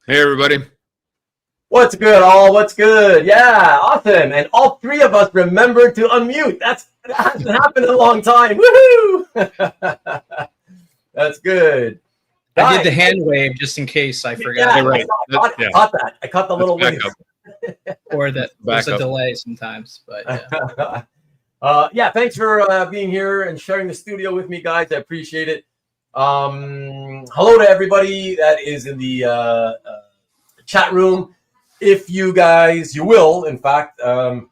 Hey, everybody. What's good, all? What's good? Yeah, awesome. And all three of us remembered to unmute. That hasn't happened in a long time. Woohoo! That's good. I did Guys, the hand wave just in case I forgot. yeah, right. I caught that. I caught the That's little wave. Or that there's a Backup. delay sometimes. But yeah. Yeah, thanks for being here and sharing the studio with me, guys. I appreciate it. Hello to everybody that is in the chat room. If you guys, you will, in fact, I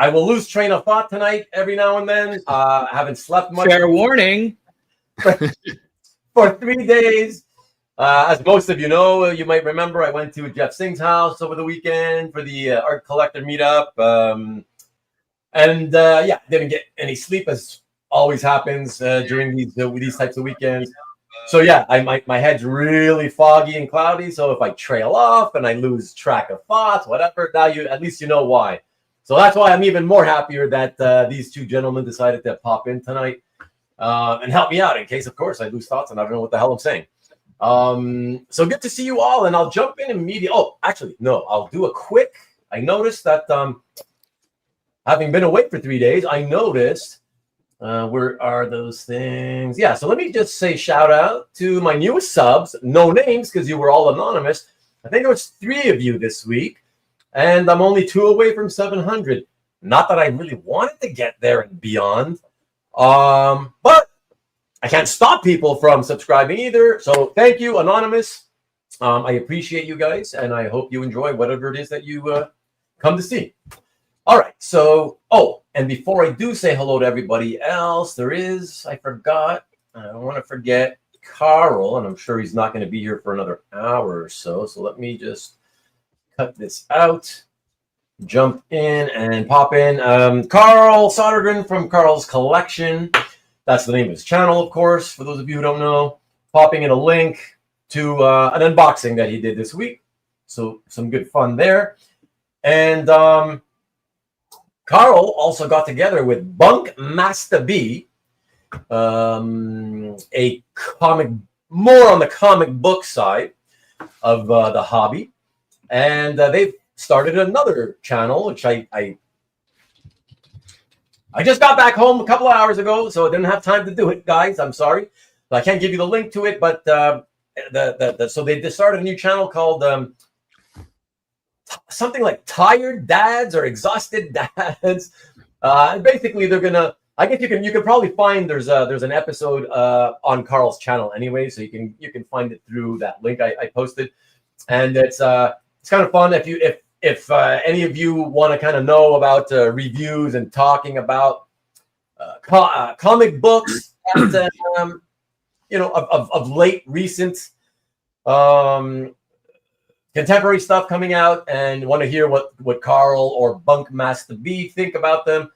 will lose train of thought tonight every now and then. I haven't slept much. Fair warning. For 3 days. As most of you know, you might remember, I went to Jeff Singh's house over the weekend for the art collector meetup. Yeah, didn't get any sleep, as always happens during these types of weekends. So yeah, my head's really foggy and cloudy. So if I trail off and I lose track of thoughts, whatever, now at least you know why. So that's why I'm even more happier that these two gentlemen decided to pop in tonight and help me out in case, of course, I lose thoughts and I don't know what the hell I'm saying. So good to see you all, and I'll jump in immediately. Oh, actually, no, I'll do a quick. I noticed that having been awake for 3 days, I noticed. Where are those things? Yeah, so let me just say shout out to my newest subs. No names because you were all anonymous. I think there was 3 of you this week, and I'm only 2 away from 700. Not that I really wanted to get there and beyond, but I can't stop people from subscribing either. So thank you, anonymous. I appreciate you guys, and I hope you enjoy whatever it is that you come to see. All right, so, and before I do say hello to everybody else, I forgot, I don't want to forget Carl, and I'm sure he's not going to be here for another hour or so. So let me just cut this out, jump in and pop in. Carl Sodergren from Carl's Collection. That's the name of his channel, of course, for those of you who don't know. Popping in a link to an unboxing that he did this week. So some good fun there. And Carl also got together with Bunk Master B, a comic, more on the comic book side of the hobby. And they've started another channel, which I just got back home a couple of hours ago, so I didn't have time to do it, guys. I'm sorry. I can't give you the link to it, but so they just started a new channel called something like Tired Dads or Exhausted Dads. Basically, they're gonna. I guess you can probably find there's an episode on Carl's channel anyway, so you can find it through that link I posted, and it's kind of fun if any of you want to kind of know about reviews and talking about comic books that, of late recent contemporary stuff coming out, and want to hear what Carl or Bunk Master B think about them.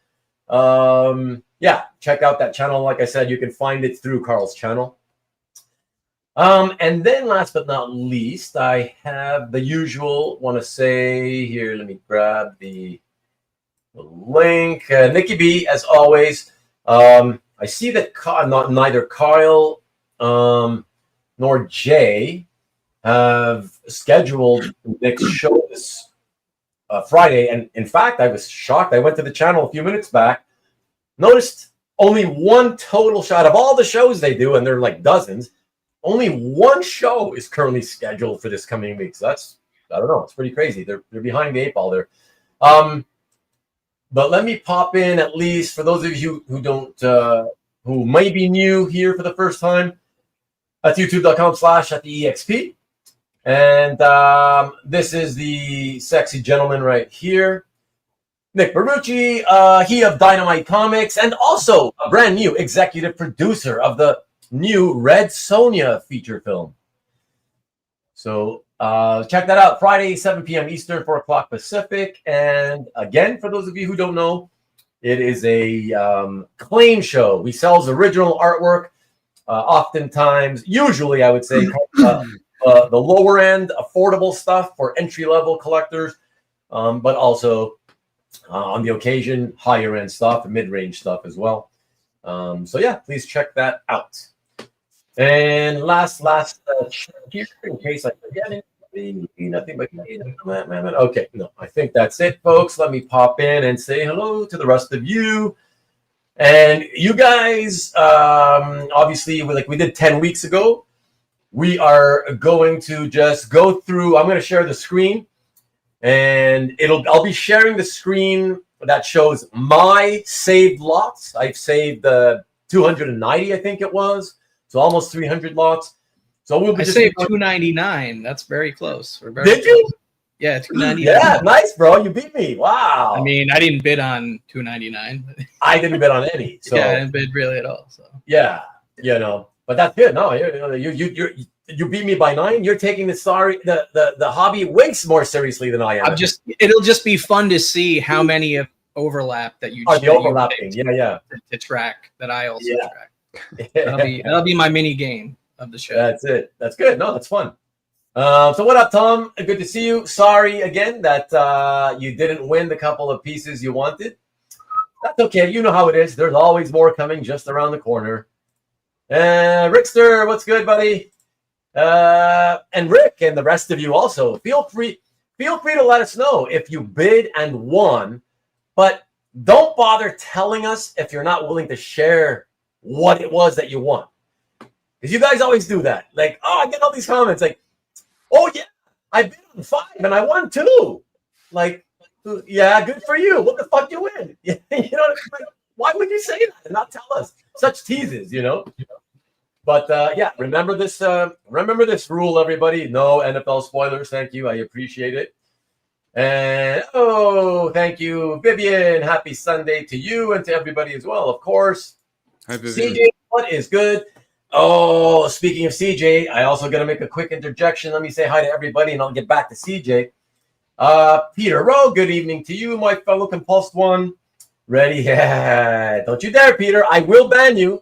Yeah, check out that channel. Like I said, you can find it through Carl's channel. And then last but not least, I have the usual, want to say here, let me grab the link. Nikki B, as always. I see that neither Kyle nor Jay have scheduled the next show this Friday. And in fact, I was shocked. I went to the channel a few minutes back, noticed only one total shot of all the shows they do, and they're like dozens. Only one show is currently scheduled for this coming week. So that's, I don't know, it's pretty crazy. They're behind the 8 ball there. But let me pop in, at least for those of you who don't, who might be new here for the first time. That's youtube.com/@the-exp. And this is the sexy gentleman right here, Nick Barucci, he of Dynamite Comics, and also a brand new executive producer of the new Red Sonja feature film. So check that out, Friday, 7 p.m. Eastern, 4 o'clock Pacific. And again, for those of you who don't know, it is a claim show. He sells original artwork, oftentimes, usually I would say, the lower end, affordable stuff for entry-level collectors, but also on the occasion, higher end stuff and mid-range stuff as well. So yeah, please check that out. And last check here in case I forget anything. Nothing but okay. No, I think that's it, folks. Let me pop in and say hello to the rest of you. And you guys, obviously, like we did 10 weeks ago, we are going to just go through. I'm going to share the screen, and I'll be sharing the screen that shows my saved lots. I've saved 290, I think it was, so almost 300 lots. So we'll be I saved 299. That's very close. We're very Did close. you? Yeah, 299. Yeah, nice, bro. You beat me. Wow. I mean, I didn't bid on 299. I didn't bet on any. So yeah, I didn't bid really at all. So yeah, but that's good. No, you beat me by 9. You're taking the hobby way more seriously than I am. It'll just be fun to see how many of overlap that you the overlapping. Yeah. To track that I also track. Yeah. That'll be my mini game of the show. That's it. That's good. No, that's fun. So what up, Tom? Good to see you. Sorry again that you didn't win the couple of pieces you wanted. That's okay. You know how it is. There's always more coming just around the corner. Rickster, what's good, buddy? And Rick and the rest of you also. Feel free to let us know if you bid and won, but don't bother telling us if you're not willing to share what it was that you won. Because you guys always do that. Like, I get all these comments like, oh yeah, I bid on 5 and I won 2. Like, yeah, good for you. What the fuck you win? You know, like, why would you say that and not tell us? Such teases, But yeah, remember this rule, everybody. No NFL spoilers. Thank you. I appreciate it. And thank you, Vivian. Happy Sunday to you and to everybody as well, of course. Hi, Vivian. CJ, what is good? Oh, speaking of CJ, I also got to make a quick interjection. Let me say hi to everybody, and I'll get back to CJ. Peter Rowe, good evening to you, my fellow compulsed one. Ready? Yeah. Don't you dare, Peter. I will ban you.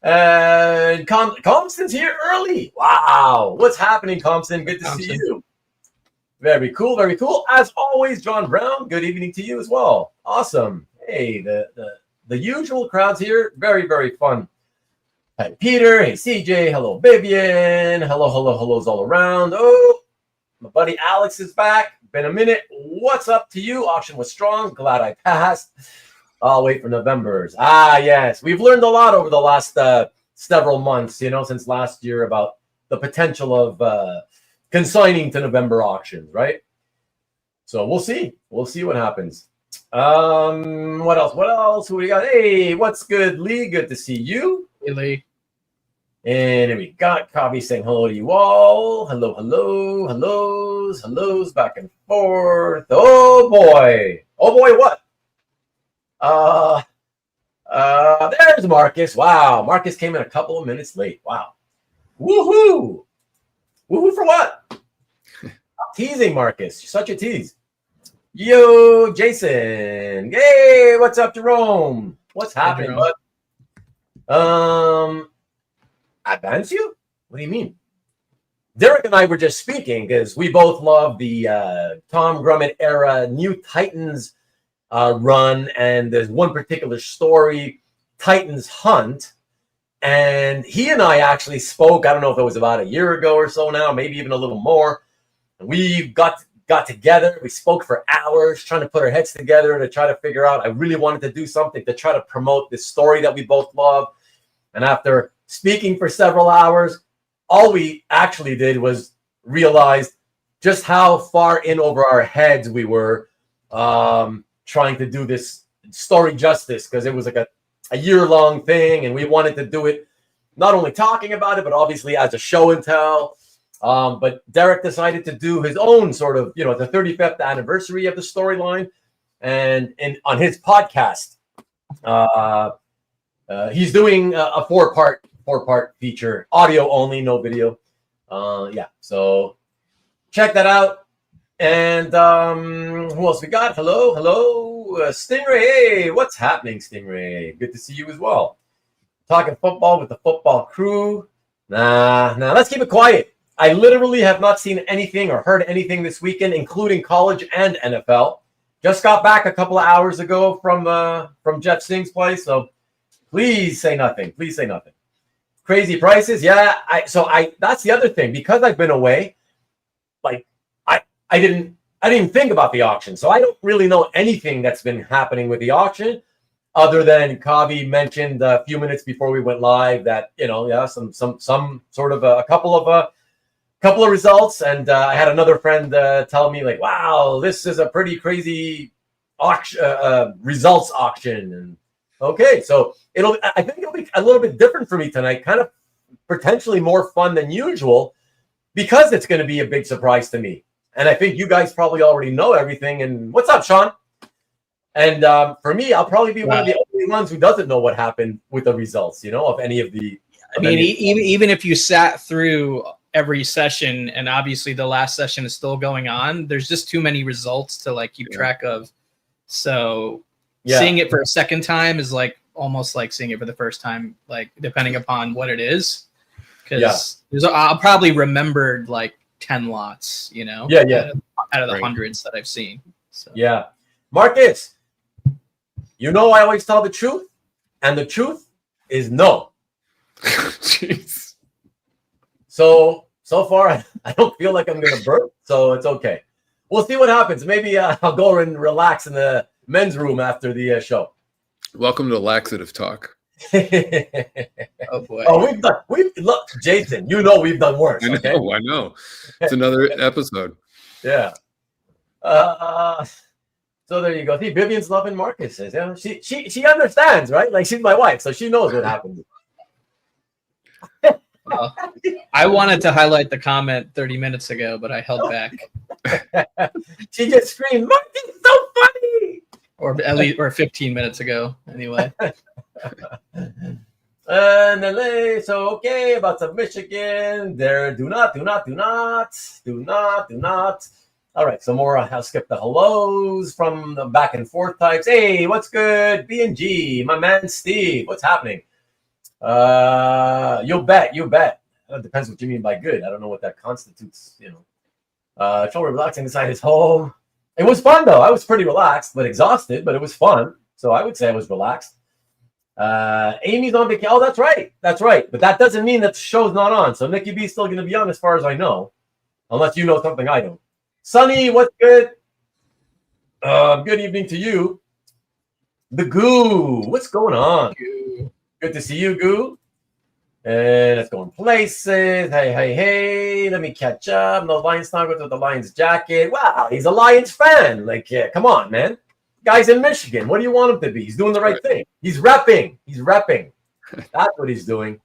And Compston's here early. Wow. What's happening, Compston? Good to see you. Very cool. Very cool. As always, John Brown, good evening to you as well. Awesome. Hey, the usual crowds here. Very, very fun. Hi, Peter. Hey, CJ. Hello, Vivian. Hellos all around. Oh, my buddy Alex is back. Been a minute. What's up to you? Auction was strong. Glad I passed. I'll wait for November's. Yes. We've learned a lot over the last several months, since last year about the potential of consigning to November auctions, right? So we'll see. We'll see what happens. What else? What else? Who we got? Hey, what's good, Lee? Good to see you. Hey, Lee. And we got Kavi saying hello to you all. Hellos, back and forth. Oh boy, what? There's Marcus. Wow, Marcus came in a couple of minutes late. Wow, woohoo for what? I'm teasing Marcus. You're such a tease. Yo, Jason. Hey, what's up, Jerome? What's happening, bud? Advance you? What do you mean? Derek and I were just speaking because we both love the Tom Grummett era New Titans run, and there's one particular story, Titans Hunt, and he and I actually spoke. I don't know if it was about a year ago or so now, maybe even a little more. We got together. We spoke for hours, trying to put our heads together to try to figure out. I really wanted to do something to try to promote this story that we both love, and after speaking for several hours, all we actually did was realize just how far in over our heads we were trying to do this story justice, because it was like a year-long thing, and we wanted to do it not only talking about it, but obviously as a show and tell. But Derek decided to do his own sort of, the 35th anniversary of the storyline, and on his podcast, he's doing a four-part feature, audio only, no video. So check that out. And who else we got? Hello, Stingray. Hey, what's happening, Stingray? Good to see you as well. Talking football with the football crew. Nah, let's keep it quiet. I literally have not seen anything or heard anything this weekend, including college and NFL. Just got back a couple of hours ago from Jeff Singh's place, so please say nothing. crazy prices. Yeah, that's the other thing, because I've been away. Like I didn't even think about the auction, so I don't really know anything that's been happening with the auction, other than Kavi mentioned a few minutes before we went live that some sort of a couple of results, and I had another friend tell me like, wow, this is a pretty crazy auction, results auction. And okay, so I think it'll be a little bit different for me tonight, kind of potentially more fun than usual, because it's going to be a big surprise to me. And I think you guys probably already know everything. And what's up, Sean? And for me, I'll probably be one of the only ones who doesn't know what happened with the results, of any of the. I mean, even if you sat through every session, and obviously the last session is still going on, there's just too many results to like keep track of. So seeing it for a second time is like almost like seeing it for the first time, like depending upon what it is. Because I'll probably remembered like 10 lots, out of the hundreds that I've seen. So. Yeah. Marcus, I always tell the truth, and the truth is no. Jeez. So far, I don't feel like I'm going to burp, so it's okay. We'll see what happens. Maybe I'll go and relax in the men's room after the show. Welcome to laxative talk. Oh boy! Oh, look, Jason. We've done worse. I know. It's another episode. Yeah. So there you go. See, Vivian's loving Marcus. Yeah, she understands, right? Like, she's my wife, so she knows what happened. I wanted to highlight the comment 30 minutes ago, but I held back. She just screamed, "Marcus is so funny!" Or 15 minutes ago, anyway. And LA, so okay, about to Michigan. There, do not. All right, some more. I'll skip the hellos from the back and forth types. Hey, what's good? B&G, my man Steve. What's happening? You bet. It depends what you mean by good. I don't know what that constitutes. Children relaxing inside his home. It was fun though. I was pretty relaxed, but exhausted. But it was fun, so I would say I was relaxed. Amy's on vacation. Oh, that's right. But that doesn't mean that the show's not on. So Nikki B's still going to be on, as far as I know, unless you know something I don't. Sonny, what's good? Good evening to you. The Goo, what's going on? Good to see you, Goo. And let's go in places. Hey. Let me catch up. No Lions Snuggled with the Lions jacket. Wow, he's a Lions fan. Like, yeah, come on, man. Guy's in Michigan. What do you want him to be? He's doing the right thing. He's repping. That's what he's doing.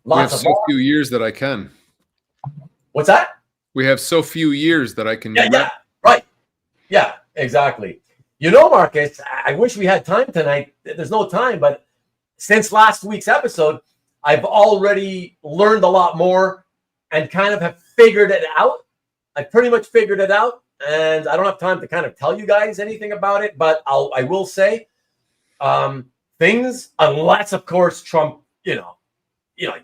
We have so few years that I can. What's that? We have so few years that I can. Yeah, right. Yeah, exactly. Marcus, I wish we had time tonight. There's no time, but since last week's episode, I've already learned a lot more and kind of have figured it out. I pretty much figured it out, and I don't have time to kind of tell you guys anything about it, but I will say things, unless, of course, Trump,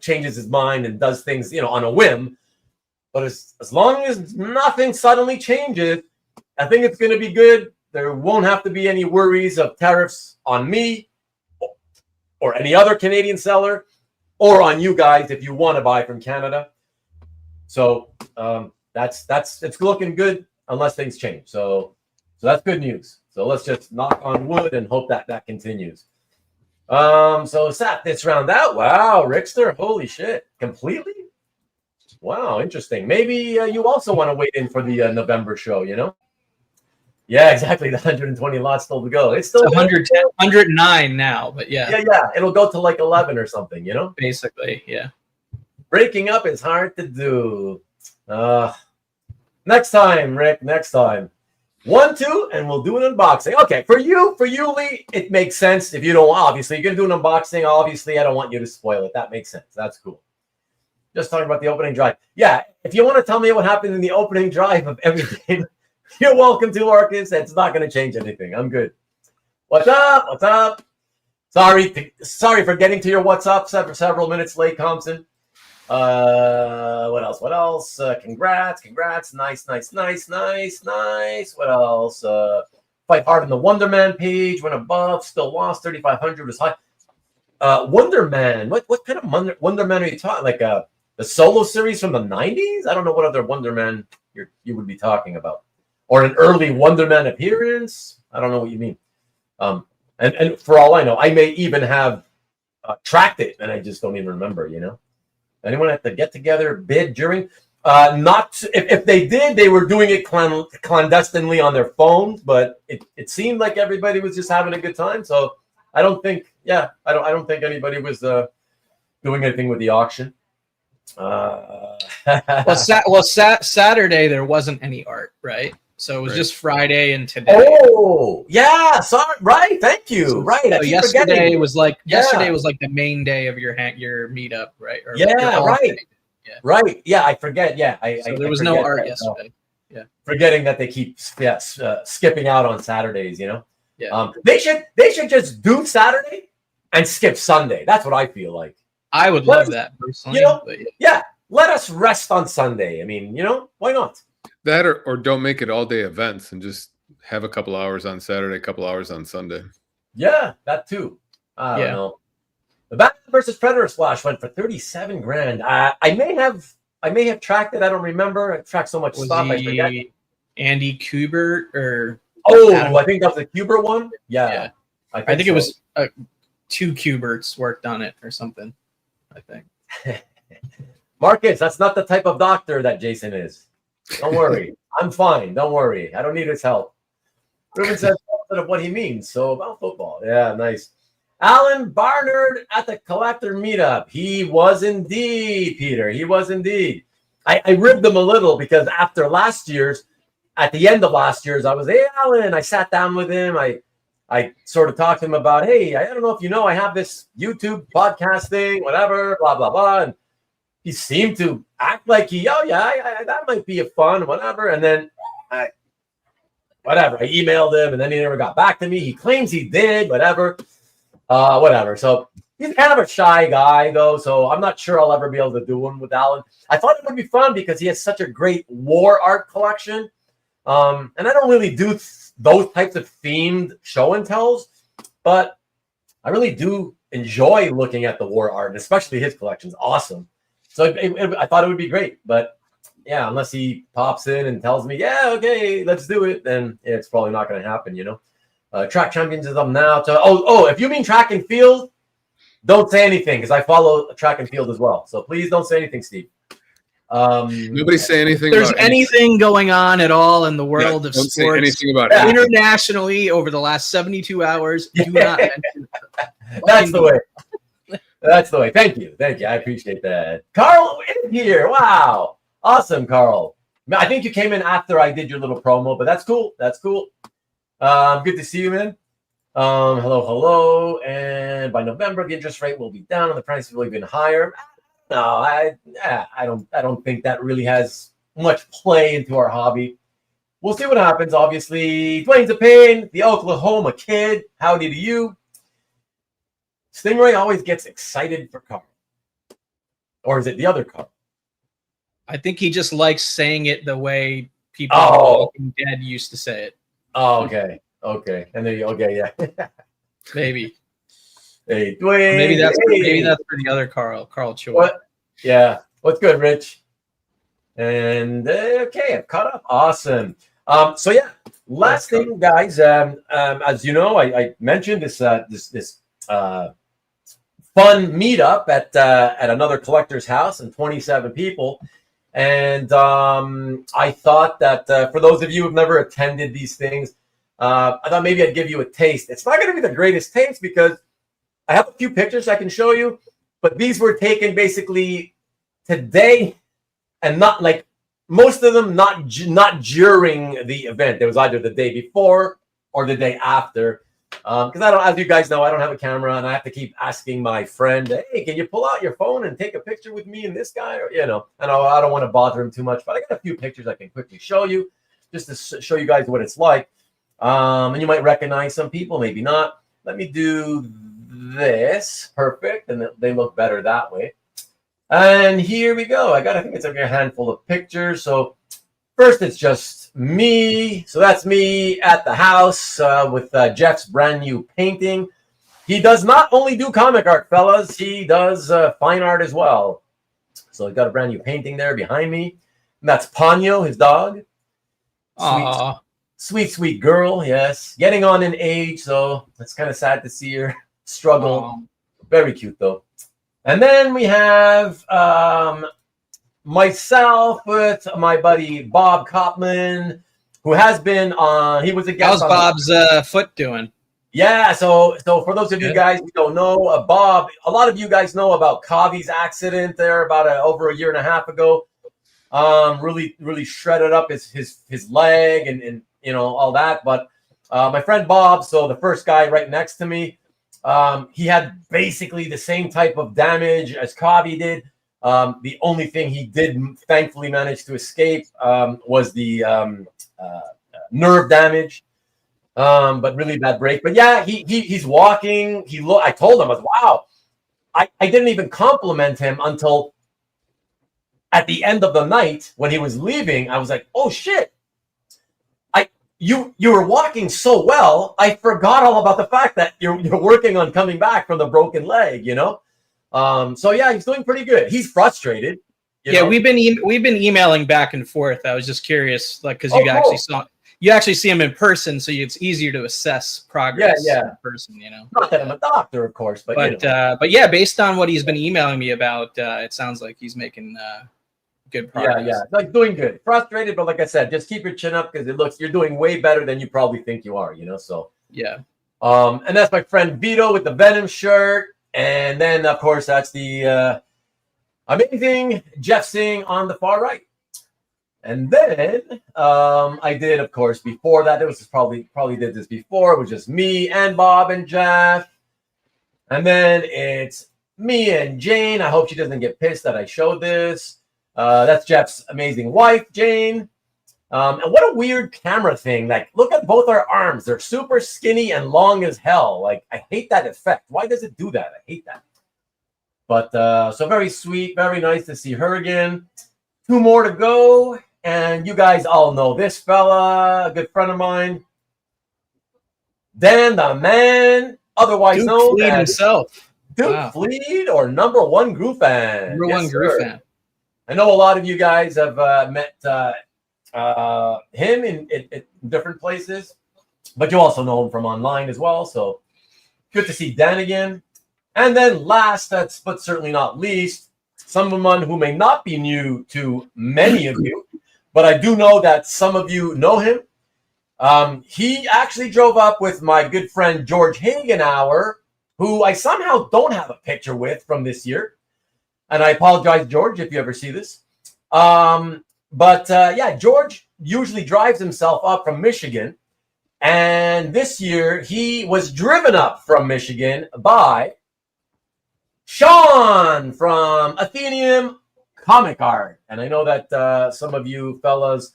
changes his mind and does things, on a whim. But as long as nothing suddenly changes, I think it's going to be good. There won't have to be any worries of tariffs on me or any other Canadian seller, or on you guys if you want to buy from Canada. So it's looking good unless things change. So that's good news. So let's just knock on wood and hope that continues. So sat this round out. Wow, Rickster, holy shit, completely. Wow, interesting. Maybe you also want to wait in for the November show, Yeah, exactly. The 120 lots still to go. It's still 110, 109 now, but yeah. Yeah. It'll go to like 11 or something, Basically, yeah. Breaking up is hard to do. Next time, Rick. Next time. 1, 2, and we'll do an unboxing. Okay, for you, Lee, it makes sense. If you don't, obviously, you're gonna do an unboxing. Obviously, I don't want you to spoil it. That makes sense. That's cool. Just talking about the opening drive. Yeah, if you want to tell me what happened in the opening drive of every game, you're welcome to, Marcus. It's not going to change anything. I'm good. What's up? Sorry for getting to your what's up several minutes late, Compton. What else? Congrats. Nice. What else? Fight hard on the Wonderman page. Went above. Still lost. 3,500 was high. Wonder Man. What kind of Wonder Man are you talking? Like the solo series from the 90s? I don't know what other Wonder Man you would be talking about. Or an early Wonder Man appearance? I don't know what you mean. And for all I know, I may even have tracked it, and I just don't even remember, Anyone at the get-together bid during? Not if they did, they were doing it clandestinely on their phones, but it seemed like everybody was just having a good time. So I don't think anybody was doing anything with the auction. Saturday there wasn't any art, right? So it was just Friday and today. Oh, yeah, sorry, right? Thank you. Right. So yesterday was like the main day of your meetup, right? Or right. Day. Yeah. Right. Yeah, I forget. Yeah, there was no art yesterday. Yeah, forgetting that they keep skipping out on Saturdays. Yeah. They should just do Saturday and skip Sunday. That's what I feel like. I would love that personally. Yeah. Let us rest on Sunday. I mean, why not? That or don't make it all day events and just have a couple hours on Saturday, a couple hours on Sunday. Yeah, that too. I don't know. The Batman versus Predator Splash went for $37,000. I may have tracked it. I don't remember. I tracked so much stuff. I forget. Andy Kubert or I think that was the Kubert one. Yeah. I think it was 2 Kuberts worked on it or something. I think. Marcus, that's not the type of doctor that Jason is. Don't worry. I'm fine. Don't worry. I don't need his help. Ruben says something of what he means. So about football. Yeah, nice. Alan Barnard at the collector meetup. He was indeed, Peter. He was indeed. I ribbed him a little because at the end of last year's, I was, hey, Alan. I sat down with him. I sort of talked to him about, hey, I don't know if you know, I have this YouTube podcast thing, whatever, blah, blah, blah. And he seemed to act like that might be a fun, whatever. And then I emailed him and then he never got back to me. He claims he did, whatever. So he's kind of a shy guy though. So I'm not sure I'll ever be able to do one with Alan. I thought it would be fun because he has such a great war art collection. And I don't really do those types of themed show and tells, but I really do enjoy looking at the war art, and especially his collection's awesome. So I thought it would be great, but yeah, unless he pops in and tells me, yeah, okay, let's do it, then it's probably not going to happen, Track champions is up now. If you mean track and field, don't say anything because I follow track and field as well. So please don't say anything, Steve. Nobody say anything. There's anything going on at all in the world of don't sports say anything about it. Internationally over the last 72 hours. Do not mention That's the way. That's the way. Thank you. I appreciate that. Carl in here. Wow. Awesome, Carl. I think you came in after I did your little promo, but that's cool. Good to see you, man. Hello. And by November, the interest rate will be down and the price will be even higher. No, I don't think that really has much play into our hobby. We'll see what happens, obviously. Dwayne's a pain, the Oklahoma kid. Howdy to you. Stingray always gets excited for Carl. Or is it the other Carl? I think he just likes saying it the way people in Walking Dead used to say it. Oh, okay. And then yeah. Maybe. Hey, Dwayne. Maybe that's for the other Carl Choi. What? Yeah. What's good, Rich? And okay, I've caught up. Awesome. So yeah, last thing, guys. As you know, I mentioned this fun meetup at another collector's house and 27 people. And I thought that for those of you who've never attended these things, I thought maybe I'd give you a taste. It's not going to be the greatest taste because I have a few pictures I can show you, but these were taken basically today and not like most of them not during the event. It was either the day before or the day after. Because as you guys know, I don't have a camera and I have to keep asking my friend, hey, can you pull out your phone and take a picture with me and this guy? Or, and I don't want to bother him too much, but I got a few pictures I can quickly show you just to show you guys what it's like. And you might recognize some people, maybe not. Let me do this. Perfect. And they look better that way. And here we go. I think it's a handful of pictures. So first, it's just me. So that's me at the house with Jeff's brand new painting. he does not only do comic art, fellas. He does fine art as well. So he's got a brand new painting there behind me. And that's Ponyo, his dog. Aww. Sweet girl. Yes, getting on in age, so it's kind of sad to see her struggle. Aww. Very cute though. And then we have myself with my buddy Bob Kopman, who has been on. He was a guest. How's Bob's foot doing? Yeah, so for those of you guys who don't know, Bob, a lot of you guys know about Kavi's accident there about over a year and a half ago. Really shredded up his leg and you know all that. But my friend Bob, so the first guy right next to me, he had basically the same type of damage as Kavi did. The only thing he did thankfully manage to escape was the nerve damage. But really bad break. But yeah, he's walking. I told him, I was, wow. I didn't even compliment him until at the end of the night when he was leaving. I was like, oh shit. You were walking so well, I forgot all about the fact that you're working on coming back from the broken leg, you know? So yeah, he's doing pretty good. He's frustrated. Yeah, we've been emailing back and forth. I was just curious, like, because you actually see him in person, so it's easier to assess progress in person, you know. Not that I'm a doctor, of course, but you know. But yeah, based on what he's been emailing me about, it sounds like he's making good progress. Yeah, like doing good. Frustrated, but like I said, just keep your chin up because you're doing way better than you probably think you are, you know. So yeah. And that's my friend Vito with the Venom shirt, and then of course that's the amazing Jeff Singh on the far right. And then I did, of course, before that. It was probably did this before. It was just me and Bob and Jeff. And then it's me and Jane. I hope she doesn't get pissed that I showed this. That's Jeff's amazing wife, Jane. And what a weird camera thing. Like, look at both our arms. They're super skinny and long as hell. Like, I hate that effect. Why does it do that? I hate that. But so very sweet. Very nice to see her again. 2 more to go. And you guys all know this fella, a good friend of mine, Dan the Man, otherwise Duke known Fleet as himself. Duke Fleet, or #1 Groove fan. Number one Groove fan. I know a lot of you guys have met him in different places, but you also know him from online as well. So good to see Dan again. And then last, but certainly not least, someone who may not be new to many of you, but I do know that some of you know him. He actually drove up with my good friend George Hagenauer, who I somehow don't have a picture with from this year. And I apologize, George, if you ever see this. Yeah, George usually drives himself up from Michigan. And this year, he was driven up from Michigan by Sean from Athenium Comic Art. And I know that some of you fellas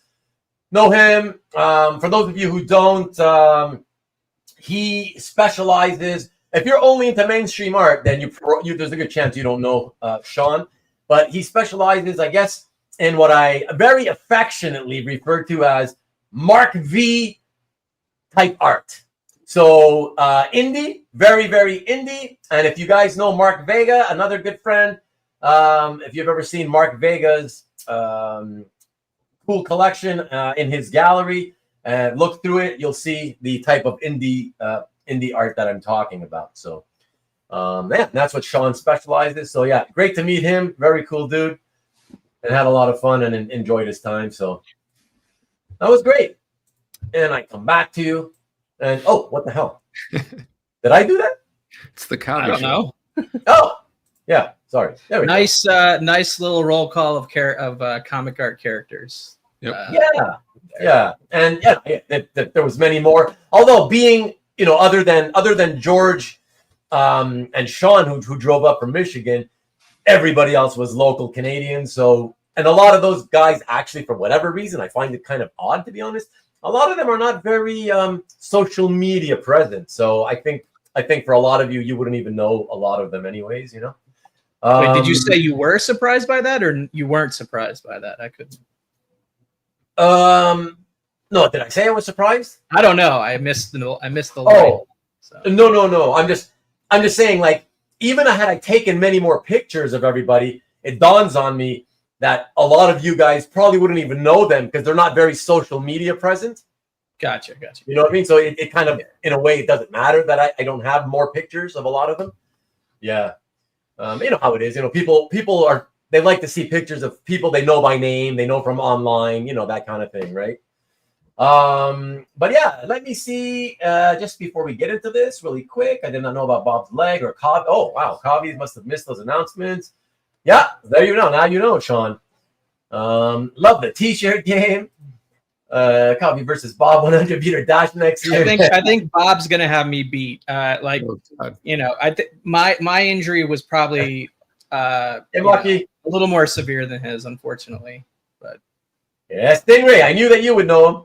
know him. For those of you who don't, he specializes. If you're only into mainstream art, then there's a good chance you don't know Sean. But he specializes, I guess, in what I very affectionately refer to as Mark V type art. So indie, very, very indie. And if you guys know Mark Vega, another good friend, if you've ever seen Mark Vega's cool collection in his gallery, look through it, you'll see the type of indie art that I'm talking about. So yeah, that's what Sean specializes. So yeah, great to meet him. Very cool dude, and had a lot of fun and enjoyed his time. So that was great. And I come back to you, and oh, what the hell? Did I do that? It's the comedy. I don't know. Oh, yeah. Sorry. There we go. Nice little roll call of comic art characters. Yep. Yeah, and yeah, there was many more. Although being, you know, other than George and Sean who drove up from Michigan, everybody else was local Canadians. So, and a lot of those guys actually, for whatever reason, I find it kind of odd, to be honest. A lot of them are not very social media present. So I think for a lot of you, you wouldn't even know a lot of them anyways, you know. Wait, did you say you were surprised by that, or you weren't surprised by that? I couldn't. No, did I say I was surprised? I don't know. I missed the line. Oh, so. No. I'm just saying, like, even had I taken many more pictures of everybody, it dawns on me that a lot of you guys probably wouldn't even know them because they're not very social media present. Gotcha. You know what I mean? So it kind of, in a way, it doesn't matter that I don't have more pictures of a lot of them. Yeah. You know how it is. You know, people are, they like to see pictures of people they know by name, they know from online, you know, that kind of thing, right? But yeah, let me see. Just before we get into this, really quick, I did not know about Bob's leg or Cobb. Oh wow, Cobbies must have missed those announcements. Yeah, there you know. Now you know, Sean. Love the T-shirt game. Cobby versus Bob 100 meter dash next year. I think Bob's gonna have me beat. You know, I think my injury was probably lucky. A little more severe than his, unfortunately. But yeah, Stingray, I knew that you would know him.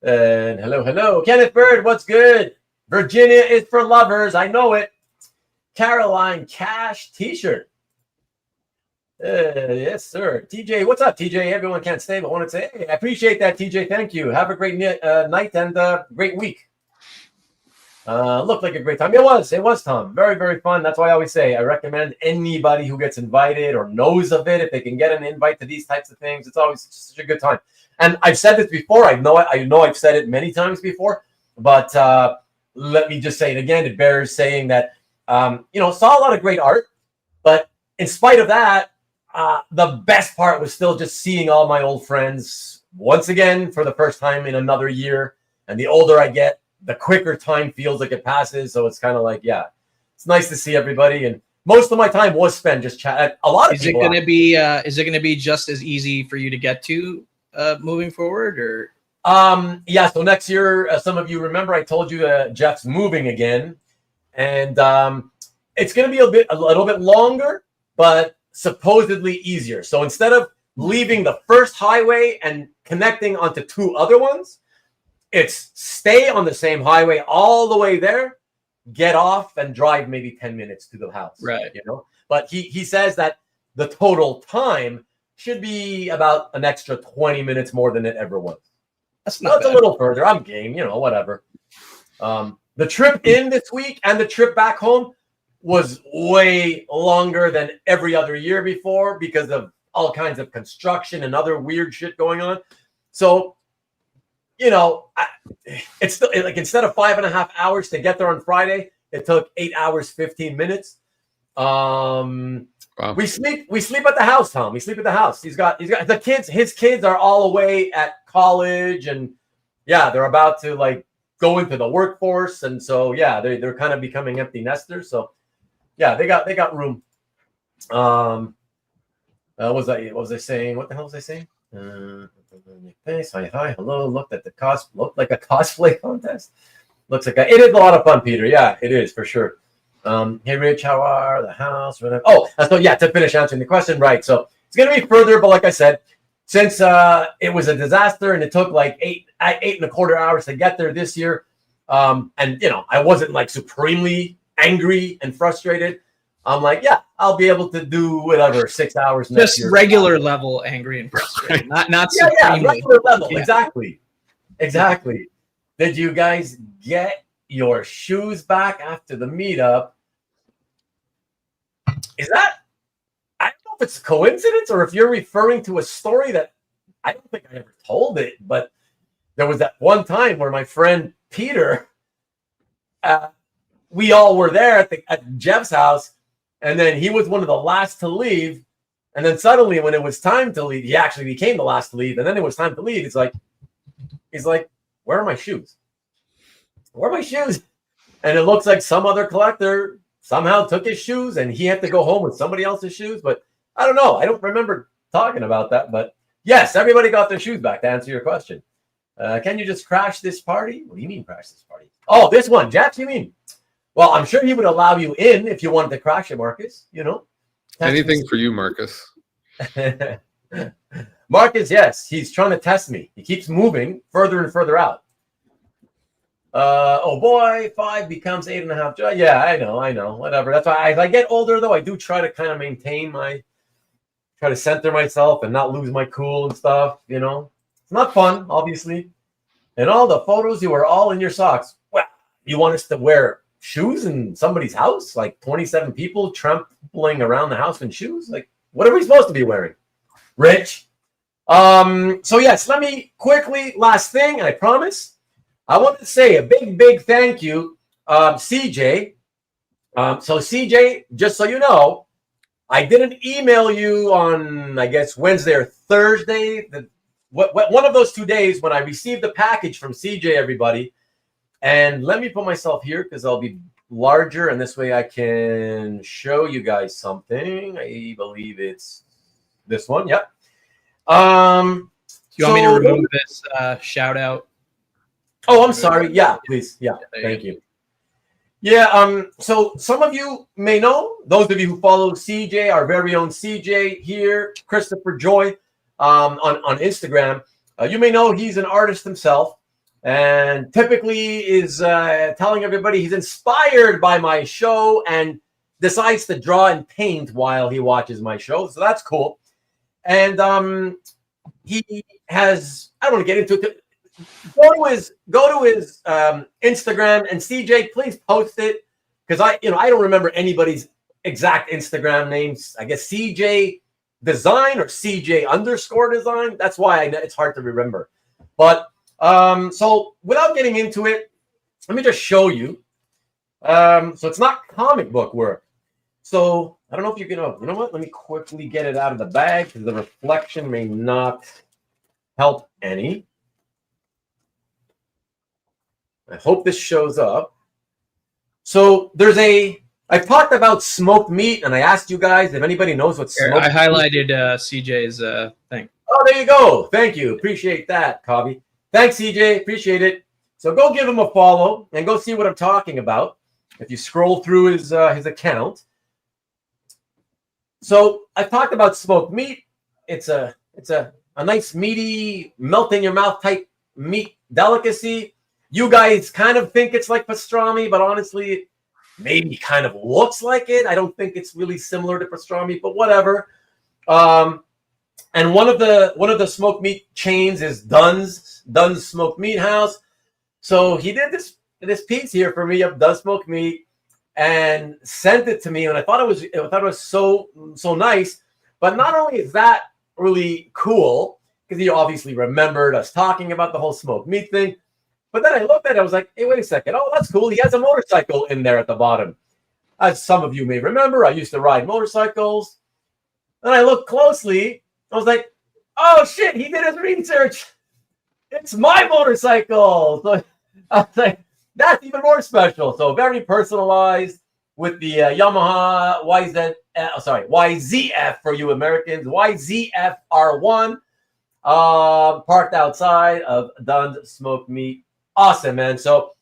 And hello, Kenneth Bird, what's good? Virginia is for lovers, I know it. Caroline Cash T-shirt. Yes, sir. TJ, what's up, TJ? Everyone can't stay, but wanted to say, hey, I appreciate that, TJ. Thank you. Have a great night and great week. Looked like a great time. It was, Tom. Very, very fun. That's why I always say I recommend anybody who gets invited or knows of it, if they can get an invite to these types of things, it's always such a good time. And I've said this before. I know I've said it many times before, but let me just say it again. It bears saying that, you know, saw a lot of great art, but in spite of that, the best part was still just seeing all my old friends once again for the first time in another year. And the older I get, the quicker time feels like it passes. So it's kind of like, yeah, it's nice to see everybody. And most of my time was spent just chatting. A lot of people. Is it gonna be just as easy for you to get to moving forward, or? Yeah. So next year, some of you remember I told you Jeff's moving again, and it's gonna be a little bit longer, but supposedly easier. So instead of leaving the first highway and connecting onto two other ones, it's stay on the same highway all the way there, get off and drive maybe 10 minutes to the house. Right. You know, but he says that the total time should be about an extra 20 minutes more than it ever was. That's not bad. A little further. I'm game, you know, whatever. The trip in this week and the trip back home was way longer than every other year before because of all kinds of construction and other weird shit going on. So, you know, it's still like instead of 5.5 hours to get there on Friday, it took 8 hours, 15 minutes. Wow. We sleep at the house, Tom. We sleep at the house. He's got the kids. His kids are all away at college, and yeah, they're about to like go into the workforce, and so yeah, they're kind of becoming empty nesters. So yeah, they got room. What was I saying? What the hell was I saying? Hi, hello. Looked like a cosplay contest. Looks like it is a lot of fun, Peter. Yeah, it is for sure. Hey, Rich, how are the house? Oh, so yeah, to finish answering the question, right? So it's gonna be further, but like I said, since it was a disaster and it took like 8.25 hours to get there this year, and you know, I wasn't like supremely angry and frustrated. I'm like, yeah, I'll be able to do whatever 6 hours next year. Just regular level angry and frustrated, not yeah, regular level, yeah. Exactly. Did you guys get your shoes back after the meetup? Is that? I don't know if it's a coincidence or if you're referring to a story that I don't think I ever told it, but there was that one time where my friend Peter, we all were there at Jeff's house. And then he was one of the last to leave. And then suddenly when it was time to leave, he actually became the last to leave. And then it was time to leave. He's like, where are my shoes? Where are my shoes? And it looks like some other collector somehow took his shoes and he had to go home with somebody else's shoes. But I don't know. I don't remember talking about that. But yes, everybody got their shoes back, to answer your question. Can you just crash this party? What do you mean crash this party? Oh, this one. Jack, you mean? Well, I'm sure he would allow you in if you wanted to crash it, Marcus. You know, anything for you, Marcus. Marcus, yes, he's trying to test me. He keeps moving further and further out. Oh boy, 5 becomes 8.5. Yeah, I know. Whatever. That's why as I get older, though, I do try to kind of try to center myself and not lose my cool and stuff. You know, it's not fun, obviously. And all the photos, you were all in your socks. Well, you want us to wear shoes in somebody's house, like 27 people trampling around the house in shoes. Like, what are we supposed to be wearing? Rich. So yes, let me quickly, last thing, and I promise, I want to say a big thank you, CJ. So CJ, just so you know, I didn't email you on, I guess, Wednesday or Thursday. One of those 2 days when I received the package from CJ, everybody. And let me put myself here because I'll be larger, and this way I can show you guys something. I believe it's this one. Yep. Do you want me to remove this shout out? Oh, I'm sorry. Yeah, please. Yeah, thank you. Yeah. So some of you may know, those of you who follow CJ, our very own CJ here, Christopher Joy, on Instagram, you may know he's an artist himself, and typically is telling everybody he's inspired by my show and decides to draw and paint while he watches my show. So that's cool. And he has, I don't want to get into it. Go to his Instagram, and CJ, please post it, because I don't remember anybody's exact Instagram names. I guess CJ Design or CJ _ Design. That's why it's hard to remember. But so without getting into it, let me just show you. So it's not comic book work. So I don't know if you can. You know what? Let me quickly get it out of the bag because the reflection may not help any. I hope this shows up. So I've talked about smoked meat, and I asked you guys if anybody knows what smoked meat is. I highlighted CJ's thing. Oh, there you go. Thank you. Appreciate that, Cobby. Thanks, CJ. Appreciate it. So go give him a follow and go see what I'm talking about. If you scroll through his account. So I've talked about smoked meat. It's a nice meaty, melt in your mouth type meat delicacy. You guys kind of think it's like pastrami, but honestly, maybe kind of looks like it. I don't think it's really similar to pastrami, but whatever. And one of the smoked meat chains is Dunn's Smoked Meat House. So he did this piece here for me of Dunn's Smoked Meat and sent it to me, and I thought it was so nice. But not only is that really cool, because he obviously remembered us talking about the whole smoked meat thing. But then I looked at it, I was like, hey, wait a second. Oh, that's cool. He has a motorcycle in there at the bottom. As some of you may remember, I used to ride motorcycles. Then I looked closely. I was like, oh, shit, he did his research. It's my motorcycle. So I was like, that's even more special. So very personalized with the Yamaha YZF for you Americans. YZF R1 parked outside of Dunn's Smoked Meat. Awesome, man. So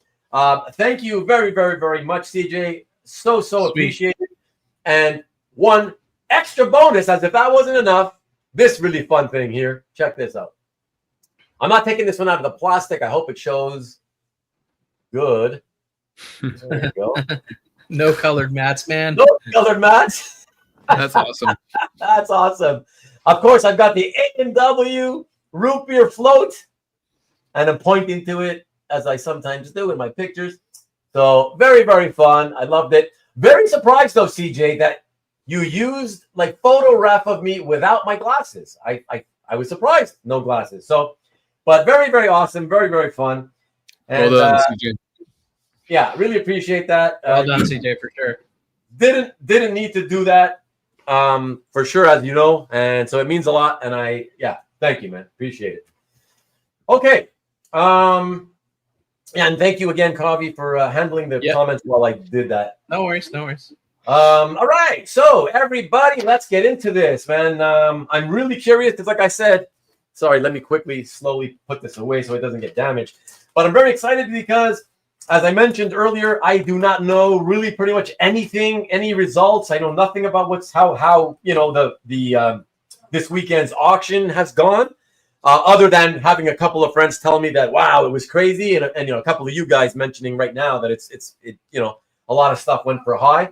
thank you very much, CJ. So appreciate it. And one extra bonus, as if that wasn't enough, this really fun thing here. Check this out. I'm not taking this one out of the plastic. I hope it shows good. There you go. No colored mats, man. No colored mats. That's awesome. That's awesome. Of course, I've got the A&W root beer float, and I'm pointing to it as I sometimes do in my pictures. So very fun. I loved it. Very surprised though, CJ, that you used like photo ref of me without my glasses. I was surprised. No glasses. So, but very awesome. Very fun. And, well done, CJ. Yeah, really appreciate that. Well done, CJ, for sure. Didn't need to do that for sure, as you know. And so it means a lot. And thank you, man. Appreciate it. Okay. And thank you again, Kavi, for handling the comments while I did that. No worries. All right, so everybody, let's get into this, man. I'm really curious because, like I said, sorry, let me slowly put this away so it doesn't get damaged. But I'm very excited because, as I mentioned earlier, I do not know really pretty much anything, any results. I know nothing about how this weekend's auction has gone. Other than having a couple of friends tell me that, wow, it was crazy. And a couple of you guys mentioning right now that it's a lot of stuff went for high.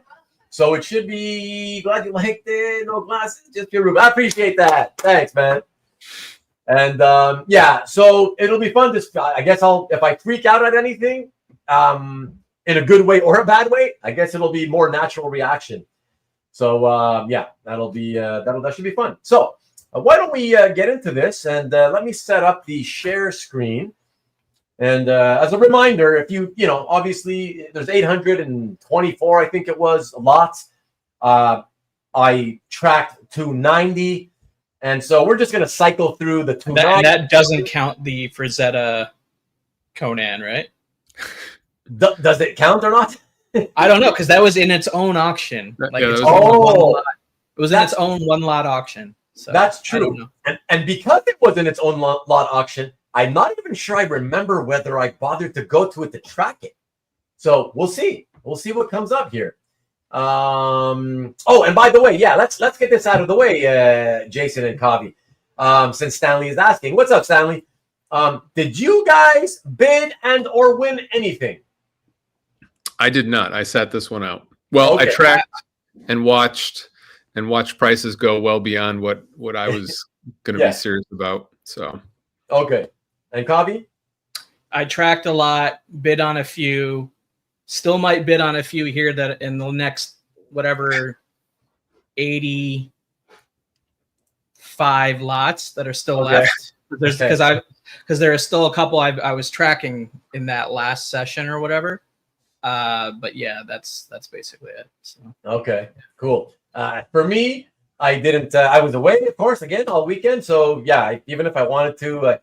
So it should be, glad you liked it. No glasses, just your room. I appreciate that. Thanks, man. And so it'll be fun. I guess if I freak out at anything, in a good way or a bad way, I guess it'll be more natural reaction. So yeah, that should be fun. So why don't we get into this, and let me set up the share screen. And as a reminder, if you know, obviously there's 824, I think it was, lots. I tracked 290, and so we're just going to cycle through the 290. That doesn't count the Frazetta Conan, right? Does it count or not? I don't know, because that was in its own auction. Like, Yeah, its that own was one lot. It was in its own one lot auction. So that's true. And because it was in its own lot auction, I'm not even sure I remember whether I bothered to go to it to track it. So we'll see. We'll see what comes up here. Oh, and by the way, yeah, let's get this out of the way, Jason and Kavi. Since Stanley is asking, what's up, Stanley? Did you guys bid and or win anything? I did not. I sat this one out. Well, okay. I tracked and watched prices go well beyond what I was going to be serious about. So okay. And Kavi? I tracked a lot, bid on a few, still might bid on a few here that in the next whatever 85 lots that are still left. There's because there are still a couple I was tracking in that last session or whatever. But yeah, that's basically it. So. Okay, cool. For me, I didn't. I was away, of course, again all weekend. So yeah, even if I wanted to,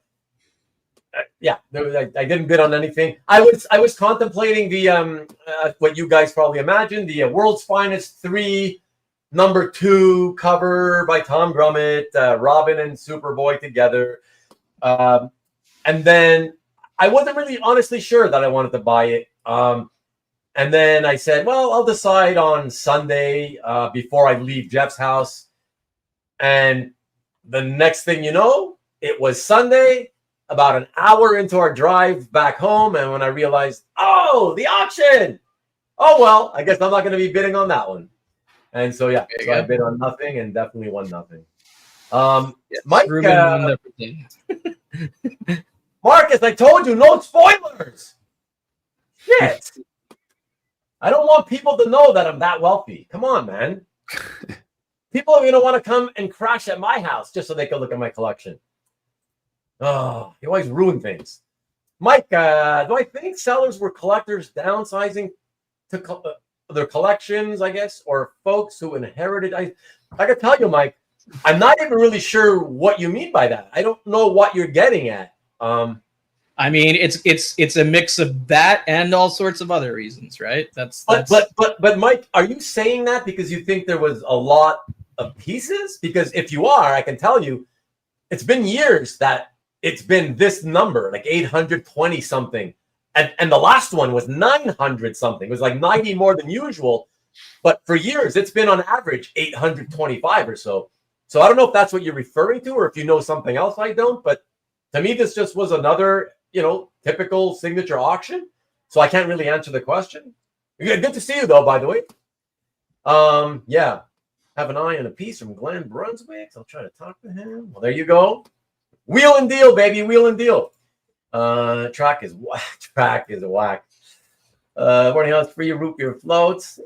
I didn't bid on anything. I was contemplating the what you guys probably imagined, the World's Finest 3 #2 cover by Tom Grummett, Robin and Superboy together, and then I wasn't really honestly sure that I wanted to buy it. And then I said, well, I'll decide on Sunday before I leave Jeff's house. And the next thing you know, it was Sunday, about an hour into our drive back home. And when I realized, oh, the auction. Oh, well, I guess I'm not going to be bidding on that one. And so, yeah, so I bid on nothing and definitely won nothing. Mike, Marcus, I told you, no spoilers. Shit. I don't want people to know that I'm that wealthy. Come on, man. People are going to want to come and crash at my house just so they can look at my collection. Oh, you always ruin things. Mike, do I think sellers were collectors downsizing to their collections, I guess, or folks who inherited? I can tell you, Mike, I'm not even really sure what you mean by that. I don't know what you're getting at. I mean, it's a mix of that and all sorts of other reasons, right? But Mike, are you saying that because you think there was a lot of pieces? Because if you are, I can tell you, it's been years that it's been this number, like 820 something, and the last one was 900 something. It was like 90 more than usual, but for years it's been on average 825 or so. So I don't know if that's what you're referring to, or if you know something else I don't. But to me, this just was another, typical signature auction. So I can't really answer the question. Good to see you, though, by the way. Yeah. Have an eye on a piece from Glenn Brunswick. I'll try to talk to him. Well, there you go. Wheel and deal, baby. Wheel and deal. Track is a whack. Morning house, free root beer floats.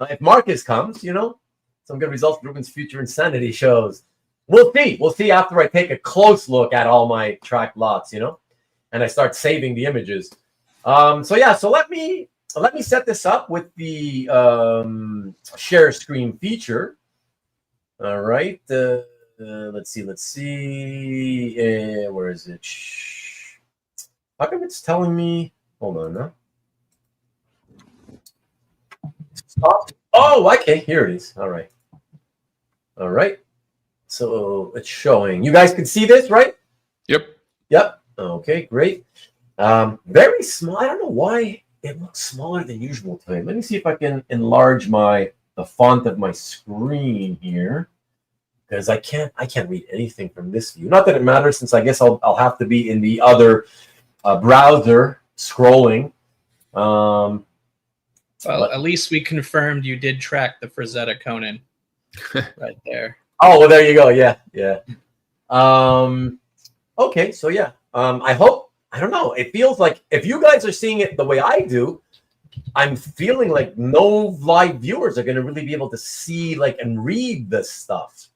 If Marcus comes, some good results. Ruben's future insanity shows. We'll see. We'll see after I take a close look at all my track lots, and I start saving the images. So let me set this up with the share screen feature. All right. Let's see. Where is it? How come it's telling me? Hold on now. Stop. Oh, okay. Here it is. All right. So it's showing. You guys can see this, right? Yep. Okay, great. Very small. I don't know why it looks smaller than usual today. Let me see if I can enlarge the font of my screen here, because I can't read anything from this view. Not that it matters, since I guess I'll have to be in the other browser scrolling. Well, at least we confirmed you did track the Frazetta Conan right there. Oh, well, there you go. Yeah. Okay, so yeah. I hope, I don't know. It feels like if you guys are seeing it the way I do, I'm feeling like no live viewers are going to really be able to see and read this stuff.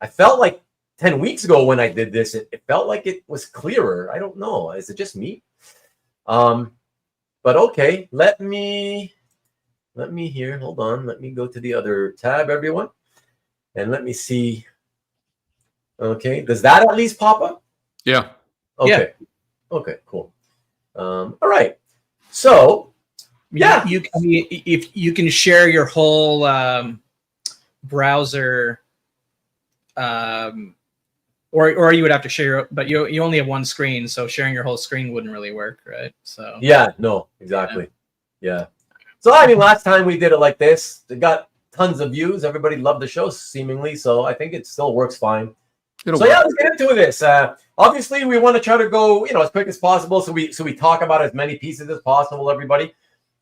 I felt like 10 weeks ago when I did this, it felt like it was clearer. I don't know. Is it just me? But okay, let me here. Hold on. Let me go to the other tab, everyone. And let me see. Okay. Does that at least pop up? Yeah. Okay. Yeah. Okay, cool. All right. So, yeah. If you can share your whole browser, or you would have to share, but you only have one screen, so sharing your whole screen wouldn't really work, right? So yeah, no, exactly. Yeah. So I mean, last time we did it like this, it got tons of views. Everybody loved the show, seemingly. So I think it still works fine. Yeah, let's get into this. Obviously, we want to try to go, as quick as possible, so we talk about as many pieces as possible, everybody.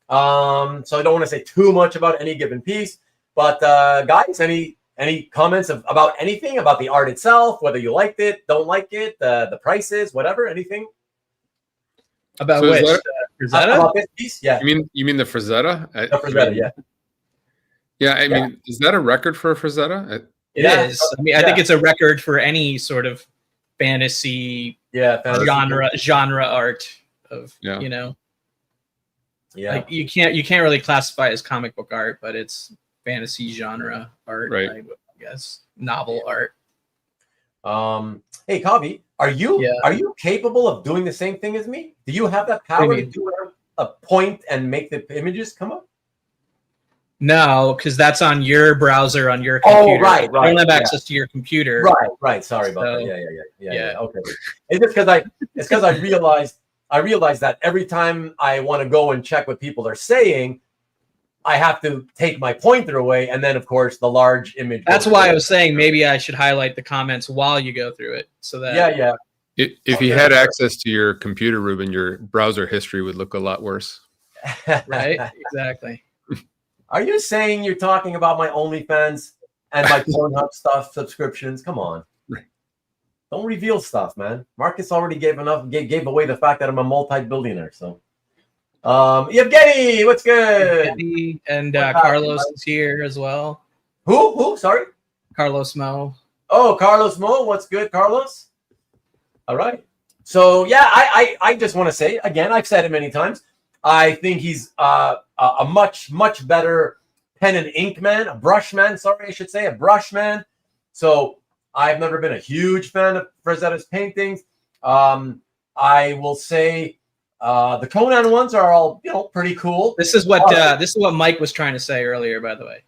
So I don't want to say too much about any given piece, but guys, any comments about anything, about the art itself, whether you liked it, don't like it, the prices, whatever, anything? About which? Frazetta? About this piece? Yeah. You mean the Frazetta? The Frazetta, yeah. Yeah, I mean, is that a record for a Frazetta? It is. I mean, I think it's a record for any sort of fantasy genre art of, Yeah. Like you can't really classify it as comic book art, but it's fantasy genre art, right? I guess novel art. Hey, Kavi, are you capable of doing the same thing as me? Do you have that power to do a point and make the images come up? No, because that's on your browser on your computer. Oh, right. I don't have access to your computer. Right. Sorry about that. Yeah. Okay. It's just because I realized that every time I want to go and check what people are saying, I have to take my pointer away, and then of course the large image. That's why I was saying maybe I should highlight the comments while you go through it, so that If you had access to your computer, Ruben, your browser history would look a lot worse. Right? Exactly. Are you saying you're talking about my OnlyFans and my Pornhub stuff subscriptions? Come on. Don't reveal stuff, man. Marcus already gave away the fact that I'm a multi-billionaire. So, Yevgeny, what's good? Yevgeny and Carlos is here as well. Who? Sorry? Carlos Mo. Oh, Carlos Mo. What's good, Carlos? All right. So, yeah, I just want to say, again, I've said it many times, I think he's a much, much better pen and ink man, a brush man. Sorry, I should say a brush man. So I've never been a huge fan of Frazetta's paintings. I will say the Conan ones are all pretty cool. This is what Mike was trying to say earlier, by the way.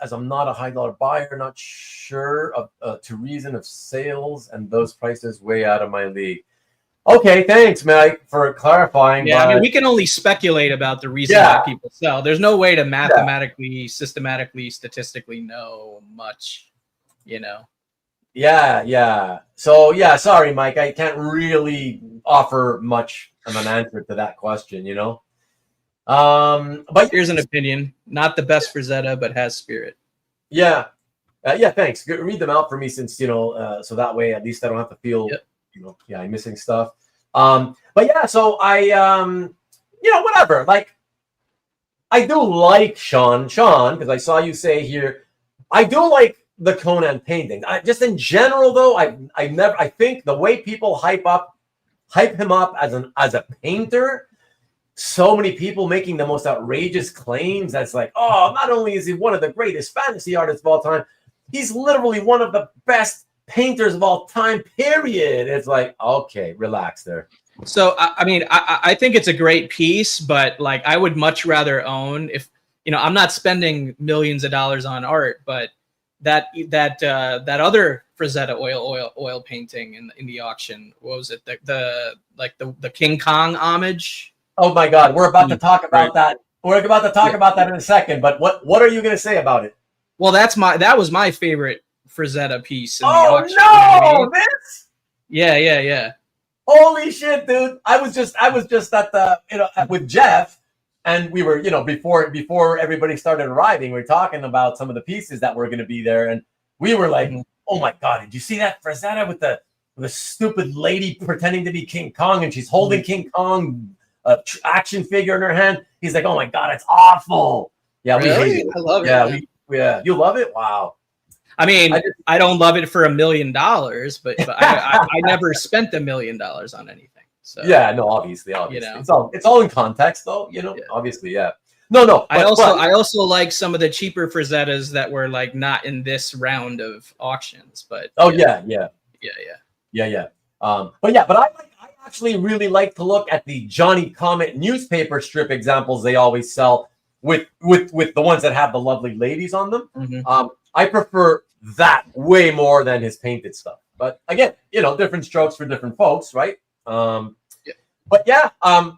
As I'm not a high dollar buyer, not sure of to reason of sales, and those prices way out of my league. Okay, thanks, Mike, for clarifying. Yeah, I mean, we can only speculate about the reason why people sell. There's no way to mathematically, systematically, statistically know much, Yeah. So, sorry, Mike, I can't really offer much of an answer to that question, But here's an opinion. Not the best Frazetta, but has spirit. Yeah. Thanks. Read them out for me since, so that way at least I don't have to feel... Yep. I'm missing stuff. But yeah, so I, whatever. Like, I do like Sean, because I saw you say here, I do like the Conan painting. Just in general, though, I think the way people hype him up as a painter, so many people making the most outrageous claims. That's like, oh, not only is he one of the greatest fantasy artists of all time, he's literally one of the best painters of all time, period. It's like, okay, relax there. So I mean, I think it's a great piece, but like I would much rather own, if I'm not spending millions of dollars on art, but that other Frazetta oil painting in the auction. What was it? The King Kong homage. Oh my God, we're about to talk about that. We're about to talk about that in a second. But what are you going to say about it? Well, that was my favorite Frazetta piece in the auction. Oh no, this? Yeah. Holy shit, dude! I was just at the with Jeff, and we were before everybody started arriving, we were talking about some of the pieces that were going to be there, and we were like, oh my God, did you see that Frazetta with the stupid lady pretending to be King Kong, and she's holding King Kong action figure in her hand. He's like, "Oh my god, it's awful." Yeah, really? we hate it. I love it. Yeah, yeah. You love it? Wow. I mean, I don't love it for $1 million, but I never spent $1 million on anything. So yeah, no, obviously, you know, it's all in context, though. You know, obviously, yeah. No. I also like some of the cheaper Frazettas that were like not in this round of auctions, but yeah. But I actually really like to look at the Johnny Comet newspaper strip examples they always sell with the ones that have the lovely ladies on them. Mm-hmm. I prefer that way more than his painted stuff. But again, you know, different strokes for different folks, right? But yeah,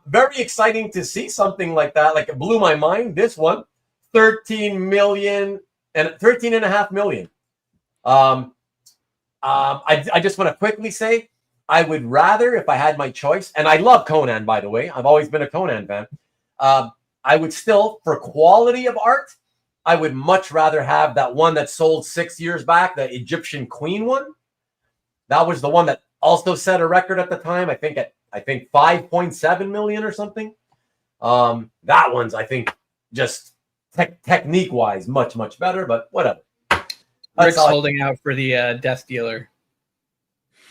very exciting to see something like that. Like, it blew my mind. This one, 13 million and 13.5 million. I just want to quickly say, I would rather, if I had my choice, and I love Conan, by the way. I've always been a Conan fan. I would still, for quality of art, I would much rather have that one that sold 6 years back, the Egyptian Queen one. That was the one that also set a record at the time. I think 5.7 million or something. That one's, I think, just technique wise, much better. But whatever. Rick's holding out for the Death Dealer.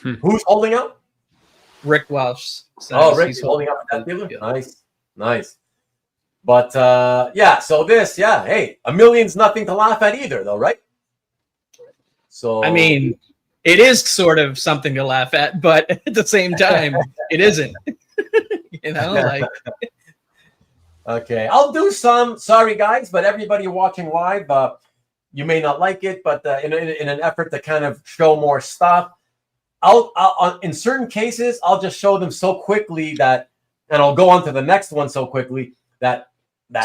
Who's holding out? Rick Welsh. Rick's holding out for Death Dealer. Nice. But yeah, so this, yeah, hey, $1 million's nothing to laugh at either, though, right? So I mean, it is sort of something to laugh at, but at the same time, it isn't. You know, like. Okay, I'll do some. Sorry, guys, but everybody watching live, you may not like it, but in an effort to kind of show more stuff, I'll in certain cases I'll just show them so quickly that, and I'll go on to the next one so quickly that.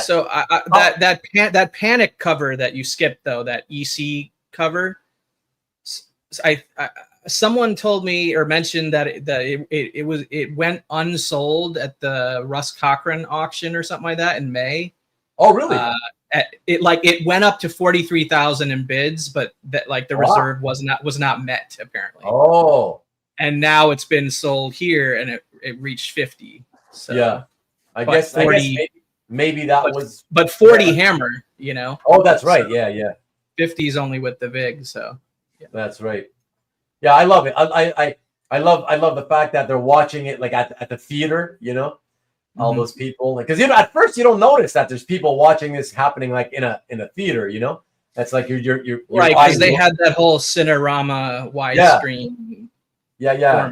So that panic cover that you skipped, though, that EC cover, someone told me or mentioned that it went unsold at the Russ Cochran auction or something like that in May. Oh, really? It went up to 43,000 in bids, but that the reserve was not met apparently. Oh, and now it's been sold here and it reached 50. So yeah, I guess maybe that was. But 40 hammer, you know. Oh, that's right. So yeah. 50 is only with the VIG, so. Yeah. That's right. Yeah, I love it. I love the fact that they're watching it like at the theater, you know. All those people, because at first you don't notice that there's people watching this happening like in a theater, you know. That's like your right, because they had that whole Cinerama widescreen. Yeah.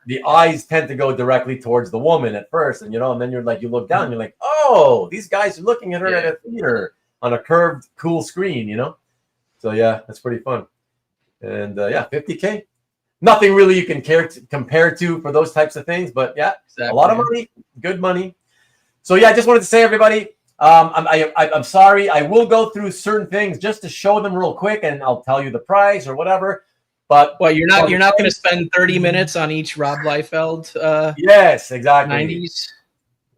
The eyes tend to go directly towards the woman at first, and and then you look down, and you're like, oh, these guys are looking at her at a theater on a curved, cool screen, you know. So yeah, that's pretty fun. And yeah, 50K. Nothing really you can compare to for those types of things, but yeah, exactly. A lot of money, good money. So yeah, I just wanted to say, everybody, I'm sorry. I will go through certain things just to show them real quick, and I'll tell you the price or whatever. But you're not going to spend 30 minutes on each Rob Liefeld. Yes, exactly. 90s.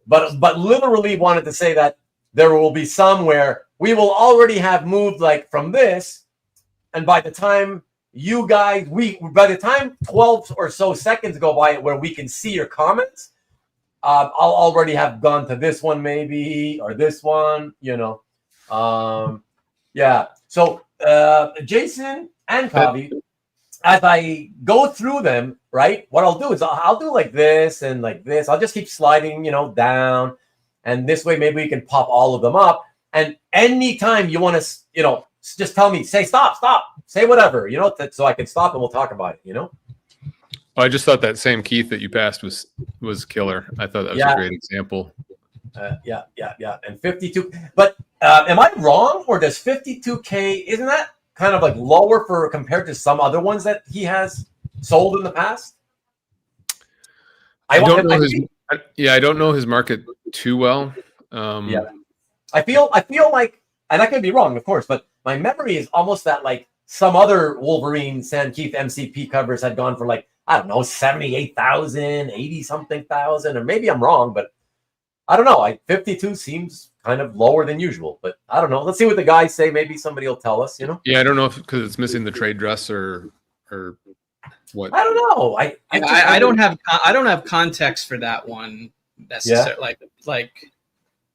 But literally wanted to say that there will be some where we will already have moved like from this, and by the time you guys, by the time 12 or so seconds go by where we can see your comments, I'll already have gone to this one maybe, or this one, you know. Yeah. So Jason and Kavi, as I go through them, right, what I'll do is I'll do like this and like this. I'll just keep sliding, down. And this way, maybe we can pop all of them up. And anytime you want to, just tell me, say stop, say whatever, so I can stop and we'll talk about it, Well, I just thought that same Keith that you passed was killer. I thought that was a great example. Yeah. And 52, but am I wrong, or does 52K, isn't that kind of like lower compared to some other ones that he has sold in the past? I don't know his market too well. Yeah, I feel like, and I could be wrong, of course, but my memory is almost that like some other Wolverine Sam Keith MCP covers had gone for like, I don't know, 78,000, 80 something thousand, or maybe I'm wrong, but I don't know. 52 seems kind of lower than usual, but I don't know. Let's see what the guys say. Maybe somebody will tell us, Yeah, I don't know if because it's missing the trade dress or what. I don't know. I don't have context for that one. necessarily like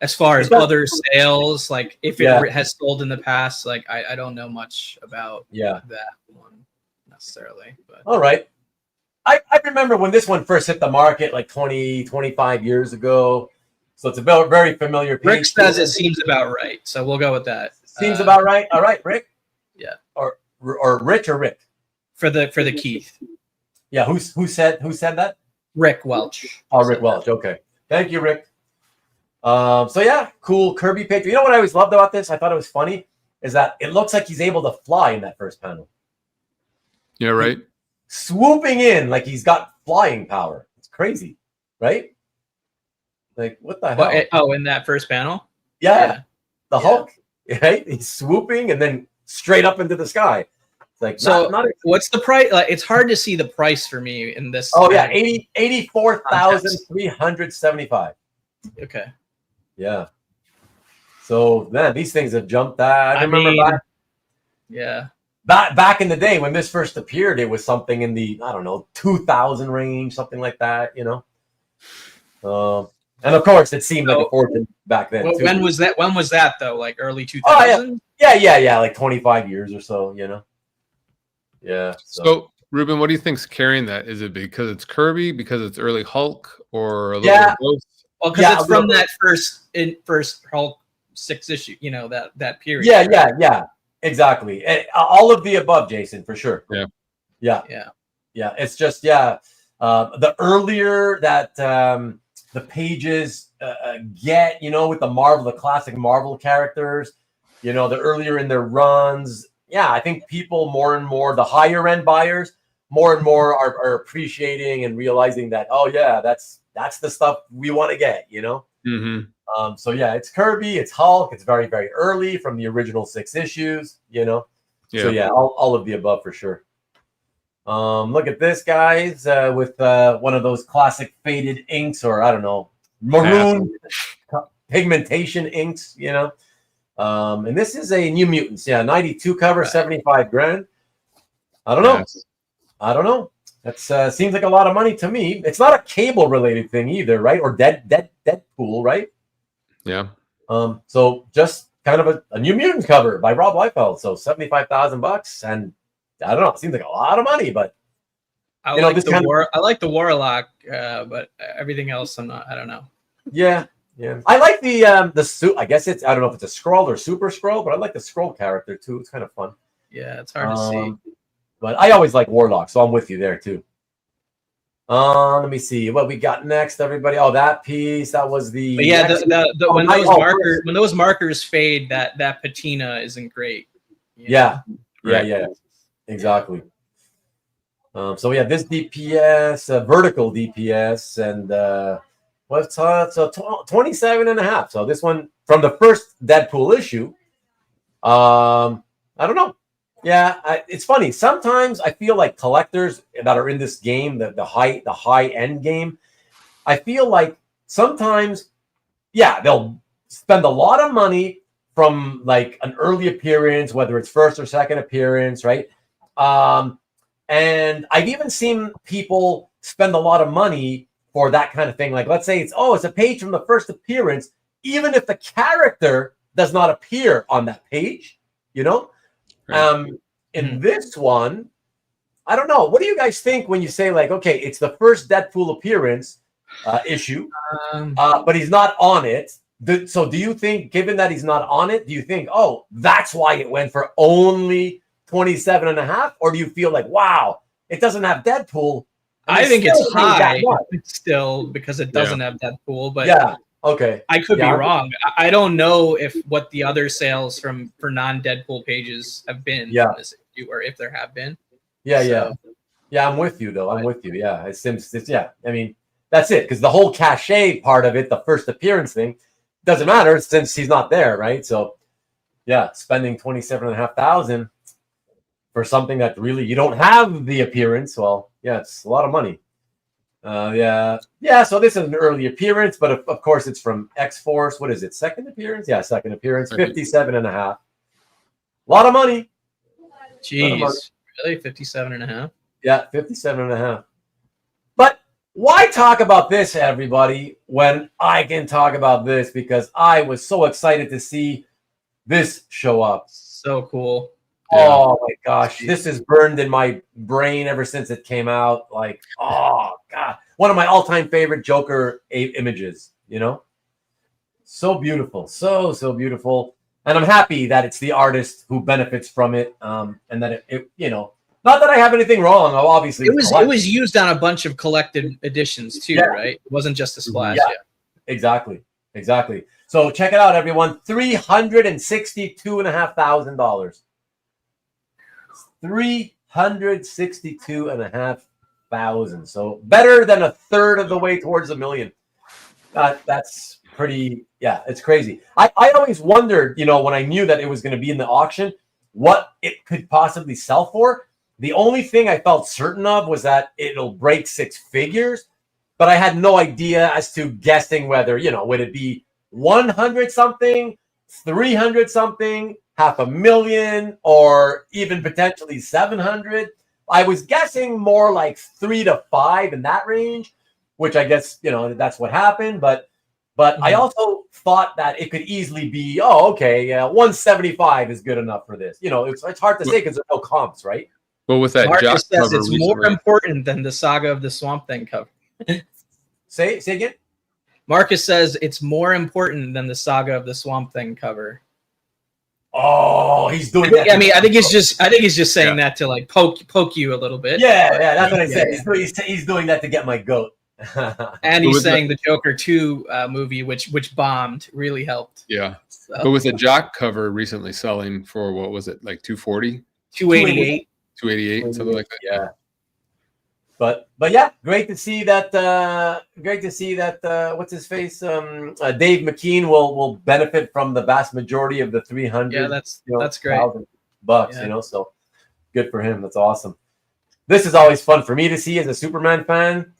as far as other sales, like if it has sold in the past, like I don't know much about that one necessarily. But all right. I remember when this one first hit the market like 20, 25 years ago. So it's a very familiar page. Rick says it seems about right. So we'll go with that. Seems about right. All right, Rick? Yeah. Or Rich or Rick? For the Keith. Yeah, who said that? Rick Welch. Oh, Rick Welch. Okay. Thank you, Rick. So yeah, cool Kirby picture. You know what I always loved about this? I thought it was funny is that it looks like he's able to fly in that first panel. Yeah, right. Swooping in like he's got flying power. It's crazy, right? Like what the hell? In that first panel? Yeah. The Hulk, right? He's swooping and then straight up into the sky. It's like what's the price? Like, it's hard to see the price for me in this. Oh yeah, 84,375. Okay. Yeah. So man, these things have jumped. I remember back in the day when this first appeared, it was something in the 2,000 range, something like that. And of course, it seemed like a fortune back then. Well, too. when was that? When was that though? Like early 2000? Yeah, like 25 years or so. Yeah. So Ruben, what do you think's carrying that? Is it because it's Kirby, because it's early Hulk, or a little bit of both? Well, because it's from that first Hulk 6 issue, that period. Yeah, exactly. All of the above, Jason, for sure. Yeah. It's just the earlier that the pages get, with the classic Marvel characters, the earlier in their runs. Yeah, I think people more and more, the higher end buyers, more and more are appreciating and realizing that, that's the stuff we want to get, Mm-hmm. So yeah, it's Kirby, it's Hulk, it's very, very early from the original 6 issues, So yeah, all of the above for sure. Look at this, guys, with one of those classic faded inks, or I don't know, maroon pigmentation inks, and this is a New Mutants, 92 cover, 75 grand. I don't know. I don't know. That seems like a lot of money to me. It's not a Cable related thing either, right? Or Deadpool, right? Yeah. So just kind of a New Mutant cover by Rob Liefeld. So $75,000, and I don't know. It seems like a lot of money, but I like the Warlock, but everything else, I don't know. Yeah. I like the suit. I guess I don't know if it's a Skrull or Super Skrull, but I like the Skrull character too. It's kind of fun. Yeah, it's hard to see. But I always like Warlock, so I'm with you there too. Let me see what we got next, everybody. Oh, that piece. That was the. But yeah, when those markers fade, that patina isn't great. Yeah. Exactly. So we have this DPS, vertical DPS, and what's so 27.5. So this one from the first Deadpool issue. I don't know. Yeah, it's funny. Sometimes I feel like collectors that are in this game, the high end game, I feel like sometimes, they'll spend a lot of money from like an early appearance, whether it's first or second appearance, right? And I've even seen people spend a lot of money for that kind of thing. Like, let's say it's a page from the first appearance, even if the character does not appear on that page, Right. In this one, I don't know. What do you guys think when you say like, okay, it's the first Deadpool appearance issue, but he's not on it? So do you think, given that he's not on it, do you think, that's why it went for only 27.5? Or do you feel like, wow, it doesn't have Deadpool? I think it's high still because it doesn't have Deadpool, but okay. I could be wrong. I don't know what the other sales for non-Deadpool pages have been in this issue, or if there have been. Yeah, I'm with you though. I'm with you. Yeah, it seems. I mean, that's it, because the whole cachet part of it, the first appearance thing, doesn't matter since he's not there, right? So, spending $27,500 for something that really you don't have the appearance. Well, it's a lot of money. So this is an early appearance, but of course it's from X-Force. What is it? Second appearance? Yeah, second appearance. 57.5. A lot of money. Jeez, really? 57.5? Yeah, 57.5. But Why talk about this, everybody, when I can talk about this? Because I was so excited to see this show up. So cool. Oh my gosh, this is burned in my brain ever since it came out. Like, oh god, one of my all-time favorite Joker images. You know, so beautiful, so beautiful, and I'm happy that it's the artist who benefits from it, and that it you know, not that I have anything wrong. Obviously, it was used on a bunch of collected editions too, right? It wasn't just a splash. Yeah, exactly. So check it out, everyone. $362,500. $362,500. So better than a third of the way towards $1 million. That's pretty. Yeah, it's crazy. I always wondered, you know, when I knew that it was going to be in the auction, what it could possibly sell for. The only thing I felt certain of was that it'll break 6 figures, but I had no idea as to guessing whether, you know, would it be 100 something, 300 something, 500,000, or even potentially 700. I was guessing more like 3 to 5 in that range, which I guess, you know, that's what happened. But I also thought that it could easily be, 175 is good enough for this. You know, it's hard to say because there's no comps, right? Well, with that Marcus says cover it's more important than the Saga of the Swamp Thing cover. Say again. Marcus says it's more important than the Saga of the Swamp Thing cover. Oh, he's doing that. I mean, I think he's just saying that to like poke you a little bit. Yeah, that's what I said. He's doing that to get my goat. And he's saying the Joker 2 movie, which bombed, really helped. Yeah. So. But with a Jock cover recently selling for, what was it, like 240? 288. 288, something like that. Yeah. But yeah, great to see that. What's his face? Dave McKean will benefit from the vast majority of the 300. Yeah, that's great. $1,000, you know, so good for him. That's awesome. This is always fun for me to see as a Superman fan.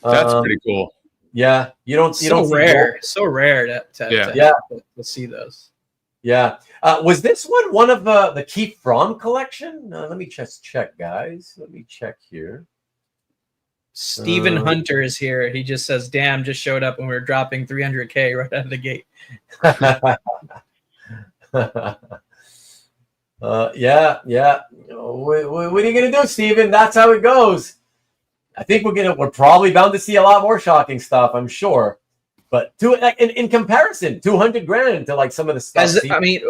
That's pretty cool. Yeah, you don't so rare to see those. Yeah. Was this one of the Keith Fromm collection? Let me just check, guys. Let me check here. Stephen Hunter is here. He just says, "Damn, just showed up when we were dropping 300K right out of the gate." Yeah. What are you gonna do, Stephen? That's how it goes. I think we're probably bound to see a lot more shocking stuff, I'm sure. But in comparison, $200,000 to like some of the stuff. I mean,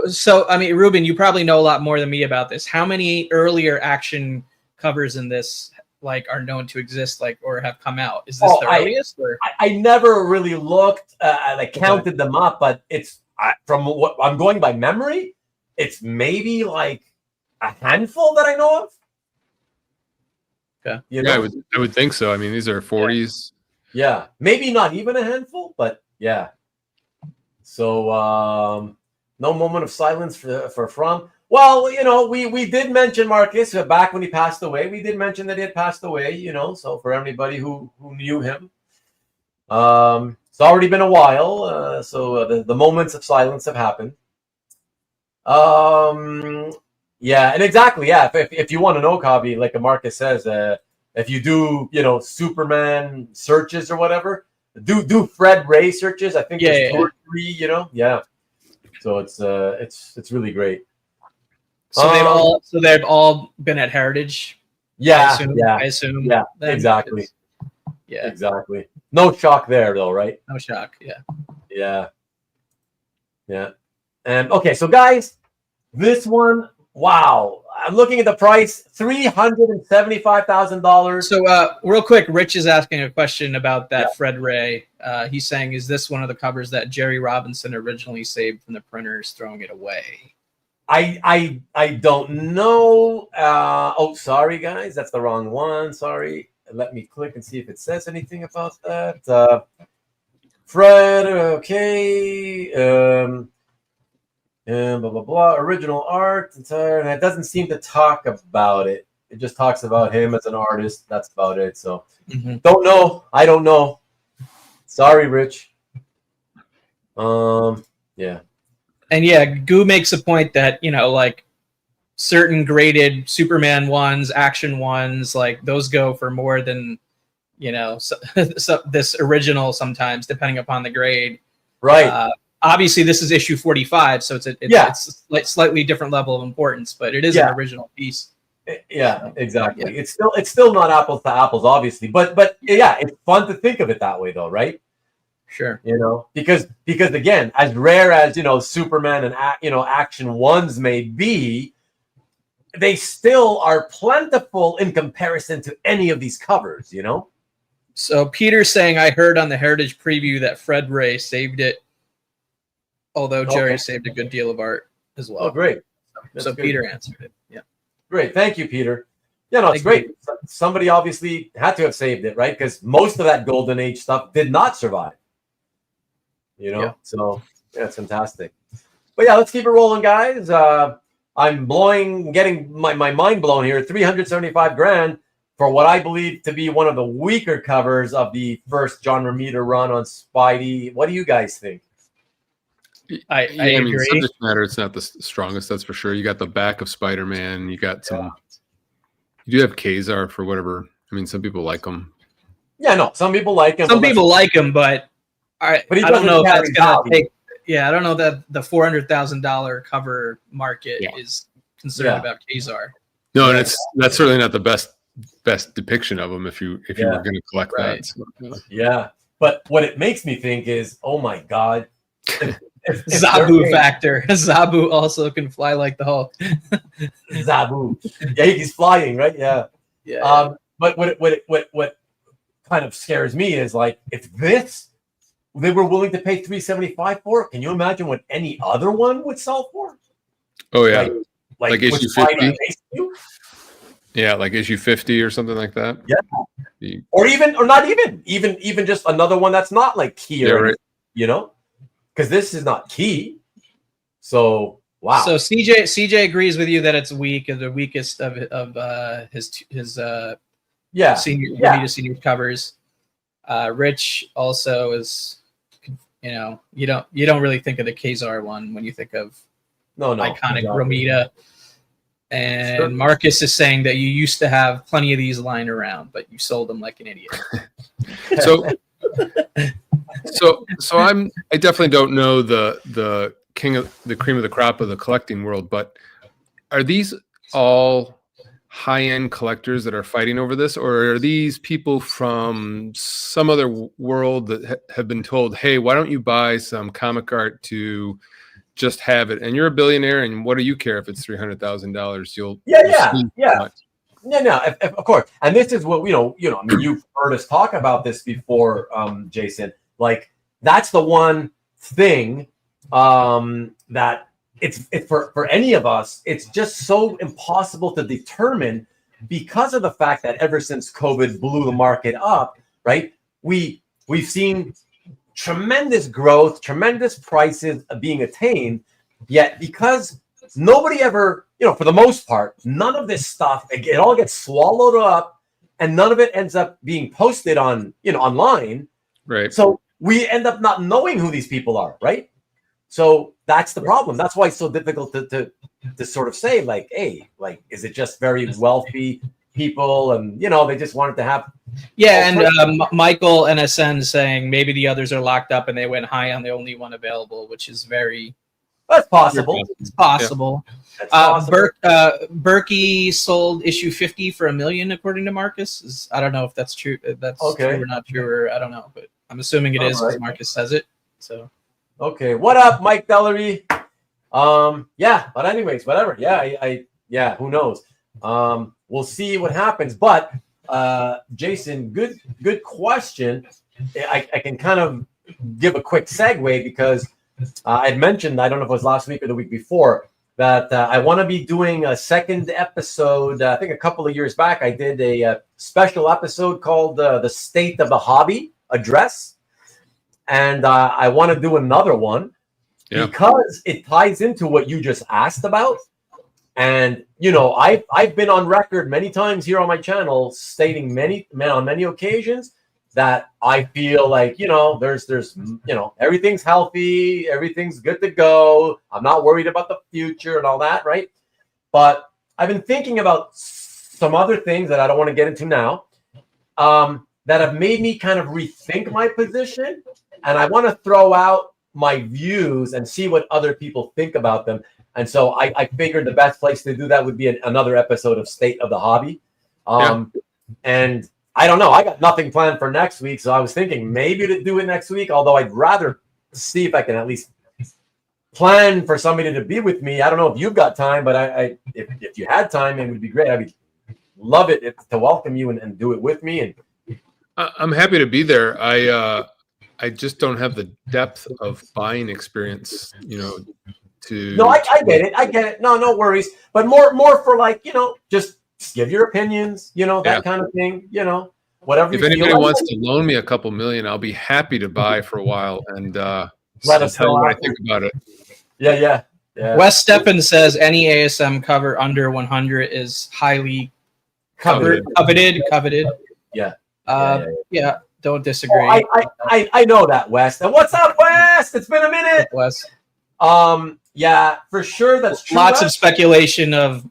Ruben, you probably know a lot more than me about this. How many earlier action covers in this like are known to exist, like, or have come out? Is this the earliest? Or? I never really looked. I counted them up, but from what I'm going by memory, it's maybe like a handful that I know of. Okay. You know? Yeah, I would think so. I mean, these are 40s. Yeah, maybe not even a handful, but yeah. So no moment of silence for Fromm. Well, you know, we did mention Marcus back when he passed away. We did mention that he had passed away, you know, so for anybody who knew him. It's already been a while, so the moments of silence have happened. Yeah, and exactly, yeah. If you want to know, Kabi, like Marcus says, if you do, you know, Superman searches or whatever, do Fred Ray searches. I think there's 2 or 3, you know, yeah. So it's really great. So they've all been at Heritage. Yeah, I assume. Yeah, exactly. Yeah, exactly. No shock there, though, right? No shock. Yeah. And okay, so guys, this one, wow. I'm looking at the price, $375,000. So real quick, Rich is asking a question about that Fred Ray. He's saying, is this one of the covers that Jerry Robinson originally saved from the printers, throwing it away? I don't know. Oh, sorry, guys. That's the wrong one. Sorry. Let me click and see if it says anything about that. Fred, okay. And blah, blah, blah. Original art. And it doesn't seem to talk about it. It just talks about him as an artist. That's about it. So don't know. I don't know. Sorry, Rich. Yeah. And yeah, Goo makes a point that, you know, like certain graded Superman ones, action ones, like those go for more than so this original sometimes, depending upon the grade. Right. Obviously, this is issue 45, so it's a slightly different level of importance, but it is an original piece. Yeah, exactly. Yeah. It's still not apples to apples, obviously, but yeah, it's fun to think of it that way, though, right? Sure. Because again, as rare as Superman and Action Ones may be, they still are plentiful in comparison to any of these covers. So Peter's saying, I heard on the Heritage preview that Fred Ray saved it, although Jerry saved a good deal of art as well. Oh, great. So Peter answered it. Yeah. Great. Thank you, Peter. Yeah, no, it's great. Somebody obviously had to have saved it, right? Because most of that Golden Age stuff did not survive. So yeah, it's fantastic. But yeah, let's keep it rolling, guys. I'm getting my mind blown here. 375 grand for what I believe to be one of the weaker covers of the first John Romita run on Spidey. What do you guys think? I agree. Subject matter, it's not the strongest, that's for sure. You got the back of Spider-Man. You got some. You do have Kazar for whatever. I mean, some people like him. Yeah, no, some people like him. Some people like him, but I don't know if that's gonna take. Yeah, I don't know that the $400,000 cover market is concerned about Kazar. No, and that's certainly not the best depiction of him if you were going to collect that. So, yeah, but what it makes me think is, oh my God. If Zabu factor. Zabu also can fly like the Hulk. Zabu. Yeah, he's flying, right? Yeah. Yeah. But what kind of scares me is like if they were willing to pay $375 for it, can you imagine what any other one would sell for? Oh yeah. Like issue 50. Yeah, like issue 50 or something like that. Yeah. Or not even just another one that's not like key or because this is not key. So wow. So CJ agrees with you that it's weak, the weakest of his senior covers. Rich also is, you don't really think of the Kazar one when you think of iconic Romita. And sure. Marcus is saying that you used to have plenty of these lying around, but you sold them like an idiot. So I definitely don't know the cream of the crop of the collecting world, but are these all high-end collectors that are fighting over this, or are these people from some other world that have been told, hey, why don't you buy some comic art to just have it, and you're a billionaire, and what do you care if it's $300,000? You'll of course. And this is what I mean, you've heard us talk about this before, Jason. Like that's the one thing that it's for any of us, it's just so impossible to determine because of the fact that ever since COVID blew the market up, right? We've seen tremendous growth, tremendous prices being attained, yet because nobody ever, for the most part, none of this stuff, it all gets swallowed up and none of it ends up being posted on, online. Right. So we end up not knowing who these people are, right? So that's the problem. That's why it's so difficult to sort of say, like, hey, like, is it just very wealthy people and, they just wanted to have. Yeah, and Michael NSN saying maybe the others are locked up and they went high on the only one available, which is very. That's possible. It's possible. Yeah. Berkey sold issue 50 for $1 million, according to Marcus. I don't know if that's true. That's true or not true, or I don't know, but I'm assuming it is because Marcus says it. So. Okay. What up, Mike Dellery? Yeah, but anyways, whatever. Yeah, who knows? We'll see what happens. But Jason, good question. I can kind of give a quick segue because I had mentioned, I don't know if it was last week or the week before, that I want to be doing a second episode. I think a couple of years back, I did a special episode called The State of the Hobby Address. And I want to do another one because it ties into what you just asked about. And, I've been on record many times here on my channel stating on many occasions that I feel like, there's everything's healthy, everything's good to go. I'm not worried about the future and all that, right? But I've been thinking about some other things that I don't want to get into now. that have made me kind of rethink my position, and I want to throw out my views and see what other people think about them. And so I figured the best place to do that would be another episode of State of the Hobby. And I don't know. I got nothing planned for next week, so I was thinking maybe to do it next week, although I'd rather see if I can at least plan for somebody to be with me. I don't know if you've got time, but if you had time, it would be great. I'd love it to welcome you and do it with me. And I'm happy to be there. I just don't have the depth of buying experience, No, I get it. I get it. No worries. But more for like, just give your opinions, that kind of thing, whatever. If anybody wants to loan me a couple million, I'll be happy to buy for a while and let us tell know you what I think about it. Yeah. Wes Steppen says any ASM cover under 100 is highly coveted. Yeah. Don't disagree. I know that, Wes. And what's up, Wes? It's been a minute, Wes. Yeah, for sure. That's true. Lots of speculation of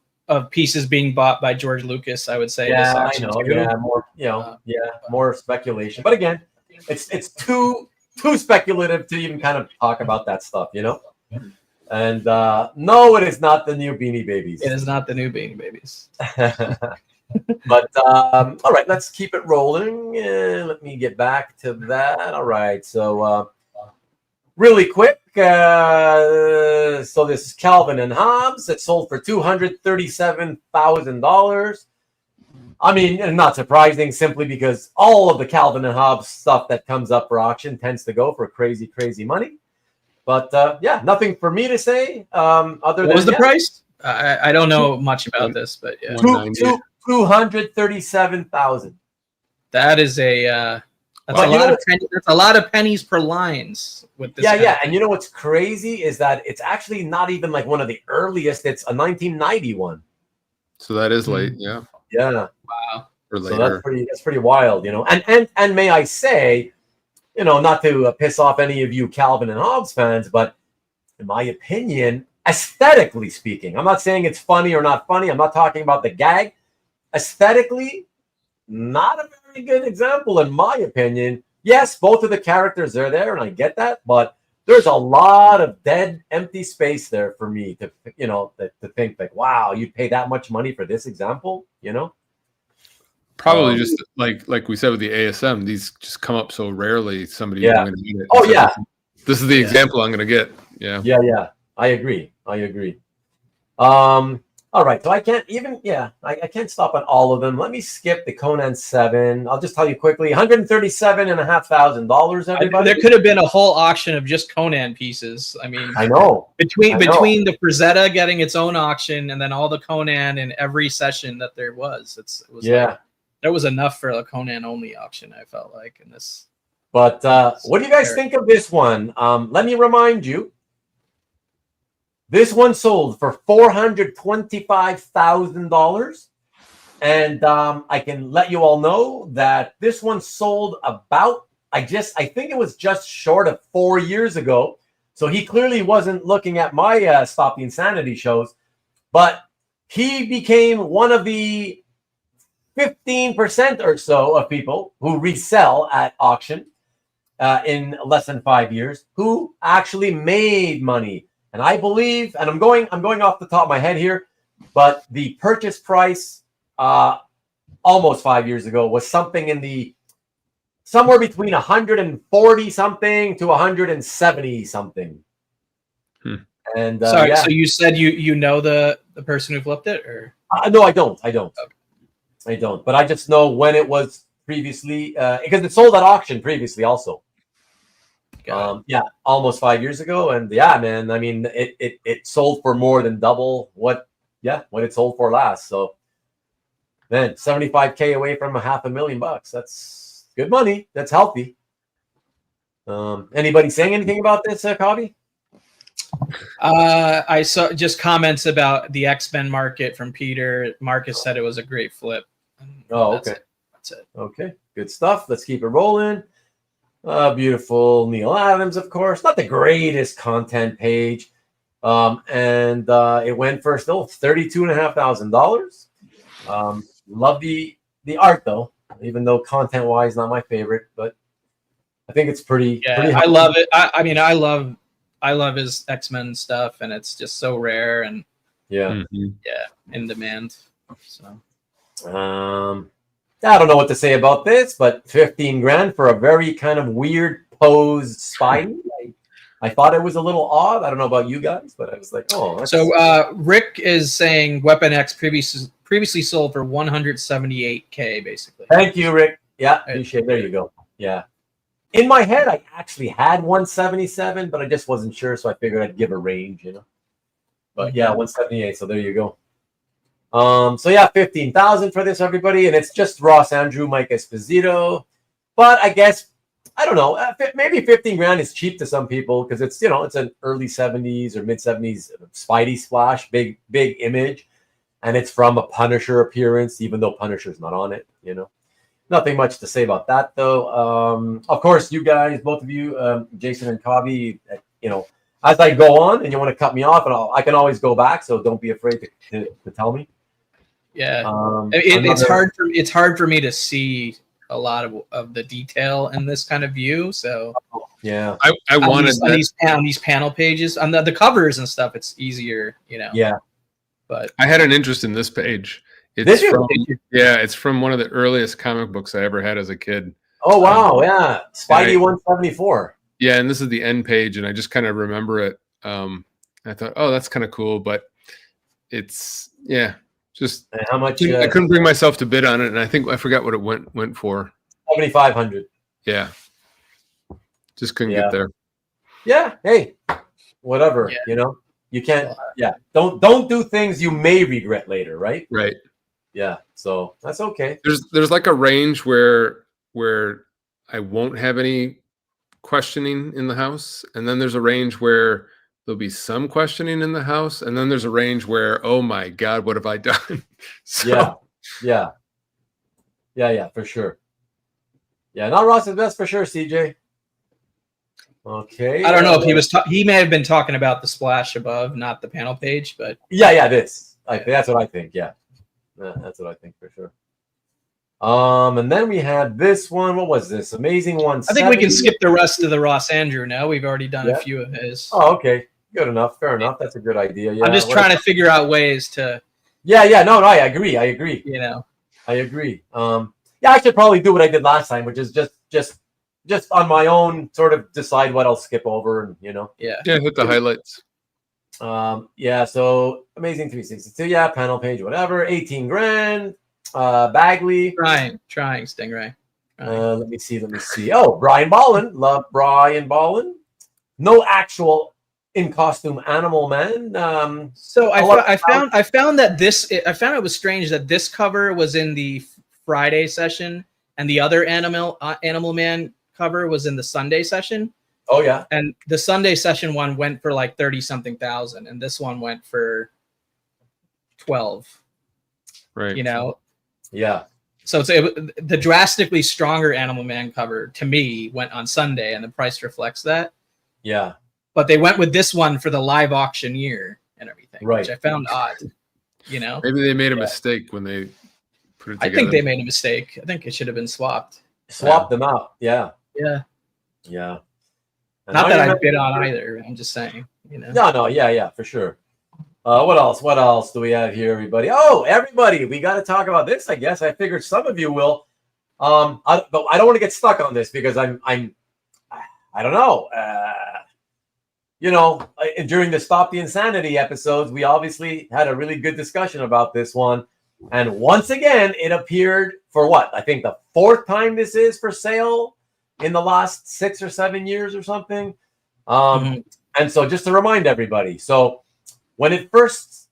pieces being bought by George Lucas, I would say. Yeah, I know. Too. Yeah, more. More speculation. But again, it's too speculative to even kind of talk about that stuff, And no, it is not the new Beanie Babies. It is not the new Beanie Babies. But all right, let's keep it rolling. Let me get back to that. All right, so really quick. So this is Calvin and Hobbes. It sold for $237,000. I mean, not surprising, simply because all of the Calvin and Hobbes stuff that comes up for auction tends to go for crazy, crazy money. But yeah, nothing for me to say. Other what was the price? I don't know much about this, but yeah, $237,000. That is that's a lot of pennies per lines with this. Yeah. And you know what's crazy is that it's actually not even like one of the earliest. It's a 1991. So that is late. Yeah. Yeah. Wow. Or later. So that's pretty wild, And may I say, not to piss off any of you Calvin and Hobbes fans, but in my opinion, aesthetically speaking, I'm not saying it's funny or not funny. I'm not talking about the gag. Aesthetically, not a very good example, in my opinion. Yes, both of the characters are there, and I get that, but there's a lot of dead, empty space there for me to think like, wow, you'd pay that much money for this example, Probably just like we said with the ASM, these just come up so rarely. Somebody, yeah. Oh so yeah, this is the example I'm going to get. Yeah. I agree. All right, so I can't even, I can't stop on all of them. Let me skip the Conan 7. I'll just tell you quickly, $137,500, everybody. There could have been a whole auction of just Conan pieces. I mean, I know. Between the Frazetta getting its own auction and then all the Conan in every session that there was, there was enough for a Conan only auction, I felt like, in this. But what do you guys think of this one? Let me remind you. This one sold for $425,000. And I can let you all know that this one sold about, I think it was just short of 4 years ago. So he clearly wasn't looking at my Stop the Insanity shows. But he became one of the 15% or so of people who resell at auction in less than 5 years, who actually made money. And I believe, and I'm going off the top of my head here, but the purchase price almost 5 years ago was something in somewhere between 140 something to 170 something. And sorry, so you said you know the person who flipped it, or no, I don't. Okay. I don't. But I just know when it was previously, because it sold at auction previously also. Almost 5 years ago, and man, I mean, it sold for more than double what it sold for last. So, man, $75K away from $500,000. That's good money. That's healthy. Anybody saying anything about this, Cobby? I saw just comments about the X-Men market from Peter. Marcus said it was a great flip. Oh, okay. That's it. Okay, good stuff. Let's keep it rolling. Beautiful Neil Adams, of course. Not the greatest content page. And it went for still $32,500. Love the art, though. even though content-wise not my favorite, but I think it's pretty. Yeah, pretty I love it. I mean, I love his X-Men stuff, and it's just so rare and yeah. in demand. So I don't know what to say about this, but 15 grand for a very kind of weird posed Spidey. I thought it was a little odd. I don't know about you guys, but I was like, oh. That's... So Rick is saying Weapon X previously sold for 178K, basically. Thank you, Rick. Yeah, appreciate. There you go. Yeah. In my head, I actually had 177, but I just wasn't sure, so I figured I'd give a range, you know. But yeah, 178. So there you go. So yeah, 15,000 for this, everybody, and it's just Ross Andrew, Mike Esposito. But I guess I don't know. Maybe 15 grand is cheap to some people because it's it's an early 70s or mid 70s Spidey splash, big image, and it's from a Punisher appearance, even though Punisher's not on it. Nothing much to say about that though. Of course, you guys, both of you, Jason and Kavi, as I go on and you want to cut me off, and I can always go back, so don't be afraid to tell me. Yeah, it's hard for me to see a lot of the detail in this kind of view. So yeah, I wanted on these panel pages on the covers and stuff. It's easier, Yeah, but I had an interest in this page. It's from one of the earliest comic books I ever had as a kid. Oh wow, yeah, Spidey 174. Yeah, and this is the end page, and I just kind of remember it. I thought, oh, that's kind of cool, but it's just and how much? I couldn't bring myself to bid on it, and I forgot what it went for. 7,500. Yeah, just couldn't get there. Yeah, hey, whatever. You can't. Yeah, don't do things you may regret later, right? Right. Yeah, so that's okay. There's like a range where I won't have any questioning in the house, and then there's a range where there'll be some questioning in the house, and then there's a range where, oh my God, what have I done? Yeah, for sure. Yeah, not Ross's best for sure, CJ. Okay. I don't know if he may have been talking about the splash above, not the panel page, but that's what I think. Yeah, that's what I think for sure. And then we had this one. What was this? Amazing one. I think we can skip the rest of the Ross Andrew now. We've already done a few of his. Oh, okay. Good enough. Fair enough. That's a good idea. Yeah. I'm just trying to figure out ways to. Yeah. No, I agree. I agree. I should probably do what I did last time, which is just on my own, sort of decide what I'll skip over, and hit the highlights. So Amazing 362. Yeah, panel page, whatever. 18 grand. Bagley. Trying, Stingray. Let me see. Oh, Brian Ballin. Love Brian Ballin. No actual in costume Animal Man. So I found it was strange that this cover was in the Friday session and the other Animal Man cover was in the Sunday session. Oh yeah. And the Sunday session one went for like 30-something thousand, and this one went for 12. Right. Yeah. So the drastically stronger Animal Man cover to me went on Sunday, and the price reflects that. Yeah. But they went with this one for the live auction year and everything, right, which I found odd. Maybe they made a mistake when they put it together. I think they made a mistake. I think it should have been swapped. Swap them out. Yeah. Yeah. Yeah. And not that I bid on either. I'm just saying. No. Yeah, for sure. What else do we have here, everybody? Oh, everybody, we got to talk about this. I guess I figured some of you will. But I don't want to get stuck on this because I don't know. During the Stop the Insanity episodes, we obviously had a really good discussion about this one. And once again, it appeared for what? I think the 4th time this is for sale in the last 6 or 7 years or something. And so just to remind everybody, so when it first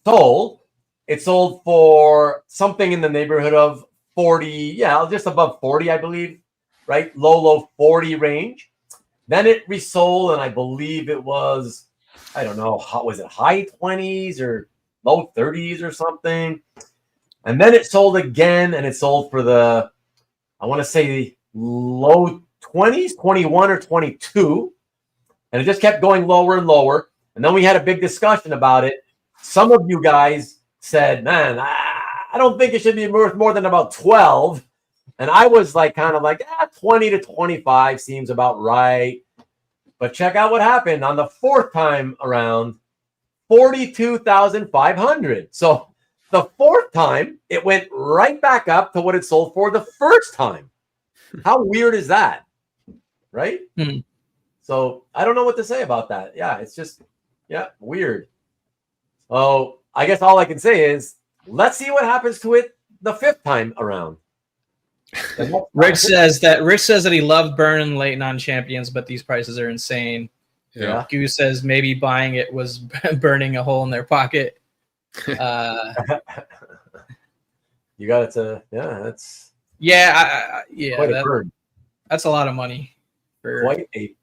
sold, it sold for something in the neighborhood of 40, just above 40, I believe, right? Low 40 range. Then it resold, and I believe it was, I don't know, was it high 20s or low 30s or something? And then it sold again, and it sold for I want to say low 20s, 21 or 22. And it just kept going lower and lower. And then we had a big discussion about it. Some of you guys said, man, I don't think it should be worth more than about 12. And I was like, kind of like, 20 to 25 seems about right. But check out what happened on the fourth time around, 42,500. So the fourth time, it went right back up to what it sold for the first time. How weird is that? Right? Hmm. So I don't know what to say about that. Yeah, it's just, weird. Oh, I guess all I can say is let's see what happens to it the fifth time around. Rich says that he loved burning late non-champions, but these prices are insane. Yeah. Goose says maybe buying it was burning a hole in their pocket. You got it to, that's quite a burn. That's a lot of money for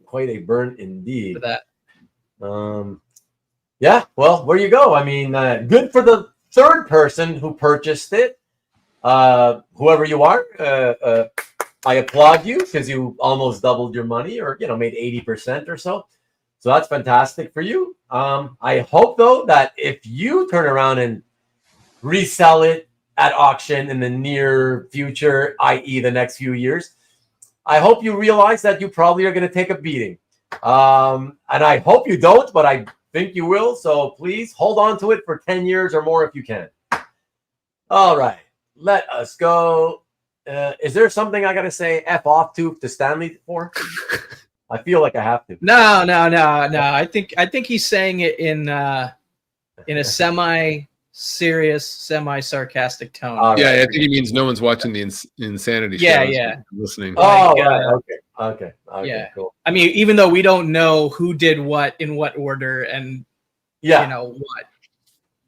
quite a burn indeed. For that. Yeah, well, where you go. I mean, good for the third person who purchased it. Whoever you are, I applaud you because you almost doubled your money, or made 80% or so. So that's fantastic for you. I hope though that if you turn around and resell it at auction in the near future, i.e., the next few years, I hope you realize that you probably are going to take a beating. And I hope you don't, but I think you will. So please hold on to it for 10 years or more if you can. All right. Let us go. Is there something I got to say F off to Stanley for? I feel like I have to. No. I think he's saying it in a semi-serious, semi-sarcastic tone. Right. Yeah, I think he means no one's watching the Insanity show. Yeah. Listening. Oh, right. Okay. Yeah. Cool. I mean, even though we don't know who did what in what order and what.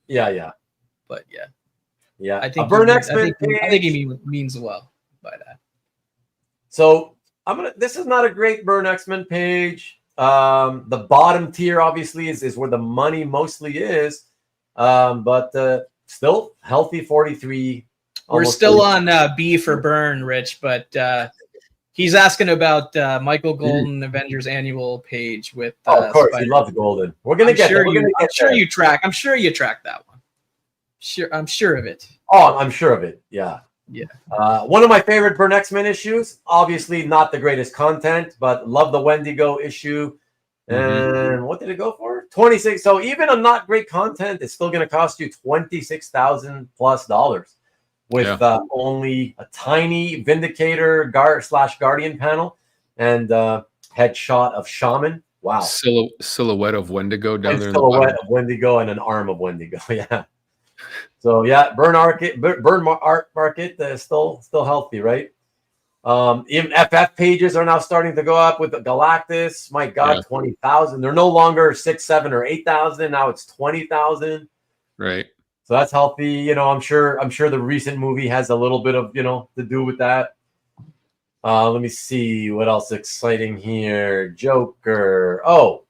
Yeah. But yeah. Yeah. I think I think he means well by that. So this is not a great Burn X-Men page. The bottom tier obviously is where the money mostly is. But still healthy 43. We're still on B for Burn, Rich, but he's asking about Michael Golden Avengers annual page with of course, Spider. he loves Golden. We're gonna get there. I'm sure you track that one. Sure, I'm sure of it. Oh, I'm sure of it. Yeah. One of my favorite Burn X-Men issues. Obviously, not the greatest content, but love the Wendigo issue. And what did it go for? 26. So even a not great content, it's still going to cost you $26,000+ with only a tiny Vindicator Guardian panel and headshot of Shaman. Wow. Silhouette of Wendigo down there. Silhouette of Wendigo and an arm of Wendigo. Yeah. So yeah, Burn art market is still healthy, right? Even FF pages are now starting to go up with the Galactus. My God, 20,000. They're no longer 6, 7, or 8,000. Now it's 20,000. Right. So that's healthy. I'm sure the recent movie has a little bit of to do with that. Let me see what else exciting here. Joker. Oh,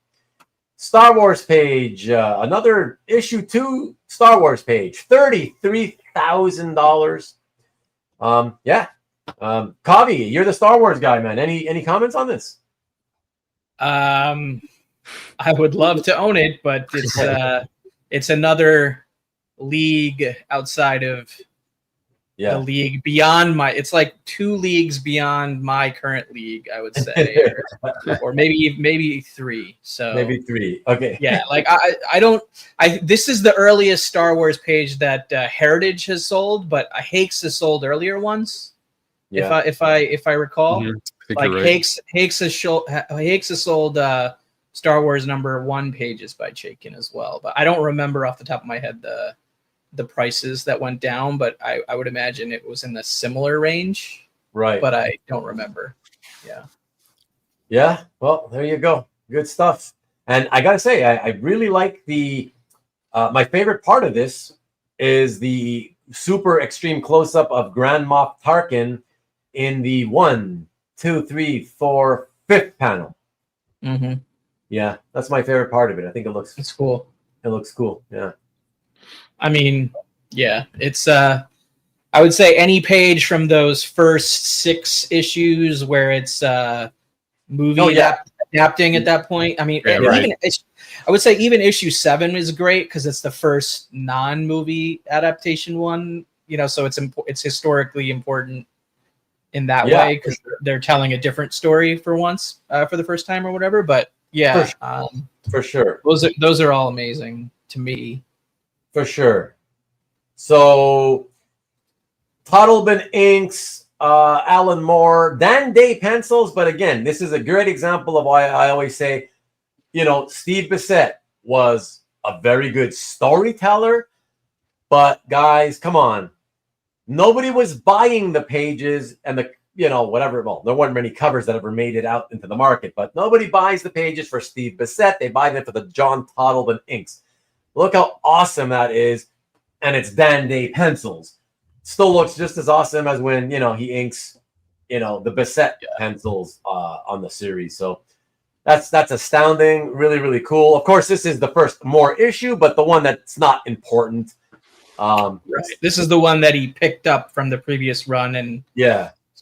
Star Wars page. Another issue 2 Star Wars page. $33,000. Kavi, you're the Star Wars guy, man. Any comments on this? I would love to own it, but it's another league outside of the league beyond it's like 2 leagues beyond my current league, I would say, or maybe 3. So maybe 3. Okay. Yeah, like this is the earliest Star Wars page that Heritage has sold, but Hakes has sold earlier ones. Yeah. If I recall, like right. Hakes has sold Star Wars #1 pages by Chaikin as well, but I don't remember off the top of my head the prices that went down, but I would imagine it was in the similar range. Right. But I don't remember. Yeah. Yeah. Well, there you go. Good stuff. And I gotta say, I really like the my favorite part of this is the super extreme close-up of Grand Moff Tarkin in the 1, 2, 3, 4, 5th panel. Mm-hmm. Yeah, that's my favorite part of it. I think it's cool. It looks cool. Yeah. I mean, yeah, it's I would say any page from those first 6 issues where it's movie adapting at that point. I mean, I would say even issue 7 is great because it's the first non-movie adaptation one. So it's historically important. in that way because they're telling a different story for once for the first time or whatever. But yeah, for sure. Those are all amazing to me. For sure. So Toddlebin inks, Alan Moore, Dan Day pencils. But again, this is a great example of why I always say, you know, Steve Bissett was a very good storyteller. But guys, come on. Nobody was buying the pages and the, you know, whatever. Well, there weren't many covers that ever made it out into the market, but nobody buys the pages for Steve Bissett. They buy them for the John Toddlebin inks. Look how awesome that is. And it's Dan Day pencils. Still looks just as awesome as when, you know, he inks, you know, the Bissett pencils on the series. So that's astounding. Really, really cool. Of course, this is the first Moore issue, but the one that's not important. Right. This is the one that he picked up from the previous run and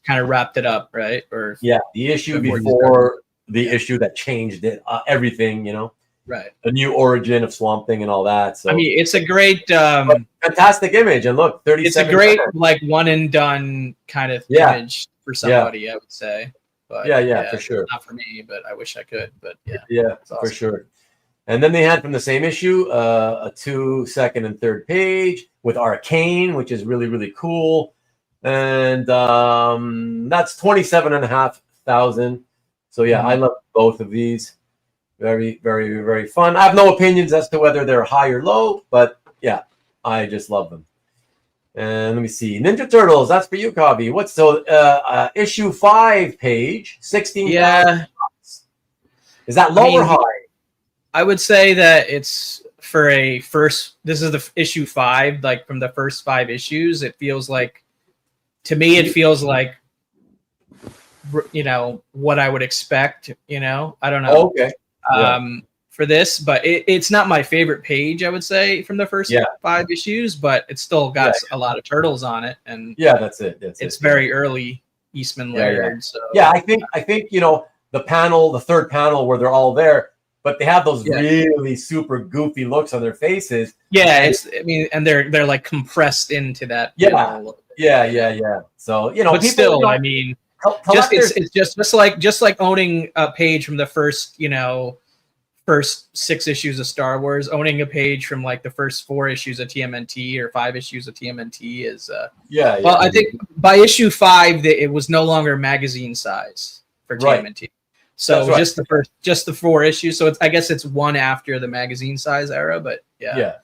kind of wrapped it up, right? Or the issue before the issue that changed it, everything, you know. Right. A new origin of Swamp Thing and all that. So I mean, it's a great fantastic image, and look, 37. It's a great like one and done kind of image for somebody, I would say. But for sure. Not for me, but I wish I could. But awesome. For sure. And then they had from the same issue a 2 second and third page with Arcane, which is really, really cool. And that's 27,500. So I love both of these. Very, very, very fun. I have no opinions as to whether they're high or low, but I just love them. And let me see. Ninja Turtles, that's for you, Kabi. What's issue 5 page, 16. Yeah. Is that low or high? I would say that it's for a first. This is the issue 5, like from the first 5 issues. It feels like, to me, it feels like, you know, what I would expect. You know, I don't know. Oh, okay. For this, but it's not my favorite page, I would say, from the first 5 issues, but it's still got a lot of turtles on it, and that's it. It's very early Eastman layered. So I think you know the third panel where they're all there, but they have those really super goofy looks on their faces. And they're like compressed into that. So you know, but still, I mean, it's just like owning a page from the first, you know, first 6 issues of Star Wars, owning a page from like the first 4 issues of TMNT or 5 issues of TMNT is well, I think by issue 5 it was no longer magazine size for TMNT. So just the 4 issues. So I guess it's one after the magazine size era, but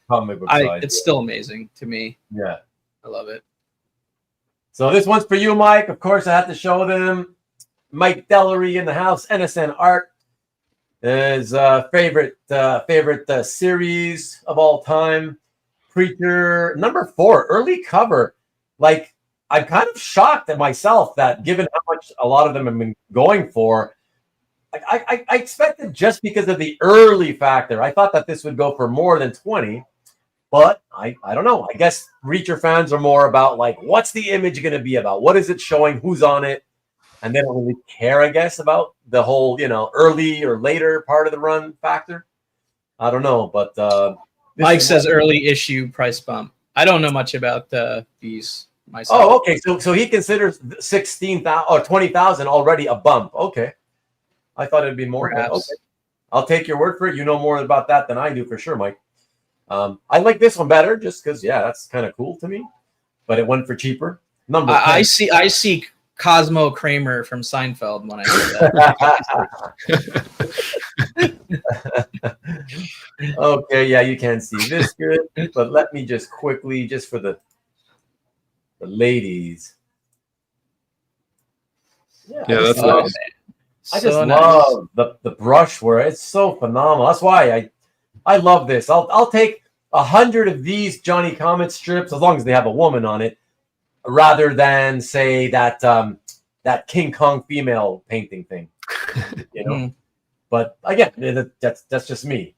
comic book size. It's still amazing to me. Yeah, I love it. So this one's for you, Mike. Of course, I have to show them. Mike Dellery in the house, NSN Art. His favorite series of all time. Preacher number 4, early cover. Like, I'm kind of shocked at myself that given how much a lot of them have been going for, I expected just because of the early factor. I thought that this would go for more than 20. But I don't know. I guess Reacher fans are more about like, what's the image going to be about? What is it showing? Who's on it? And they don't really care, I guess, about the whole, you know, early or later part of the run factor. I don't know. But Mike says early issue price bump. I don't know much about these myself. Oh, okay. So he considers 16,000 or 20,000 already a bump. Okay. I thought it'd be more. Okay. I'll take your word for it. You know more about that than I do for sure, Mike. I like this one better just because, that's kind of cool to me. But it went for cheaper. Number 10. I see Cosmo Kramer from Seinfeld when I see that. Okay, you can see this good. But let me just quickly, just for the ladies. That's nice. I just love the brush work. It's so phenomenal. That's why I love this. I'll take 100 of these Johnny Comet strips as long as they have a woman on it, rather than say that that King Kong female painting thing, you know. But again, that's just me,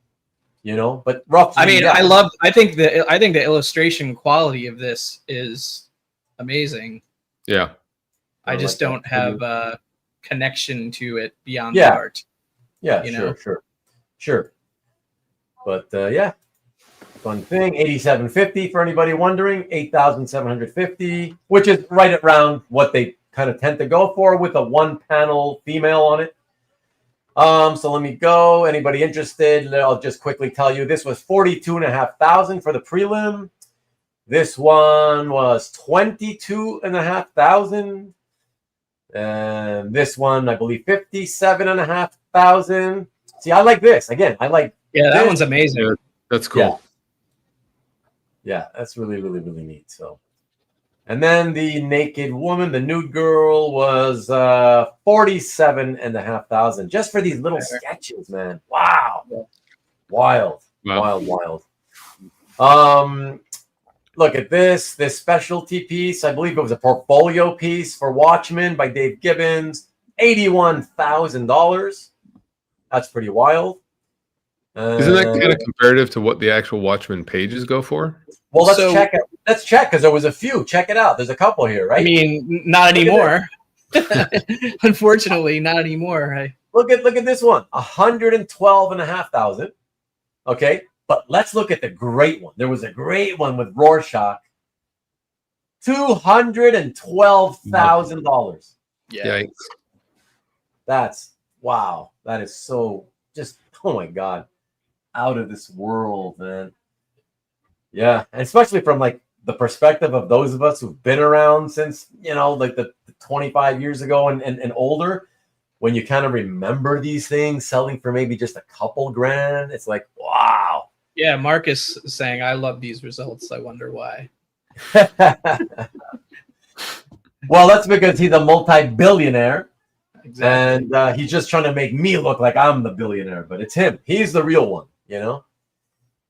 you know. But roughly, I mean, I think the illustration quality of this is amazing. Yeah, I just don't have a connection to it beyond the art. Yeah, sure. But fun thing. 8,750 for anybody wondering. 8,750, which is right around what they kind of tend to go for with a one panel female on it. So let me go. Anybody interested? I'll just quickly tell you this was $42,500 for the prelim. This one was $22,500. And this one, I believe, $57,500. See, I like this. Again, I like that this. one's amazing. Yeah, that's cool. Yeah, that's really, really, really neat. So, and then the naked woman, the nude girl, was $47,500 just for these little sketches, man. Wow. Wild. Look at this specialty piece. I believe it was a portfolio piece for Watchmen by Dave Gibbons. $81,000. That's pretty wild. Isn't that kind of comparative to what the actual Watchmen pages go for? Well, let's check it. Let's check because there was a few. Check it out. There's a couple here, right? I mean, not anymore. Unfortunately, not anymore. Look at this one. $112,500. Okay, but let's look at the great one. There was a great one with Rorschach. $212,000. Yeah. That's wow. That is so just, oh my God, out of this world, man. Yeah, and especially from like the perspective of those of us who've been around since, like the 25 years ago and older, when you kind of remember these things selling for maybe just a couple grand, it's like, wow. Yeah, Marcus is saying, I love these results. I wonder why. Well, that's because he's a multi-billionaire. Exactly. And he's just trying to make me look like I'm the billionaire, but it's him. He's the real one,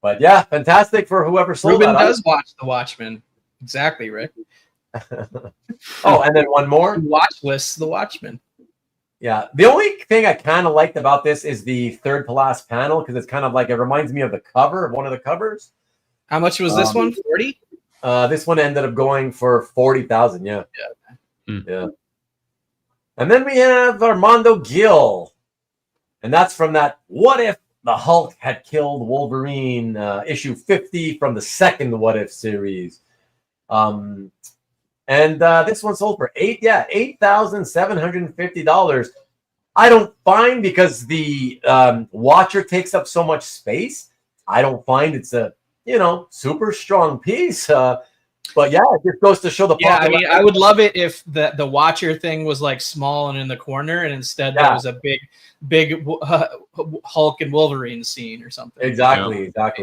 But yeah, fantastic for whoever sold Ruben that. does watch The Watchmen. Exactly, Rick. Oh, and then one more. Watch lists The Watchmen. Yeah. The only thing I kind of liked about this is the third to last panel because it's kind of like it reminds me of the cover of one of the covers. How much was this one? 40? This one ended up going for 40,000. Yeah. Yeah. And then we have Armando Gil. And that's from that What If the Hulk Had Killed Wolverine, issue 50 from the second What If series. And this one sold for $8,750. I don't find, because the Watcher takes up so much space, I don't find it's a, super strong piece. But yeah, it just goes to show the popularity. I would love it if the Watcher thing was like small and in the corner, and instead there was a big Hulk and Wolverine scene or something. Exactly. But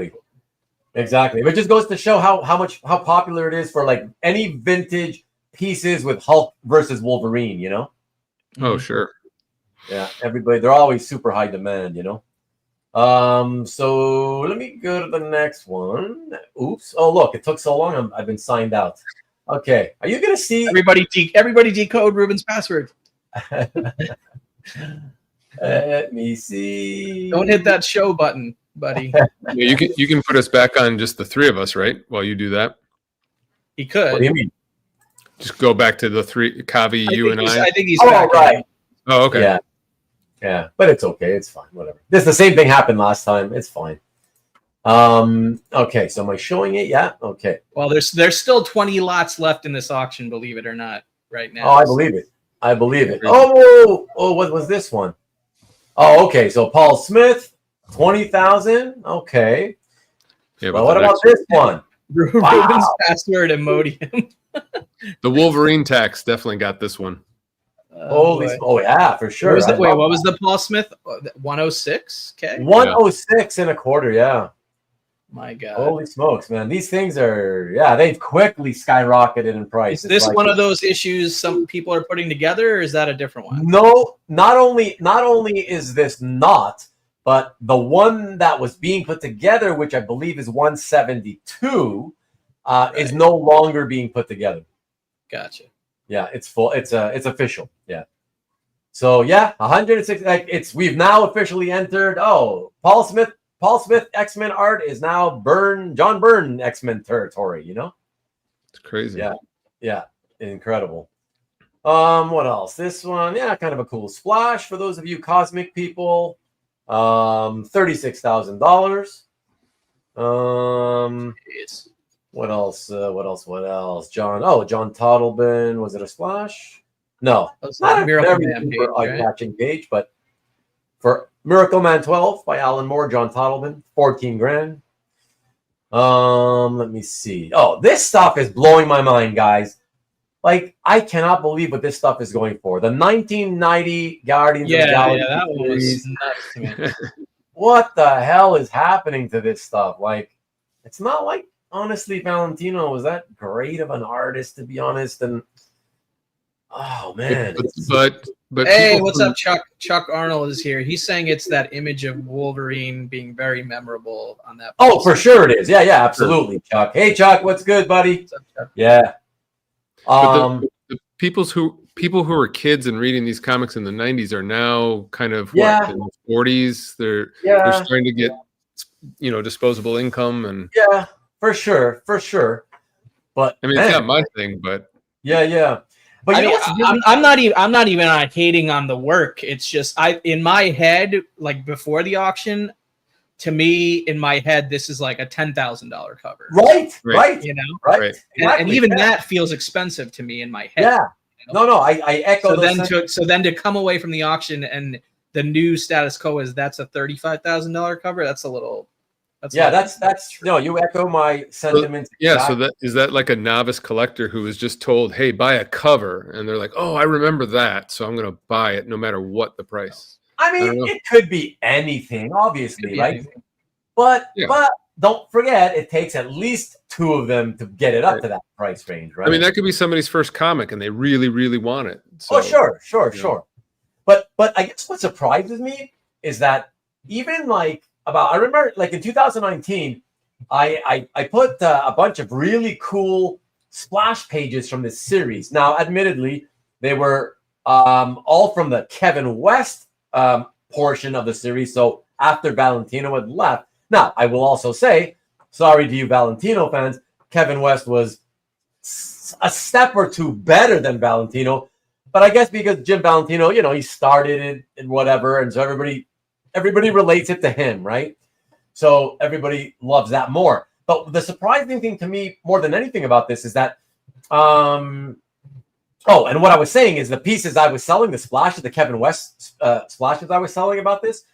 it just goes to show how popular it is for like any vintage pieces with Hulk versus Wolverine. Oh, sure. Yeah, everybody, they're always super high demand. So let me go to the next one. Oops. Oh, look, it took so long. I've been signed out. Okay. Are you going to see? Everybody decode Ruben's password. Let me see. Don't hit that show button, buddy. Yeah, you can put us back on just the three of us, right? While you do that. He could. What do you mean? Just go back to the three, Kavi, you and I. I think he's back. Right. Oh, okay. Yeah, but it's okay. It's fine. Whatever. The same thing happened last time. It's fine. Okay. So am I showing it? Yeah. Okay. Well, there's still 20 lots left in this auction, believe it or not, right now. Oh, I believe it. Oh, what was this one? Oh, okay. So Paul Smith, 20,000. Okay. Yeah, well, what about this one? Ruben's password Imodium. The Wolverine tax definitely got this one. Oh yeah, for sure. What was the Paul Smith? 106? Okay. 106 and a quarter, yeah. My God. Holy smokes, man. These things they've quickly skyrocketed in price. Is this one of those issues some people are putting together, or is that a different one? No, not only is this not, but the one that was being put together, which I believe is 172, is no longer being put together. Gotcha. Yeah, it's full. It's official. Yeah. So yeah, 106. We've now officially entered. Oh, Paul Smith X-Men art is now John Byrne X-Men territory. It's crazy. Yeah, incredible. What else? This one, kind of a cool splash for those of you cosmic people. $36,000. What else? John Toddleben. Was it a splash? No, That's not like a Miracle very Man super page, right? eye-catching page, but for Miracle Man 12 by Alan Moore, John Tottleman, 14 grand. Let me see. Oh, this stuff is blowing my mind, guys. Like, I cannot believe what this stuff is going for. The 1990 Guardians of the Galaxy that one was series. nuts to me. What the hell is happening to this stuff? Like, it's not like, honestly, Valentino was that great of an artist, to be honest. And oh man, but Hey, people what's who- up, Chuck? Chuck Arnold is here. He's saying it's that image of Wolverine being very memorable on that. oh, for sure it is. Yeah, yeah, absolutely, Chuck. Hey, Chuck, what's good, buddy? What's up, Chuck? Yeah. But the people who were kids and reading these comics in the 90s are now kind of Yeah. in the 40s. They're Yeah. starting to get disposable income, and Yeah, for sure, for sure. But I mean, it's not my thing, but yeah, yeah. But I you know mean, what's really, I'm not even hating on the work. It's just in my head, like before the auction, to me in my head, this is like a $10,000 cover, right, Right. You know, right. Right. and even that feels expensive to me in my head. Yeah. You know? No, I echo So those. then to come away from the auction and the new status quo is that's a $35,000 cover. That's a little. Yeah, that's no. You echo my sentiments. yeah. exactly. So that is that like a novice collector who was just told, "Hey, buy a cover," and they're like, "Oh, I remember that, so I'm going to buy it no matter what the price." I don't mean, know. it could be anything, obviously, be right? anything. But Yeah. but don't forget, it takes at least two of them to get it up Right. to that price range, right? I mean, that could be somebody's first comic, and they really, really want it. So, oh, sure, you know. sure. But I guess what surprises me is that even like I remember like in 2019, I put a bunch of really cool splash pages from this series. Now, admittedly, they were all from the Kevin West portion of the series. So after Valentino had left. Now, I will also say, sorry to you Valentino fans, Kevin West was a step or two better than Valentino. But I guess because Jim Valentino, he started it and whatever, and so everybody relates it to him, right? So everybody loves that more. But the surprising thing to me, more than anything about this, is that, and what I was saying is the pieces I was selling, the splashes, the Kevin West splashes I was selling about this,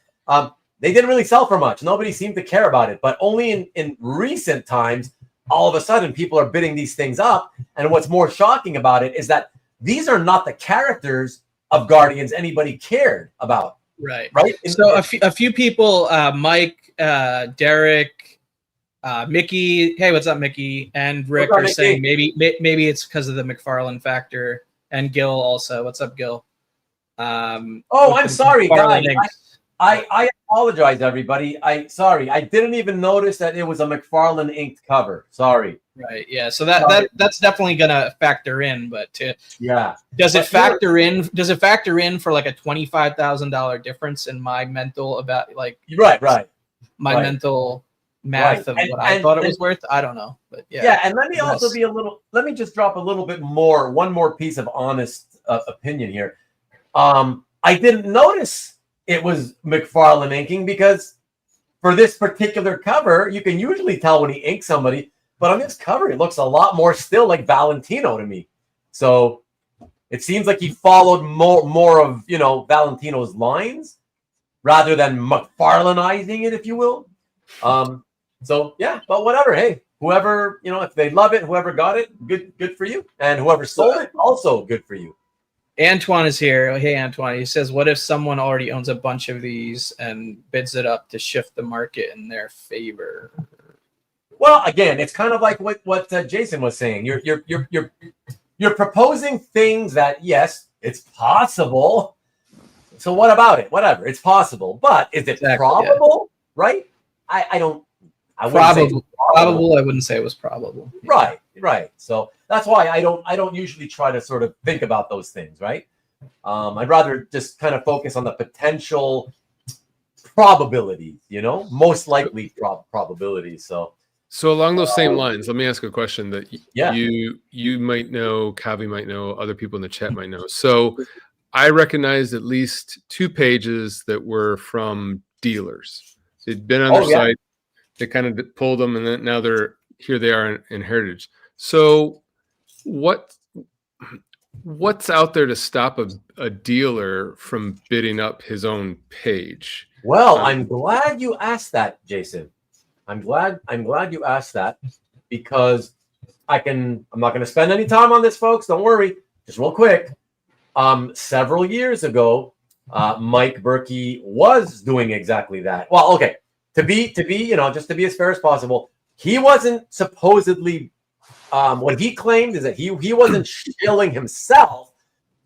they didn't really sell for much. Nobody seemed to care about it. But only in recent times, all of a sudden, people are bidding these things up. And what's more shocking about it is that these are not the characters of Guardians anybody cared about. Right. Right. So a few people, Mike, Derek, Mickey. Hey, what's up, Mickey? And Rick are saying maybe it's because of the McFarlane factor. And Gil also. What's up, Gil? I'm sorry, guys. I apologize, everybody. I didn't even notice that it was a McFarlane inked cover. Sorry. Right. Yeah. So that's definitely gonna factor in, but does it factor in? Does it factor in for like a $25,000 difference in my mental about like my mental math of what I thought it was worth? I don't know, but yeah. Yeah, and let me also be let me just drop a little bit more. One more piece of honest opinion here. I didn't notice it was McFarlane inking because for this particular cover, you can usually tell when he inks somebody. But on this cover, it looks a lot more still like Valentino to me. So it seems like he followed more of, Valentino's lines rather than McFarlaneizing it, if you will. So, yeah, but whatever. Hey, whoever, if they love it, whoever got it, good for you. And whoever sold it, also good for you. Antoine is here. Hey, Antoine. He says, what if someone already owns a bunch of these and bids it up to shift the market in their favor? Well, again, it's kind of like what Jason was saying. You're proposing things that, yes, it's possible. So what about it? Whatever, it's possible. But is it probable? Yeah. Right? I wouldn't say it was probable. Right. So that's why I don't usually try to sort of think about those things, right? I'd rather just kind of focus on the potential probabilities, most likely probabilities. So along those same lines, let me ask a question that yeah. you might know, Kavi might know, other people in the chat might know. So I recognized at least 2 pages that were from dealers. They'd been on their site. They kind of pulled them, and then now they are in Heritage. So what what's out there to stop a dealer from bidding up his own page? Well, I'm glad you asked that, Jason. I'm glad you asked that, because I'm not going to spend any time on this, folks. Don't worry. Just real quick. Several years ago, Mike Berkey was doing exactly that. Well, okay. To be, just to be as fair as possible, he wasn't supposedly, what he claimed is that he wasn't shilling himself,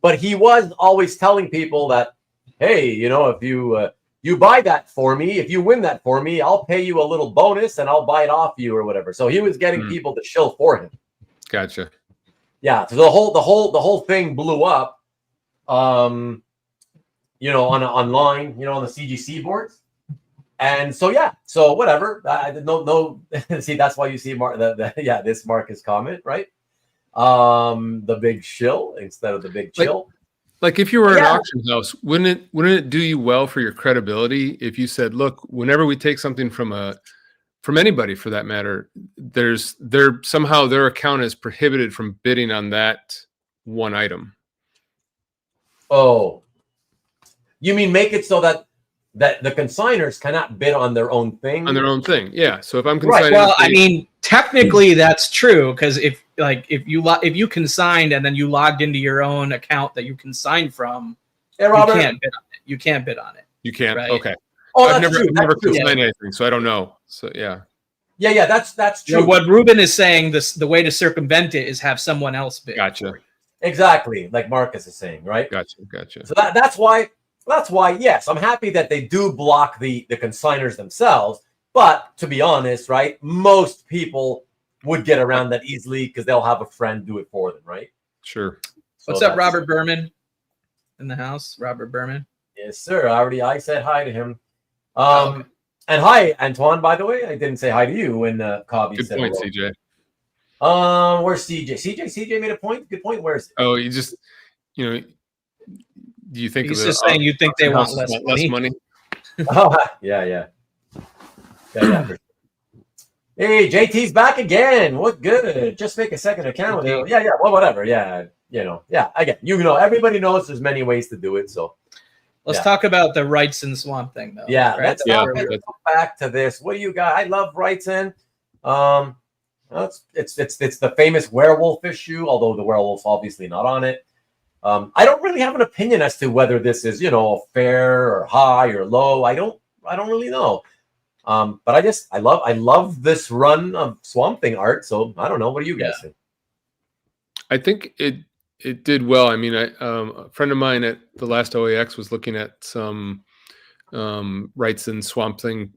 but he was always telling people that, hey, if you buy that for me, if you win that for me, I'll pay you a little bonus and I'll buy it off you or whatever. So he was getting people to shill for him. Gotcha. Yeah. So the whole thing blew up, online, on the CGC boards. And so, yeah, so whatever. No. See, that's why you see this Marcus comment, right? The big shill instead of the big chill. Like if you were an auction house, wouldn't it do you well for your credibility if you said, look, whenever we take something from anybody for that matter, somehow their account is prohibited from bidding on that one item. Oh, you mean make it so that the consigners cannot bid on their own thing? On their own thing, yeah. So if I'm consigning, well, I mean, technically that's true, because if you consigned and then you logged into your own account that you consigned from, hey, Robert, you can't bid on it. You can't bid on it. You can't. Right? Okay. Oh, I've that's true. never consigned anything, so I don't know. So yeah. Yeah, that's true. What Ruben is saying, the way to circumvent it is have someone else bid. Gotcha. Exactly, like Marcus is saying, right? Gotcha. So that's why, yes, I'm happy that they do block the consigners themselves. But to be honest, right, most people would get around that easily because they'll have a friend do it for them, right? Sure. So What's up, Robert Berman? In the house, Robert Berman. Yes, sir. I said hi to him. And hi, Antoine, by the way. I didn't say hi to you when Cobby said good point, hello. CJ. Where's CJ? CJ made a point. Good point. Where's it? Oh, you just, do you think he's just saying you think they want less money? Oh, yeah. For sure. Hey, JT's back again. What good? Just make a second account. Yeah. Well, whatever. Yeah, again, everybody knows there's many ways to do it. So let's talk about the Wrightson Swamp Thing, though. Yeah, right? let's go back to this. What do you got? I love Wrightson. It's the famous werewolf issue, although the werewolf's obviously not on it. I don't really have an opinion as to whether this is, fair or high or low. I don't really know. But I love this run of Swamp Thing art. So I don't know. What do you guys think? I think it did well. I mean, a friend of mine at the last OAX was looking at some Wrightson Swamp Thing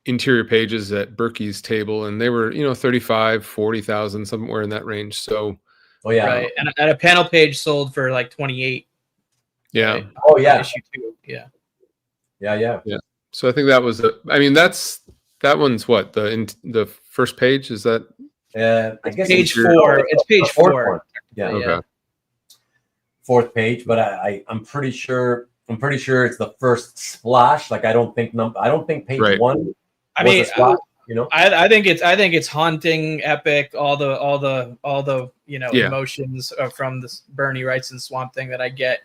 interior pages at Berkey's table, and they were 35, 40,000, somewhere in that range. So right. And a panel page sold for like 28. Yeah. Right? Oh yeah. Issue 2. Yeah. Yeah. So I think that was that one's what the first page is that. I guess page 4. It's page 4. Yeah. Okay. Fourth page, but I'm pretty sure it's the first splash. Like I don't think page 1. I mean, I think it's haunting, epic, all the emotions from this Bernie Wrightson Swamp Thing that I get.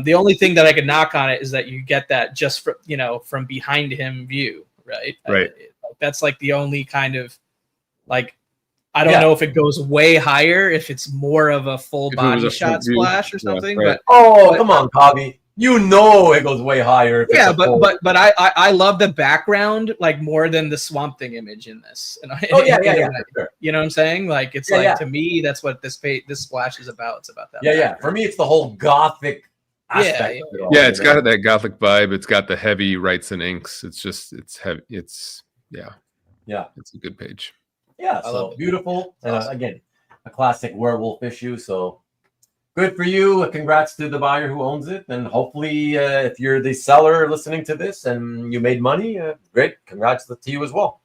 The only thing that I could knock on it is that you get that just from behind him view, right? Right. That's like the only kind of like, I don't know if it goes way higher, if it's more of a full body shot splash or something. Yeah, right. But come on, Cobby. It goes way higher. But I love the background like more than the Swamp Thing image in this. Sure. You know what I'm saying? Like it's to me that's what this splash is about. It's about that. Yeah. For me, it's the whole gothic aspect. Yeah, it's got that gothic vibe. It's got the heavy Wrightson inks. It's heavy. It's a good page. Yeah, so beautiful. Awesome. Again, a classic werewolf issue. So good for you. Congrats to the buyer who owns it. And hopefully, if you're the seller listening to this and you made money, great. Congrats to you as well.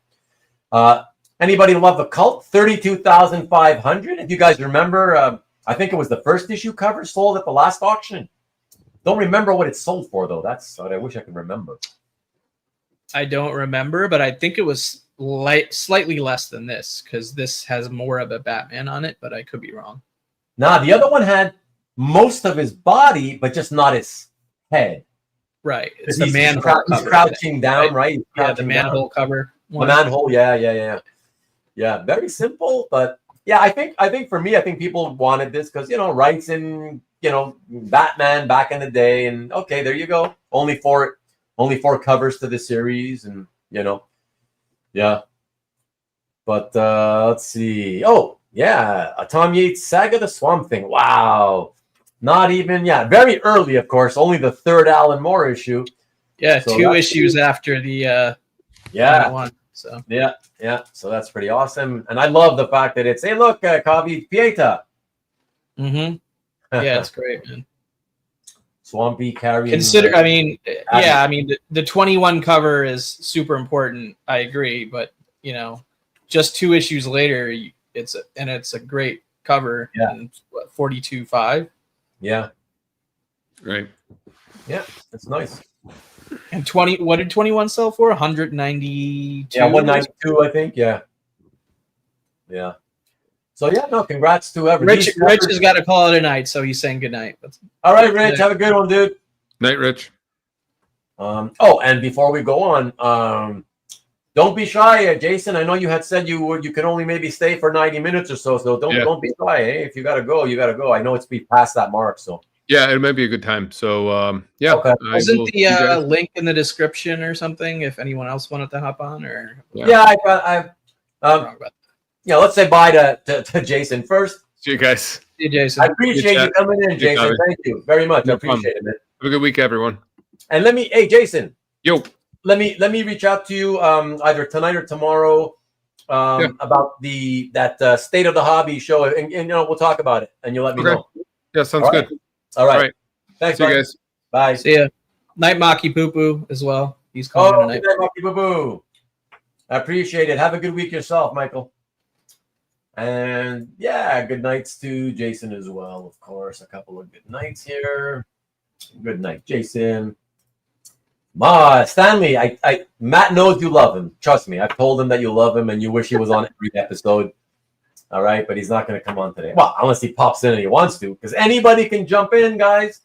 Anybody love the Cult? 32,500. If you guys remember, I think it was the first issue cover sold at the last auction. Don't remember what it sold for, though. That's what I wish I could remember. I don't remember, but I think it was slightly less than this because this has more of a Batman on it, but I could be wrong. Nah, the other one had most of his body, but just not his head. Right. It's He's the manhole he's cover. crouching down, right? He's Yeah, the crouching manhole down. cover. The one. manhole, yeah. Very simple, but yeah, I think for me, I think people wanted this because rights in Batman back in the day, and okay, there you go. Only four covers to the series, and yeah. But let's see. Oh yeah, a Tom Yates Saga the Swamp Thing. Wow, not even very early, of course. Only the third Alan Moore issue. Yeah, So 2 issues after the final one. So yeah. So that's pretty awesome, and I love the fact that it's hey look, Kavi Pieta. Mm-hmm. Yeah, it's great, man. Swampy carrying. Consider, I mean, the 21 cover is super important. I agree, but just 2 issues later, it's a great cover. Yeah. And, 42.5. Yeah. Right. Yeah, that's nice. And 20. What did 21 sell for? 192. Yeah, 192, I think. Yeah. Yeah. So yeah, no, congrats to everyone. Rich has got to call it a night, so he's saying good night. All right, Rich, have a good one, dude. Night, Rich. Oh, and before we go on, don't be shy, Jason. I know you had said you could only maybe stay for 90 minutes or so. So don't be shy. Hey, if you gotta go, you gotta go. I know it's be past that mark, so yeah, it might be a good time. So yeah, okay. Wasn't the link in the description or something? If anyone else wanted to hop on, or let's say bye to Jason first. See you guys. See you, Jason. I appreciate you coming in, Jason. Thank you very much. I appreciate it, man. Have a good week, everyone. And hey, Jason. Yo. Let me reach out to you either tonight or tomorrow about that State of the Hobby show, and we'll talk about it, and you'll let me know. Yeah, sounds good. All right. Thanks, see you guys. Bye. See ya. Night Maki Poo Poo as well. He's calling tonight. Good night, Maki Poo Poo. I appreciate it. Have a good week yourself, Michael. And good nights to Jason as well, of course. A couple of good nights here. Good night, Jason. Stanley, Matt knows you love him. Trust me. I've told him that you love him and you wish he was on every episode. All right, but he's not going to come on today. Well, unless he pops in and he wants to, because anybody can jump in, guys.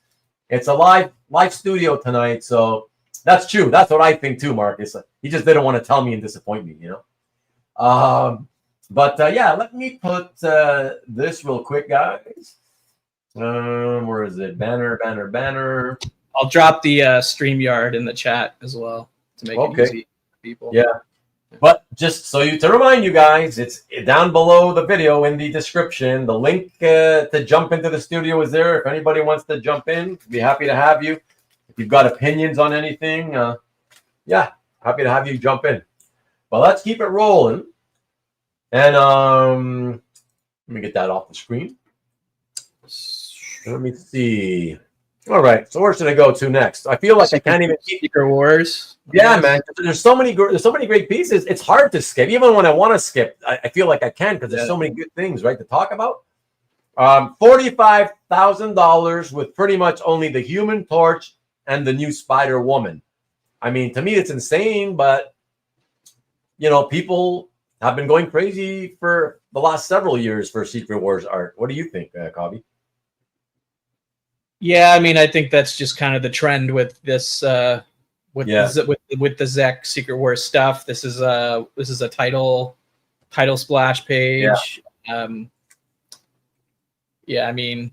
It's a live studio tonight, so that's true. That's what I think too, Marcus. He just didn't want to tell me and disappoint me, But let me put this real quick, guys. Where is it? Banner. I'll drop the StreamYard in the chat as well to make it easy for people. Yeah. But just to remind you guys, it's down below the video in the description. The link to jump into the studio is there. If anybody wants to jump in, be happy to have you. If you've got opinions on anything, happy to have you jump in. But let's keep it rolling. And let me get that off the screen. Let me see. All right, so where should I go to next? I feel like I can't even keep Secret Wars. Yeah, man. There's so many great pieces. It's hard to skip. Even when I want to skip, I feel like I can because there's so many good things, right, to talk about. $45,000 with pretty much only the Human Torch and the new Spider Woman. I mean, to me, it's insane, but people have been going crazy for the last several years for Secret Wars art. What do you think, Kavi? Yeah, I mean, I think that's just kind of the trend with this, with the Zek Secret Wars stuff. This is a title splash page. Yeah. I mean,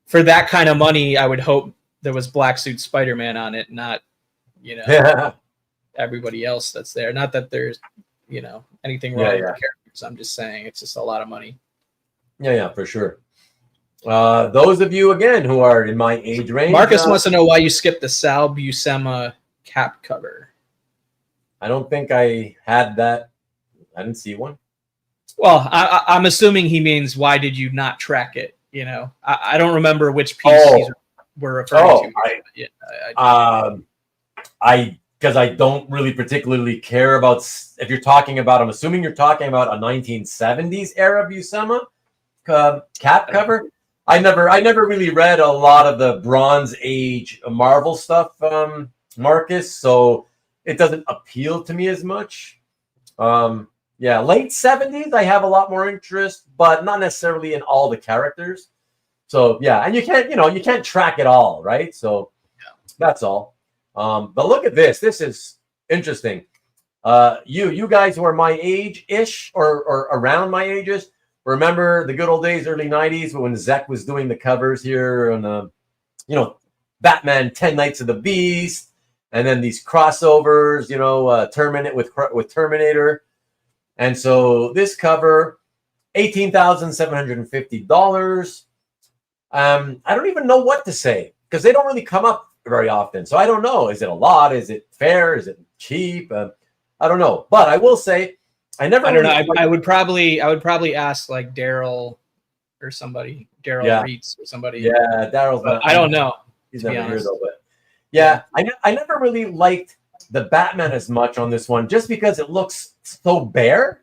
for that kind of money, I would hope there was Black Suit Spider-Man on it, not everybody else that's there. Not that there's anything wrong with the characters. I'm just saying it's just a lot of money. Yeah, for sure. Those of you again who are in my age range, Marcus wants to know why you skipped the Sal Buscema cap cover. I don't think I had that. I didn't see one. Well, I'm assuming he means why did you not track it? I don't remember which piece these were referring to. Because I don't really particularly care about if you're talking about. I'm assuming you're talking about a 1970s era Buscema cap cover. I never really read a lot of the Bronze Age Marvel stuff, Marcus, so it doesn't appeal to me as much. Late 70s, I have a lot more interest, but not necessarily in all the characters. So yeah, and you can't track it all, right? So that's all. But look at this. This is interesting. You guys who are my age-ish or around my ages, remember the good old days, early 90s, when Zek was doing the covers here on Batman 10 Nights of the Beast, and then these crossovers, Terminator with Terminator. And so this cover, $18,750. I don't even know what to say because they don't really come up very often. So I don't know. Is it a lot? Is it fair? Is it cheap? I don't know. But I will say, I don't know. I would probably ask like Daryl or somebody, Daryl Reitz or somebody. Yeah, Daryl's. I don't know. He's never here though. But yeah, I never really liked the Batman as much on this one, just because it looks so bare.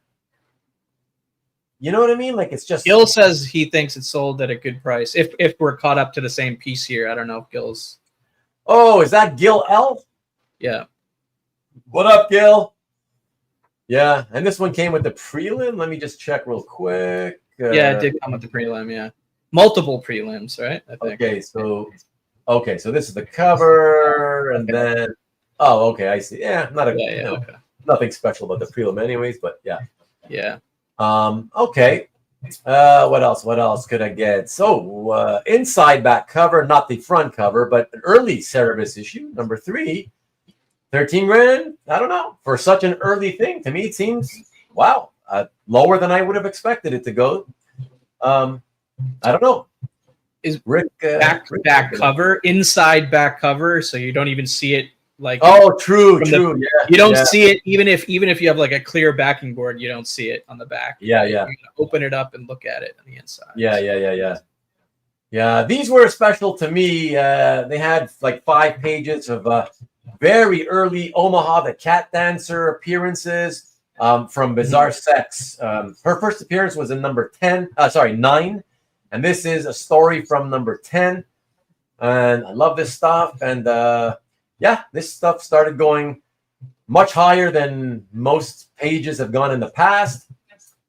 You know what I mean? Like it's just. Gil says he thinks it's sold at a good price. If we're caught up to the same piece here, I don't know if Gil's. Oh, is that Gil L? Yeah. What up, Gil? Yeah, and this one came with the prelim. Let me just check real quick. Yeah, it did come with the prelim. Yeah, multiple prelims, right? I think. Okay, so this is the cover, and then okay, I see. Yeah, nothing special about the prelim, anyways. But yeah. Okay. What else could I get? So inside back cover, not the front cover, but an early Cerebus issue, number 3. 13 grand. I don't know, for such an early thing. To me, it seems lower than I would have expected it to go. I don't know. Is Rick back cover, inside back cover, so you don't even see it like. Oh, true. You don't see it even if you have like a clear backing board, you don't see it on the back. Yeah. You open it up and look at it on the inside. Yeah. These were special to me. They had like 5 pages of very early Omaha the Cat Dancer appearances from Bizarre Sex. Her first appearance was in number 9. And this is a story from number 10. And I love this stuff. And this stuff started going much higher than most pages have gone in the past.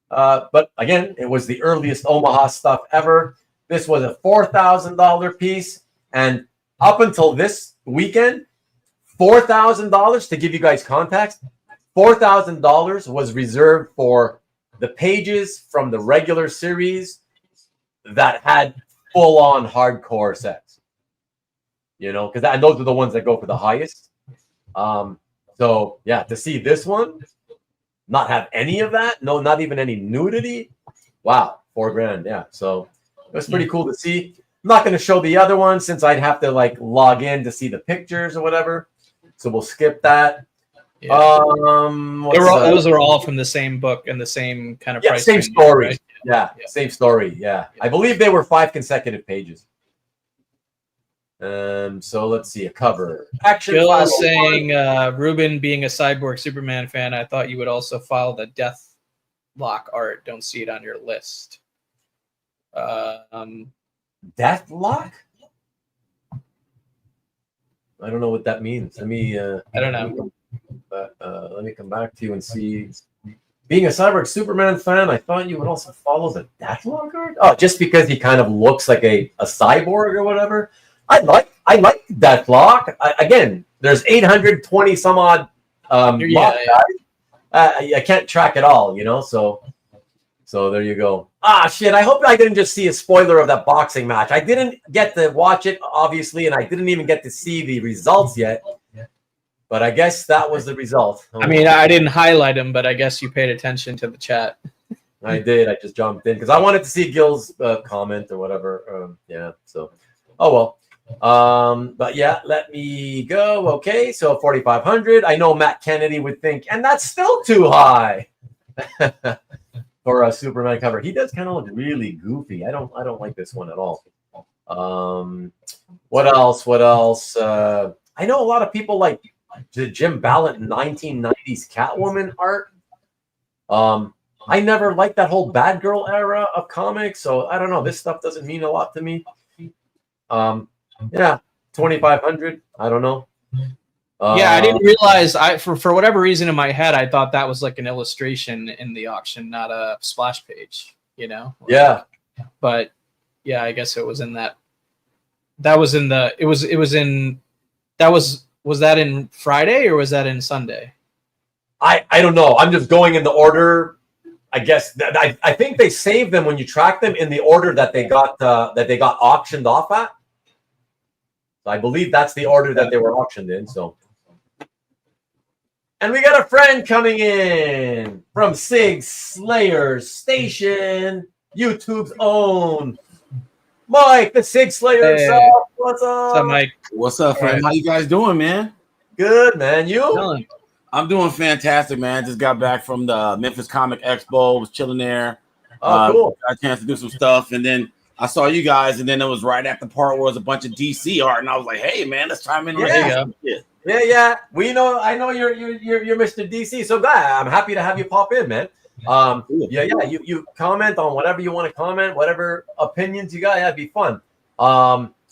But again, it was the earliest Omaha stuff ever. This was a $4,000 piece. And up until this weekend, $4,000, to give you guys context, $4,000 was reserved for the pages from the regular series that had full-on hardcore sex. Because those are the ones that go for the highest. So yeah, to see this one not have any of that, no, not even any nudity. Wow, $4,000. Yeah, so it was pretty cool to see. I'm not going to show the other one since I'd have to like log in to see the pictures or whatever. So we'll skip that. Yeah. Those are all from the same book and the same kind of price. Same story. Right? Yeah, same story. Yeah, I believe they were 5 consecutive pages. So let's see a cover. Action. Bill is saying, Ruben, being a Cyborg Superman fan, I thought you would also follow the Deathlock art. Don't see it on your list. Deathlock? I don't know what that means. Let me. I don't know. Let me come back to you and see. Being a Cyborg Superman fan, I thought you would also follow the Deathlock art. Oh, just because he kind of looks like a cyborg or whatever. I like Deathlock. Again, there's 820 some odd. I can't track it all, So there you go. Shit! I hope I didn't just see a spoiler of that boxing match. I didn't get to watch it, obviously, and I didn't even get to see the results yet. But I guess that was the result. I mean, I didn't highlight them, but I guess you paid attention to the chat. I did. I just jumped in because I wanted to see Gil's comment or whatever. So, well. But yeah, let me go. Okay, so 4,500. I know Matt Kennedy would think, and that's still too high for a Superman cover. He does kind of look really goofy. I don't like this one at all. What else? I know a lot of people like the Jim Ballant 1990s Catwoman art. I never liked that whole Bad Girl era of comics, so I don't know. This stuff doesn't mean a lot to me. 2,500. I don't know. I didn't realize. For whatever reason in my head, I thought that was like an illustration in the auction, not a splash page. Yeah. But yeah, I guess it was in that. That was in the. It was in. That was that in Friday or was that in Sunday? I don't know. I'm just going in the order. I guess I think they saved them when you track them in the order that they got auctioned off at. So I believe that's the order that they were auctioned in. So, and we got a friend coming in from Sig Slayer Station, YouTube's own Mike, the Sig Slayer himself. What's up? What's up, Mike? What's up, friend? How you guys doing, man? Good, man. You? I'm doing fantastic, man. Just got back from the Memphis Comic Expo. Was chilling there. Oh, cool. Got a chance to do some stuff, and then I saw you guys, and then it was right at the part where it was a bunch of DC art, and I was like, "Hey, man, let's chime in." Yeah. We know. I know you're Mr. DC. So glad. I'm happy to have you pop in, man. You comment on whatever you want to comment, whatever opinions you got. That'd be fun.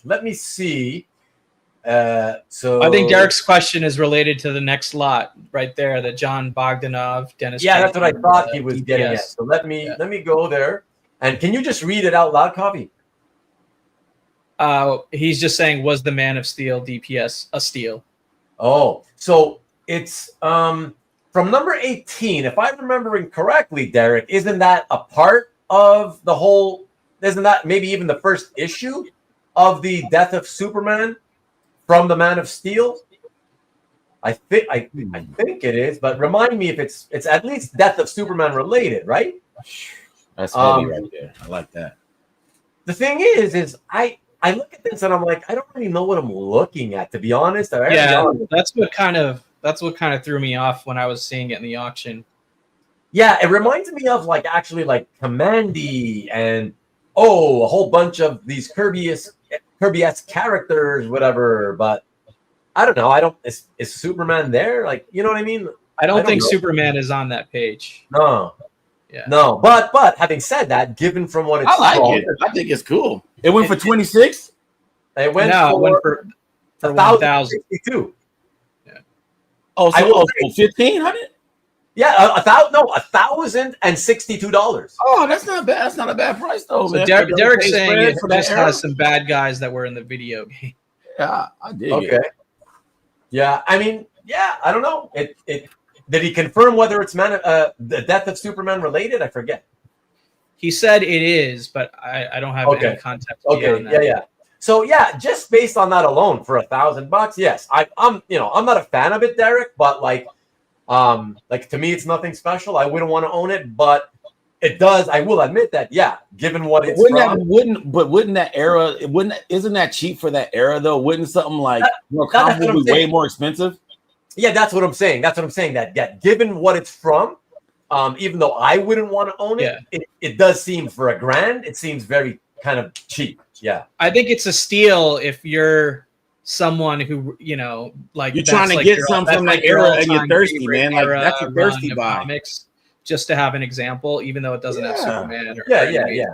Let me see. So I think Derek's question is related to the next lot right there, the John Bogdanov, Dennis. Yeah, that's what I thought he was getting at. So let me go there. And can you just read it out loud, Coffee? He's just saying, was the Man of Steel DPS a steal? Oh, so it's from number 18, if I'm remembering correctly, Derek. Isn't that a part of the whole? Isn't that maybe even the first issue of the Death of Superman from the Man of Steel? I think it is, but remind me if it's at least Death of Superman related, right? That's heavy right there. I like that. The thing is I look at this and I'm like, I don't really know what I'm looking at, to be honest. That's what kind of threw me off when I was seeing it in the auction. Yeah, it reminds me of like Commandy and a whole bunch of these Kirby-esque characters, whatever. But I don't know. Is Superman there? Like, you know what I mean? I don't think Superman is on that page. No. Yeah. No, but having said that, given from what it's it. I think it's cool. It went for 26. It went for 1,062. Yeah. Oh, so 1,500. Yeah, $1,062. Oh, that's not bad. That's not a bad price though, so man. Derek's saying it just has some bad guys that were in the video game. Yeah, I dig it. Yeah, I mean, yeah, I don't know. It did he confirm whether it's the Death of Superman related? I forget. He said it is, but I don't have any context. Okay, yeah. So yeah, just based on that alone, for $1,000, yes, I'm not a fan of it, Derek, but like to me, it's nothing special. I wouldn't want to own it, but it does. I will admit that, yeah, given what it's wouldn't that era? Isn't that cheap for that era though? Wouldn't something like be way more expensive? Yeah, that's what I'm saying. That given what it's from, even though I wouldn't want to own it, it does seem for $1,000. It seems very kind of cheap. Yeah, I think it's a steal if you're someone who you're trying to get something from that era and you're thirsty, man. Like that's a thirsty buy. Comics, just to have an example, even though it doesn't have Superman. Yeah.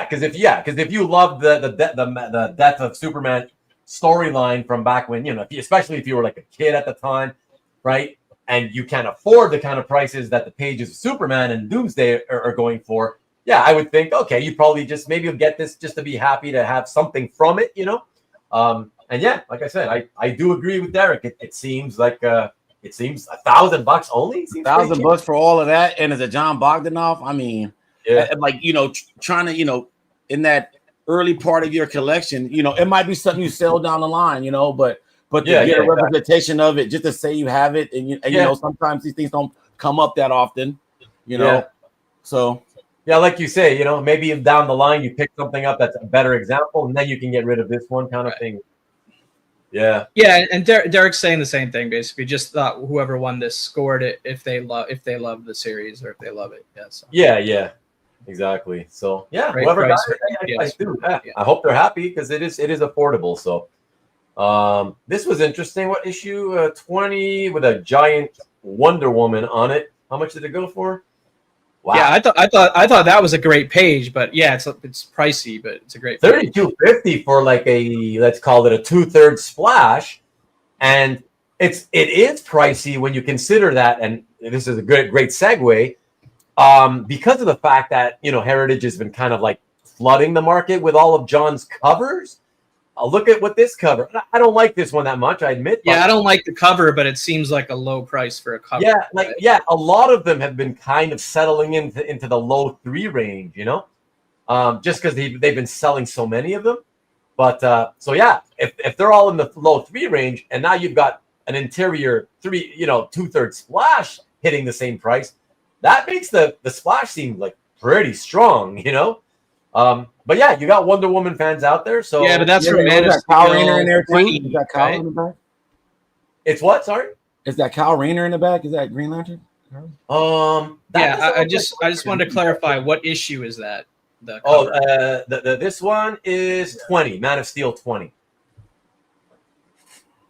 Because if you love the Death of Superman storyline from back when, especially if you were like a kid at the time, right? And you can't afford the kind of prices that the pages of Superman and Doomsday are going for. Yeah, I would think, okay, you probably maybe you'll get this just to be happy to have something from it, And yeah, like I said, I do agree with Derek. It seems like $1,000 only. $1,000 for all of that, and as a John Bogdanov, I mean, trying to in that early part of your collection, it might be something you sell down the line, but to get a representation of it, just to say you have it, and sometimes these things don't come up that often, So yeah, like you say, maybe down the line you pick something up that's a better example, and then you can get rid of this one kind of thing. Yeah, and Derek's saying the same thing basically. Just thought whoever won this scored it if they love the series or if they love it. Yeah, exactly. So yeah, whoever got it, I hope they're happy because it is affordable. So this was interesting. What issue 20 with a giant Wonder Woman on it? How much did it go for? Wow. Yeah, I thought that was a great page, but yeah, it's pricey, but it's a great page. $32.50 for like let's call it a 2/3 splash, and it is pricey when you consider that. And this is a great segue, because of the fact that Heritage has been kind of like flooding the market with all of John's covers. Look at what this cover. I don't like this one that much, I admit. Yeah, I don't like the cover, but it seems like a low price for a cover. Yeah, like a lot of them have been kind of settling into the low 3 range, you know, just because they've been selling so many of them. But so yeah, if they're all in the low 3 range, and now you've got an interior 3, 2/3 splash hitting the same price, that makes the splash seem like pretty strong, you know. But yeah, you got Wonder Woman fans out there. So yeah, but that's from Man of Kyle Rayner in there too. 20, Is that Kyle right? in the back? It's what? Sorry. Is that Kyle Rayner in the back? Is that Green Lantern? Yeah, I just wanted to clarify, what issue is that? The cover? This one is 20, Man of Steel 20.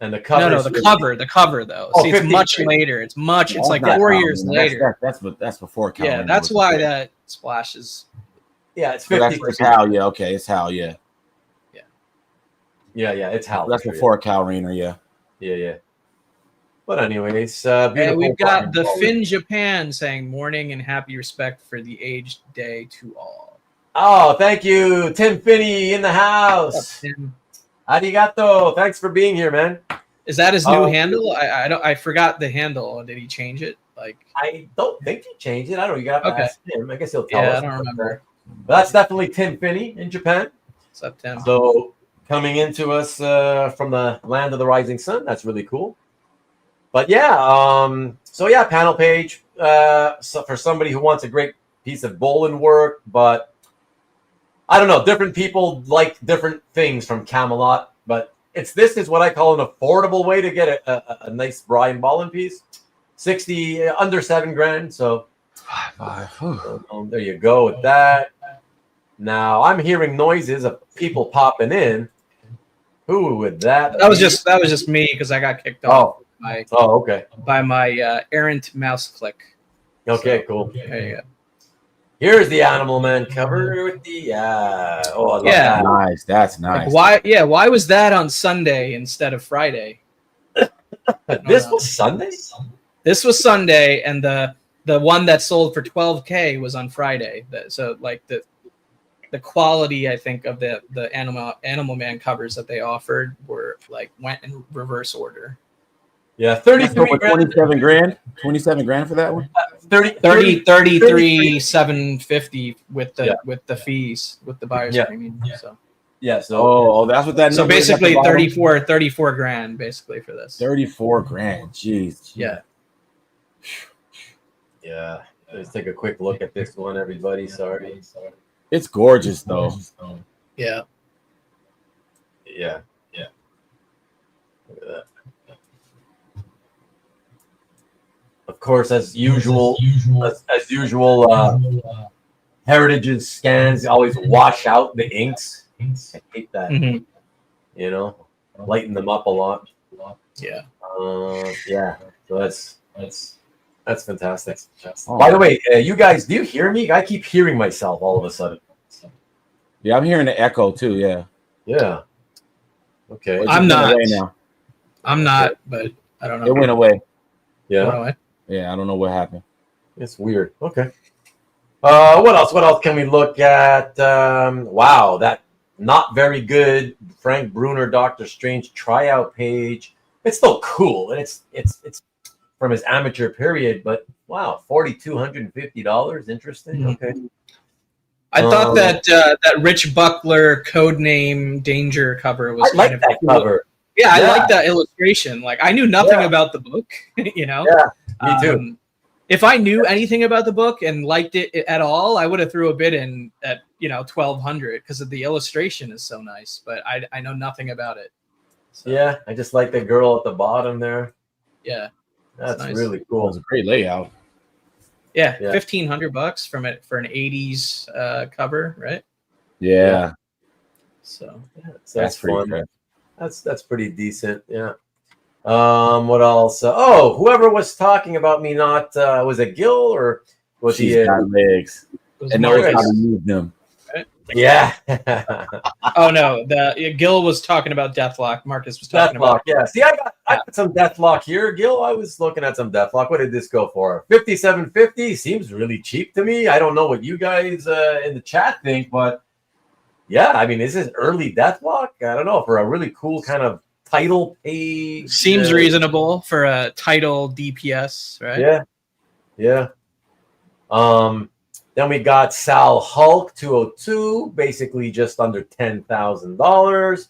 And the cover. No, the cover though. See, it's much later. It's like 4 years later. That's before Kyle. Yeah, that's why that splash is. Yeah, it's 50. So it's Hal. Yeah, okay, it's Hal. Yeah. Yeah, it's Hal. That's before Kyle Rayner. Yeah. Yeah. But anyways, and we've got the Finn Japan saying morning and happy respect for the aged day to all. Oh, thank you, Tim Finney in the house. Arigato. Thanks for being here, man. Is that his new handle? I forgot the handle. Did he change it? I don't think he changed it. I don't know. You got to ask him. I guess he'll tell us. I don't remember. But that's definitely Tim Finney in Japan. What's up, Tim? So coming into us from the land of the rising sun. That's really cool. But yeah, panel page. So for somebody who wants a great piece of bowling work, but I don't know, different people like different things from Camelot. But this is what I call an affordable way to get a nice Brian Ballin piece. 60 under $7,000. So there you go with that. Now I'm hearing noises of people popping in. Who would that? That was just me because I got kicked off. Okay. By my errant mouse click. Okay, cool. There you go. Here's the Animal Man cover with the I love that. Nice. That's nice. Why was that on Sunday instead of Friday? This was Sunday? This was Sunday, and the one that sold for $12,000 was on Friday. So like the quality, I think, of the Animal Man covers that they offered went in reverse order. Yeah, 33 $27,000. $27,000 for that one. 33,750 with the fees, with the buyer's premium. So yeah, so that's what that. So basically, 34 grand basically for this. 34 grand. Jeez. Yeah. Yeah. Let's take a quick look at this one, everybody. Sorry. It's gorgeous though. Yeah. Yeah. Look at that. Of course, as usual, Heritage's scans always wash out the inks. I hate that. Mm-hmm. You know, lighten them up a lot. Yeah. Yeah. So that's fantastic. By the way, you guys, do you hear me? I keep hearing myself all of a sudden. Yeah, I'm hearing the echo too. Yeah. Yeah. Okay. I'm not. Now. I'm not, but I don't know. It went away. Yeah. Went away? Yeah, I don't know what happened. It's weird. Okay. What else? What else can we look at? Wow, that not very good Frank Bruner Doctor Strange tryout page. It's still cool, and it's from his amateur period, but wow, $4,250. Interesting. Mm-hmm. Okay. I thought that Rich Buckler codename Danger cover was I like that cool. cover. Yeah, I like that illustration. Like, I knew nothing about the book, you know? Yeah, me too. If I knew anything about the book and liked it at all, I would have threw a bid in at, $1,200 because the illustration is so nice, but I know nothing about it. So, yeah, I just like the girl at the bottom there. Yeah. That's nice. really It cool. was a great layout. Yeah, $1,500 for an 80s cover, right? Yeah. So That's pretty fun. good. That's pretty decent. Yeah. What else? Whoever was talking about me not was it Gil or was She's he? got legs and knows how to use them. Yeah. Oh no, Gil was talking about Deathlock. Marcus was talking about. Yeah. See, I got some Deathlock here, Gil. I was looking at some Deathlock. What did this go for? $57.50 seems really cheap to me. I don't know what you guys in the chat think, but Yeah, I mean, this is early Deathlock. I don't know, for a really cool kind of title page. Seems reasonable for a title DPS, right? Yeah, yeah. Then we got Sal Hulk 202, basically just under $10,000.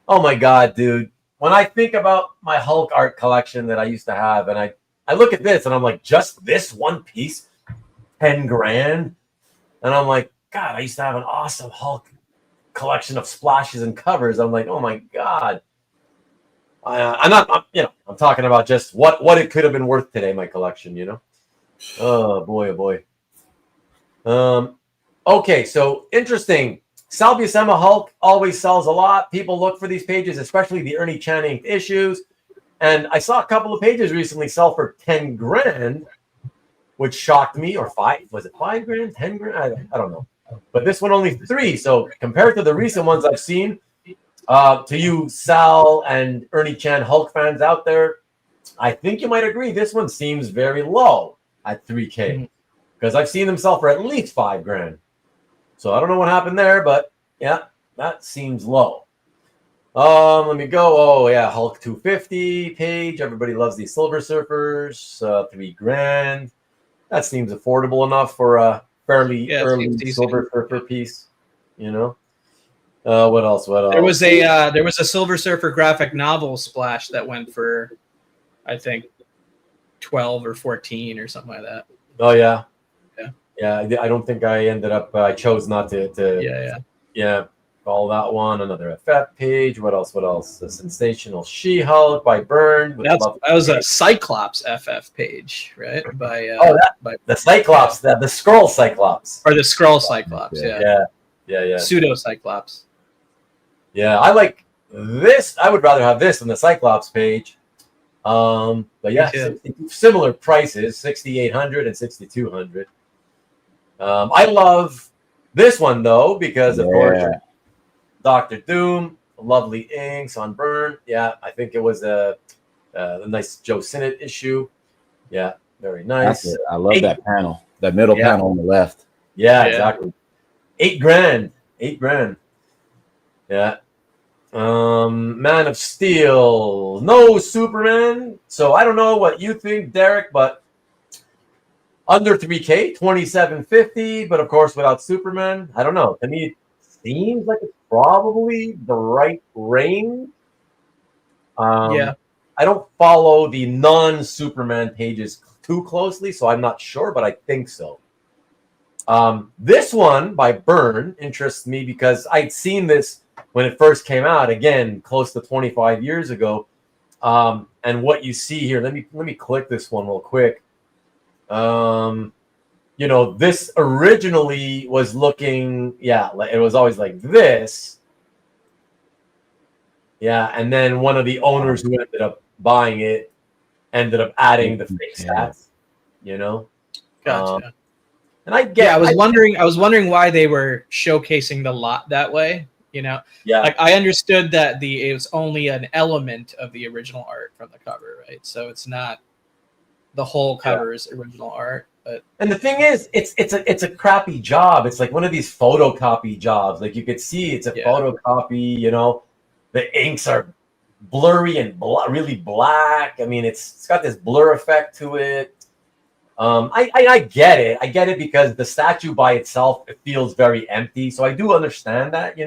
Oh my God, dude. When I think about my Hulk art collection that I used to have, and I look at this and I'm like, just this one piece, 10 grand. And I'm like, God, I used to have an awesome Hulk collection of splashes and covers. I'm like, oh my God. I'm talking about just what it could have been worth today, my collection, you know? Oh boy, oh boy. Okay, so interesting. Sal Buscema Hulk always sells a lot. People look for these pages, especially the Ernie Channing issues. And I saw a couple of pages recently sell for 10 grand, which shocked me. Or was it 5 grand, 10 grand? I don't know. But this one only 3. So compared to the recent ones I've seen, to you Sal and Ernie Chan Hulk fans out there, I think you might agree this one seems very low at 3K. Because I've seen them sell for at least 5 grand. So I don't know what happened there, but yeah, that seems low. Let me go. Oh yeah, Hulk 250 page. Everybody loves these Silver Surfers. 3 grand. That seems affordable enough for a fairly early Silver Surfer piece. You know. What else? What else? There was a Silver Surfer graphic novel splash that went for, I think, 12 or 14 or something like that. Oh yeah. Yeah, I don't think I ended up. I chose not to. Yeah. Follow that one. Another FF page. What else? What else? A Sensational She-Hulk by Byrne. That was a Cyclops FF page, right? By the Cyclops, the Skrull Cyclops, or the Skrull Cyclops. Yeah. Pseudo Cyclops. Yeah, I like this. I would rather have this than the Cyclops page. But yeah, similar prices: 6,800 and 6,200. I love this one though because of course Dr. Doom, lovely inks on Byrne. Yeah, I think it was a nice Joe Sinnott issue. Yeah, very nice. I love that panel, that middle panel on the left. Yeah, exactly. 8 grand. 8 grand. Yeah. Man of Steel. No Superman. So I don't know what you think, Derek, but under 3K, 2750, but of course without Superman. I don't know. To me, it seems like it's probably the right range. I don't follow the non-Superman pages too closely, so I'm not sure, but I think so. This one by Byrne interests me because I'd seen this when it first came out, again, close to 25 years ago. And what you see here, let me click this one real quick. This originally was looking, it was always like this. Yeah, and then one of the owners who ended up buying it ended up adding the fake stats, Gotcha. And I was wondering why they were showcasing the lot that way. Like I understood that it was only an element of the original art from the cover, right? So it's not the whole cover's original art. And the thing is, it's a crappy job. It's like one of these photocopy jobs. Like you could see, it's a photocopy. The inks are blurry and really black. I mean, it's got this blur effect to it. I get it. I get it because the statue by itself, it feels very empty. So I do understand that.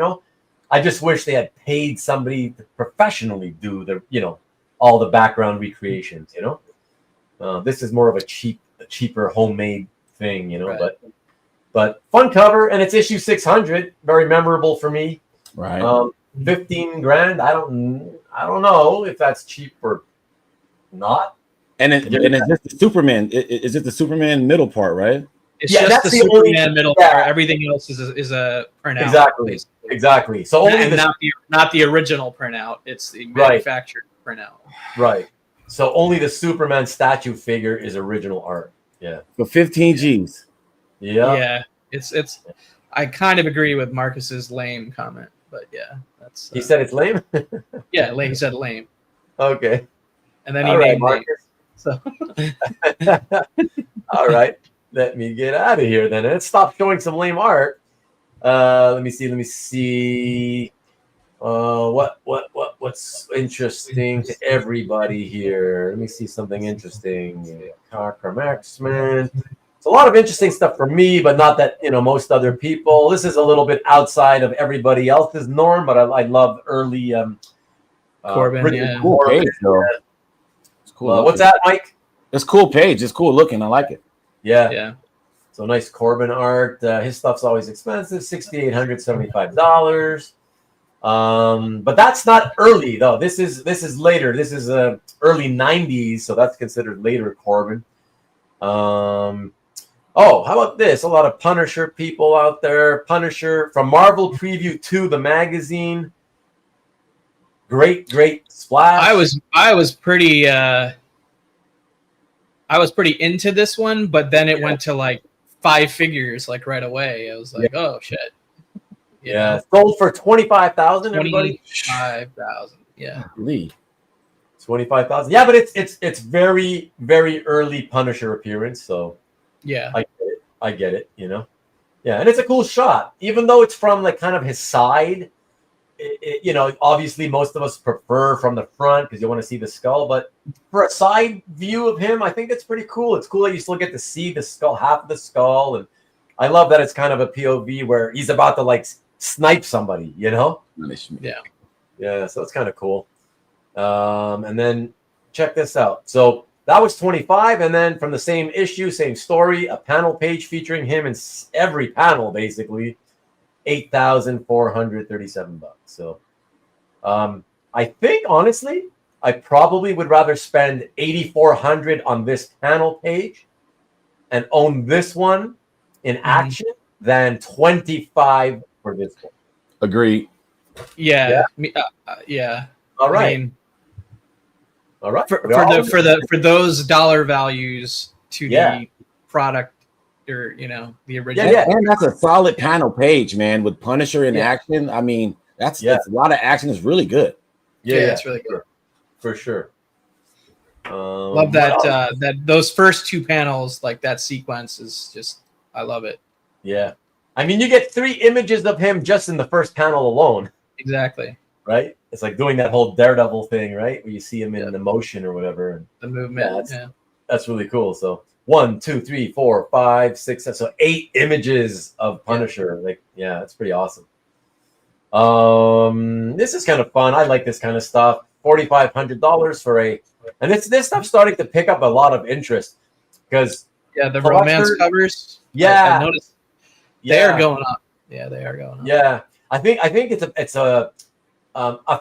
I just wish they had paid somebody to professionally do all the background recreations. This is more of a cheaper homemade thing, right. but fun cover, and it's issue 600, very memorable for me. Right. 15 grand. I don't know if that's cheap or not. And it's just the Superman. It's just the Superman middle part, right? It's just the Superman middle part. Everything else is a printout. Exactly. So only not the original printout. It's the manufactured printout. Right. So only the Superman statue figure is original art. Yeah. For 15 G's. Yeah. Yeah. It's. I kind of agree with Marcus's lame comment, but yeah, that's. He said it's lame. Yeah, lame. He said lame. Okay. And then he named Marcus. So. All right. Let me get out of here then. Let's stop showing some lame art. Let me see. What's interesting to everybody here? Let me see something interesting. Car Marksman. It's a lot of interesting stuff for me, but not that most other people. This is a little bit outside of everybody else's norm, but I love early Corbin. Yeah, cool Corbin. page, though. It's cool. What's that, Mike? It's cool page. It's cool looking. I like it. yeah. So nice Corbin art. His stuff's always expensive, $6,875. But that's not early though. This is later. This is early 90s, so that's considered later Corbin. Oh, how about this? A lot of Punisher people out there. Punisher from Marvel Preview 2, the magazine. Great splash. I was pretty into this one, but then it went to like 5 figures like right away. I was like, oh shit. Yeah, sold for 25,000. Everybody, 25,000. Yeah, Lee. 25,000. Yeah, but it's very early Punisher appearance. So yeah, I get it. Yeah, and it's a cool shot, even though it's from like kind of his side. Obviously most of us prefer from the front because you want to see the skull. But for a side view of him, I think it's pretty cool. It's cool that you still get to see the skull, half of the skull, and I love that it's kind of a POV where he's about to like snipe somebody, yeah. So it's kind of cool. And then check this out. So that was 25, and then from the same issue, same story, a panel page featuring him in every panel, basically, $8,437. So, I think honestly, I probably would rather spend $8,400 on this panel page and own this one in action than 25 for this one. Agreed. Yeah. All right. I mean, all right. For those dollar values to the product or the original. Yeah, and that's a solid panel page, man, with Punisher in action. I mean, that's a lot of action. Is really good. Yeah, it's really good for sure. Love that that those first 2 panels, like that sequence is just, I love it. Yeah, I mean, you get 3 images of him just in the first panel alone. Exactly. Right? It's like doing that whole Daredevil thing, right? Where you see him in the motion or whatever. And the movement. That's really cool. So 1, 2, 3, 4, 5, 6, 7. So 8 images of Punisher. That's pretty awesome. This is kind of fun. I like this kind of stuff. $4,500 for and this stuff's starting to pick up a lot of interest because the romance covers. I noticed they're going up. Yeah, they are going up. Yeah, I think it's a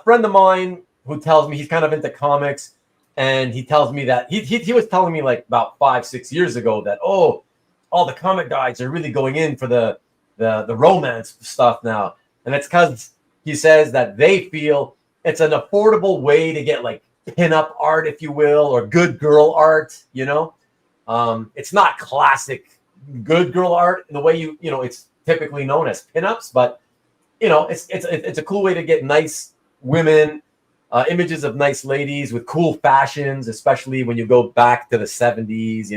friend of mine who tells me he's kind of into comics, and he tells me that he was telling me like about 5-6 years ago that all the comic guys are really going in for the romance stuff now, and it's because he says that they feel it's an affordable way to get like pinup art, if you will, or good girl art. It's not classic good girl art in the way it's typically known as pinups, but it's a cool way to get nice women, images of nice ladies with cool fashions, especially when you go back to the 70s.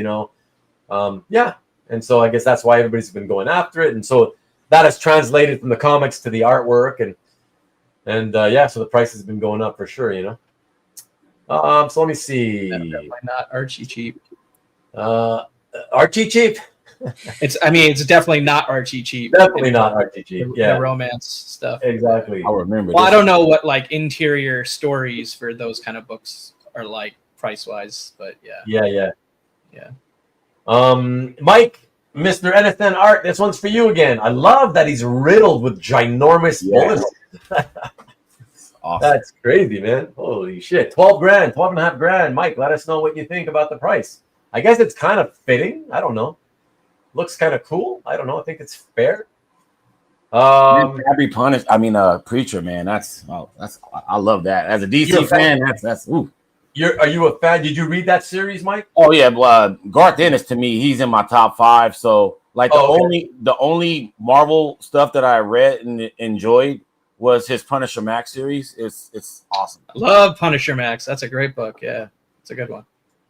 And so I guess that's why everybody's been going after it, and so that has translated from the comics to the artwork, and so the price has been going up for sure. So let me see. Definitely not Archie cheap. Archie cheap. It's definitely not Archie cheap. Definitely not Archie cheap. The romance stuff. Exactly. I remember. Well, I don't know what like interior stories for those kind of books are like price wise, but yeah. Mike, Mr. NSN Art, this one's for you again. I love that he's riddled with ginormous bullets. Awesome. That's crazy, man. Holy shit. 12 grand, 12 and a half grand. Mike, let us know what you think about the price. I guess it's kind of fitting. I don't know. Looks kind of cool. I don't know. I think it's fair. Preacher, man. I love that. As a DC fan, that's ooh. Are you a fan? Did you read that series, Mike? Oh yeah, Garth Ennis, to me, he's in my top 5. So like the only Marvel stuff that I read and enjoyed was his Punisher Max series. It's awesome. I love Punisher Max. That's a great book. Yeah, it's a good one.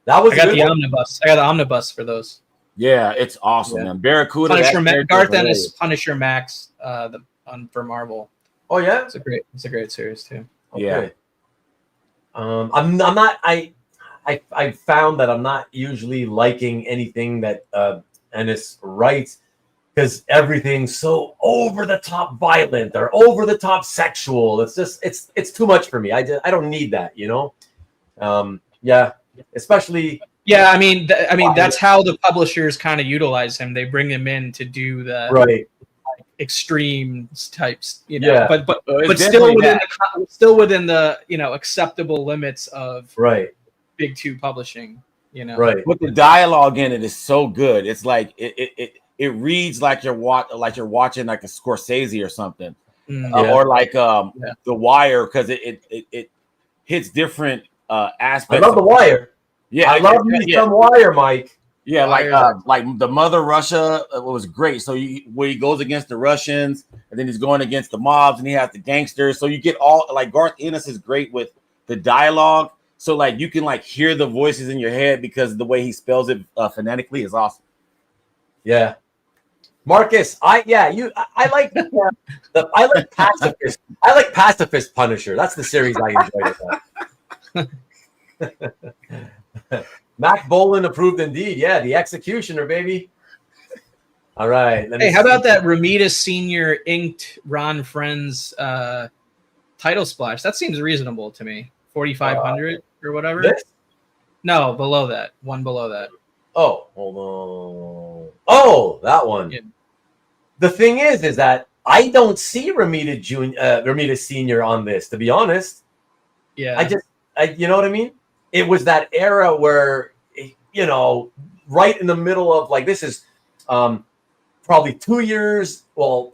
I got the omnibus. I got the omnibus for those. Yeah, it's awesome, man. Barracuda. Garth Ennis, Punisher Max, for Marvel. Oh yeah, it's a great series too. Okay. Yeah. I'm not. I found that I'm not usually liking anything that Ennis writes because everything's so over the top violent or over the top sexual. It's just it's too much for me. I don't need that, you know. Yeah, especially. Yeah, I mean, that's how the publishers kind of utilize him. They bring him in to do the right extreme types, you know. Yeah. But still within the acceptable limits of right Big Two publishing, you know. right. But the dialogue in it is so good. It's like it reads like you're watching like a Scorsese or something, or like The Wire, because it hits different aspects. I love The Wire. Yeah, I love me some Wire, Mike. Yeah, like the Mother Russia was great. So where he goes against the Russians, and then he's going against the mobs, and he has the gangsters. So you get all like Garth Ennis is great with the dialogue. So like you can like hear the voices in your head because the way he spells it phonetically is awesome. Yeah, Marcus, I like I like Pacifist. I like Pacifist Punisher. That's the series I enjoyed. Mac Bolan approved indeed. Yeah, the Executioner, baby. All right. Hey, how about that Romita Senior inked Ron Friends title splash? That seems reasonable to me. 4,500 or whatever. This? No, below that. One below that. Oh, hold on. Oh, that one. Yeah. The thing is that I don't see Romita Senior on this. To be honest. Yeah. You know what I mean? It was that era where, right in the middle of like, this is probably 2 years, 2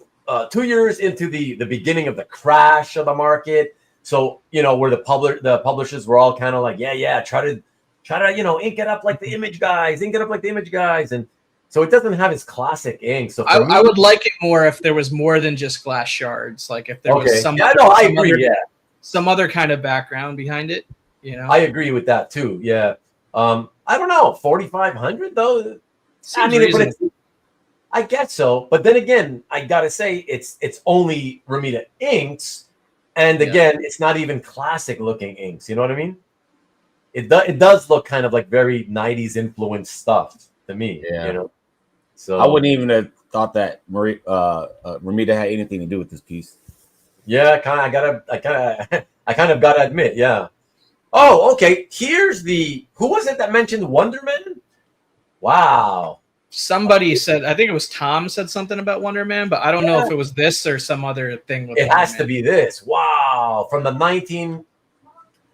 years into the beginning of the crash of the market. So, where the publishers were all kind of like, try to, ink it up like the Image guys, And so it doesn't have its classic ink. So I would like it more if there was more than just glass shards. Like if there was some other kind of background behind it. I agree with that too. Yeah. I don't know. 4,500 though. I guess so. But then again, I gotta say it's only Romita inks, and again, it's not even classic looking inks. You know what I mean? It does look kind of like very 90s influenced stuff to me. Yeah. So I wouldn't even have thought that Romita had anything to do with this piece. Yeah, I kind of gotta admit, yeah. Oh, okay. Here's who was it that mentioned Wonderman? Wow. Somebody said, I think it was Tom said something about Wonder Man, but I don't know if it was this or some other thing. It has to be this. Wow. From the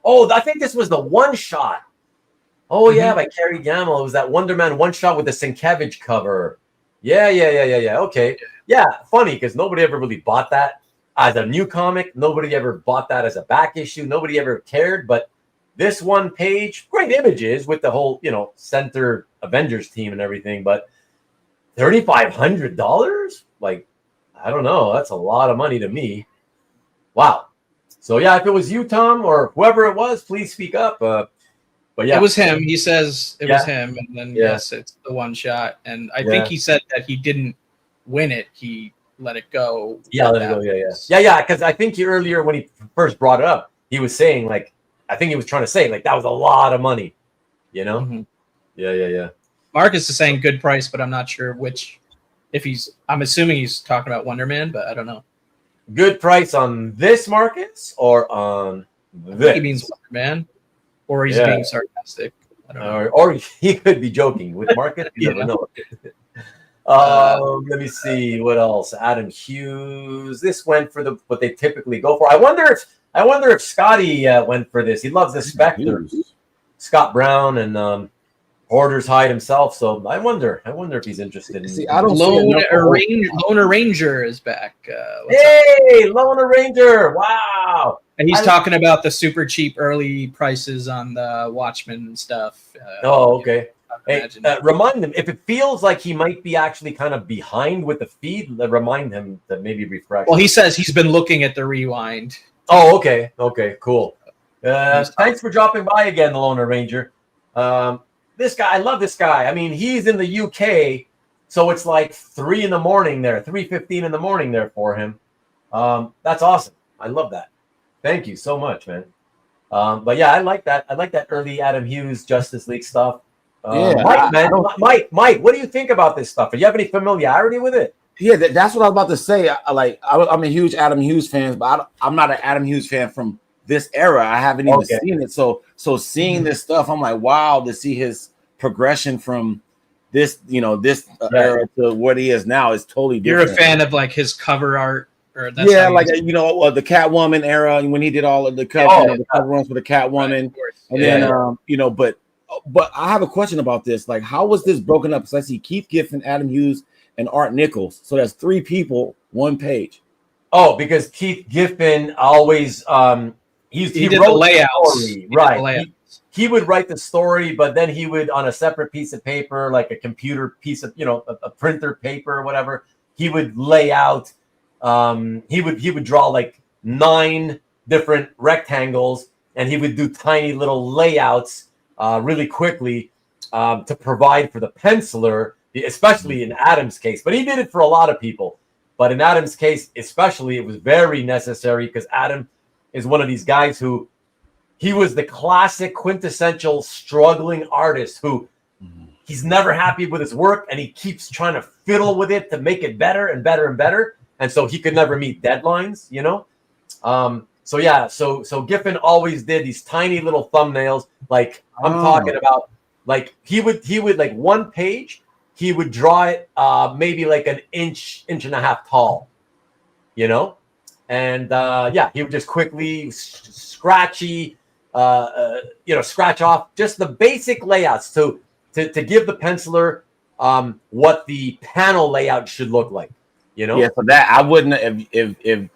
Oh, I think this was the one shot. Oh, yeah, by Kerry Gamble. It was that Wonder Man one shot with the Sienkiewicz cover. Yeah. Okay. Yeah, funny because nobody ever really bought that as a new comic. Nobody ever bought that as a back issue. Nobody ever cared, but this one page, great images with the whole, center Avengers team and everything, but $3,500? Like, I don't know. That's a lot of money to me. Wow. So yeah, if it was you, Tom, or whoever it was, please speak up. But yeah, it was him. He says it was him, and then yes, it's the one shot. And I think he said that he didn't win it. He let it go. Yeah, let it go. Yeah. Because I think earlier when he first brought it up, he was saying like, I think he was trying to say like that was a lot of money, Mm-hmm. Yeah. Marcus is saying good price, but I'm not sure which. I'm assuming he's talking about Wonder Man, but I don't know. Good price on this, Marcus, or on this? I think he means Wonder Man, or he's being sarcastic. I don't know. Or he could be joking with Marcus. You never know. Let me see what else. Adam Hughes. This went for what they typically go for. I wonder if Scotty went for this. He loves the Spectres. Scott Brown and Hoarder's Hide himself. So I wonder if he's interested. I don't Loner Ranger is back. Hey, Loner Ranger! Wow. And he's talking about the super cheap early prices on the Watchmen stuff. Okay. Hey, remind him if it feels like he might be actually kind of behind with the feed. Remind him to maybe refresh. Well, he says he's been looking at the rewind. Oh, okay, cool. Thanks for dropping by again, the Loner Ranger. this guy, I love this guy. I mean, he's in the UK, so it's like 3 in the morning there, 3:15 in the morning there for him. That's awesome. I love that. Thank you so much, man. But yeah, I like that. I like that early Adam Hughes Justice League stuff. Mike, what do you think about this stuff? Do you have any familiarity with it? Yeah, that's what I was about to say. I'm a huge Adam Hughes fan, but I'm not an Adam Hughes fan from this era. I haven't even seen it. So seeing this stuff, I'm like, wow, to see his progression from this, era to what he is now is totally different. You're a fan of like his cover art, or the Catwoman era when he did all of the cover runs for the Catwoman, and then but I have a question about this. Like, how was this broken up? Because I see Keith Giffen, Adam Hughes, and Art Nichols. So that's 3 people, 1 page. Oh, because Keith Giffen always he did wrote the layouts. The right. He would write the story, but then he would, on a separate piece of paper, like a computer piece of, a printer paper or whatever, he would lay out. He would draw like 9 different rectangles, and he would do tiny little layouts really quickly to provide for the penciler, especially in Adam's case. But he did it for a lot of people. But in Adam's case, especially, it was very necessary because Adam is one of these guys who he was the classic quintessential struggling artist who he's never happy with his work and he keeps trying to fiddle with it to make it better and better and better. And so he could never meet deadlines, So Giffen always did these tiny little thumbnails. Like I'm talking about, like he would like 1 page, he would draw it maybe like an inch and a half tall, and he would just quickly scratch off just the basic layouts to give the penciler what the panel layout should look like. Yeah, so that I wouldn't if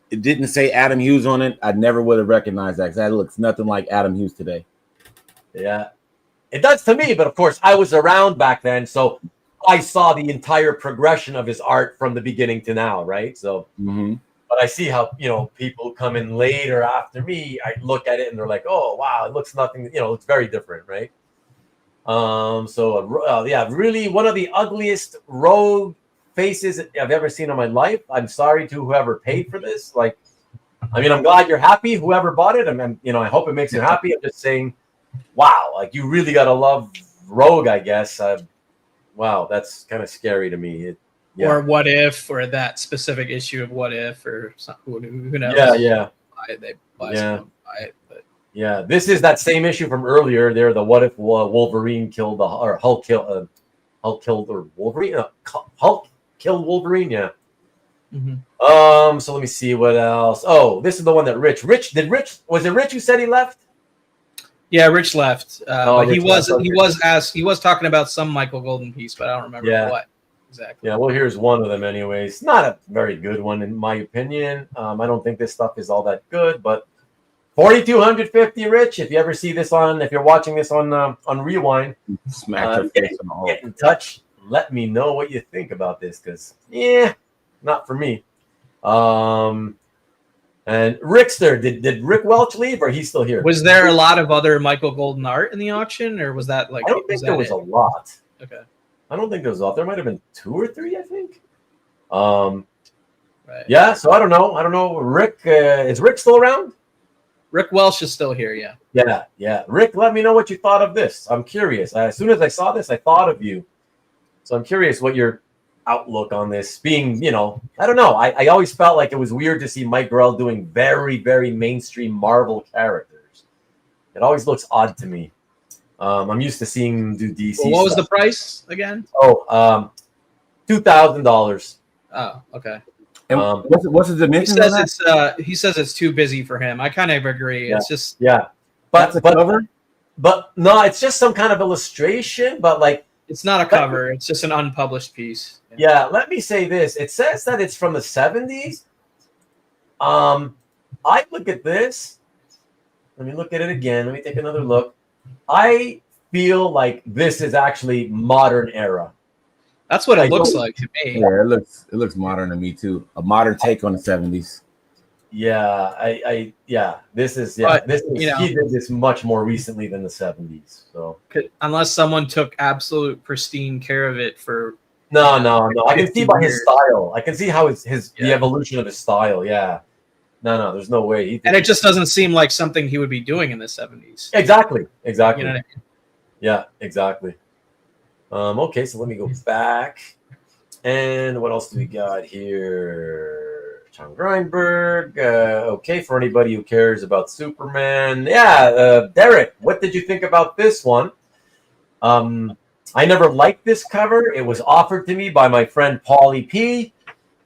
it didn't say Adam Hughes on it, I never would have recognized that because that looks nothing like Adam Hughes today. Yeah, it does to me, but of course I was around back then, so I saw the entire progression of his art from the beginning to now, right? So, but I see how people come in later after me. I look at it and they're like, "Oh, wow, it looks nothing." It's very different, right? Really one of the ugliest rogue faces I've ever seen in my life. I'm sorry to whoever paid for this. Like, I mean, I'm glad you're happy, whoever bought it. I hope it makes you happy. I'm just saying, wow, like you really gotta love Rogue, I guess. Wow, that's kind of scary to me. Or What If, or that specific issue of What If, or something. Who knows? They buy it, but this is that same issue from earlier. There, the What If Wolverine killed Hulk killed Wolverine. Hulk killed Wolverine. Yeah. So let me see what else. Oh, this is the one that Rich was it Rich who said he left? Yeah, Rich left. But Rich he was talking about some Michael Golden piece, but I don't remember what exactly. Yeah, well, here's one of them anyways. Not a very good one in my opinion. I don't think this stuff is all that good, but 4,250, Rich. If you ever see this if you're watching this on Rewind, get in touch. Let me know what you think about this, because not for me. And Rickster, did Rick Welch leave, or he's still here? Was there a lot of other Michael Golden art in the auction, or was that like? I don't think there was a lot. Okay. I don't think there was a lot. There might have been 2 or 3, I think. Right. Yeah. So I don't know. Rick, is Rick still around? Rick Welch is still here. Yeah. Yeah. Rick, let me know what you thought of this. I'm curious. As soon as I saw this, I thought of you. So I'm curious what your outlook on this being, I don't know. I always felt like it was weird to see Mike Grell doing very, very mainstream Marvel characters. It always looks odd to me. I'm used to seeing him do DC. Well, what was the price again? Oh, $2,000. Oh, okay. And what's the dimension? He says it's too busy for him. I kind of agree. It's just but cover. But no, it's just some kind of illustration. But like, it's not a cover. It's just an unpublished piece. Yeah. Let me say this. It says that it's from the 70s. I look at this. Let me look at it again. Let me take another look. I feel like this is actually modern era. That's what it looks like to me. Yeah, it looks modern to me too. A modern take on the 70s. This is But, he did this much more recently than the 70s. So unless someone took absolute pristine care of it for no. I can see by his years. style. I can see how the evolution of his style. Yeah. No, there's no way. And it just doesn't seem like something he would be doing in the 70s. Exactly. You know what I mean? Yeah, exactly. Okay, so let me go back. And what else do we got here? John Greinberg. Okay, for anybody who cares about Superman. Yeah, Derek, what did you think about this one? I never liked this cover. It was offered to me by my friend Paulie P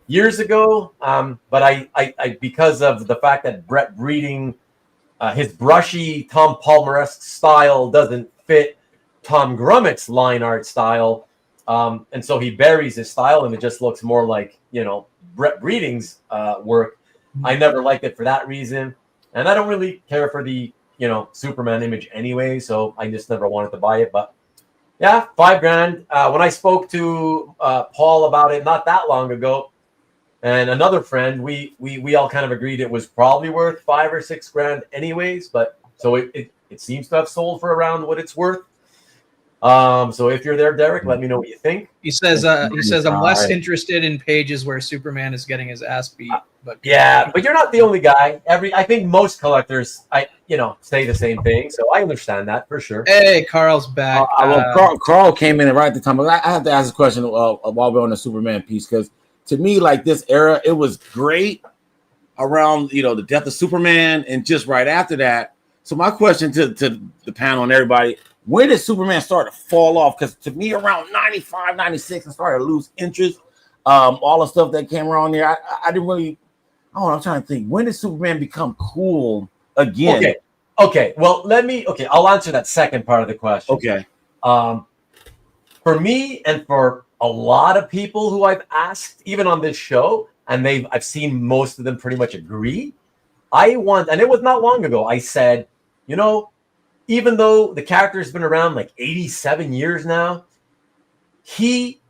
years ago. But I because of the fact that Brett Breeding, his brushy Tom Palmer-esque style doesn't fit Tom Grummett's line art style. And so he buries his style and it just looks more like, Brett Breeding's work. I never liked it for that reason. And I don't really care for the, Superman image anyway. So I just never wanted to buy it. But yeah, $5,000. When I spoke to Paul about it not that long ago, and another friend, we all kind of agreed it was probably worth $5,000 or $6,000 anyways. But so it seems to have sold for around what it's worth. So if you're there, Derek, let me know what you think. He says I'm less interested in pages where Superman is getting his ass beat. But yeah, but you're not the only guy. I think most collectors, say the same thing. So I understand that for sure. Hey, Carl's back. Carl came in right at the time. But I have to ask a question while we're on the Superman piece, because to me, like this era, it was great around the death of Superman and just right after that. So my question to the panel and everybody: when did Superman start to fall off? Because to me, around 95, 96, I started to lose interest. All the stuff that came around there, I didn't really. I'm trying to think. When did Superman become cool again? Okay. Well, I'll answer that second part of the question. Okay. For me and for a lot of people who I've asked, even on this show, and I've seen most of them pretty much agree. And it was not long ago, I said, even though the character has been around like 87 years now, he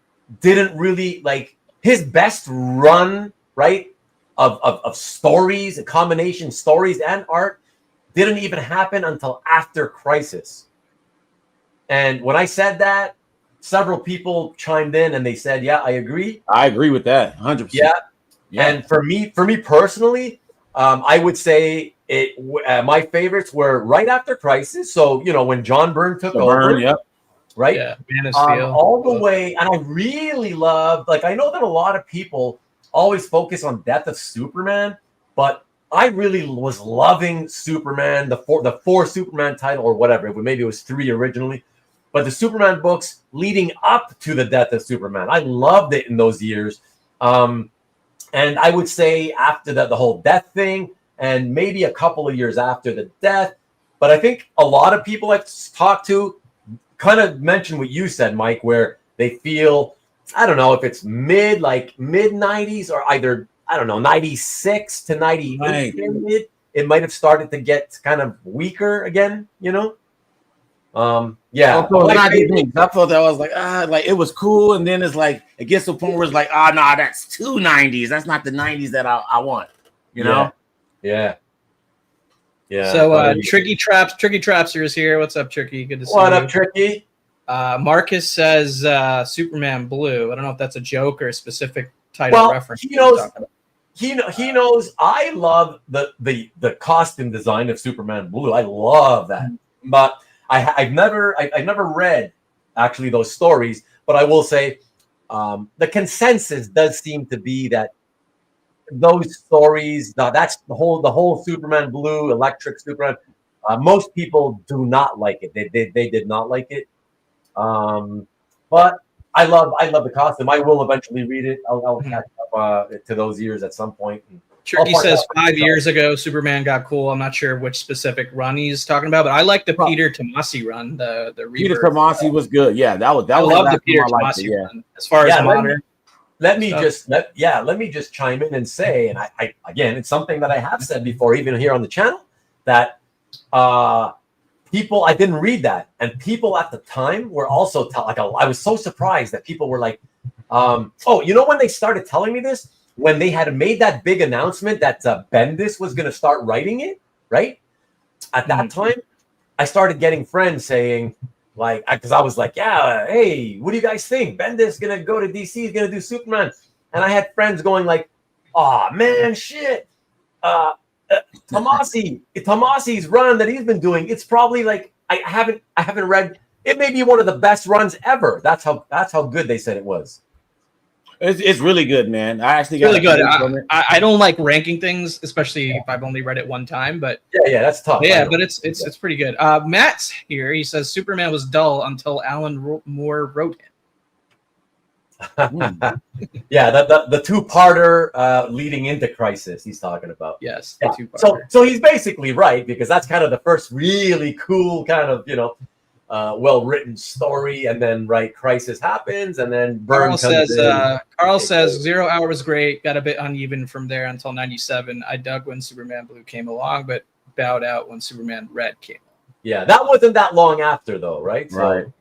didn't really like his best run, right? Of stories, a combination stories and art didn't even happen until after Crisis. And when I said that, several people chimed in and they said, yeah, I agree. I agree with that 100%. Yeah. And for me personally, I would say my favorites were right after Crisis. So, when John Byrne took over. Yep. Right? Yeah, Man of Steel. All the way. And I really loved, I know that a lot of people always focus on Death of Superman, but I really was loving Superman, the four Superman title or whatever. Maybe it was 3 originally, but the Superman books leading up to the Death of Superman. I loved it in those years. And I would say after the whole death thing, and maybe a couple of years after the death, but I think a lot of people I've talked to kind of mentioned what you said, Mike, where they feel, I don't know if it's mid 90s or either, I don't know, 96 to 98. Right. It might have started to get kind of weaker again, Yeah. I thought that was like it was cool, and then it's like it gets to a point where it's like, that's too 90s. That's not the 90s that I want, Yeah. So Tricky Trapster is here. What's up, Tricky? Good to see you. What up, Tricky? Marcus says Superman Blue. I don't know if that's a joke or a specific title reference. He knows. He knows. I love the costume design of Superman Blue. I love that, but I've never read actually those stories. But I will say the consensus does seem to be that those stories, that's the whole Superman Blue, Electric Superman. Most people do not like it. They did not like it. But I love the costume. I will eventually read it. I'll catch up to those years at some point. Tricky says 5 years ago Superman got cool. I'm not sure which specific run he's talking about, but I like the Peter Tomasi run. The Peter Tomasi was good. Yeah, that was. I love the Peter Tomasi run. As far as modern. Let me just chime in and say, and I again, it's something that I have said before, even here on the channel, that people, I didn't read that, and people at the time were also I was so surprised that people were like, when they started telling me this, when they had made that big announcement that Bendis was going to start writing it, right? At that time, I started getting friends saying, like, because I was like, yeah, hey, what do you guys think? Bendis going to go to DC, he's going to do Superman. And I had friends going like, oh, man, shit. Tomasi's run that he's been doing, it's probably like, I haven't read, it may be one of the best runs ever. That's how good they said it was. It's really good, man. I actually got really good. I don't like ranking things, especially if I've only read it one time. But yeah, that's tough. Yeah, but it's pretty good. Matt's here. He says Superman was dull until Alan Moore wrote him. Yeah, the two-parter leading into Crisis. He's talking about. Yes. Yeah. So he's basically right, because that's kind of the first really cool kind of well-written story, and then Crisis happens, and then Byrne Carl says 0 Hour was great, got a bit uneven from there until 97. I dug when Superman Blue came along, but bowed out when Superman Red came along. Yeah, that wasn't that long after though, right? Right. So,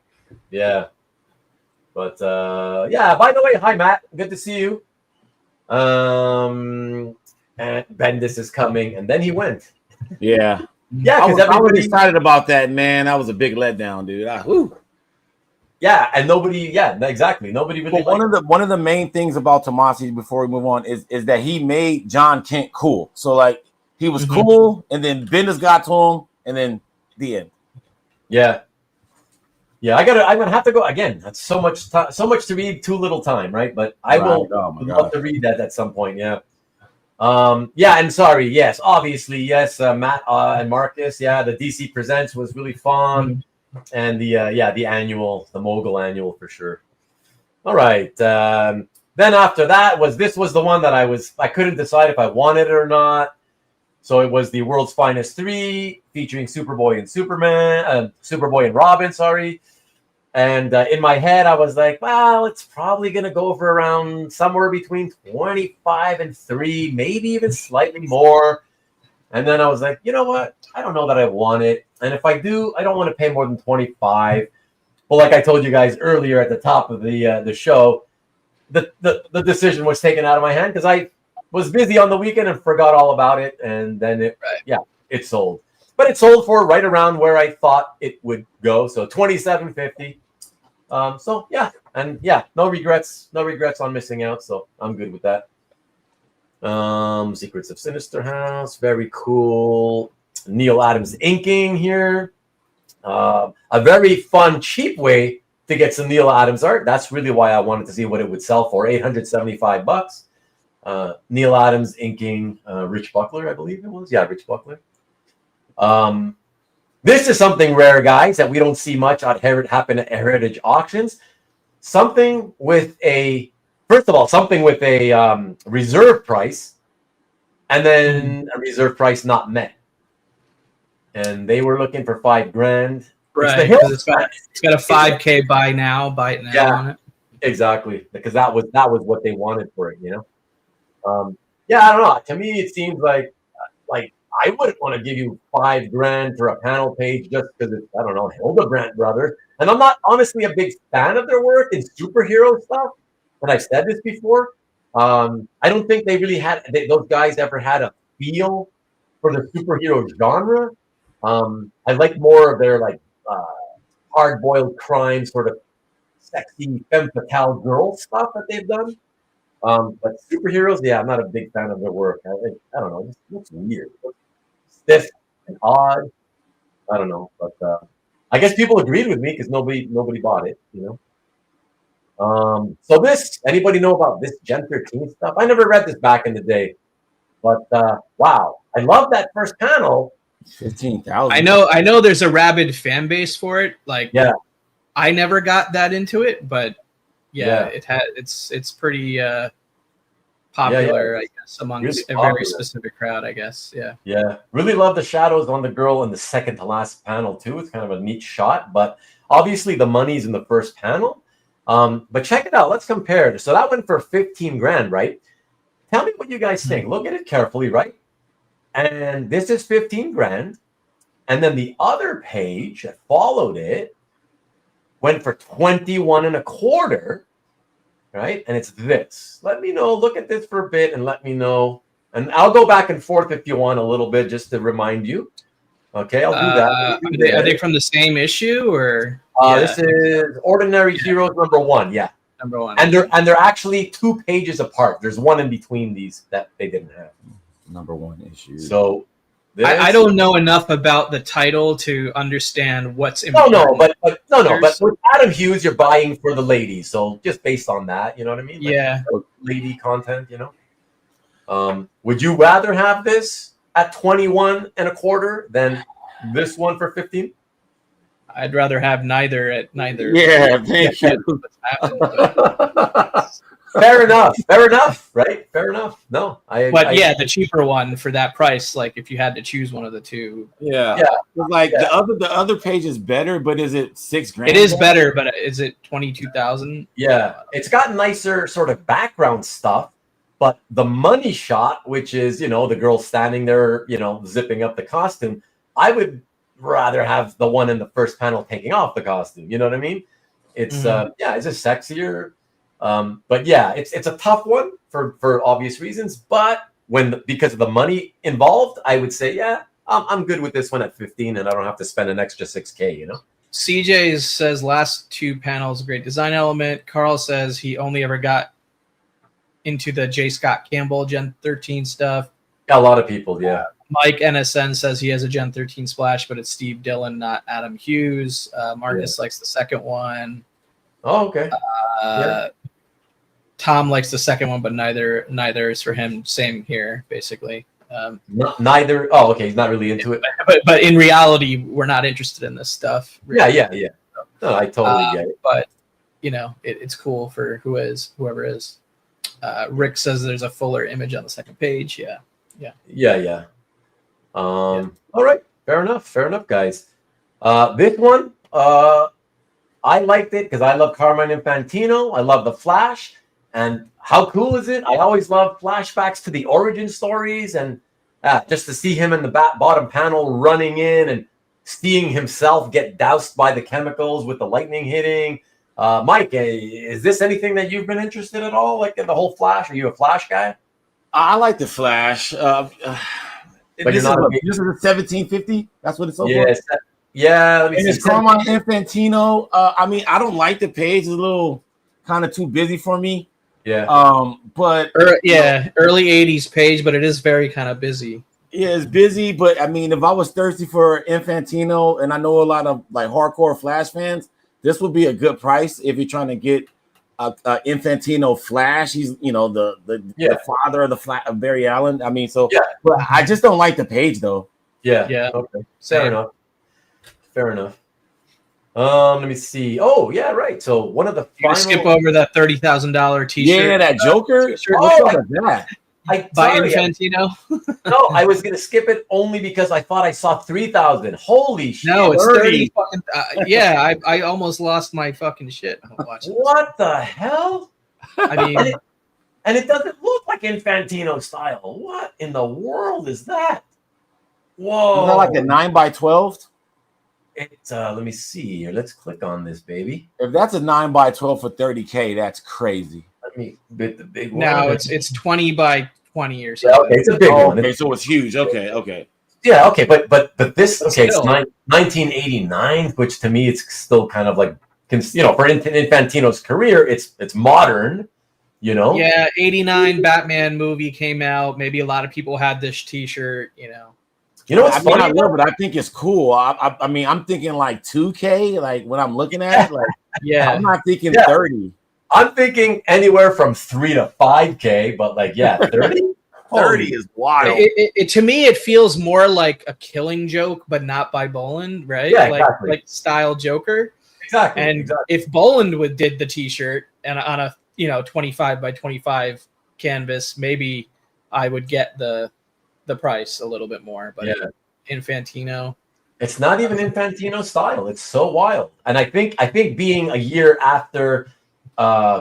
yeah. But yeah, by the way, hi Matt, good to see you. And Bendis is coming, and then he went. Yeah. Yeah, because I was excited about that, man. That was a big letdown, dude. Yeah, and exactly. Nobody really. One of the main things about Tomasi, before we move on, is that he made John Kent cool. So like he was cool, and then Bendis got to him, and then the end. Yeah. Yeah, I'm gonna have to go again. That's so much to read, too little time, right? But I will love to read that at some point. Yeah. Yeah, and sorry, yes, obviously, yes, Matt and Marcus, yeah, the DC Presents was really fun, and the annual, the Mogul annual for sure. All right, then after that this was the one that I couldn't decide if I wanted it or not. So it was the World's Finest 3 featuring Superboy and Robin, sorry. And in my head, I was like, well, it's probably going to go for around somewhere between 25 and 3, maybe even slightly more. And then I was like, you know what? I don't know that I want it. And if I do, I don't want to pay more than 25. But like I told you guys earlier at the top of the show, the decision was taken out of my hand because I was busy on the weekend and forgot all about it. And then it sold. But it sold for right around where I thought it would go. So $27.50. So yeah, and yeah, no regrets on missing out. So I'm good with that. Secrets of Sinister House, very cool. Neil Adams inking here. A very fun, cheap way to get some Neil Adams art. That's really why I wanted to see what it would sell for. $875. Neil Adams inking Rich Buckler, I believe it was. Yeah, Rich Buckler. This is something rare, guys, that we don't see much happen at heritage auctions. Something with a reserve price, and then a reserve price not met. And they were looking for $5,000. Right, it's got a 5K buy it now on it. Exactly, because that was what they wanted for it, Yeah, I don't know. To me, it seems like I wouldn't want to give you $5,000 for a panel page just because it's, I don't know, Hildebrandt Brothers. And I'm not honestly a big fan of their work in superhero stuff. And I've said this before. I don't think they really those guys ever had a feel for the superhero genre. I like more of their hard-boiled crime, sort of sexy femme fatale girl stuff that they've done. But superheroes, yeah, I'm not a big fan of their work. I don't know, it just looks weird. Stiff and odd. I don't know, but I guess people agreed with me because nobody bought it, So this, anybody know about this Gen 13 stuff? I never read this back in the day, but wow, I love that first panel. 15,000. I know there's a rabid fan base for it. Yeah, I never got that into it, but it's pretty popular, I guess, amongst a very specific crowd, I guess. Yeah. Really love the shadows on the girl in the second to last panel too. It's kind of a neat shot, but obviously the money's in the first panel. But check it out. Let's compare. So that went for $15,000, right? Tell me what you guys think. Look at it carefully, right? And this is $15,000. And then the other page that followed it went for 21 and a quarter. right? And it's this. Let me know. Look at this for a bit and let me know. And I'll go back and forth if you want a little bit just to remind you. Okay, I'll do that. Are they from the same issue or? This is Ordinary Heroes #1. Yeah, #1. And they're actually 2 pages apart. There's one in between these that they didn't have. #1 issue. So I don't know enough about the title to understand what's important. But But with Adam Hughes, you're buying for the ladies. So just based on that, you know what I mean? Yeah. Lady content, you know. Would you rather have this at 21 1/4 than this one for 15? I'd rather have neither at neither. Yeah, thank you. Fair enough, right? Fair enough. No, the cheaper one for that price, like if you had to choose one of the two. The other page is better, but is it $6,000? It is better, but is it 22,000? Yeah, it's got nicer sort of background stuff, but the money shot, which is the girl standing there, zipping up the costume, I would rather have the one in the first panel taking off the costume. You know what I mean? It's it's just sexier. But yeah, it's a tough one for obvious reasons. But because of the money involved, I would say, I'm good with this one at 15, and I don't have to spend an extra $6,000. CJ says last 2 panels, great design element. Carl says he only ever got into the J. Scott Campbell Gen 13 stuff. A lot of people, yeah. Mike NSN says he has a Gen 13 splash, but it's Steve Dillon, not Adam Hughes. Marcus likes the second one. Oh, okay. Tom likes the second one, but neither is for him. Same here, basically. Neither. Oh, okay. He's not really into it. But in reality, we're not interested in this stuff. Really. Yeah. No, I totally get it. But it's cool for whoever is. Rick says there's a fuller image on the second page. Yeah. All right. Fair enough, guys. This one, I liked it because I love Carmine Infantino. I love the Flash. And how cool is it? I always love flashbacks to the origin stories, and just to see him in the bottom panel running in and seeing himself get doused by the chemicals with the lightning hitting. Mike, is this anything that you've been interested at all? Like in the whole Flash? Are you a Flash guy? I like the Flash. But this is a 1750. That's what it's over. Yes. Yeah. And it's Carmine Infantino. I don't like the page. It's a little kind of too busy for me. Yeah. But early 80s page, but it is very kind of busy. Yeah, it's busy, but if I was thirsty for Infantino, and I know a lot of like hardcore Flash fans, this would be a good price if you're trying to get a Infantino Flash. He's the father of Barry Allen. But I just don't like the page though. Yeah. Okay. Fair enough. Let me see. Oh, yeah, right. So one of the final... skip over that $30,000 T-shirt. Yeah, that Joker. What's up with that? By Infantino. No, I was gonna skip it only because I thought I saw 3,000. Holy shit! No, it's 30. I almost lost my fucking shit. What the hell? I mean, and it doesn't look like Infantino style. What in the world is that? Whoa! Is that like a 9x12? It's let me see here. Let's click on this, baby. If that's a 9x12 for $30K, that's crazy. Let me bit the big one. No, it's 20 by 20 or something. Yeah, okay, it's a big one. Okay, so it's huge. Okay. Yeah, okay, but this it's 1989, which to me it's still kind of like for Infantino's career, it's modern. Yeah, 89 Batman movie came out. Maybe a lot of people had this T-shirt. What's funny? I love it. I think it's cool. I'm thinking like 2K. Like when I'm looking at it, like I'm not thinking 30. I'm thinking anywhere from 3 to 5K, but 30. 30 is wild. To me, it feels more like a Killing Joke, but not by Boland, right? Yeah, exactly. Like style Joker. Exactly. And if Boland did the T-shirt and on a 25 by 25 canvas, maybe I would get the price a little bit more. But Infantino, it's not even Infantino style. It's so wild. And I think being a year after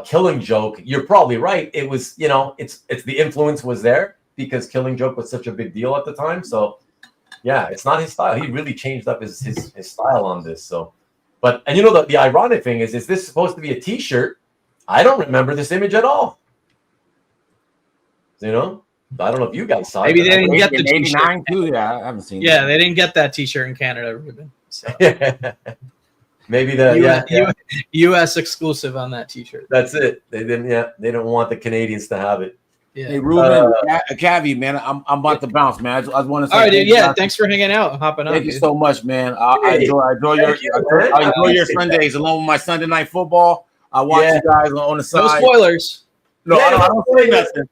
Killing Joke, you're probably right. It was it's the influence was there because Killing Joke was such a big deal at the time. So yeah, it's not his style. He really changed up his style on this. So, but the ironic thing is this supposed to be a T-shirt I don't remember this image at all. You know, I don't know if you guys saw Maybe it. they didn't get the in t-shirt. 89 too. Yeah, I haven't seen. Yeah, they didn't get that t-shirt in Canada, Ruben. So. Maybe the US exclusive on that t-shirt. That's it. They didn't. Yeah, they don't want the Canadians to have it. Yeah. Hey, Ruben, Cavi, man, I'm about to bounce, man. I just want to say, all right, dude. Yeah, thanks for hanging out and hopping on. Thank you so much, man. I enjoy your Sundays along with my Sunday night football. I watch you guys on the side. No spoilers. No, I don't say nothing.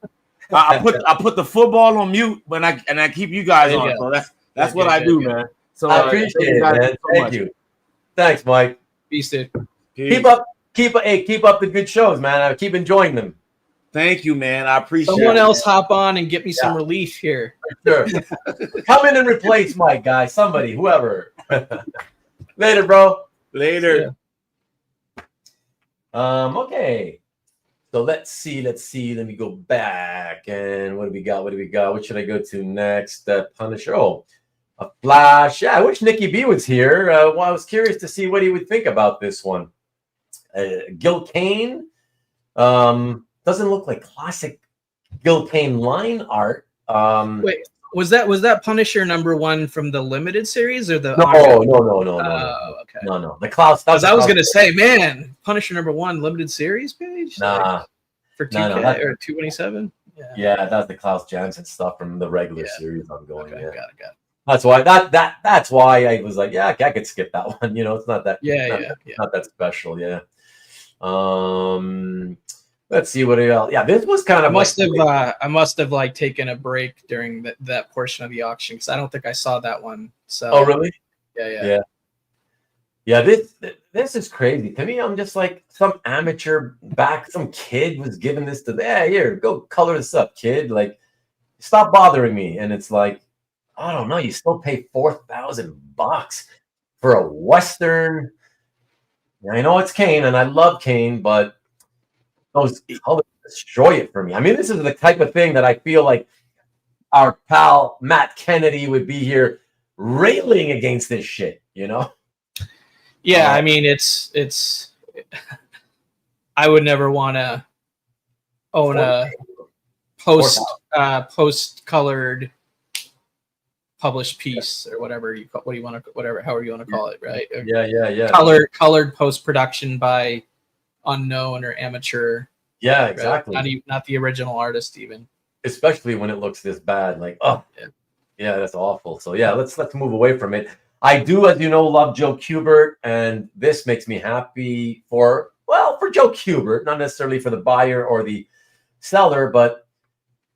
I put the football on mute when I keep you guys on. So that's what I do, man. So I appreciate it, man. Thank you. Thanks, Mike. Peace, dude. Keep up the good shows, man. I keep enjoying them. Thank you, man. I appreciate Someone else hop on and get me some relief here. Sure. Come in and replace Mike, guys. Somebody, whoever. Later, bro. Later. Yeah. Okay. So let's see. Let me go back. And what do we got? What should I go to next? Punisher. Oh, a Flash. Yeah, I wish Nikki B was here. Well, I was curious to see what he would think about this one. Gil Kane. Doesn't look like classic Gil Kane line art. Wait, was that Punisher #1 from the limited series or the? No. Okay. No. The Klaus. I was gonna say, man, Punisher #1 limited series page. Nah. For 2K or 227. Yeah, that's the Klaus Janson stuff from the regular series ongoing. Okay, got it. That's why that's why I was like, yeah, I could skip that one. You know, it's not that. Not that special. Yeah. Let's see what else. Yeah, this was kind of. I must have like taken a break during that portion of the auction because I don't think I saw that one. So. Oh really? Yeah. This is crazy to me. I'm just like some amateur some kid was giving this to. Yeah, here, go color this up, kid. Like, stop bothering me. And it's like, I don't know. You still pay $4,000 for a Western. I know it's Kane, and I love Kane, but those colors destroy it for me. I mean, this is the type of thing that I feel like our pal Matt Kennedy would be here railing against this shit, you know? Yeah, I mean, it's. I would never want to own a post-colored published piece or whatever however you want to call it, right? Yeah. Colored post-production by unknown or amateur. Yeah, exactly. Right? Not the original artist even. Especially when it looks this bad. Like, oh, yeah, that's awful. So yeah, let's move away from it. I do, as you know, love Joe Kubert, and this makes me happy for Joe Kubert, not necessarily for the buyer or the seller, but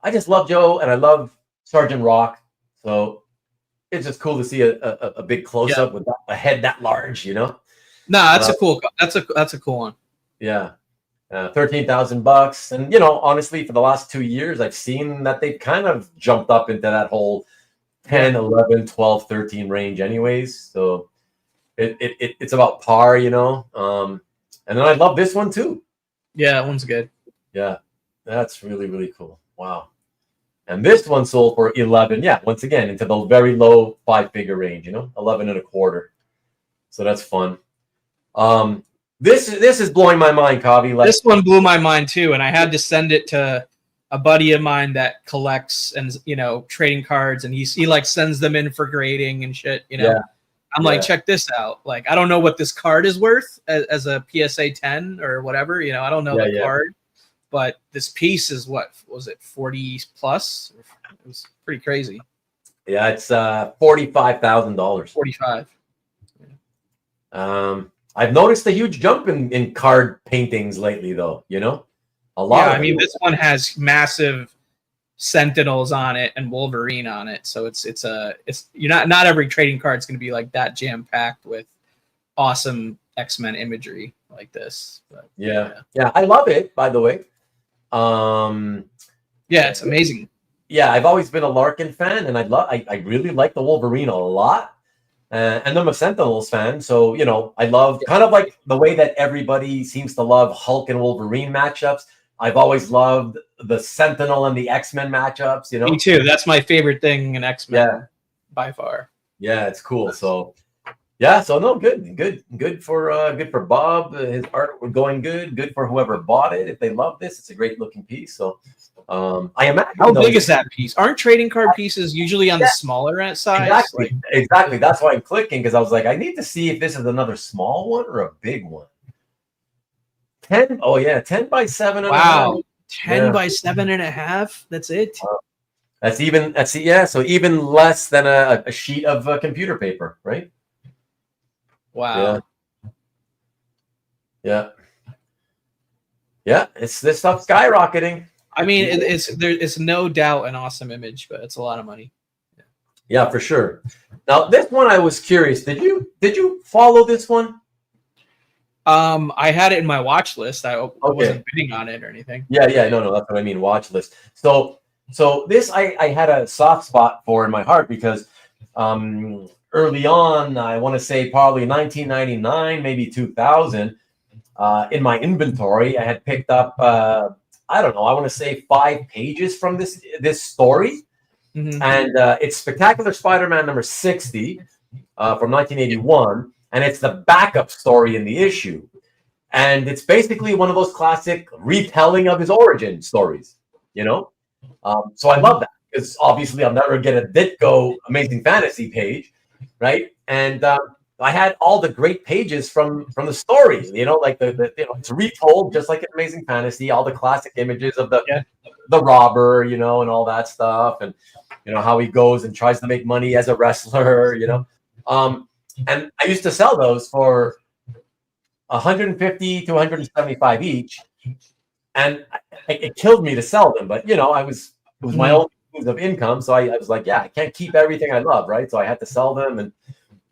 I just love Joe and I love Sergeant Rock. So it's just cool to see a big close up with a head that large, you know? No, that's a cool one. Yeah. $13,000. And, you know, honestly, for the last 2 years, I've seen that they've kind of jumped up into that whole 10, 11, 12, 13 range anyways. So it's about par, you know. And then I love this one too. Yeah, that one's good. Yeah, that's really, really cool. Wow. And this one sold for 11. Yeah, once again, into the very low 5-figure range, you know, 11 and a quarter. So that's fun. This is blowing my mind, Kavi. Like, this one blew my mind too, and I had to send it to a buddy of mine that collects and, you know, trading cards, and he like sends them in for grading and shit, you know. Yeah. I'm like, check this out. Like, I don't know what this card is worth as a PSA 10 or whatever, you know. I don't know the card, but this piece is what was it, 40 plus? It was pretty crazy. Yeah, it's $45,000. 45. Yeah. I've noticed a huge jump in card paintings lately, though. You know, a lot. Yeah, I mean, this one has massive Sentinels on it and Wolverine on it, so it's you're not every trading card is going to be like that jam packed with awesome X-Men imagery like this. But, yeah, I love it. By the way, yeah, it's amazing. Yeah, I've always been a Larkin fan, and I really like the Wolverine a lot. And I'm a Sentinels fan, so, you know, I love kind of like the way that everybody seems to love Hulk and Wolverine matchups. I've always loved the Sentinel and the X-Men matchups, you know. Me too. That's my favorite thing in X-Men by far. Yeah, it's cool. So Yeah, so no, good for Bob. His art going good for whoever bought it. If they love this, it's a great looking piece. So, I imagine. How though, big is that piece? Aren't trading card pieces usually on the smaller size? Exactly, exactly. That's why I'm clicking, because I was like, I need to see if this is another small one or a big one. 10. Oh yeah, 10 by 7 and a half. Wow, 10 by 7.5. That's it. That's even. So even less than a sheet of computer paper, right? Wow. Yeah. It's this stuff's skyrocketing. I mean, it's no doubt an awesome image, but it's a lot of money. Yeah, for sure. Now, this one I was curious. Did you follow this one? I had it in my watch list. I wasn't bidding on it or anything. Yeah, no, that's what I mean, watch list. So this I had a soft spot for in my heart because early on, I want to say probably 1999, maybe 2000, in my inventory, I had picked up I don't know, I want to say 5 pages from this story. Mm-hmm. And it's Spectacular Spider-Man number 60 from 1981, and it's the backup story in the issue. And it's basically one of those classic retelling of his origin stories, you know? So I love that, because obviously I'll never get a Ditko Amazing Fantasy page, right? And I had all the great pages from the story, you know, like the it's retold just like an Amazing Fantasy, all the classic images of the robber, you know, and all that stuff, and you know how he goes and tries to make money as a wrestler, you know. And I used to sell those for 150 to 175 each, and it killed me to sell them, but you know, it was my own means of income, so I was like, yeah, I can't keep everything I love, right? So I had to sell them, and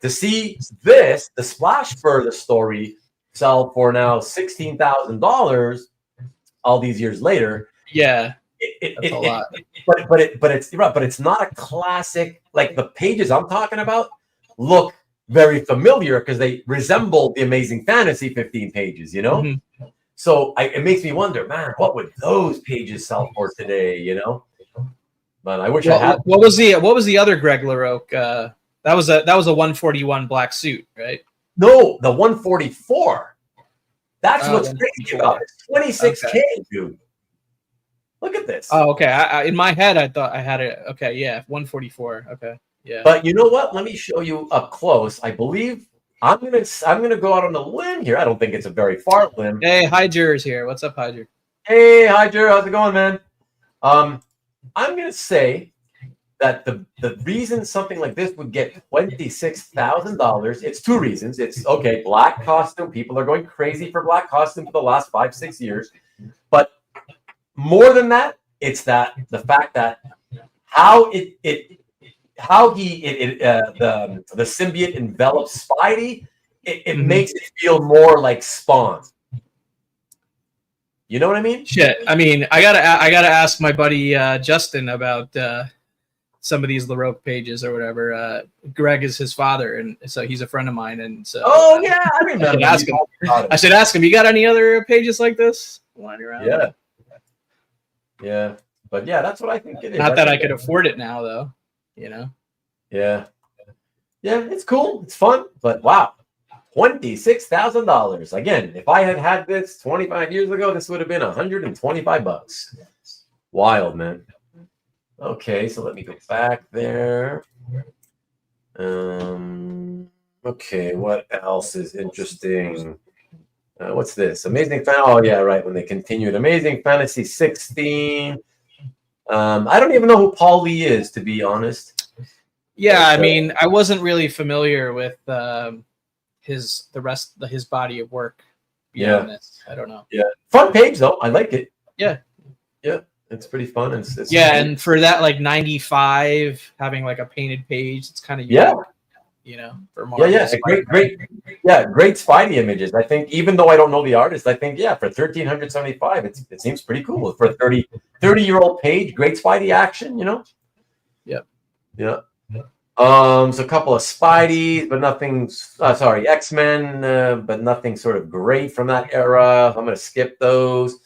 to see the splash for the story sell for now $16,000 all these years later. Yeah, that's a lot. But it's not a classic. Like the pages I'm talking about look very familiar because they resemble the Amazing Fantasy 15 pages, you know? Mm-hmm. So it makes me wonder, man, what would those pages sell for today, you know? But I wish I had. What was the other Greg LaRocque? That was a 141 black suit, right? No, the 144. That's what's crazy about it. 26K, dude. Look at this. Oh, okay. I in my head, I thought I had it. Okay, yeah, 144. Okay, yeah. But you know what? Let me show you up close. I believe I'm gonna go out on a limb here. I don't think it's a very far limb. Hey, Hyder is here. What's up, Hyder? Hey, Hyder, how's it going, man? I'm gonna say that the reason something like this would get $26,000, it's 2 reasons. It's okay, black costume. People are going crazy for black costume for the last 5-6 years, but more than that, it's the fact that how the symbiote envelops Spidey, it makes it feel more like Spawn. You know what I mean? Shit. I mean, I gotta ask my buddy Justin about some of these LaRocque pages or whatever. Greg is his father, and so he's a friend of mine. And so, oh yeah, I remember. I should ask him. You got any other pages like this lying around? Yeah. Yeah, but yeah, that's what I think it is. Not that I could afford it now, though. You know. Yeah, it's cool, it's fun, but wow, $26,000. Again, if I had this 25 years ago, this would have been $125. Wild, man. Okay, so let me go back there. Okay, what else is interesting? What's this? Amazing Fan. Oh yeah, right. When they continued, Amazing Fantasy 16. I don't even know who Paul Lee is, to be honest. Yeah, I mean, I wasn't really familiar with his body of work. Yeah, this. I don't know. Yeah, fun page though. I like it. Yeah, it's pretty fun. It's and for that like 95, having like a painted page, it's kind of unique. You know, for Marvel. Great Spidey images. I think even though I don't know the artist, I think for 1,375, it seems pretty cool for a 30-year-old page. Great Spidey action, you know. Yeah. So a couple of Spideys, but nothing. X-Men, but nothing sort of great from that era. I'm gonna skip those.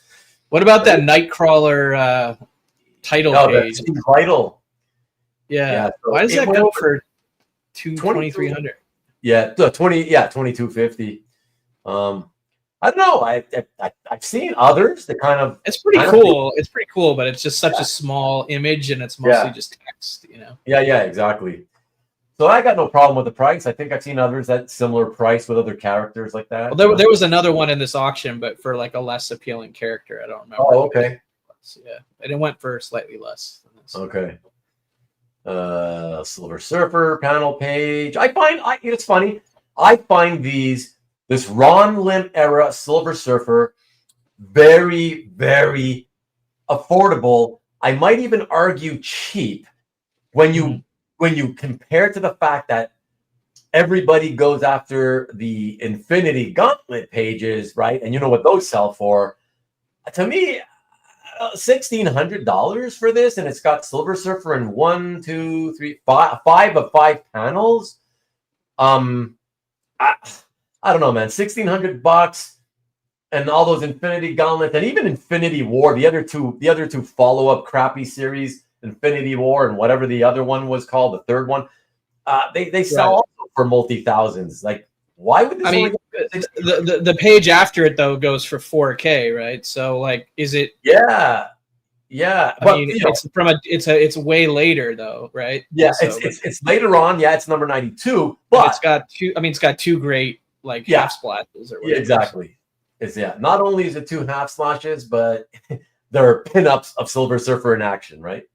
What about that Nightcrawler title page? Vital. Yeah. So why does that go for 2,300? Yeah, 2250. I don't know. I've seen others that kind of. It's pretty cool. It's pretty cool, but it's just such a small image, and it's mostly just text. You know. Yeah, exactly. So I got no problem with the price. I think I've seen others at similar price with other characters like that. Well, there was another one in this auction, but for like a less appealing character. I don't remember. Oh, okay. Yeah, and it went for slightly less than this. Okay. Silver Surfer panel page. It's funny. I find this Ron Lim era Silver Surfer very, very affordable. I might even argue cheap when you compare to the fact that everybody goes after the Infinity Gauntlet pages, right? And you know what those sell for. To me, $1,600 for this, and it's got Silver Surfer in 1, 2, 3, 5 of 5 panels. I don't know, man. $1,600 and all those Infinity Gauntlets and even Infinity War, the other two follow-up crappy series, Infinity War and whatever the other one was called, the third one. They sell also for multi-thousands. Like, why would this? I mean, the page after it though goes for 4K, right? So like, is it? Yeah. I mean, it's way later though, right? Yeah, so, it's later on. Yeah, it's number 92, but it's got two. I mean, it's got two great like half splashes or whatever. Yeah, exactly. It's not only is it 2 half splashes, but there are pinups of Silver Surfer in action, right?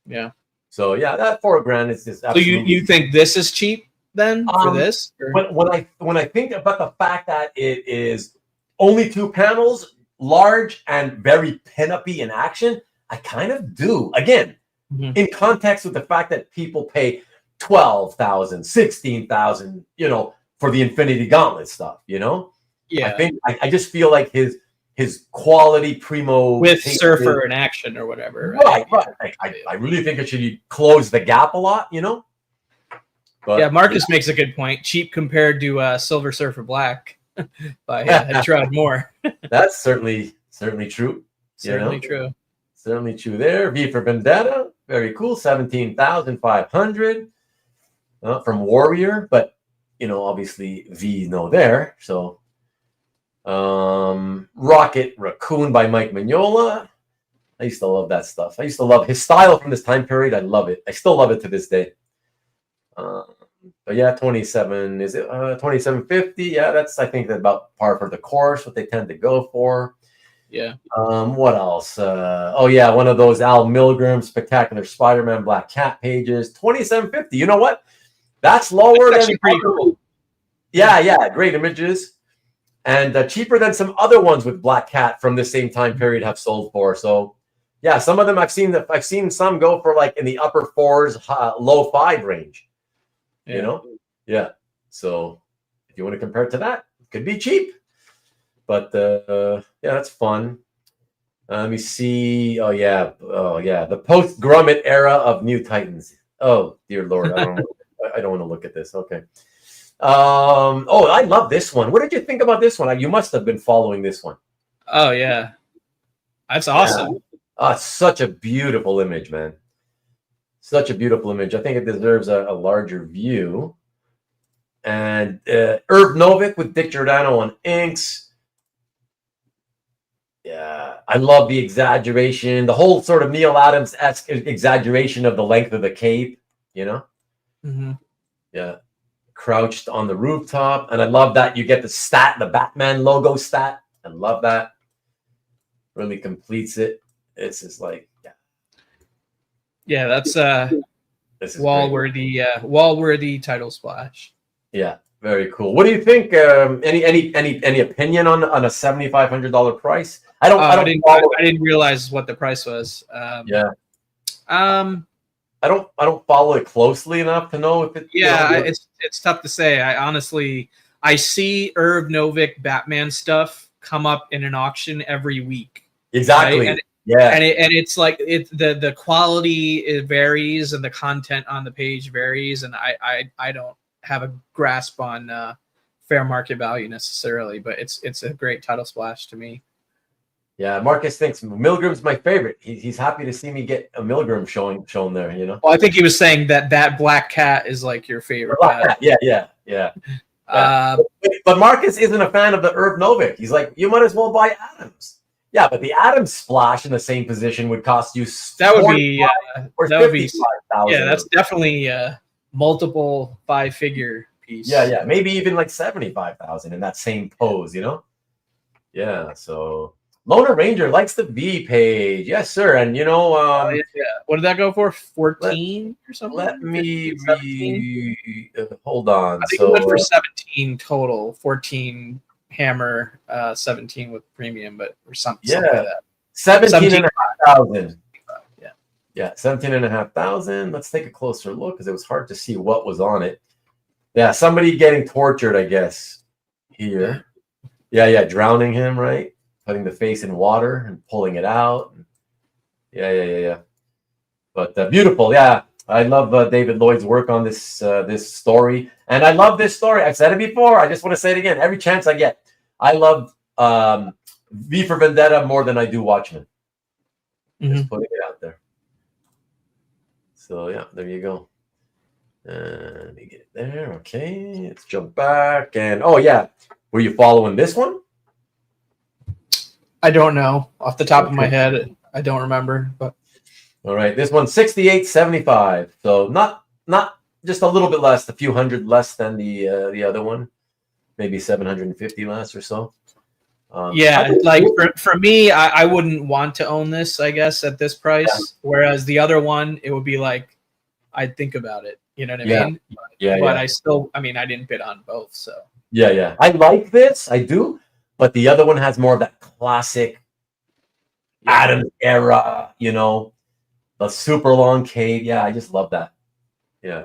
Yeah. So yeah, that $4,000 is just absolutely. So you think this is cheap then for this? When I think about the fact that it is only 2 panels, large and very pinup-y in action, I kind of do. Again, in context with the fact that people pay $12,000, $16,000, for the Infinity Gauntlet stuff, Yeah. I just feel like his quality primo with Surfer in action or whatever. Right. I really think it should close the gap a lot, But, yeah, Marcus makes a good point. Cheap compared to Silver Surfer Black by Gerard Moore. That's certainly true. Certainly true. Certainly true there. V for Vendetta, very cool. 17,500 from Warrior, but obviously V there. So Rocket Raccoon by Mike Mignola. I used to love that stuff. I used to love his style from this time period. I love it. I still love it to this day. But yeah, 27 is it 2750? Yeah, that's I think that's about par for the course, what they tend to go for. Yeah. What else? One of those Al Milgram Spectacular Spider-Man Black Cat pages, 2750. You know what? That's lower than pretty cool. Yeah, great images, and cheaper than some other ones with Black Cat from the same time period have sold for. So, yeah, some of them I've seen some go for like in the upper 4s, low 5 range. Yeah. So if you want to compare it to that, it could be cheap. But that's fun. Let me see. Oh yeah. The post Grummet era of New Titans. Oh dear Lord, I don't want to look at this. Okay. I love this one. What did you think about this one? You must have been following this one. Oh yeah, that's awesome. It's such a beautiful image, man. Such a beautiful image. I think it deserves a larger view. And Herb Novik with Dick Giordano on inks. Yeah, I love the exaggeration, the whole sort of Neil Adams-esque exaggeration of the length of the cape, Mm-hmm. Yeah, crouched on the rooftop. And I love that you get the Batman logo stat. I love that. Really completes it. It's just like, yeah, that's wall-worthy title splash. Yeah, very cool. What do you think? Any opinion on a $7,500 price? I didn't realize what the price was. Yeah. I don't follow it closely enough to know if it. Yeah, it's tough to say. I see Herb Novik Batman stuff come up in an auction every week. Exactly. Right? Yeah, and it's like the quality varies and the content on the page varies, and I don't have a grasp on fair market value necessarily, but it's a great title splash to me. Yeah, Marcus thinks Milgram's my favorite. He's happy to see me get a Milgram shown there. You know. Well, I think he was saying that black cat is like your favorite cat. Yeah. But Marcus isn't a fan of the Irv Novick. He's like, you might as well buy Adams. Yeah, but the Adams splash in the same position would cost you that would be or that would be 55,000. yeah, that's definitely multiple 5-figure piece. Yeah, maybe even like 75,000 in that same pose, you know? Yeah, so Loner Ranger likes the V page. Yes, sir. And you know, what did that go for? 14 or something? Let me hold on. I think it went for 17 total, 14 hammer, 17 with premium, but or something like that. 17,500. Yeah, 17,500. Let's take a closer look because it was hard to see what was on it. Yeah, somebody getting tortured, I guess. Here. Yeah, drowning him, right? Putting the face in water and pulling it out. Yeah. But beautiful, yeah. I love David Lloyd's work on this this story, and I love this story. I've said it before. I just want to say it again. Every chance I get, I love V for Vendetta more than I do Watchmen. Just putting it out there. So yeah, there you go. Let me get it there. Okay, let's jump back. And oh yeah, were you following this one? I don't know off the top of my head. I don't remember, but all right, this one's 68.75. So not just a little bit less, a few hundred less than the other one, maybe 750 less or so. Like for me, I wouldn't want to own this, I guess, at this price. Yeah. Whereas the other one, it would be like, I'd think about it. You know what I mean? But I still, I didn't bid on both. So yeah. I like this, I do, but the other one has more of that classic Adams era, you know, the super long cape. Yeah, I just love that. Yeah.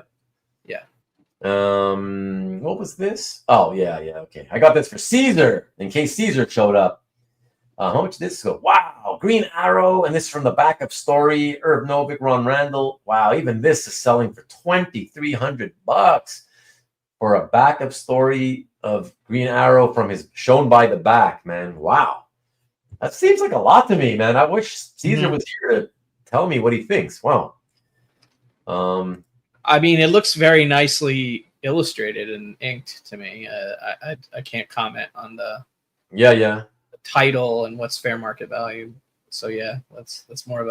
What was this? Oh, yeah. Okay. I got this for Caesar in case Caesar showed up. How much did this go? Wow. Green Arrow. And this from the backup story. Irv Novick, Ron Randall. Wow. Even this is selling for $2,300 for a backup story of Green Arrow from his shown by the back, man. Wow. That seems like a lot to me, man. I wish Caesar was here to tell me what he thinks. Wow. It looks very nicely illustrated and inked to me. I can't comment on the the title and what's fair market value. So yeah, that's more of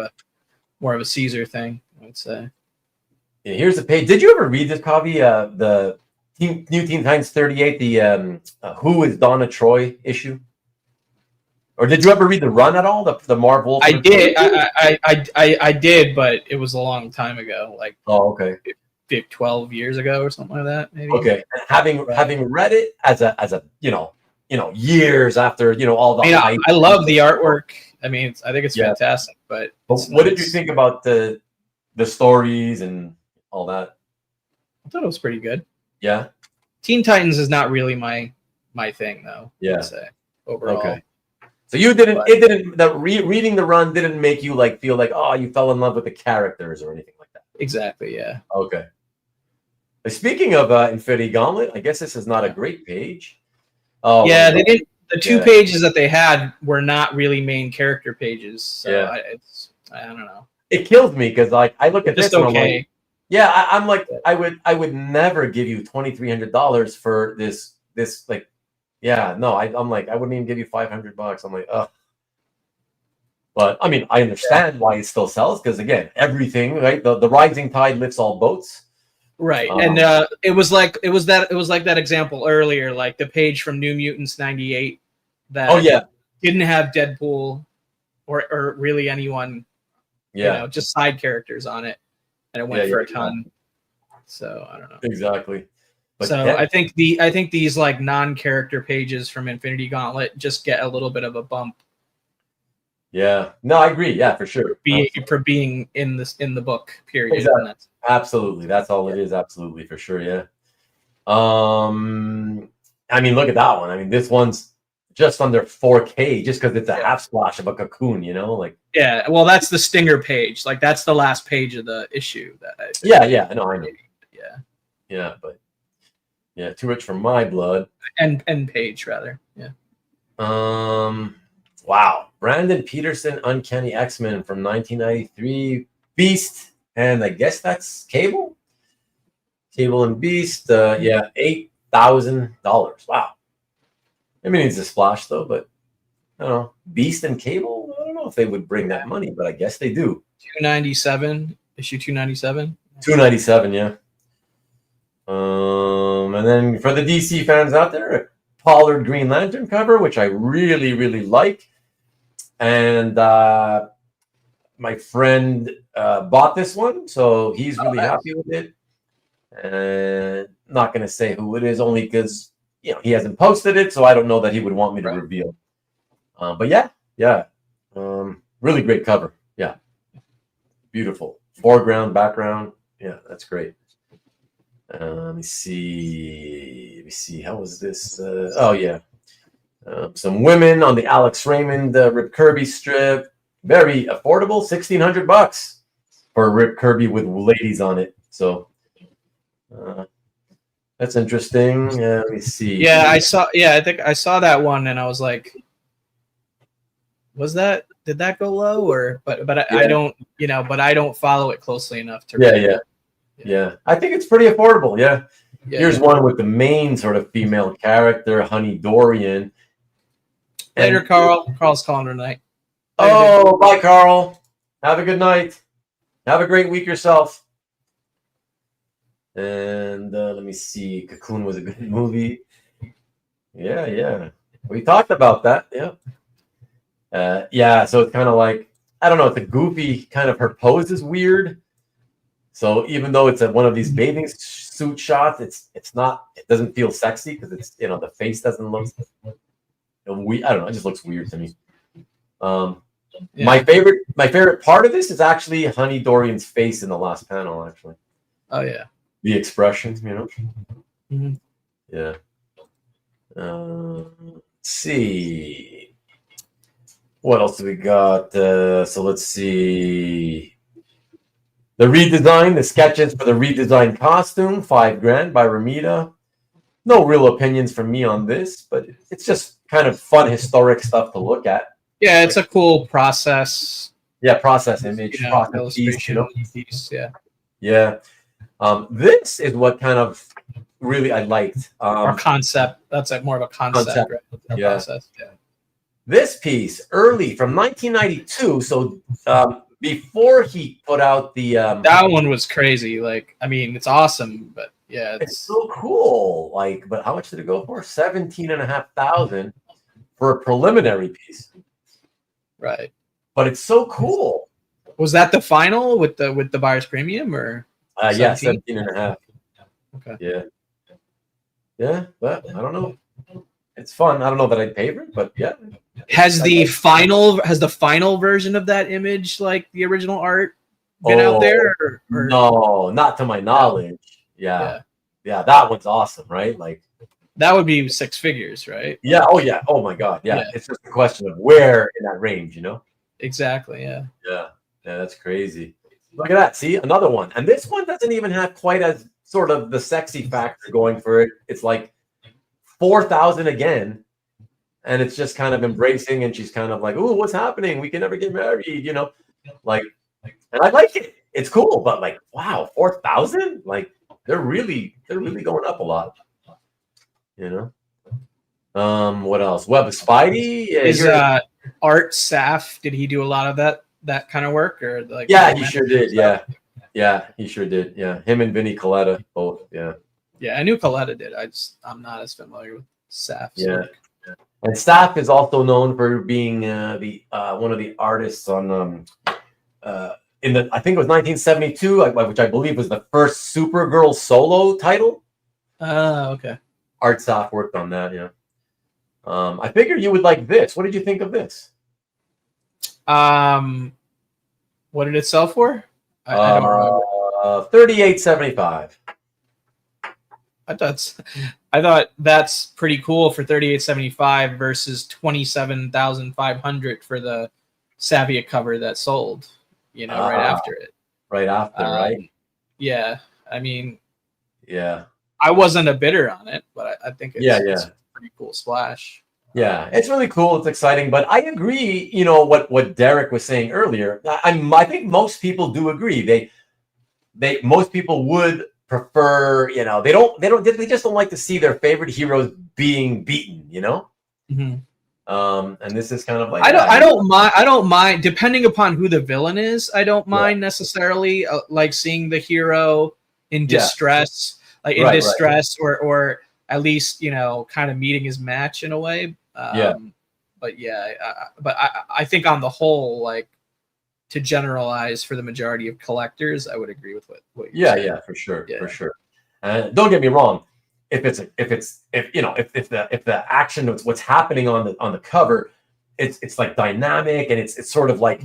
a Caesar thing, I would say. Yeah, here's the page. Did you ever read this copy? The New Teen Titans 38, the Who is Donna Troy issue? Or did you ever read the run at all? The Marv Wolfman? I did. I did, but it was a long time ago. Like 12 years ago or something like that. Maybe. Okay. Having read it as a years after all the hype. I love the artwork. I think it's fantastic. But what did you think about the stories and all that? I thought it was pretty good. Yeah. Teen Titans is not really my thing though. Yeah. I'd say overall. Okay. So reading the run didn't make you feel like, oh, you fell in love with the characters or anything like that. Exactly. Yeah. Okay. Speaking of Infinity Gauntlet, I guess this is not a great page. Oh yeah, they didn't. The two pages that they had were not really main character pages. So I don't know. It kills me because I look at this and I'm like, I'm like, I would never give you $2,300 for this I'm like, I wouldn't even give you $500. I'm like, ugh. But I understand why it still sells because again, everything, right? The rising tide lifts all boats. Right. And it was like that example earlier, like the page from New Mutants 98 that didn't have Deadpool or really anyone, just side characters on it. And it went for a ton. So I don't know. Exactly. But so I think these like non-character pages from Infinity Gauntlet just get a little bit of a bump. Yeah. No, I agree. Yeah, for sure. For being in the book, period. Exactly. Absolutely. That's all it is. Absolutely, for sure. Yeah. Look at that one. This one's just under 4K just because it's a half splash of a cocoon, Yeah, well, that's the Stinger page. Like that's the last page of the issue that I I know. Yeah, but too rich for my blood. And page rather. Yeah. Wow. Brandon Peterson, Uncanny X-Men from 1993, Beast, and I guess that's Cable. Cable and Beast, yeah, $8,000. Wow. I mean, it's a splash though, but I don't know. Beast and Cable, I don't know if they would bring that money, but I guess they do. 297, issue 297. 297, yeah. And then for the DC fans out there, a Pollard Green Lantern cover, which I really, really like. And my friend bought this one, so he's really happy with it. And not going to say who it is, only because he hasn't posted it, so I don't know that he would want me to reveal. But yeah, really great cover. Yeah, beautiful foreground, background. Yeah, that's great. Let me see. How was this? Oh yeah, some women on the Alex Raymond Rip Kirby strip. Very affordable, $1,600 for a Rip Kirby with ladies on it. So that's interesting. Let me see. Yeah, I saw. Yeah, I think I saw that one, and I was like, did that go low or? But I don't. But I don't follow it closely enough to. Yeah. I think it's pretty affordable. Yeah. Here's one with the main sort of female character, Honey Dorian. Later, Carl. Carl's calling tonight. Oh, bye, Carl. Have a good night. Have a great week yourself. And let me see. Cocoon was a good movie. Yeah. We talked about that. Yeah. Yeah. So it's kind of like, I don't know. It's a goofy kind of, her pose is weird. So even though it's one of these bathing suit shots, it's not. It doesn't feel sexy because it's the face doesn't look. I don't know. It just looks weird to me. My favorite part of this is actually Honey Dorian's face in the last panel. Actually. Oh yeah. The expression, Mm-hmm. Yeah. Let's see. What else do we got? So let's see. The redesign, the sketches for the redesigned costume, $5,000 by Ramita. No real opinions from me on this, but it's just kind of fun historic stuff to look at. Yeah, it's a cool process. Yeah, process image, process illustration piece, Yeah. Yeah. This is what kind of really I liked. Or concept. That's more of a concept. Right? Yeah. Process. Yeah. This piece, early from 1992, so before he put out the... that one was crazy. Like, I mean, it's awesome, but yeah. It's so cool. Like, but how much did it go for? $17,500 for a preliminary piece. Right. But it's so cool. Was that the final with the buyer's premium or? Yeah, 17.5. Okay. Yeah, but I don't know. It's fun. I don't know that I'd pay for it, but yeah. Has the final version of that image, like the original art, been out there? Or? No, not to my knowledge. Yeah, that one's awesome, right? Like that would be 6 figures, right? Yeah. Oh yeah. Oh my God. Yeah. It's just a question of where in that range, Exactly. Yeah. Yeah. That's crazy. Look at that. See, another one. And this one doesn't even have quite as sort of the sexy factor going for it. It's like 4,000 again. And it's just kind of embracing. And she's kind of like, "Ooh, what's happening? We can never get married," Like, and I like it. It's cool. But like, wow, 4,000? Like, they're really going up a lot. What else? Web of Spidey. Is Art Saf? Did he do a lot of that kind of work, or like? Yeah, he sure did. Yeah, he sure did. Yeah, him and Vinny Coletta both. Yeah. Yeah, I knew Coletta did. I'm not as familiar with Saf. Yeah. And Saf is also known for being the one of the artists on I think it was 1972, which I believe was the first Supergirl solo title. Okay. Art Saf worked on that. Yeah. I figured you would like this. What did you think of this? What did it sell for? I don't remember. $38.75. I thought that's pretty cool for $38.75 versus $27,500 for the Savia cover that sold. Right after it. Right after, right? Yeah, I mean, yeah. I wasn't a bidder on it, but I think it's a pretty cool splash. Yeah, it's really cool. It's exciting, but I agree. You know what Derek was saying earlier. I think most people do agree. Most people would prefer. You know, they just don't like to see their favorite heroes being beaten. You know, and this is kind of like I don't mind depending upon who the villain is. I don't mind necessarily like seeing the hero in distress, or at least kind of meeting his match in a way. But I think on the whole, like to generalize for the majority of collectors, I would agree with what you're saying. For sure, for sure. Don't get me wrong. If the action of what's happening on the cover, it's like dynamic and it's sort of like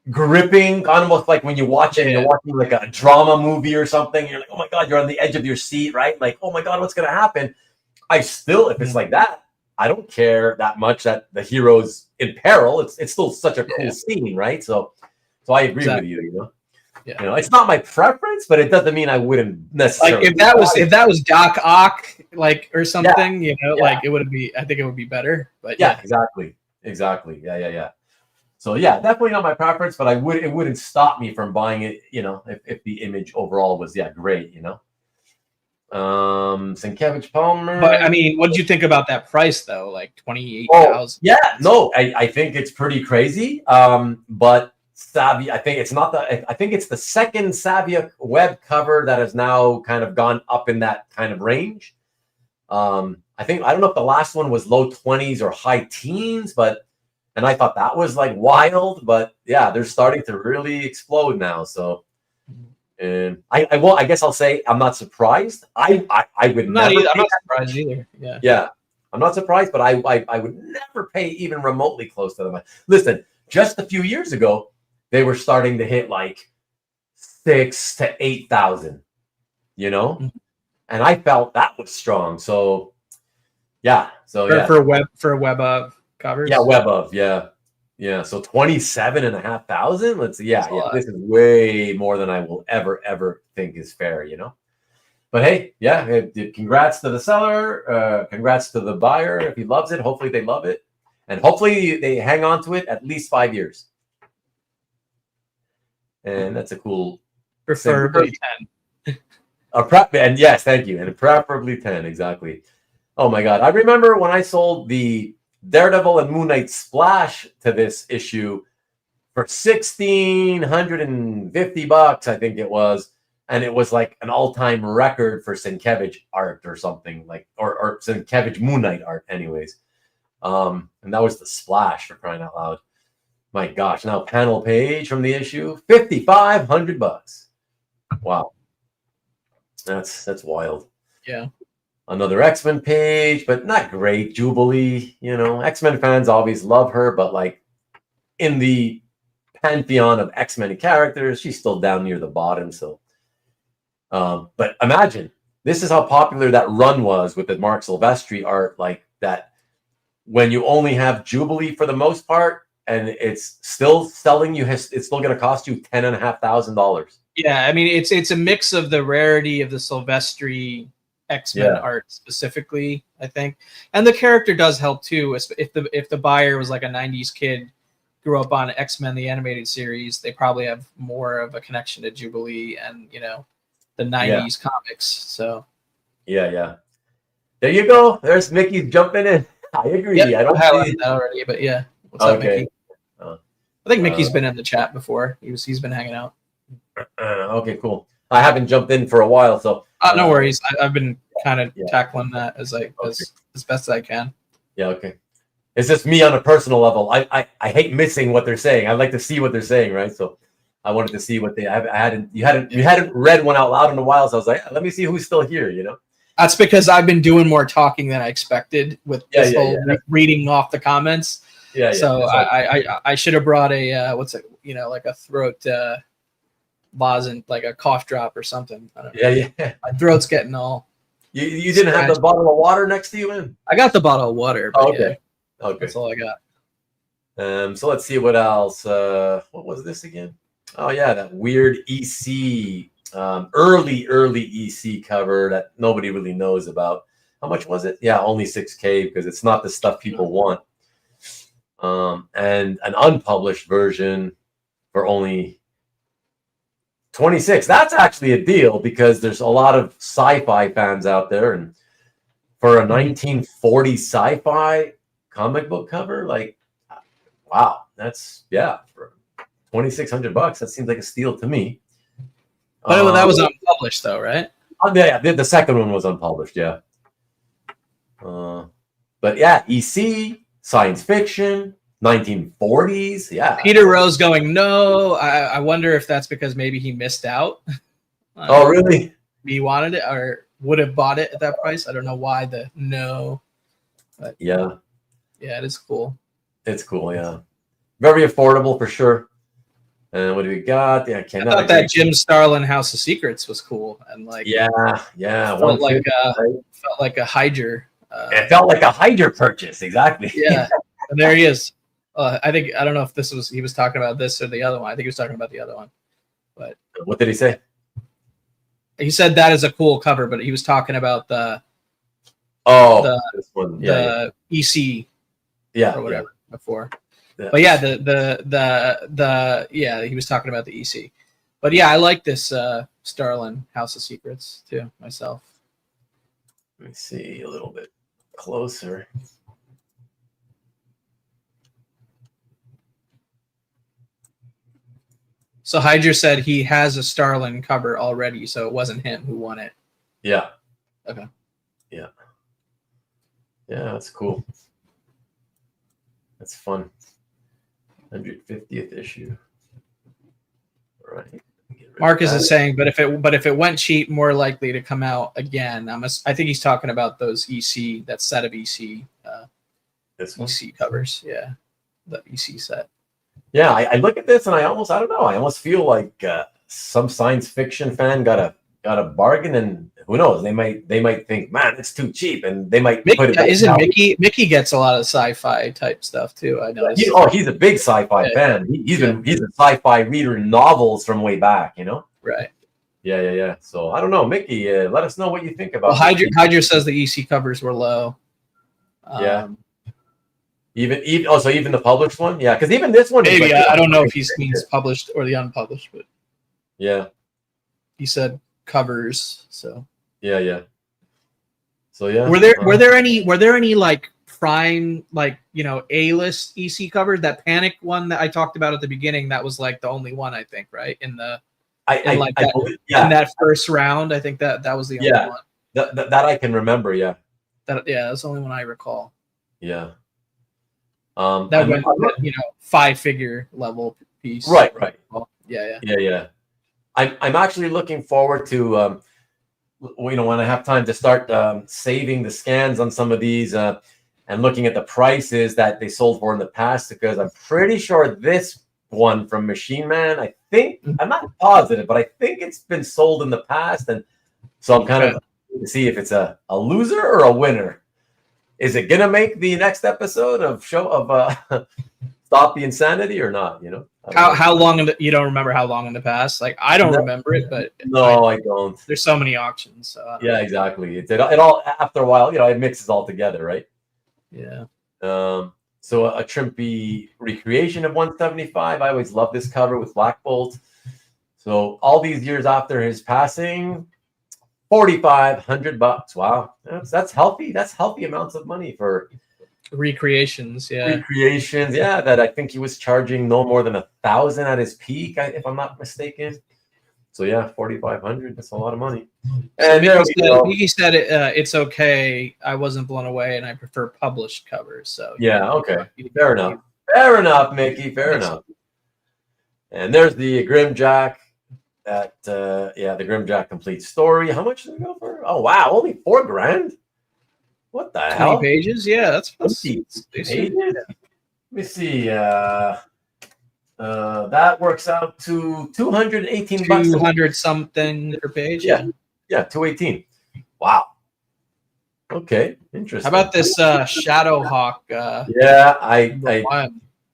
gripping, almost like when you watch it and you're watching like a drama movie or something. You're like, oh my god, you're on the edge of your seat, right? Like, oh my god, what's gonna happen? I still, if it's like that, I don't care that much that the hero's in peril. It's still such a cool scene, right? So I agree with you. You know. Yeah. You know, it's not my preference, but it doesn't mean I wouldn't necessarily. Like if that was Doc Ock, like or something, like it would be. I think it would be better. But exactly. Yeah. So definitely not my preference, but it wouldn't stop me from buying it. You know, if the image overall was great. You know. Sienkiewicz Palmer. But I mean, what did you think about that price though? Like 28,000. No, I think it's pretty crazy. But Savia, I think it's the second Savia web cover that has now kind of gone up in that kind of range. I don't know if the last one was low 20s or high teens, and I thought that was like wild, but they're starting to really explode now. So, and I guess I'll say I'm not surprised. I would never. I'm not surprised either. Yeah, I'm not surprised, but I would never pay even remotely close to them. Listen, just a few years ago, they were starting to hit like 6,000 to 8,000, you know, and I felt that was strong. So, for web of covers. Web of, So 27,500. Let's see. This is way more than I will ever think is fair, you know. But hey, congrats to the seller. Congrats to the buyer if he loves it. Hopefully they love it, and hopefully they hang on to it at least 5 years. And that's a cool. Preferably 10. And yes, thank you. And preferably 10, exactly. Oh my God. I remember when I sold the Daredevil and Moon Knight splash to this issue for $1,650, I think it was. And it was like an all-time record for Sienkiewicz art or something, like or Sienkiewicz Moon Knight art, anyways. And that was the splash, for crying out loud. My gosh, now panel page from the issue, $5,500. Wow. That's wild. Yeah. Another X-Men page, but not great. Jubilee, you know, X-Men fans always love her, but like in the pantheon of X-Men characters, she's still down near the bottom. So, but imagine this is how popular that run was with the Mark Silvestri art, like that. When you only have Jubilee for the most part, and it's still selling you, it's still going to cost you $10,500. Yeah, I mean it's a mix of the rarity of the Silvestri X-Men art specifically, I think, and the character does help too. If the buyer was like a '90s kid, grew up on X-Men the animated series, they probably have more of a connection to Jubilee and the '90s comics. So there you go. There's Mickey jumping in. I agree. Yep, I don't highlighted that already, but what's up, Mickey? I think Mickey's been in the chat before. He's been hanging out. Okay, cool. I haven't jumped in for a while, so no worries. I've been kind of tackling that as best as I can. Yeah, okay. It's just me on a personal level. I hate missing what they're saying. I like to see what they're saying, right? So I wanted to see what you hadn't read one out loud in a while, so I was like, let me see who's still here, you know. That's because I've been doing more talking than I expected with this whole reading off the comments. So I should have brought a like a throat lozenge, like a cough drop or something. I don't know. My throat's getting all. You didn't have the bottle of water next to you, man? I got the bottle of water. But okay. That's all I got. So let's see what else. What was this again? Oh yeah, that weird EC, early EC cover that nobody really knows about. How much was it? Yeah, only 6K because it's not the stuff people want. And an unpublished version for only 26. That's actually a deal because there's a lot of sci-fi fans out there, and for a 1940 sci-fi comic book cover, like, wow, that's for $2,600. That seems like a steal to me. But that was unpublished, though, right? Yeah, the second one was unpublished. Yeah. But yeah, EC, science fiction, 1940s. Yeah. Peter Rose going, no. I wonder if that's because maybe he missed out. Oh, really? He wanted it or would have bought it at that price. I don't know why the no. But yeah, it is cool. It's cool. Yeah. Very affordable for sure. And what do we got? Yeah, I thought that Jim Starlin House of Secrets was cool. And like, felt like a Hydra. It felt like a Hydra purchase. Exactly. Yeah. And there he is. I don't know if he was talking about this or the other one. I think he was talking about the other one. But what did he say? He said that is a cool cover, but he was talking about this one. The EC. Yeah. Or whatever before. Yeah. But yeah, he was talking about the EC. But yeah, I like this Starlin House of Secrets too, myself. Let me see a little bit closer. So Hydra said he has a Starlin cover already, so it wasn't him who won it. Yeah. Okay. Yeah. Yeah, that's cool. That's fun. 150th issue. All right. Marcus is saying, but if it went cheap, more likely to come out again. I think he's talking about those EC, that set of EC, EC covers. Yeah, the EC set. Yeah, I look at this and I almost feel like some science fiction fan got a bargain, and who knows, they might think, man, it's too cheap, and they might put it. Mickey gets a lot of sci-fi type stuff too. I know. He's a big sci-fi fan. He's a sci-fi reader in novels from way back. Right. Yeah. So I don't know, Mickey. Let us know what you think about. Well, Hydra says the EC covers were low. Yeah. Even the published one, yeah, because even this one. Maybe I don't know if he means published or the unpublished, but yeah, he said covers. So yeah. So yeah. Were there any like prime, like, A-list EC covers? That Panic one that I talked about at the beginning, that was like the only one, I think, right? In that first round, I think that was the only one. That I can remember, yeah. That's the only one I recall. Yeah. That went, 5-figure level piece. Right. Yeah. I'm actually looking forward to, when I have time to start saving the scans on some of these and looking at the prices that they sold for in the past, because I'm pretty sure this one from Machine Man, I'm not positive, but I think it's been sold in the past, and so I'm kind of to see if it's a loser or a winner. Is it gonna make the next episode of Stop the Insanity or not? How long you don't remember how long in the past? Like, I don't remember it, but I don't. There's so many auctions. So yeah, exactly. It all after a while, it mixes all together, right? Yeah. So a Trimpy recreation of 175. I always love this cover with Black Bolt. So all these years after his passing, $4,500. Wow, that's healthy. That's healthy amounts of money for recreations. Yeah, that I think he was charging no more than $1,000 at his peak, if I'm not mistaken. So yeah, $4,500. That's a lot of money. And Mickey said it's okay. I wasn't blown away, and I prefer published covers. So yeah, okay, fair enough, Mickey. Fair enough. And there's the Grimjack. The Grimjack complete story. How much did it go for? Oh wow, only $4,000. What the 20 hell? Pages? Yeah, that's pages. Let me see. That works out to $218. $200 something per page. Yeah, $218. Wow. Okay, interesting. How about this Shadowhawk?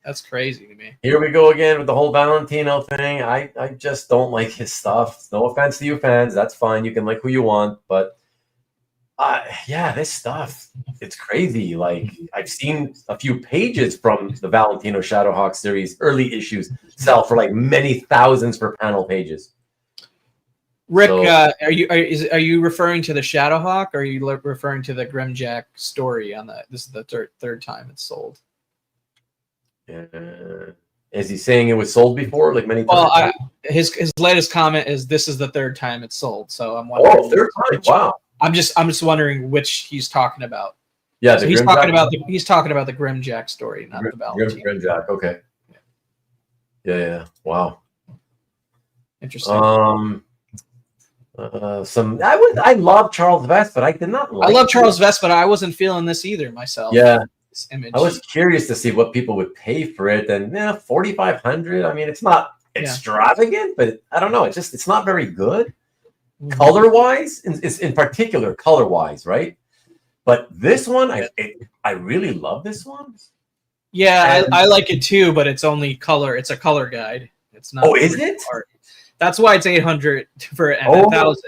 That's crazy to me. Here we go again with the whole Valentino thing. I just don't like his stuff. No offense to you fans. That's fine. You can like who you want. But Yeah, this stuff, it's crazy. Like, I've seen a few pages from the Valentino Shadowhawk series, early issues, sell for like many thousands for panel pages. Rick, So, are you referring to the Shadowhawk, or are you referring to the Grimjack story on the? This is the third time it's sold. is he saying it was sold before, like many times? Well, his latest comment is this is the third time it's sold. So I'm wondering. Oh, third time! Wow. I'm just wondering which he's talking about. Yeah, so he's talking about the Grimjack story, not the Valentine. Grimjack. Okay. Yeah. Wow. Interesting. I love Charles Vest, but I did not like. I love Charles Vest, but I wasn't feeling this either myself. Yeah. This image. I was curious to see what people would pay for it, and yeah, 4,500. I mean, it's not extravagant, but I don't know. It's not very good. Color wise, in particular, color wise, right? But this one, I really love this one. Yeah, I like it too, but it's only color. It's a color guide. It's not. Oh, is it? Art. That's why it's 800 for 1,000.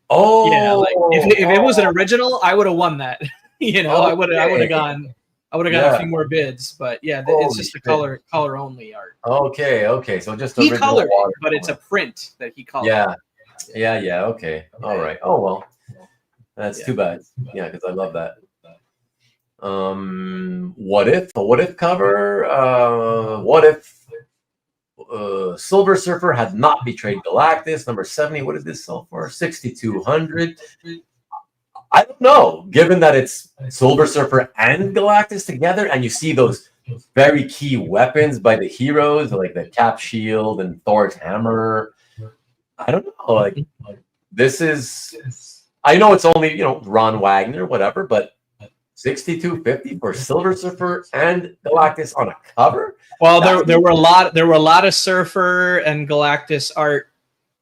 Oh, yeah. Like if it was an original, I would have won that. I would have gone. I would have got a few more bids, but yeah, it's just the color only art. Okay. So just he colored it, but it's a print that he colored. Yeah. Okay. All right. Oh well, that's too bad. Yeah, because I love that. What if cover? What if Silver Surfer had not betrayed Galactus? Number 70. What did this sell for? 6,200. I don't know. Given that it's Silver Surfer and Galactus together, and you see those very key weapons by the heroes, like the Cap Shield and Thor's hammer. I don't know. Like, this is. I know it's only Ron Wagner, whatever, but 6,250 for Silver Surfer and Galactus on a cover. Well, there were a lot of Surfer and Galactus art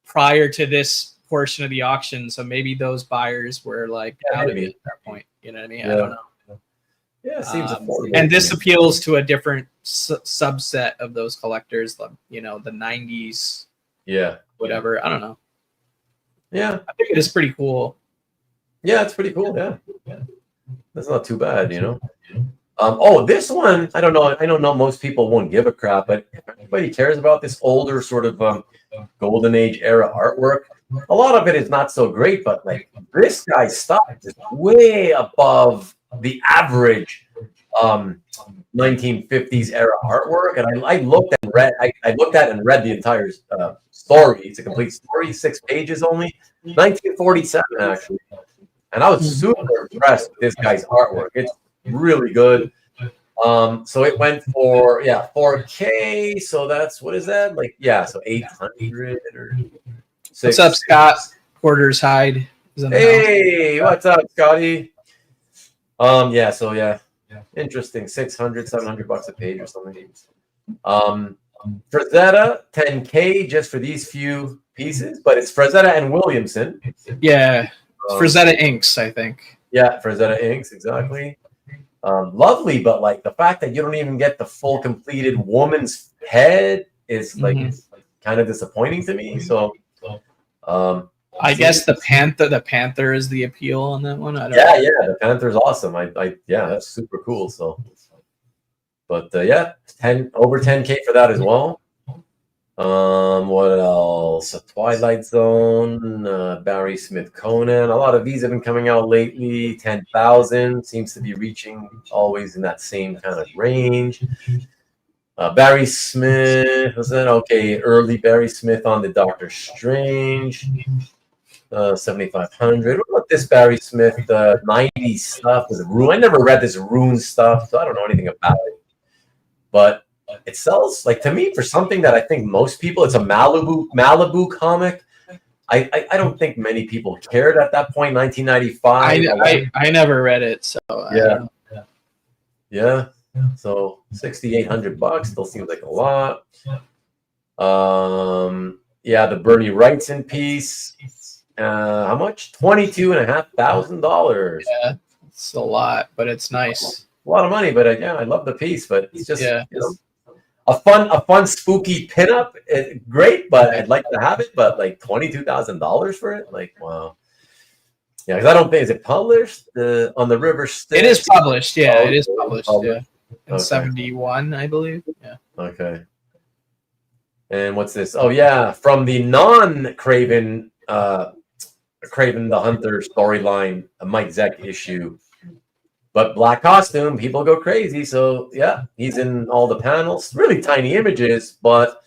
prior to this portion of the auction, so maybe those buyers were like out of it at that point. You know what I mean? Yeah. I don't know. Yeah, it seems affordable. And this appeals to a different subset of those collectors, the 90s. Yeah. Whatever. I don't know. Yeah. I think it is pretty cool. Yeah, it's pretty cool. Yeah. That's not too bad, this one, I don't know. I don't know. Most people won't give a crap, but if anybody cares about this older sort of golden age era artwork, a lot of it is not so great, but like this guy's stuff is way above the average 1950s era artwork. And I looked and read. I looked at and read the entire story. It's a complete story, 6 pages only, 1947 actually. And I was super impressed with this guy's artwork. It's really good. So it went for 4K. So that's, what is that? So 800 or 6. What's up, Scott? Quarters Hyde. Hey, what's up, Scotty? Interesting. 600, 700 bucks a page or something. Frazetta, 10K just for these few pieces, but it's Frazetta and Williamson. Yeah. Frazetta Inks, I think. Yeah, Frazetta Inks, exactly. Lovely, but like the fact that you don't even get the full completed woman's head is like kind of disappointing to me. So I guess the Panther is the appeal on that one. The Panther's awesome. That's super cool. So but over 10K for that as well. What else? A Twilight Zone, Barry Smith Conan. A lot of these have been coming out lately. 10,000 seems to be reaching always in that same kind of range. Barry Smith, was that okay? Early Barry Smith on the Doctor Strange. 7,500. What about this Barry Smith 90s stuff with Rune? I never read this Rune stuff, so I don't know anything about it. But it sells, like, to me, for something that I think most people, it's a Malibu comic. I don't think many people cared at that point, 1995. I never read it, so yeah. So 6,800 bucks still seems like a lot. The Bernie Wrightson piece. How much? $22,500. Yeah, it's a lot, but it's nice. A lot of money, but I love the piece. But it's just a fun, spooky pinup. Great, but I'd like to have it. But like $22,000 for it, like, wow. Yeah, because I don't think is it published on the River Styx? It is published. Yeah, Oh, it is it's published. published. Yeah, in Okay. 71, I believe. Yeah. Okay. And what's this? Oh yeah, from the non-Craven, Craven the Hunter storyline, a Mike Zeck issue. But black costume, people go crazy. So yeah, he's in all the panels. Really tiny images, but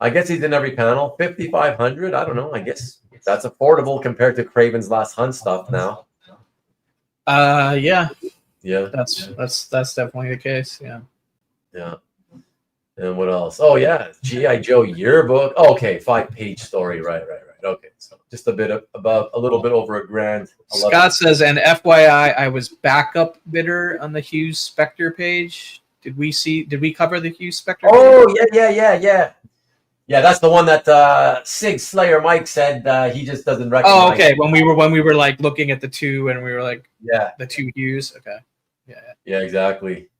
I guess he's in every panel. 5,500. I don't know. I guess that's affordable compared to Craven's Last Hunt stuff now. Yeah. Yeah. That's definitely the case. Yeah. Yeah. And what else? Oh yeah, G.I. Joe yearbook. Oh, okay, 5-page story. Right. Okay, so just a little bit over $1,000. Scott says, and FYI, I was backup bidder on the Hughes Spectre page. Did we cover the Hughes Spectre? Oh yeah. Yeah, that's the one that Sig Slayer Mike said he just doesn't recognize. Oh, okay. When we were like looking at the two, and we were like, yeah, the two Hughes. Okay. Yeah, exactly.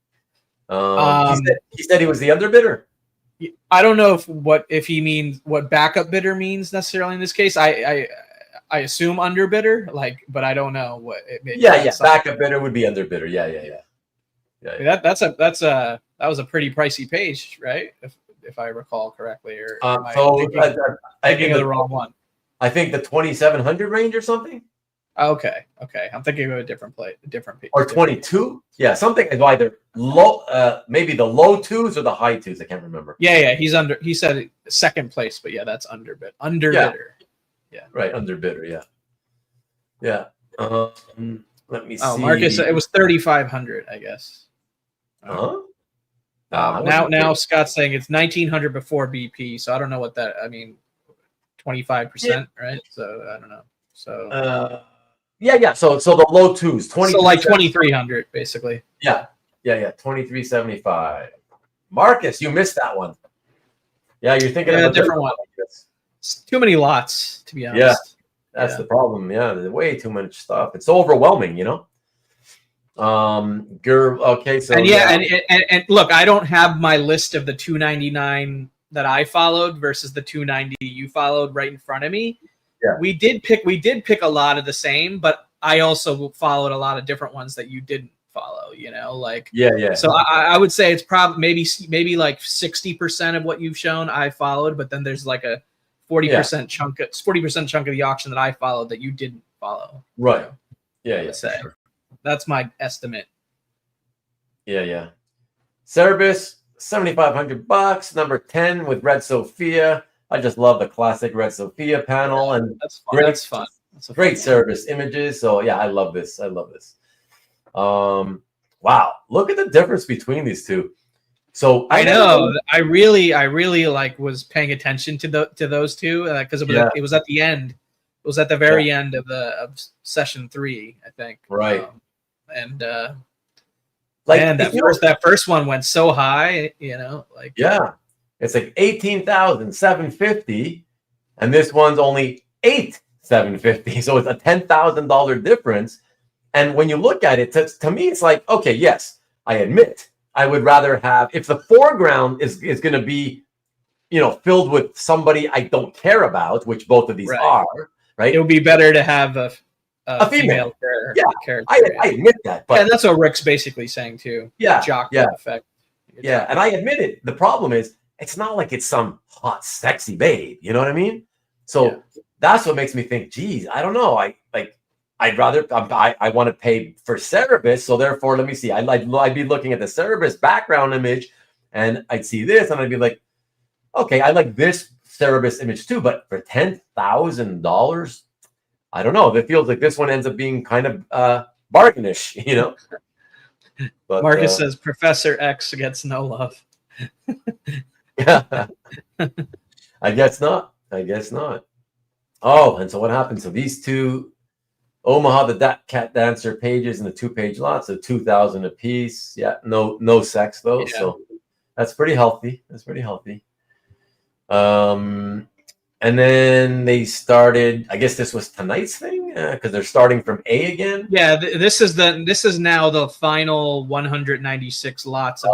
He said he was the underbidder. I don't know if he means what backup bidder means necessarily in this case. I assume underbidder, but I don't know what it means. Yeah. Backup bidder would be underbidder. Yeah. That was a pretty pricey page, right? If I recall correctly, or am I thinking of the wrong one? I think the 2,700 range or something. Okay. I'm thinking of a different page. Or 22. Yeah, something either low, maybe the low twos or the high twos. I can't remember. Yeah. He said second place, but yeah, that's underbidder. Yeah. Right, underbidder. Yeah. Let me see. Oh, Marcus, it was 3,500, I guess. Huh? Now Scott's saying it's 1,900 before BP, so I don't know what that. I mean, 25%, right? So I don't know. So. Yeah. So the low twos, 20. So like 2,300, basically. Yeah. 2375. Marcus, you missed that one. Yeah, you're thinking of a different one. It's too many lots, to be honest. Yeah, that's the problem. Yeah, there's way too much stuff. It's overwhelming, Okay, so and look, I don't have my list of the 299 that I followed versus the 290 you followed right in front of me. Yeah. We did pick a lot of the same, but I also followed a lot of different ones that you didn't follow, Yeah. So I would say it's probably maybe like 60% of what you've shown I followed, but then there's like a 40% chunk of the auction that I followed that you didn't follow. Right. Yeah. Say. Sure. That's my estimate. Yeah. Cerebus, $7,500, number 10 with Red Sophia. I just love the classic Red Sophia panel, and that's fun. That's fun. That's great Cerebus images. So yeah, I love this. Wow, look at the difference between these two. So I know I really like was paying attention to those two because it was at the end. It was at the very end of session 3, I think. Right. That first one went so high, it's like 18,750, and this one's only 8,750. So it's a $10,000 difference. And when you look at it, to me, it's like, okay, yes, I admit I would rather have, if the foreground is going to be, filled with somebody I don't care about, which both of these are, right? It would be better to have a female character. I admit that. But that's what Rick's basically saying too. Jock effect. Yeah, and I admit it. The problem is, it's not like it's some hot, sexy babe. You know what I mean? So that's what makes me think, geez, I don't know. I'd rather, I want to pay for Cerebus. So therefore, let me see. I'd be looking at the Cerebus background image, and I'd see this, and I'd be like, okay, I like this Cerebus image too, but for $10,000, I don't know. It feels like this one ends up being kind of bargainish, But, Marcus says Professor X gets no love. Yeah, I guess not. Oh, and so what happened? So these two Omaha the Cat Dancer pages in the 2-page lots of 2,000 a piece. Yeah, no sex though, so that's pretty healthy. And then they started. I guess this was tonight's thing because they're starting from A again. Yeah, this is now the final 196 lots of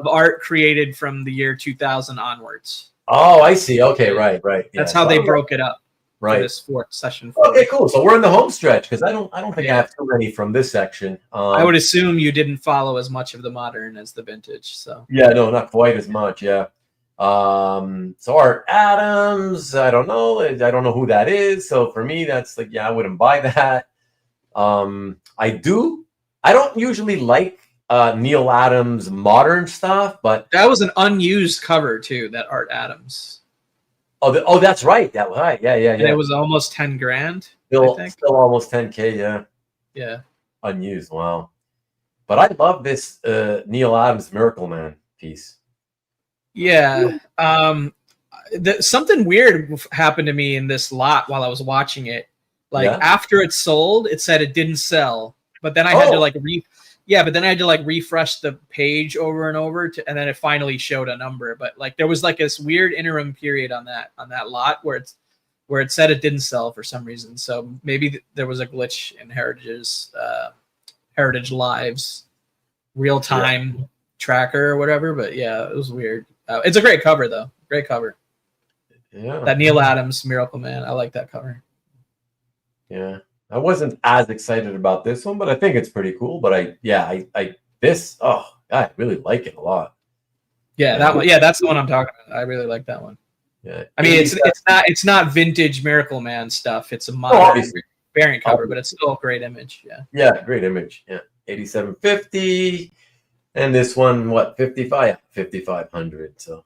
art created from the year 2000 onwards. Oh, I see. Okay, right. That's how they broke it up. Right. this session 4. Okay, cool. So we're in the home stretch because I don't think I have too many from this section. I would assume you didn't follow as much of the modern as the vintage. So yeah, no, not quite as much. Yeah. So Art Adams, I don't know. I don't know who that is. So for me, that's like, yeah, I wouldn't buy that. I don't usually like Neil Adams modern stuff, but that was an unused cover too. That Art Adams. Oh, that's right. That right. Yeah. And it was almost 10 grand. Still, I think. still almost 10K. Yeah. Yeah. Unused. Wow. But I love this Neil Adams Miracle Man piece. Yeah. Something weird happened to me in this lot while I was watching it. Like after it sold, it said it didn't sell, but then I had to refresh the page over and over and then it finally showed a number. But like there was like this weird interim period on that lot where it said it didn't sell for some reason. So maybe there was a glitch in Heritage Live's real time tracker or whatever. But yeah, it was weird. It's a great cover though. Great cover. Yeah. That Neil Adams Miracle Man. I like that cover. Yeah. I wasn't as excited about this one, but I think it's pretty cool. But I really like it a lot. Yeah, that one. Yeah, that's the one I'm talking about. I really like that one. Yeah. I mean, it's not vintage Miracle Man stuff. It's a modern variant cover, but it's still a great image. Yeah. Yeah, great image. Yeah. 8750. And this one, what, 5,500. So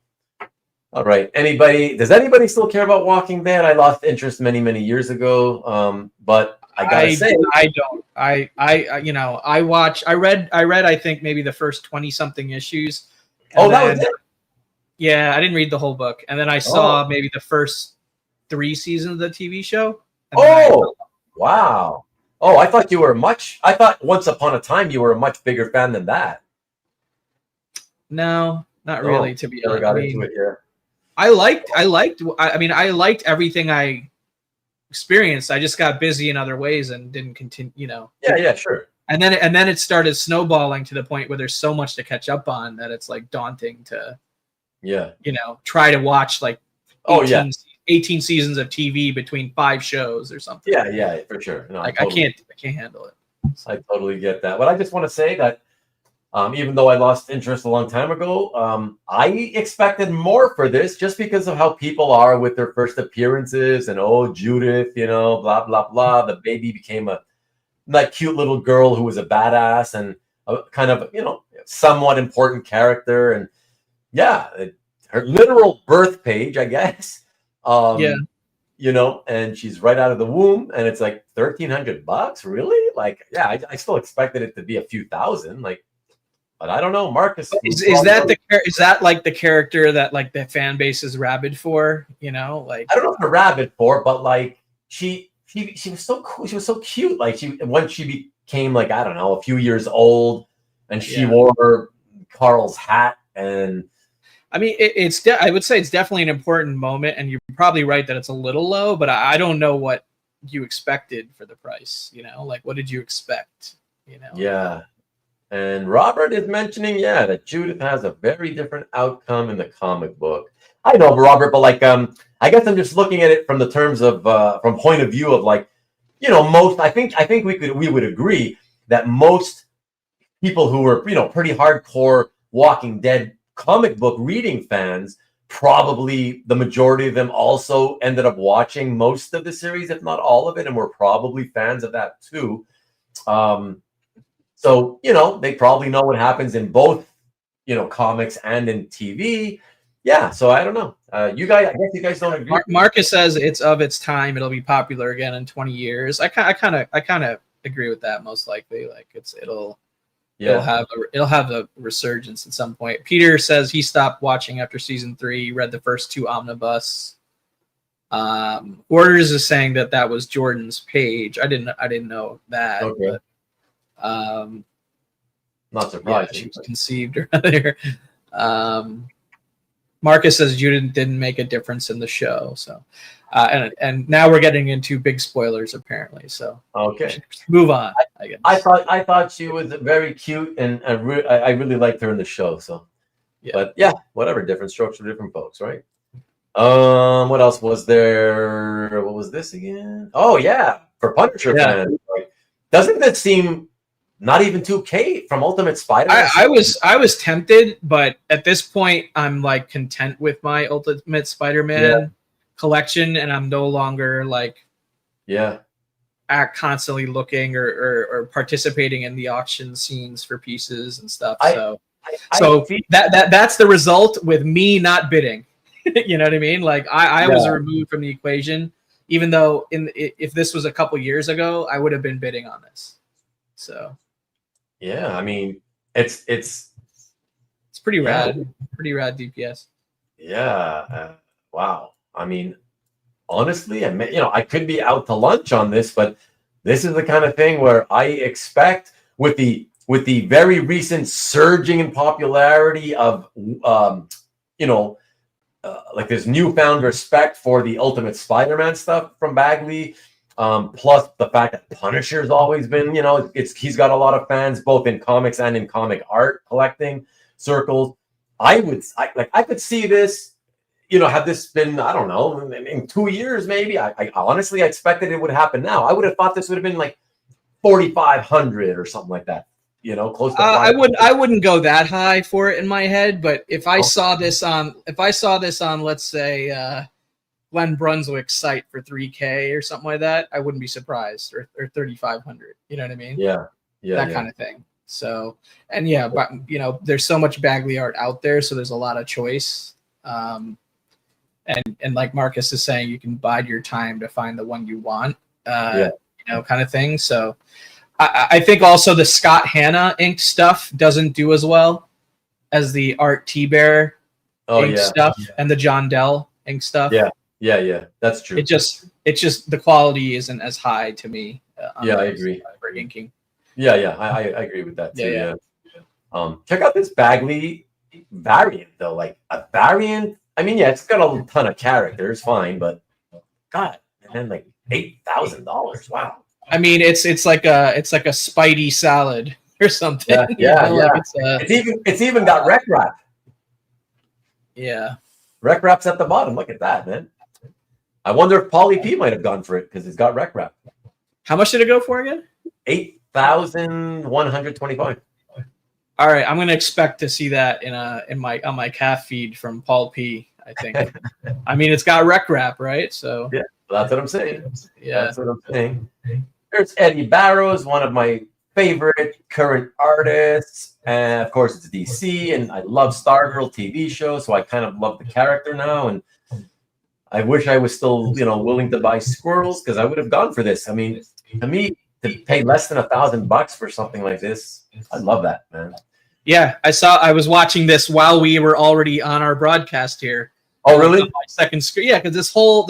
all right. Does anybody still care about Walking Dead? I lost interest many, many years ago. But I gotta say, I don't. I read I think maybe the first 20 something issues. Oh, that was it. Yeah, I didn't read the whole book, and then I saw maybe the first 3 seasons of the TV show. Wow. Oh, I thought once upon a time you were a much bigger fan than that. No, not really. To be honest, got into it. Yeah. I liked everything I experienced. I just got busy in other ways and didn't continue. Yeah, sure. And then it started snowballing to the point where there's so much to catch up on that it's like daunting to. Yeah. Try to watch like 18 seasons of TV between 5 shows or something. Yeah, for sure. No, like I can't handle it. I totally get that. But I just want to say that even though I lost interest a long time ago, I expected more for this just because of how people are with their first appearances and Judith, blah, blah, blah. The baby became that cute little girl who was a badass and a kind of, somewhat important character. And her literal birth page, I guess. And she's right out of the womb and it's like $1,300. Really? Like, yeah, I still expected it to be a few thousand. Like, but I don't know, Marcus. Is that like the character that like the fan base is rabid for? Like I don't know if they're rabid for, but like she was so cool. She was so cute. Like once she became like, I don't know, a few years old, and she wore Carl's hat. And I mean, I would say it's definitely an important moment, and you're probably right that it's a little low. But I don't know what you expected for the price. Like what did you expect? Yeah. And Robert is mentioning, that Judith has a very different outcome in the comic book. I know, Robert, but like, I guess I'm just looking at it from the terms of, from point of view of like, most. I think we would agree that most people who were, pretty hardcore Walking Dead comic book reading fans, probably the majority of them also ended up watching most of the series, if not all of it, and were probably fans of that too. So, they probably know what happens in both, comics and in TV. Yeah. So I don't know. I guess you guys don't agree. Marcus says it's of its time. It'll be popular again in 20 years. I kind of agree with that. Most likely, like it'll have a resurgence at some point. Peter says he stopped watching after season 3. He read the first 2 omnibus. Orders is saying that was Jordan's page. I didn't know that. Okay. But, not surprised. She was conceived earlier. Marcus says Judith didn't make a difference in the show. So, and now we're getting into big spoilers apparently. So okay, move on. I guess. I thought she was very cute, and I really liked her in the show. So, but whatever. Different strokes for different folks, right? What else was there? What was this again? Oh yeah, for Punisher fans, like, doesn't that seem not even 2K from Ultimate Spider-Man? I was tempted, but at this point, I'm like content with my Ultimate Spider-Man collection, and I'm no longer like constantly looking or participating in the auction scenes for pieces and stuff. So that's the result with me not bidding. You know what I mean? Like I was removed from the equation, even though if this was a couple years ago, I would have been bidding on this. So yeah, I mean, it's pretty rad, pretty rad DPS. Yeah, wow. I mean, honestly, I could be out to lunch on this, but this is the kind of thing where I expect with the very recent surging in popularity of like this newfound respect for the Ultimate Spider-Man stuff from Bagley, plus the fact that Punisher's always been, he's got a lot of fans both in comics and in comic art collecting circles. I could see this, had this been, I don't know, in 2 years maybe. I honestly expected it would happen now. I would have thought this would have been like 4,500 or something like that. Close to. I wouldn't go that high for it in my head, but if I saw this on, let's say, Glen Brunswick's site for 3K or something like that, I wouldn't be surprised, or 3,500. You know what I mean? Yeah, that kind of thing. So, and but there's so much Bagley art out there, so there's a lot of choice. And like Marcus is saying, you can bide your time to find the one you want. Kind of thing. So. I think also the Scott Hanna ink stuff doesn't do as well as the Art T-Bear ink stuff and the John Dell ink stuff. Yeah, that's true. It's just the quality isn't as high to me. I agree. For inking. I agree with that too. Yeah. Check out this Bagley variant though. Like a variant. I mean, it's got a ton of characters, fine, but God, and then like $8,000. Wow. I mean, it's like a Spidey salad or something. It's even got rec wrap. Yeah, rec wrap's at the bottom. Look at that, man. I wonder if Pauly P might have gone for it because it's got rec wrap. How much did it go for again? 8,125. All right, I'm gonna expect to see that on my calf feed from Paul P. I think. I mean, it's got rec wrap, right? So yeah, that's what I'm saying. Yeah, that's what I'm saying. There's Eddie Barrows, one of my favorite current artists, and of course it's DC, and I love Stargirl TV show, so I kind of love the character now, and I wish I was still, willing to buy squirrels because I would have gone for this. I mean, to me, to pay less than $1,000 for something like this, I love that, man. Yeah, I was watching this while we were already on our broadcast here. Oh, really? My second screen, yeah, because this whole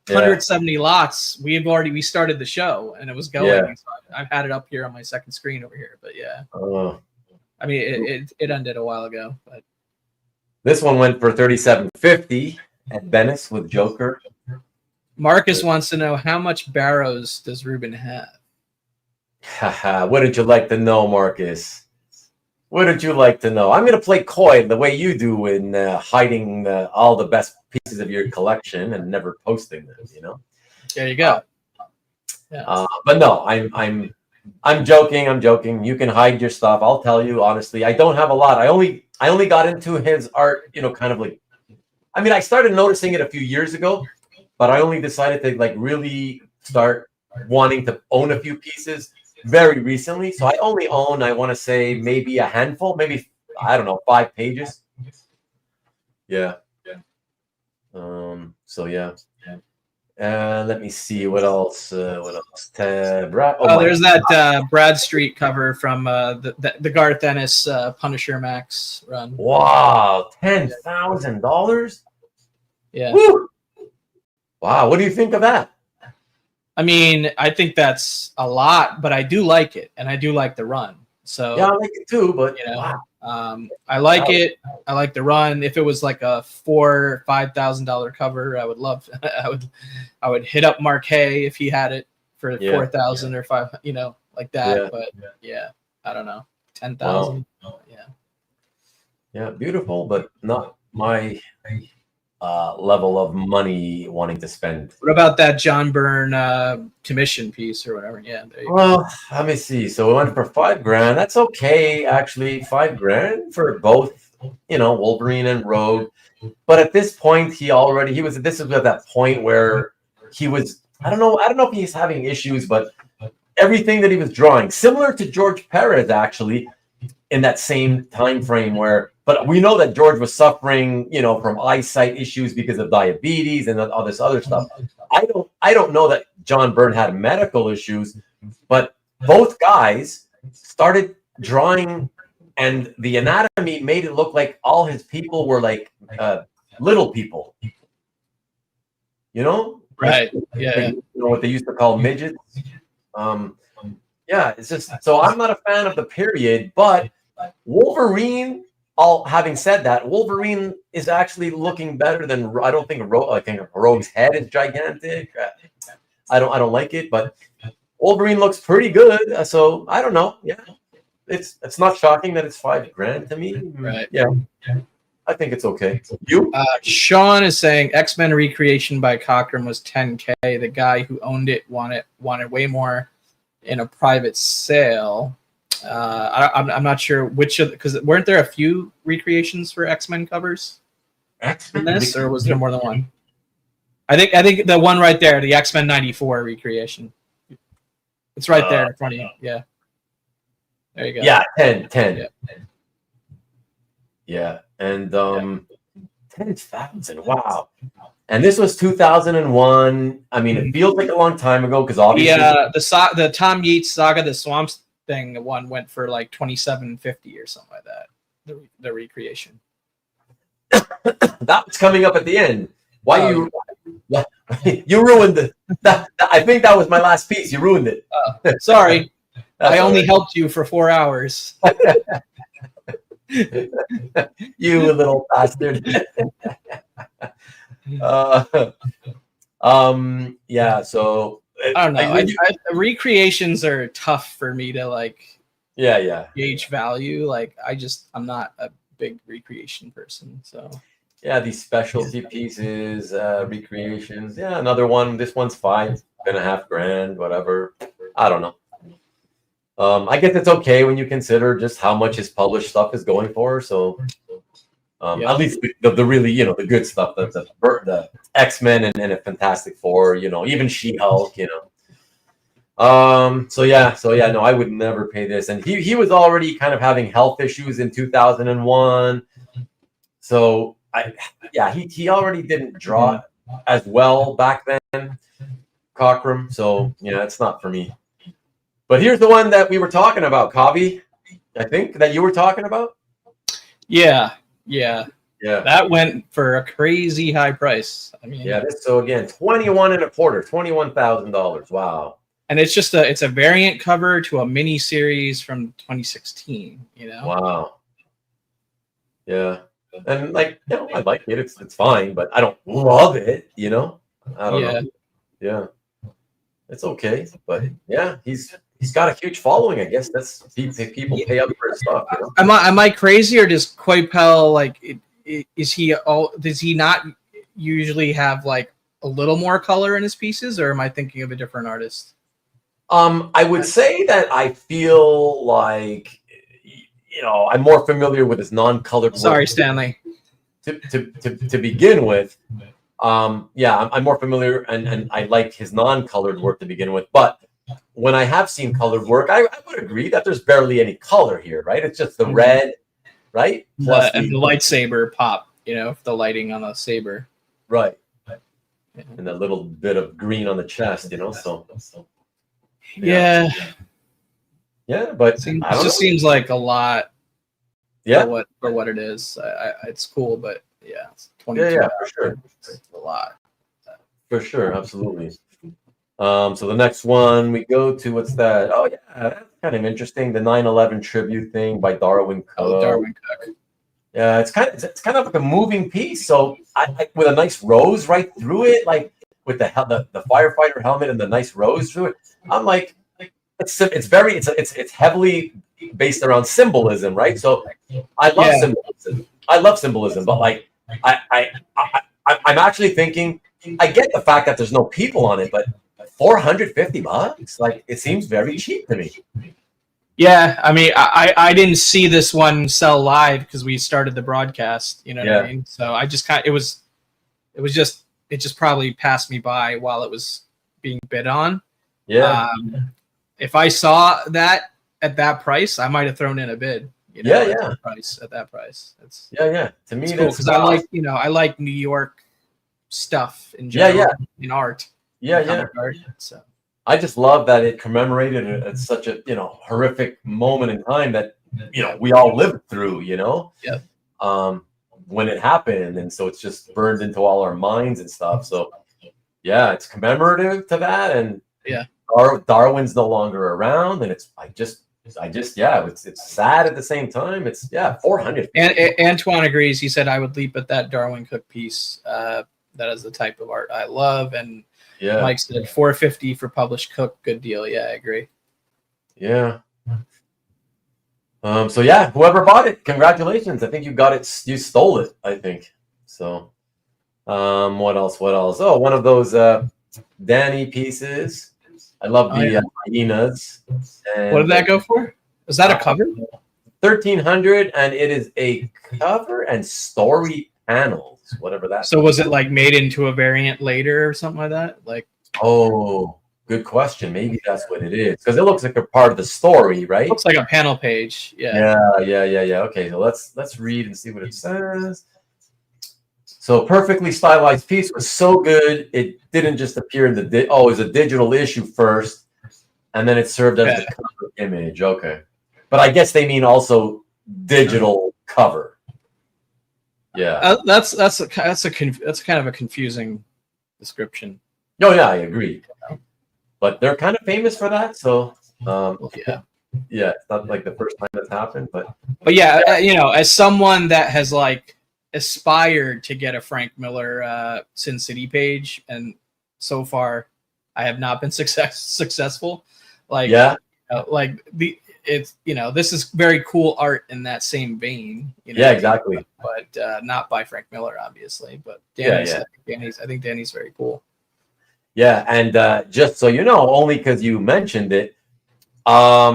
170 lots, we started the show and it was going. Yeah. So I've had it up here on my second screen over here, but yeah. I mean, it ended a while ago, but this one went for $3,750 at Venice with Joker. Marcus wants to know how much Barrows does Ruben have? Wouldn't you like to know, Marcus? Wouldn't you like to know? I'm going to play coy the way you do in hiding all the best pieces of your collection and never posting them. There you go. But no, I'm joking. I'm joking. You can hide your stuff. I'll tell you honestly, I don't have a lot. I only got into his art, kind of like. I mean, I started noticing it a few years ago, but I only decided to like really start wanting to own a few pieces very recently. So I only own, I want to say maybe a handful, maybe, I don't know, 5 pages. Yeah. So yeah. Let me see what else. There's that Brad Street cover from the Garth Ennis Punisher Max run. Wow, $10,000. Yeah. Woo! Wow, what do you think of that? I mean, I think that's a lot, but I do like it, and I do like the run. So yeah, I like it too. But wow. I like it. I like the run. If it was like a $4,000 or $5,000 cover, I would love. I would hit up Mark Hay if he had it for 4,000 or 5,000, like that. Yeah. But yeah, I don't know, 10,000. Wow. Yeah, beautiful, but not my level of money wanting to spend. What about that John Byrne commission piece or whatever? Yeah. There you go. Well, let me see. So we went for $5,000. That's okay, actually. $5,000 for both, Wolverine and Rogue. But at this point, this was at that point where he was, I don't know if he's having issues, but everything that he was drawing, similar to George Perez, actually, in that same time frame but we know that George was suffering, from eyesight issues because of diabetes and all this other stuff. I don't know that John Byrne had medical issues, but both guys started drawing, and the anatomy made it look like all his people were like little people. Right. Yeah. What they used to call midgets. Yeah, it's just so I'm not a fan of the period, but Wolverine. Having said that, Wolverine is actually looking better than I think Rogue's head is gigantic. I don't like it, but Wolverine looks pretty good. So I don't know. Yeah, it's not shocking that it's $5,000 to me. Right. Yeah, I think it's okay. You? Sean is saying X-Men recreation by Cockrum was $10K. The guy who owned it wanted way more in a private sale. I'm not sure which of, because weren't there a few recreations for X-Men covers in this, or was there more than one? I think the one right there, the X-Men 94 recreation. It's right there in front of you. Yeah. There you go. Yeah, 10. Yeah. And 10,000. Wow. And this was 2001. I mean, it feels like a long time ago because obviously the Tom Yeats Saga the Swamps thing one went for like $27.50 or something like that. The recreation. That was coming up at the end. Why you ruined it? I think that was my last piece. You ruined it. Sorry. I only helped you for 4 hours. You little bastard. Yeah, so I don't know. Recreations are tough for me to gauge value. I'm not a big recreation person, so yeah, these specialty pieces, recreations. Yeah, another one. This one's $5,500, whatever. I don't know. I guess it's okay when you consider just how much his published stuff is going for. So at least the really, the good stuff, the X-Men and a Fantastic Four, even She-Hulk, So yeah, no, I would never pay this. And he was already kind of having health issues in 2001. So he already didn't draw as well back then, Cockrum. So yeah, it's not for me. But here's the one that we were talking about, Kavi. I think that you were talking about. Yeah. That went for a crazy high price. I mean, yeah. So again, $21,250. Wow. And it's just it's a variant cover to a mini series from 2016. Wow. Yeah, and I like it. It's fine, but I don't love it. I don't know. Yeah, it's okay, but yeah, he's got a huge following. I guess people pay up for his stuff. Am I crazy, or does Coipel does he not usually have a little more color in his pieces, or am I thinking of a different artist? I would say that I feel like I'm more familiar with his non-colored. Sorry, work Stanley. To begin with, I'm more familiar, and I like his non-colored work to begin with. But when I have seen colored work, I would agree that there's barely any color here, right? It's just the red, right? Plus the lightsaber pop, the lighting on a saber. Right. Yeah. And that little bit of green on the chest, so. Yeah. Yeah, but it just seems like a lot. Yeah. For what it is. It's cool, but yeah, it's 22 yeah, for sure. It's a lot. For sure, absolutely. So the next one we go to, what's that? Oh yeah, that's kind of interesting. The 9/11 tribute thing by Darwin Cook. Oh, Darwin Cook. Yeah, it's kind of like a moving piece. So I with a nice rose right through it, with the firefighter helmet and the nice rose through it. I'm like, it's heavily based around symbolism, right? So I love symbolism. I love symbolism, but I'm actually thinking. I get the fact that there's no people on it, but $450, like it seems very cheap to me. Yeah, I mean, I didn't see this one sell live because we started the broadcast. You know what I mean? So I just it just probably passed me by while it was being bid on. Yeah. If I saw that at that price, I might have thrown in a bid. You know, yeah. At that price. It's yeah. To me, it's cool because I like New York stuff in general. In art. Art, so. I just love that it commemorated it at such a horrific moment in time that we all lived through. When it happened, and so it's just burned into all our minds and stuff. So yeah, it's commemorative to that, and Darwin's no longer around, and it's it's sad at the same time. It's 400. And Antoine agrees. He said I would leap at that Darwin Cook piece. That is the type of art I love, and Mike said $450 for published Cook. Good deal. Yeah, I agree. Yeah. So whoever bought it, congratulations. I think you got it. You stole it, I think. So, what else? Oh, one of those Danny pieces. I love the hyenas. And what did that go for? Is that a cover? 1,300, and it is a cover and story panels, whatever that. So was it like made into a variant later or something like that? Like, oh, good question. Maybe that's what it is, because it looks like a part of the story, right? Looks like a panel page. Yeah. Okay, so let's read and see what it says. So perfectly stylized piece was so good it didn't just appear in it was a digital issue first, and then it served as the cover image. Okay, but I guess they mean also digital cover. Yeah, that's kind of a confusing description. Oh yeah, I agree. But they're kind of famous for that, so it's not like the first time that's happened, but yeah, as someone that has like aspired to get a Frank Miller Sin City page, and so far I have not been successful. Like this is very cool art in that same vein. Exactly. But not by Frank Miller, obviously. But I think Danny's very cool. Yeah, and just so you know, only because you mentioned it, at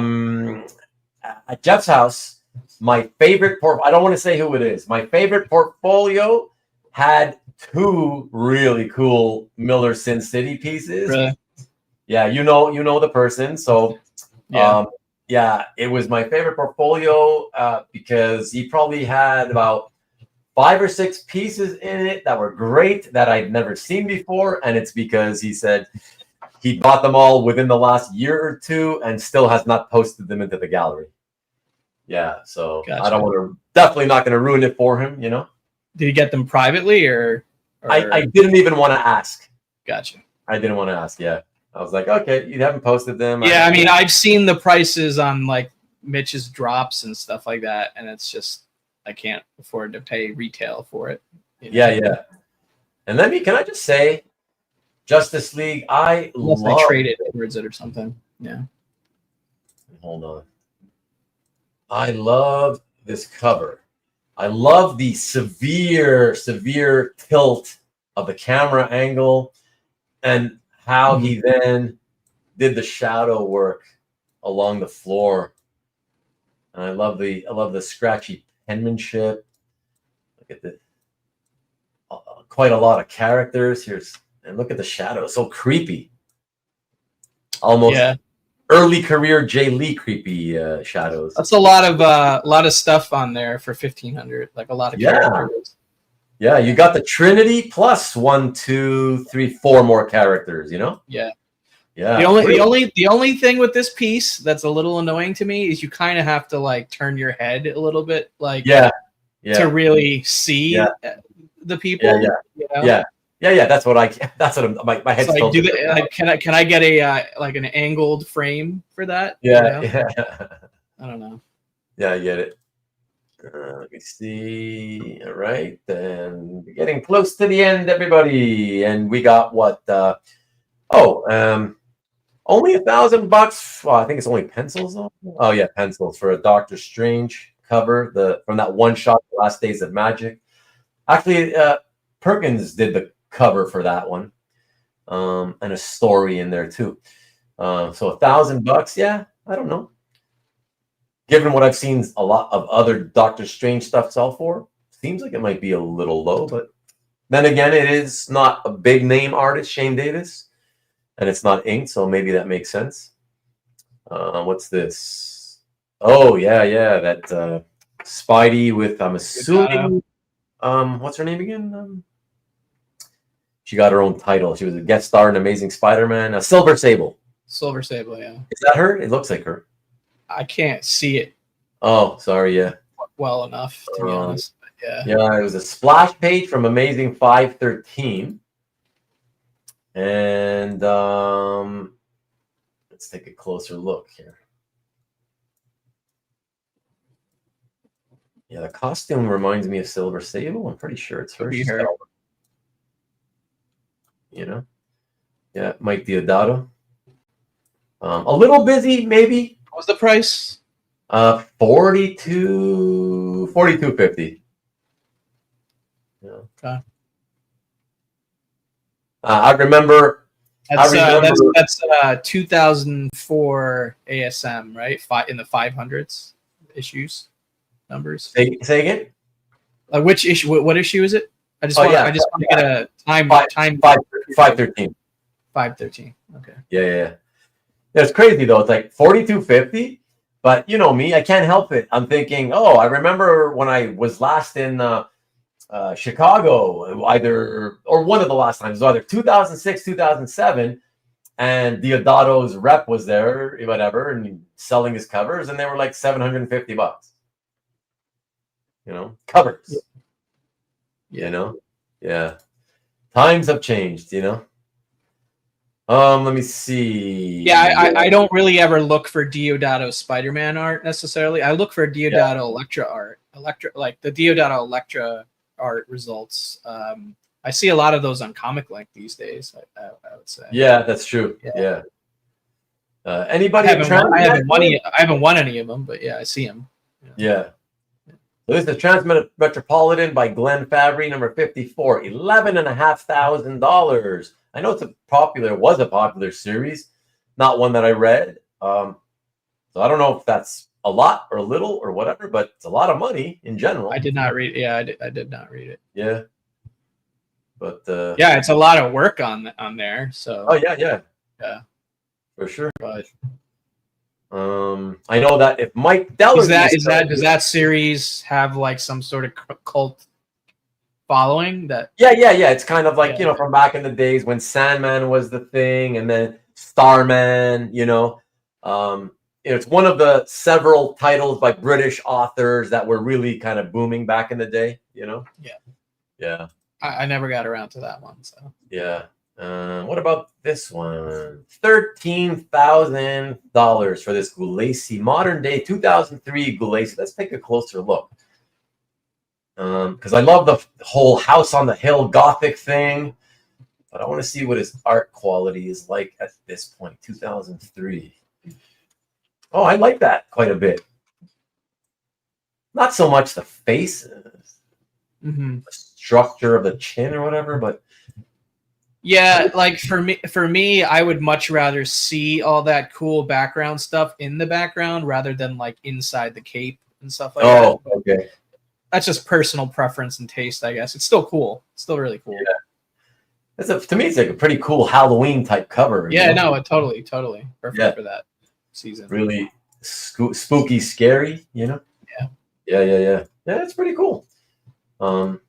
Jeff's house, my favorite I don't want to say who it is. My favorite portfolio had two really cool Miller Sin City pieces. Really? Yeah, you know the person. So it was my favorite portfolio because he probably had about 5 or 6 pieces in it that were great that I'd never seen before, and it's because he said he bought them all within the last year or two and still has not posted them into the gallery. Yeah, so gotcha. I don't want to, definitely not going to ruin it for him, Did he get them privately or? I didn't even want to ask. Gotcha. I didn't want to ask, yeah. I was like, okay, you haven't posted them. Yeah, I mean, I've seen the prices on like Mitch's drops and stuff like that, and it's just, I can't afford to pay retail for it. Yeah. And can I just say, Justice League, unless I trade it towards it or something. Yeah. Hold on. I love this cover. I love the severe tilt of the camera angle and how he then did the shadow work along the floor. And I love the scratchy penmanship. Look at the quite a lot of characters here, and look at the shadow. So creepy. Almost early career Jay Lee creepy shadows. That's a lot of stuff on there for 1,500. Like a lot of characters. Yeah, you got the Trinity plus 1, 2, 3, 4 more characters. Yeah. The only thing with this piece that's a little annoying to me is you kind of have to like turn your head a little bit, like to really see the people. Yeah. That's what my head's. So can I get a like an angled frame for that? Yeah. I don't know. Yeah, I get it. Let me see. All right, then we're getting close to the end, everybody, and we got what? Only $1,000. Well, I think it's only pencils. Oh yeah, pencils for a Doctor Strange cover. From that one shot, The Last Days of Magic. Actually, Perkins did the cover for that one, and a story in there too. So $1,000, yeah, I don't know. Given what I've seen a lot of other Doctor Strange stuff sell for, seems like it might be a little low, but then again, it is not a big name artist, Shane Davis, and it's not inked, so maybe that makes sense. What's this? Oh yeah, that Spidey with, I'm assuming, what's her name again? She got her own title. She was a guest star in Amazing Spider-Man. Silver Sable. Silver Sable, yeah. Is that her? It looks like her. I can't see it Oh, sorry, yeah. well enough, to be honest. But yeah. Yeah, it was a splash page from Amazing 513. And let's take a closer look here. Yeah, the costume reminds me of Silver Sable. I'm pretty sure it's her. You know? Yeah, Mike Deodato. A little busy, maybe. What was the price? $42.50. Yeah. Okay. I remember. That's 2004 ASM, right? In the 500s issues numbers. Say again. Which issue? What issue is it? I just want to get a time. 513. 513. Okay. Yeah. It's crazy though. It's like $42.50. But you know me, I can't help it. I'm thinking, I remember when I was last in Chicago, or one of the last times, either 2006, 2007, and Deodato's rep was there, whatever, and selling his covers, and they were like $750. You know, covers. Yeah. You know, yeah. Times have changed. You know. Let me see. Yeah, I don't really ever look for Deodato Spider-Man art necessarily. I look for Deodato Electra art. Like the Deodato Electra art results. I see a lot of those on Comic Link these days, I would say. Yeah, that's true. Yeah. Anybody? I haven't won any of them, but yeah, I see them. Yeah. So this is Transmetropolitan by Glenn Fabry, number 54, $11,500. I know was a popular series, not one that I read. So I don't know if that's a lot or a little or whatever, but it's a lot of money in general. I did not read. Yeah, I did not read it. Yeah, but yeah, it's a lot of work on there. So yeah, for sure. But I know that if Mike Deller does that series have like some sort of cult following that? Yeah. It's kind of like, from back in the days when Sandman was the thing, and then Starman, it's one of the several titles by British authors that were really kind of booming back in the day, Yeah. I never got around to that one. So yeah. What about this one? $13,000 for this Gulacy, modern day 2003 Gulacy. Let's take a closer look. Because I love the whole House on the Hill Gothic thing, but I want to see what his art quality is like at this point. 2003. Oh, I like that quite a bit. Not so much the faces, the structure of the chin or whatever, but yeah, like for me, I would much rather see all that cool background stuff in the background rather than like inside the cape and stuff like that. Oh, okay. That's just personal preference and taste, I guess. It's still cool. It's still really cool. Yeah. To me, it's like a pretty cool Halloween type cover. Yeah, no, totally perfect for that season. Really spooky, scary. Yeah. Yeah, it's pretty cool. How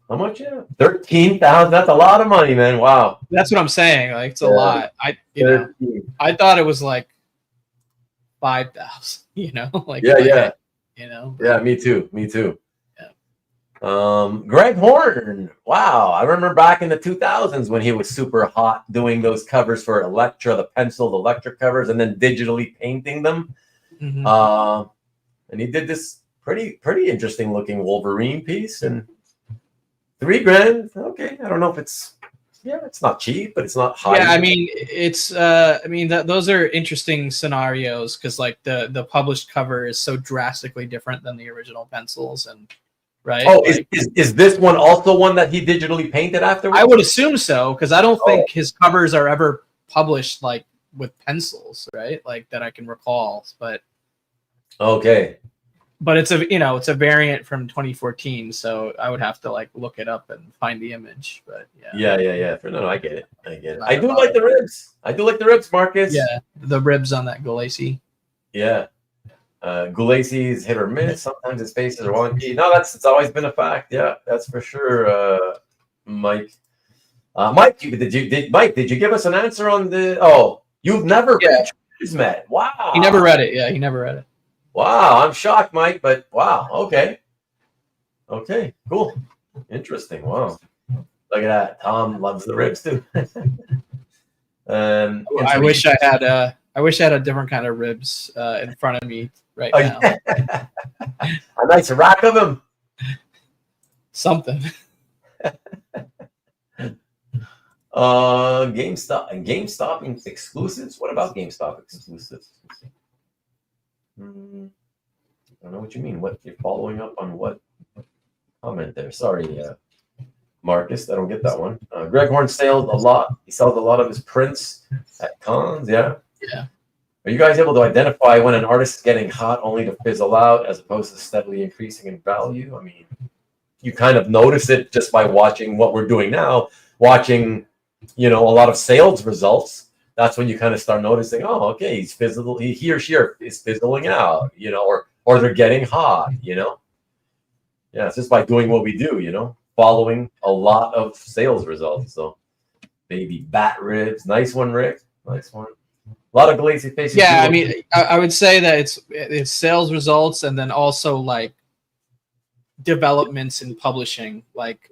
much? Yeah, 13,000. That's a lot of money, man. Wow. That's what I'm saying. Like it's a lot. I thought it was like 5,000. Like yeah. Yeah, me too. Greg Horn. Wow. I remember back in the 2000s when he was super hot doing those covers for Elektra, the penciled Elektra covers, and then digitally painting them. And he did this pretty interesting looking Wolverine piece, and $3,000. Okay. I don't know if it's not cheap, but it's not high. Yeah, I mean, those are interesting scenarios because like the published cover is so drastically different than the original pencils, and right? Oh, is this one also one that he digitally painted afterwards? I would assume so, because I don't think his covers are ever published like with pencils, right? Like that I can recall. But okay. But it's a variant from 2014, so I would have to like look it up and find the image. But yeah. No, I get it. I do like the ribs. Marcus. Yeah, the ribs on that Gulacy. Yeah. Gulacy's hit or miss. Sometimes his faces are wonky. No, it's always been a fact. Yeah, that's for sure. Mike. Mike, did you give us an answer on the? Oh, you've never been met. Wow. He never read it. Yeah, he never read it. Wow, I'm shocked, Mike. But wow. Okay, cool, interesting. Wow, look at that. Tom loves the ribs too. I wish I had a different kind of ribs in front of me right now. Yeah. A nice rack of them. Something. GameStop exclusives. What about GameStop exclusives? I don't know what you mean. What you're following up on? What comment there? Sorry, Marcus. I don't get that one. Greg Horn sells a lot. He sells a lot of his prints at cons. Yeah. Are you guys able to identify when an artist is getting hot only to fizzle out as opposed to steadily increasing in value? I mean, you kind of notice it just by watching what we're doing now, watching, a lot of sales results. That's when you kind of start noticing, oh, okay, he or she is fizzling out, or they're getting hot, Yeah, it's just by doing what we do, following a lot of sales results. So, baby bat ribs, nice one, Rick, nice one. A lot of glazy faces. Yeah, I mean, I would say that it's sales results and then also like developments in publishing, like,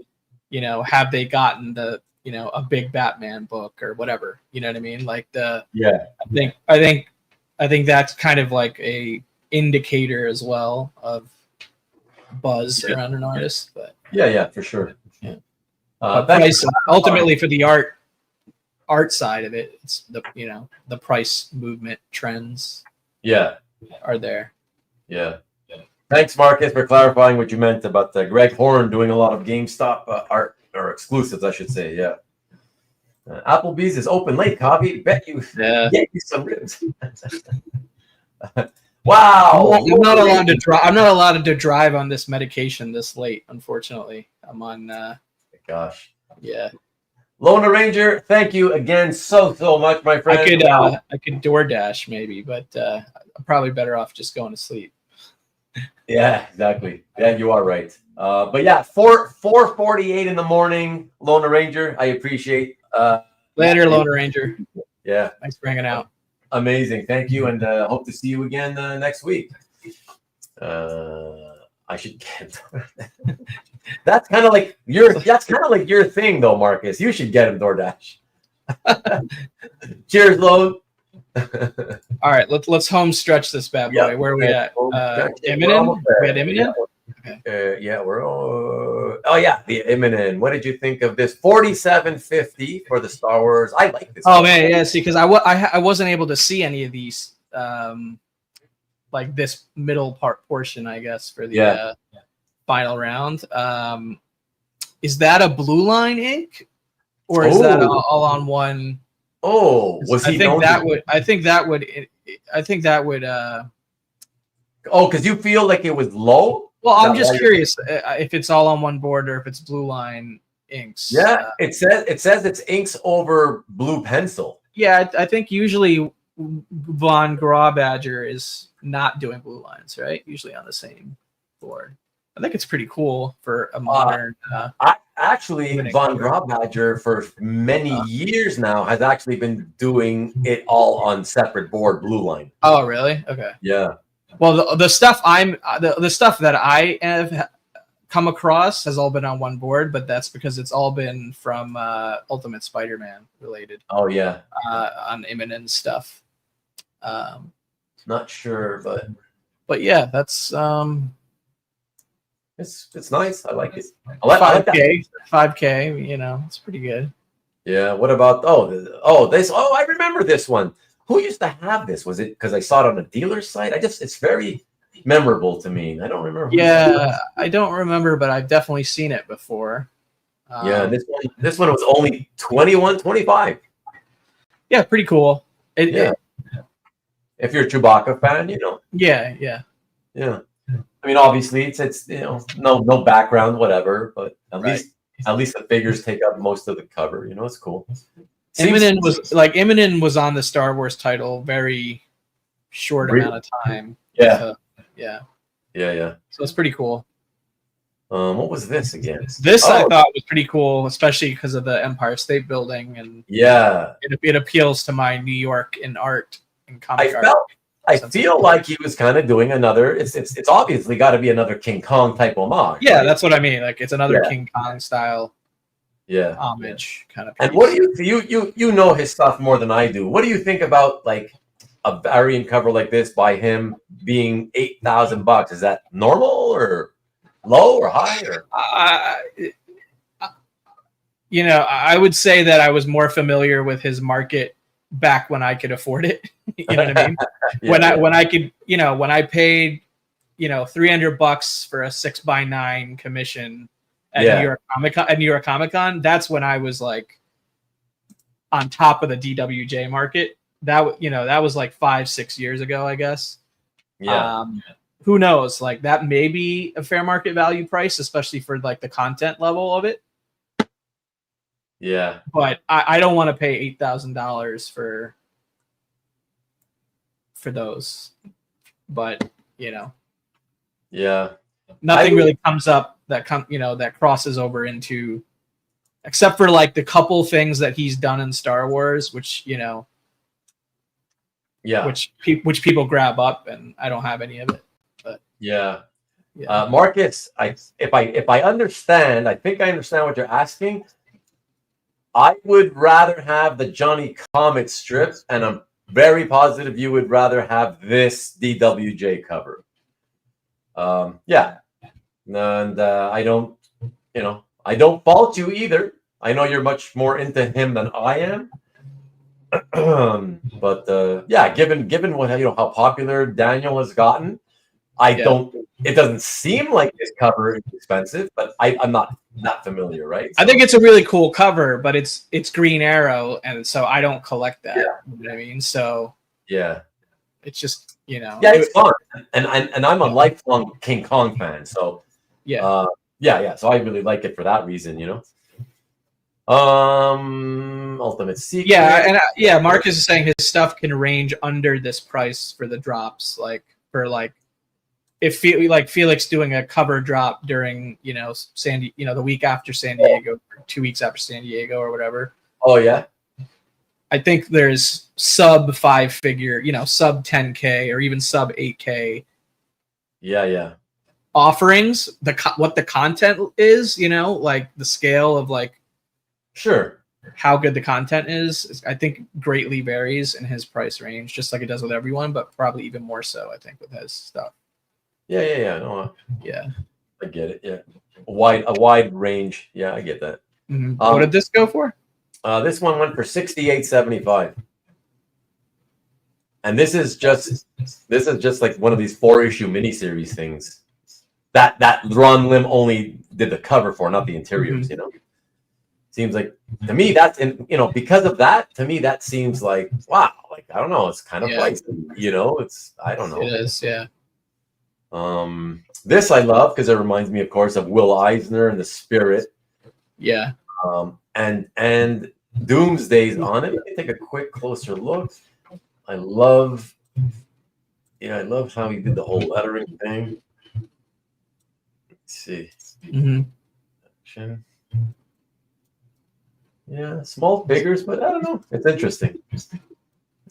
have they gotten the a big Batman book or whatever, you know what I mean? Like I think that's kind of like a indicator as well of buzz around an artist. But yeah, for sure. Yeah. Ultimately for the art side of it, it's the price movement trends are there. Yeah. Thanks, Marcus, for clarifying what you meant about Greg Horn doing a lot of GameStop art or exclusives, I should say. Yeah. Applebee's is open late, Coffee. Bet you get you some ribs. Wow. I'm not allowed to drive. I'm not allowed to drive on this medication this late. Unfortunately, I'm on. Gosh. Yeah. Lona Ranger, thank you again so much, my friend. I could DoorDash maybe, but I'm probably better off just going to sleep. Yeah, exactly. Yeah, you are right. But yeah, 4:48 in the morning, Lona Ranger. I appreciate. Later, Lona Ranger. Yeah. Thanks for hanging out. Amazing. Thank you, and hope to see you again next week. I should get. That's kind of like your thing, though, Marcus. You should get him DoorDash. Cheers, Lone. All right, let's home stretch this bad boy. Yep. Where are we at? Imminent? We had Imminent? Okay. Yeah, we're all. Oh yeah, the Imminent. What did you think of this 4750 for the Star Wars? I like this. Oh man, yeah. See, because I wasn't able to see any of these, like this middle portion, I guess, for the final round. Is that a blue line ink, or is that all on one? Oh, was he? I think that would. Oh, because you feel like it was low. Well, I'm just curious if it's all on one board or if it's blue line inks. Yeah, it says it's inks over blue pencil. Yeah, I think usually Von Grawbadger is not doing blue lines, right? Usually on the same board. I think it's pretty cool for a modern. Von Grawbadger for many years now has actually been doing it all on separate board blue line. Oh, really? Okay. Yeah. Well, the stuff the stuff that I have come across has all been on one board, but that's because it's all been from Ultimate Spider-Man related. Oh yeah. On Imminent stuff. Not sure, but yeah, that's it's nice. I like it. I like 5K. It's pretty good. Yeah. What about I remember this one. Who used to have this? Was it because I saw it on a dealer's site? It's very memorable to me. I don't remember. Yeah, I don't remember, but I've definitely seen it before. Yeah, this one was only 21.25. Yeah, pretty cool. Yeah. If you're a Chewbacca fan, you know. Yeah. I mean, obviously, it's you know no background, whatever, but at least the figures take up most of the cover. You know, it's cool. Immonen was on the Star Wars title very short amount of time. Yeah. So, yeah. So it's pretty cool. What was this again? This I thought was pretty cool, especially because of the Empire State Building, and it appeals to my New York in art and comic art. I feel like he was kind of doing another. It's obviously got to be another King Kong type homage. Yeah, right? that's what I mean. Like it's another King Kong style. Homage kind of piece. And what do you know his stuff more than I do? What do you think about like a variant cover like this by him being $8,000? Is that normal or low or high? Or you know, I would say that I was more familiar with his market back when I could afford it. You know what I mean? When I could, you know, when I paid, you know, $300 for a 6x9 commission at New York Comic Con, that's when I was like on top of the DWJ market. That was like 5-6 years ago, I guess. Who knows? Like that may be a fair market value price, especially for like the content level of it. Yeah. But I don't want to pay $8,000 for those. But you know. Yeah. Nothing really comes up that that crosses over into, except for like the couple things that he's done in Star Wars, which you know. Yeah. Which people grab up, and I don't have any of it. But Marcus, if I understand, I think I understand what you're asking. I would rather have the Johnny Comet strip, and I'm very positive you would rather have this DWJ cover. And I don't fault you either. I know you're much more into him than I am. But given what how popular Daniel has gotten, it doesn't seem like his cover is expensive, but I'm not familiar, right? So, I think it's a really cool cover, but it's Green Arrow, and so I don't collect that. You know what I mean? So it's just it's fun, and I'm a lifelong King Kong fan, so so I really like it for that reason, Ultimate Secret. Marcus is saying his stuff can range under this price for the drops, like for like if Felix doing a cover drop during the week after San Diego, 2 weeks after San Diego or whatever. Oh yeah. I think there's sub 5-figure, sub 10K or even sub 8K. Yeah. Offerings, what the content is, like the scale of like how good the content is, I think greatly varies in his price range, just like it does with everyone, but probably even more so, I think, with his stuff. Yeah. No, yeah. I get it. Yeah. A wide range. Yeah, I get that. Mm-hmm. What did this go for? This one went for $68.75. And this is just like one of these 4-issue miniseries things that Ron Lim only did the cover for, not the interiors, Seems like to me that's because of that, to me that seems like wow, like I don't know, it's kind of pricey, it's I don't know. It is, yeah. This I love because it reminds me, of course, of Will Eisner and the Spirit. Yeah. And Doomsday's on it. Let me take a quick closer look. I love how he did the whole lettering thing. Let's see. Mm-hmm. Yeah, small figures, but I don't know. It's interesting. It's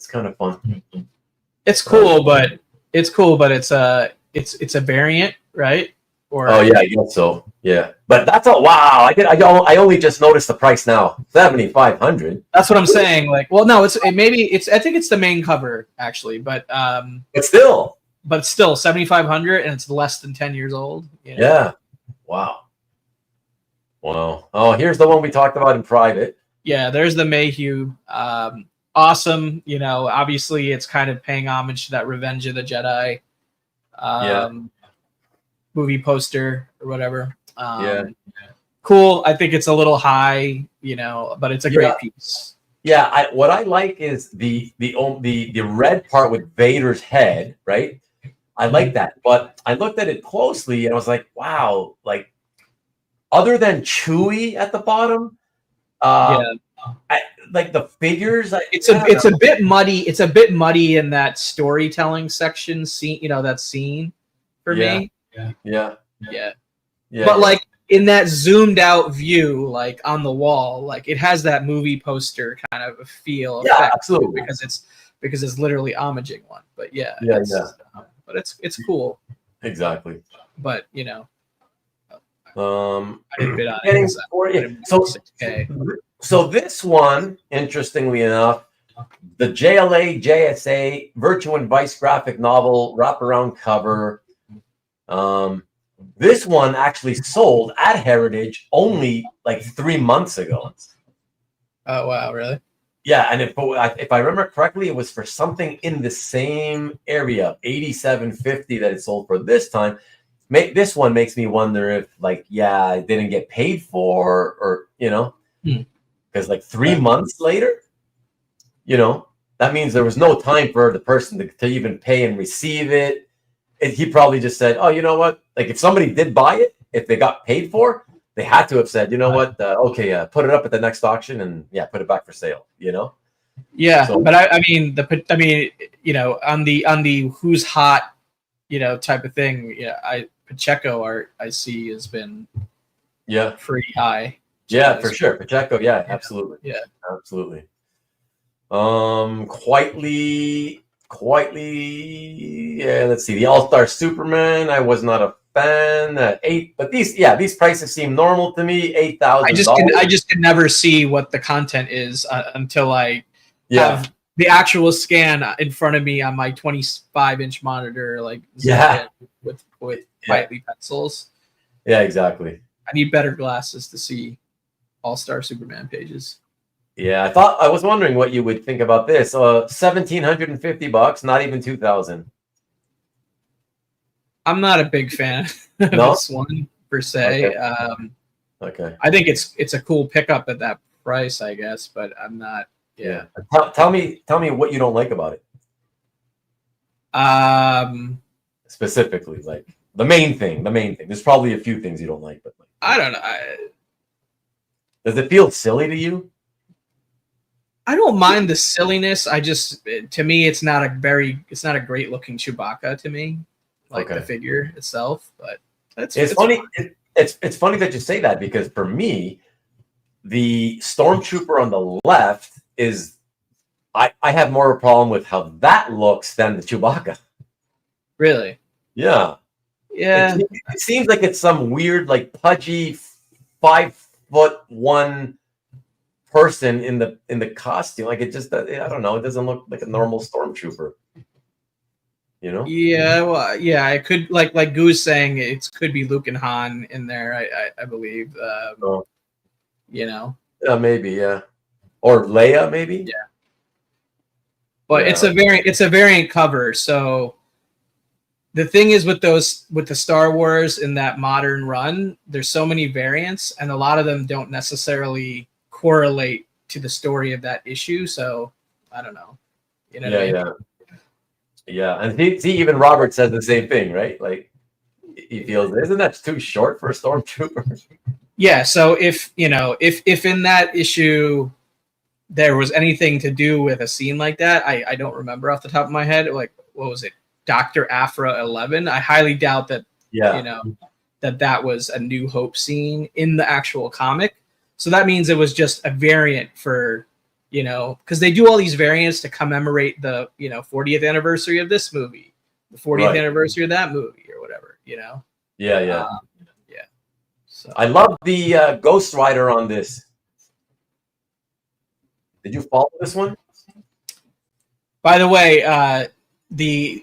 kind of fun. It's cool, but it's a variant, right? Or I guess so. Yeah, but that's all. Wow, I only just noticed the price now. $7,500. That's what I'm saying. Like, well, no, I think it's the main cover actually, but still $7,500, and it's less than 10 years old. Yeah. Wow. Oh, here's the one we talked about in private. Yeah, there's the Mayhew. Awesome. Obviously it's kind of paying homage to that Revenge of the Jedi movie poster or whatever. Yeah. Cool. I think it's a little high, you know, but it's a great piece. Yeah, what I like is the red part with Vader's head, right? I like that, but I looked at it closely and I was like, wow, like other than Chewie at the bottom, like the figures, it's a bit muddy. It's a bit muddy in that storytelling section scene, you know, that scene for me. Yeah. But like in that zoomed out view, like on the wall, like it has that movie poster kind of a feel effect, absolutely, because it's literally homaging one. But but it's cool. Exactly. But you know, I didn't bid on it. So this one, interestingly enough, the JLA JSA Virtue and Vice graphic novel wraparound cover. This one actually sold at Heritage only like 3 months ago. Oh wow, really? Yeah, and if I remember correctly, it was for something in the same area, $87.50 that it sold for this time. This one makes me wonder if, like, it didn't get paid for, or you know, because like 3 months later, you know, that means there was no time for the person to even pay and receive it. He probably just said, "Oh, you know what? Like, if somebody did buy it, if they got paid for, they had to have said, you know what? Okay, put it up at the next auction and put it back for sale." You know? Yeah, so, but I mean, you know, on the who's hot, you know, type of thing. Yeah, Pacheco art I see has been pretty high. Yeah, for sure. Pacheco, absolutely. Yeah, absolutely. Quietly. Yeah, let's see. The All-Star Superman, I was not a fan. But these prices seem normal to me. $8,000. I just can never see what the content is until I have the actual scan in front of me on my 25-inch monitor, like with lightly pencils. Yeah, exactly. I need better glasses to see All-Star Superman pages. Yeah, I was wondering what you would think about this. $1,750, not even $2,000. I'm not a big fan of this one per se. Okay. I think it's a cool pickup at that price, I guess, but I'm not. Yeah. Tell me what you don't like about it. Specifically, like the main thing. There's probably a few things you don't like, but I don't know. Does it feel silly to you? I don't mind the silliness. To me, it's not a great looking Chewbacca to me, like the figure itself. But it's funny. It's funny that you say that, because for me, the Stormtrooper on the left is, I have more of a problem with how that looks than the Chewbacca. Really? Yeah. Yeah. It seems like it's some weird, like pudgy 5'1" person in the costume. Like, it just, I don't know, it doesn't look like a normal Stormtrooper, you know? Yeah, well, yeah, it could, like Goose saying, it could be Luke and Han in there, I believe. You know, maybe, or Leia, maybe. Yeah, but it's a variant cover. So the thing is with the Star Wars in that modern run, there's so many variants, and a lot of them don't necessarily correlate to the story of that issue. So I don't know. You know what I mean? Yeah. And see, even Robert says the same thing, right? Like, he feels, isn't that too short for a Stormtrooper? Yeah. So if in that issue there was anything to do with a scene like that, I don't remember off the top of my head. Like, what was it? Dr. Aphra 11. I highly doubt that. You know, that was a New Hope scene in the actual comic. So that means it was just a variant for, you know, because they do all these variants to commemorate the, 40th anniversary of this movie, the 40th anniversary of that movie, or whatever, you know? Yeah. So I love the Ghost Rider on this. Did you follow this one? By the way,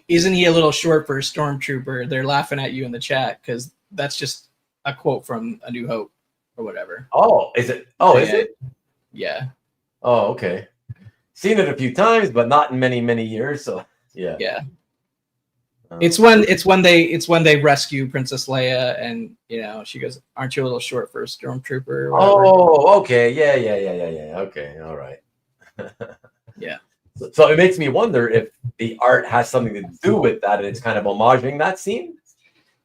isn't he a little short for a Stormtrooper? They're laughing at you in the chat because that's just a quote from A New Hope or whatever. Oh, is it? Oh, is it? Yeah. Oh, okay. Seen it a few times, but not in many years. So yeah. It's when they rescue Princess Leia, and she goes, "Aren't you a little short for a stormtrooper?" Or whatever. Oh, okay, yeah. Okay, all right. Yeah. So it makes me wonder if the art has something to do with that, and it's kind of homaging that scene.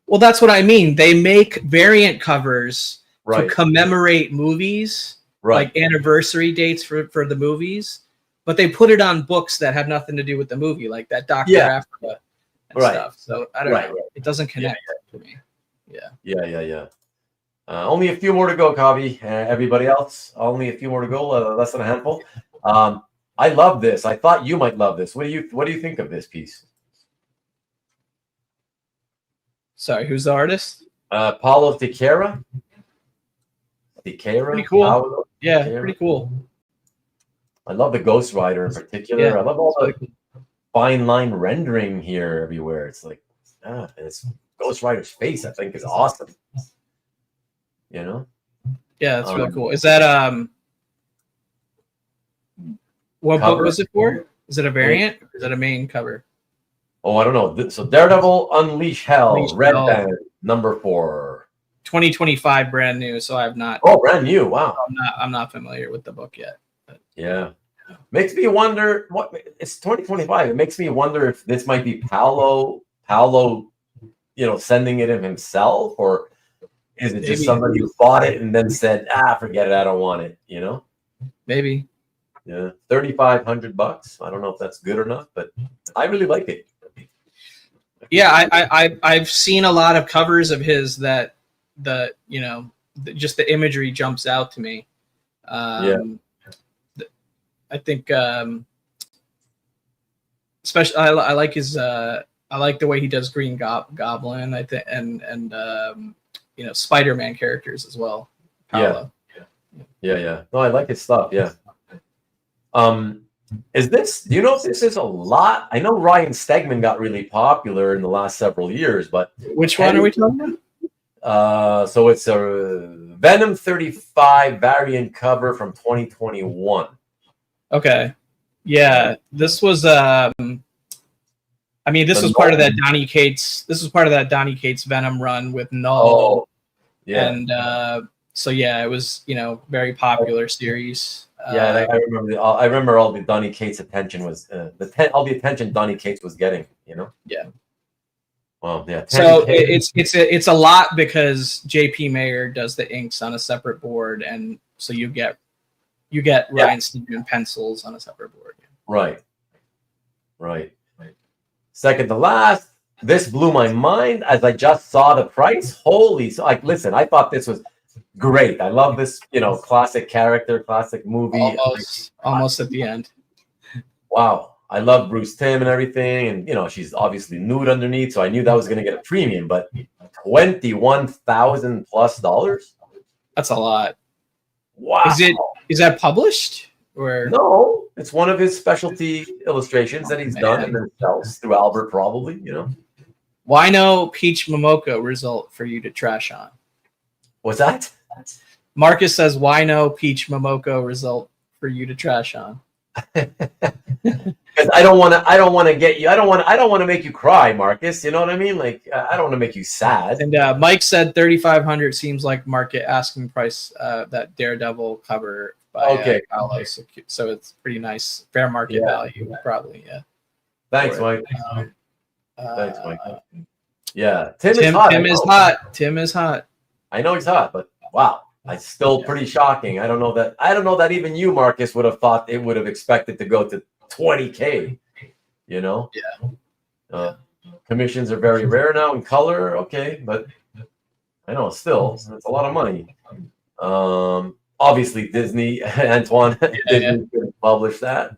Well, that's what I mean. They make variant covers Right. to commemorate movies, Right. like anniversary dates for the movies, but they put it on books that have nothing to do with the movie, like that Dr. Africa and stuff. So I don't know. It doesn't connect to me. Yeah. Only a few more to go, Kavi. Everybody else, only a few more to go. Less than a handful. I love this. I thought you might love this. What do you think of this piece? Sorry, who's the artist? Paulo Tiqueira. Pretty cool. Paulo Tiqueira. Pretty cool. I love the Ghost Rider in particular. Yeah, I love all the fine line rendering here everywhere. It's like, it's Ghost Rider's face, I think, is awesome. Yeah, that's really cool. Is that what book was it for? Is it a variant? Or is it a main cover? Oh, I don't know. So Daredevil Unleash Hell, Red Band, number 4. 2025, brand new. So I have not. Oh, brand new. Wow. I'm not familiar with the book yet. But. Yeah. Makes me wonder it's 2025. It makes me wonder if this might be Paulo, sending it in himself, or is it just somebody who bought it and then said, forget it, I don't want it, Maybe. Yeah. $3,500. I don't know if that's good or not, but I really like it. Yeah, I've seen a lot of covers of his that just the imagery jumps out to me. I think especially I like his I like the way he does Green Goblin, I think, and Spider-Man characters as well. Paolo. Yeah. No, I like his stuff. Yeah. Do you know if this is a lot? I know Ryan Stegman got really popular in the last several years, but which one are we talking about? So it's a Venom 35 variant cover from 2021. Okay. Yeah, this was this was part of that Donny Cates. This was part of that Donny Cates Venom run with Null. Oh, yeah. And so it was very popular series. I remember. I remember all the Donny Cates attention was all the attention Donny Cates was getting. Yeah. Well, yeah. So it's a lot because JP Mayer does the inks on a separate board, and so you get Ryan Stegman pencils on a separate board. Right. Second to last. This blew my mind as I just saw the price. Listen, I thought this was great. I love this, classic character, classic movie. Almost at the end. Wow. I love Bruce Timm and everything. And, she's obviously nude underneath. So I knew that was going to get a premium, but $21,000+. That's a lot. Wow. Is that published? Or no, it's one of his specialty illustrations that he's done and then sells through Albert, probably, Why no Peach Momoko result for you to trash on? What's that? Marcus says, why no Peach Momoko result for you to trash on? Because I don't want to get you. I don't want to make you cry, Marcus. You know what I mean? Like, I don't want to make you sad. And Mike said 3,500 seems like market asking price. That Daredevil cover by Paolo. So it's pretty nice, fair market value, probably. Yeah. Thanks, Mike. Thanks, Mike. Yeah, Tim is hot. Tim is hot. I know he's hot, but wow, it's still pretty shocking. I don't know that even you, Marcus, would have thought it would have expected to go to $20K. Yeah. Commissions are very rare now in color. Okay, but I know still it's a lot of money. Obviously Disney, Antoine, Disney couldn't publish that,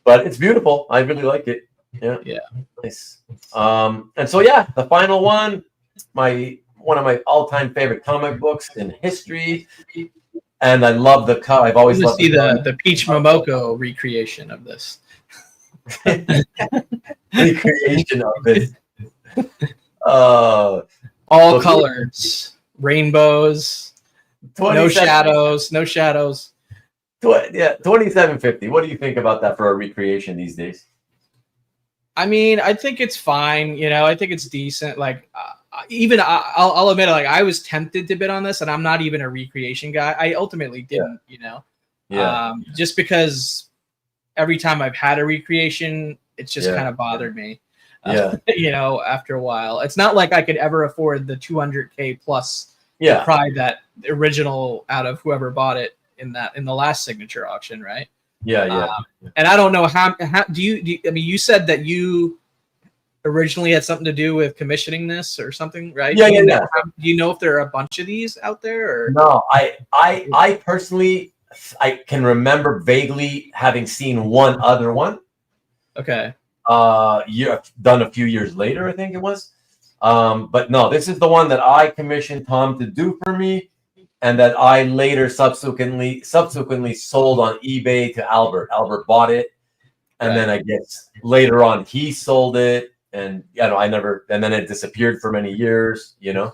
but it's beautiful. I really like it. Yeah. Nice. And so the final one, one of my all-time favorite comic books in history, and I love the cover. I've always loved the Peach Momoko recreation of this. Recreation of this. All colors, rainbows, no shadows. $2,750. What do you think about that for a recreation these days? I mean, I think it's fine. You know, I think it's decent. Like, I'll admit, like, I was tempted to bid on this, and I'm not even a recreation guy. I ultimately didn't. You know, just because every time I've had a recreation, it's just kind of bothered me. You know, after a while, it's not like I could ever afford the 200K plus to pry that original out of whoever bought it in the last signature auction, right? And I don't know how do you I mean, you said that you originally had something to do with commissioning this or something, right? Do you know if there are a bunch of these out there? Or? No, I personally, I can remember vaguely having seen one other one. Okay. Done a few years later, I think it was. But no, this is the one that I commissioned Tom to do for me, and that I later subsequently sold on eBay to Albert. Albert bought it, and then I guess later on he sold it, and and then it disappeared for many years. You know,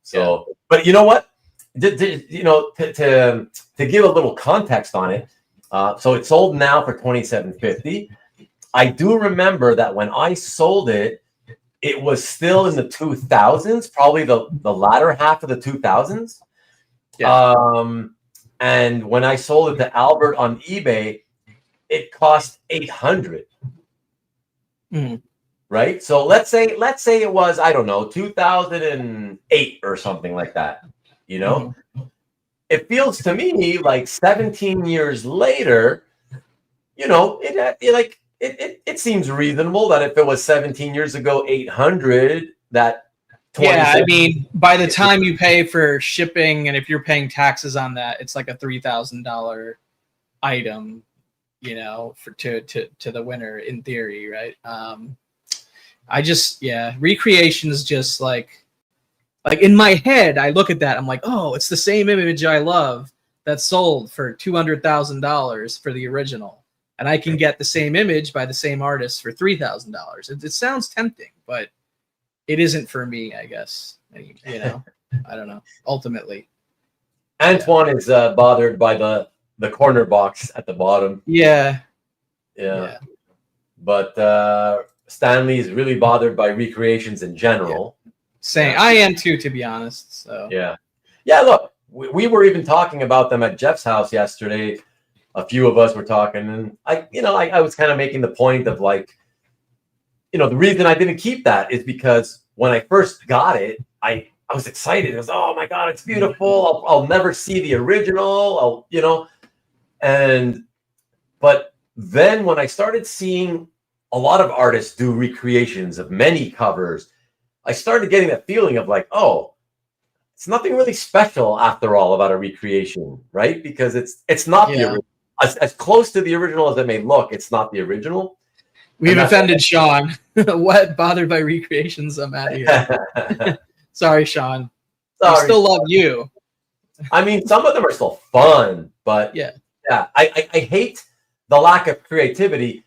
So, but you know what? To give a little context on it, so it's sold now for $2,750. I do remember that when I sold it, it was still in the 2000s, probably the latter half of the 2000s. And when I sold it to Albert on eBay, it cost $800. Right? So let's say it was, I don't know, 2008 or something like that. You know, it feels to me like 17 years later, you know, it seems reasonable that if it was 17 years ago, 800, that. I mean, by the time you pay for shipping, and if you're paying taxes on that, it's like a $3,000 item, you know, to the winner in theory, right? Recreation is just like in my head, I look at that, I'm like, oh, it's the same image I love that sold for $200,000 for the original, and I can get the same image by the same artist for $3,000. It sounds tempting, but it isn't for me, I guess. You know, I don't know. Ultimately, Antoine is bothered by the corner box at the bottom. Yeah. But Stanley is really bothered by recreations in general. Same. I am too, to be honest. So yeah. Look, we were even talking about them at Jeff's house yesterday. A few of us were talking, and I was kind of making the point of like, you know, the reason I didn't keep that is because when I first got it, I was excited. It was, oh my God, it's beautiful. I'll never see the original. But then when I started seeing a lot of artists do recreations of many covers, I started getting that feeling of like, oh, it's nothing really special after all about a recreation, right? Because it's not the original. As close to the original as it may look, it's not the original. We've offended Sean. What? Bothered by recreations? I'm out of here. Sorry, Sean. I still love you. I mean, some of them are still fun, but I hate the lack of creativity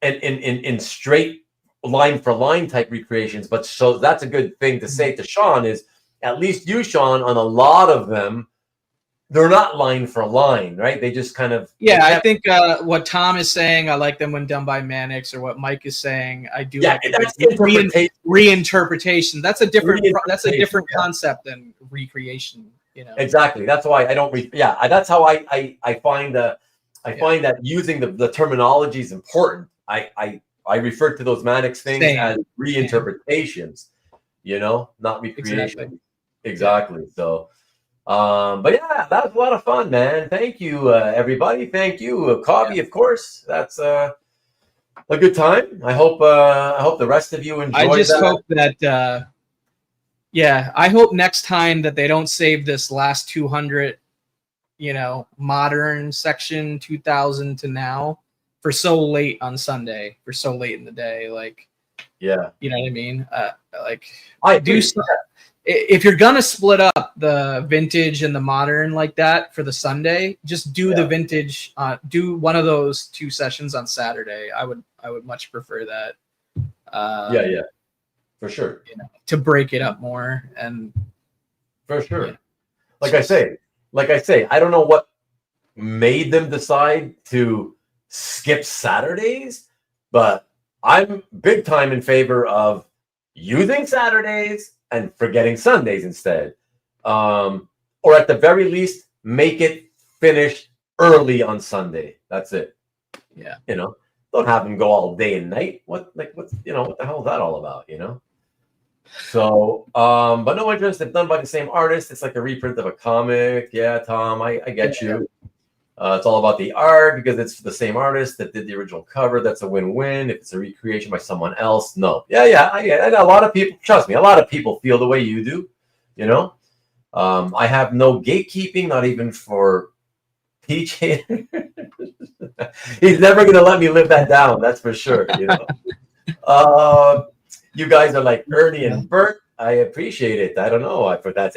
in straight line for line type recreations. But so that's a good thing to say to Sean is at least you, Sean, on a lot of them, they're not line for line, right? They just kind of I think what Tom is saying, I like them when done by Mannix, or what Mike is saying, I do. Yeah, that's reinterpretation. That's a different concept than recreation. You know, exactly. That's why I don't. That's how I find find that using the terminology is important. I refer to those Mannix things as reinterpretations. You know, not recreation. Exactly. So. But yeah, that was a lot of fun, man. Thank you, everybody. Thank you, Coffee, of course. That's a good time. I hope the rest of you enjoyed. I just hope that I hope next time that they don't save this last 200, you know, modern section 2000 to now for so late on Sunday, for so late in the day, like you know what I mean? I do. If you're gonna split up the vintage and the modern like that for the Sunday, just do the vintage. Do one of those two sessions on Saturday. I would much prefer that. For sure. You know, to break it up more and for sure. Yeah. Like I say, I don't know what made them decide to skip Saturdays, but I'm big time in favor of using Saturdays and forgetting Sundays instead. Or at the very least, make it finish early on Sunday. That's it. Yeah. Don't have them go all day and night. What the hell is that all about? So, but no interest. If done by the same artist, it's like a reprint of a comic. Yeah, Tom, I get you. It's all about the art because it's the same artist that did the original cover. That's a win-win. If it's a recreation by someone else, no. Yeah. And a lot of people, trust me, a lot of people feel the way you do. I have no gatekeeping, not even for Peach. He's never going to let me live that down. That's for sure. You guys are like Ernie and Bert. I appreciate it. I don't know if that's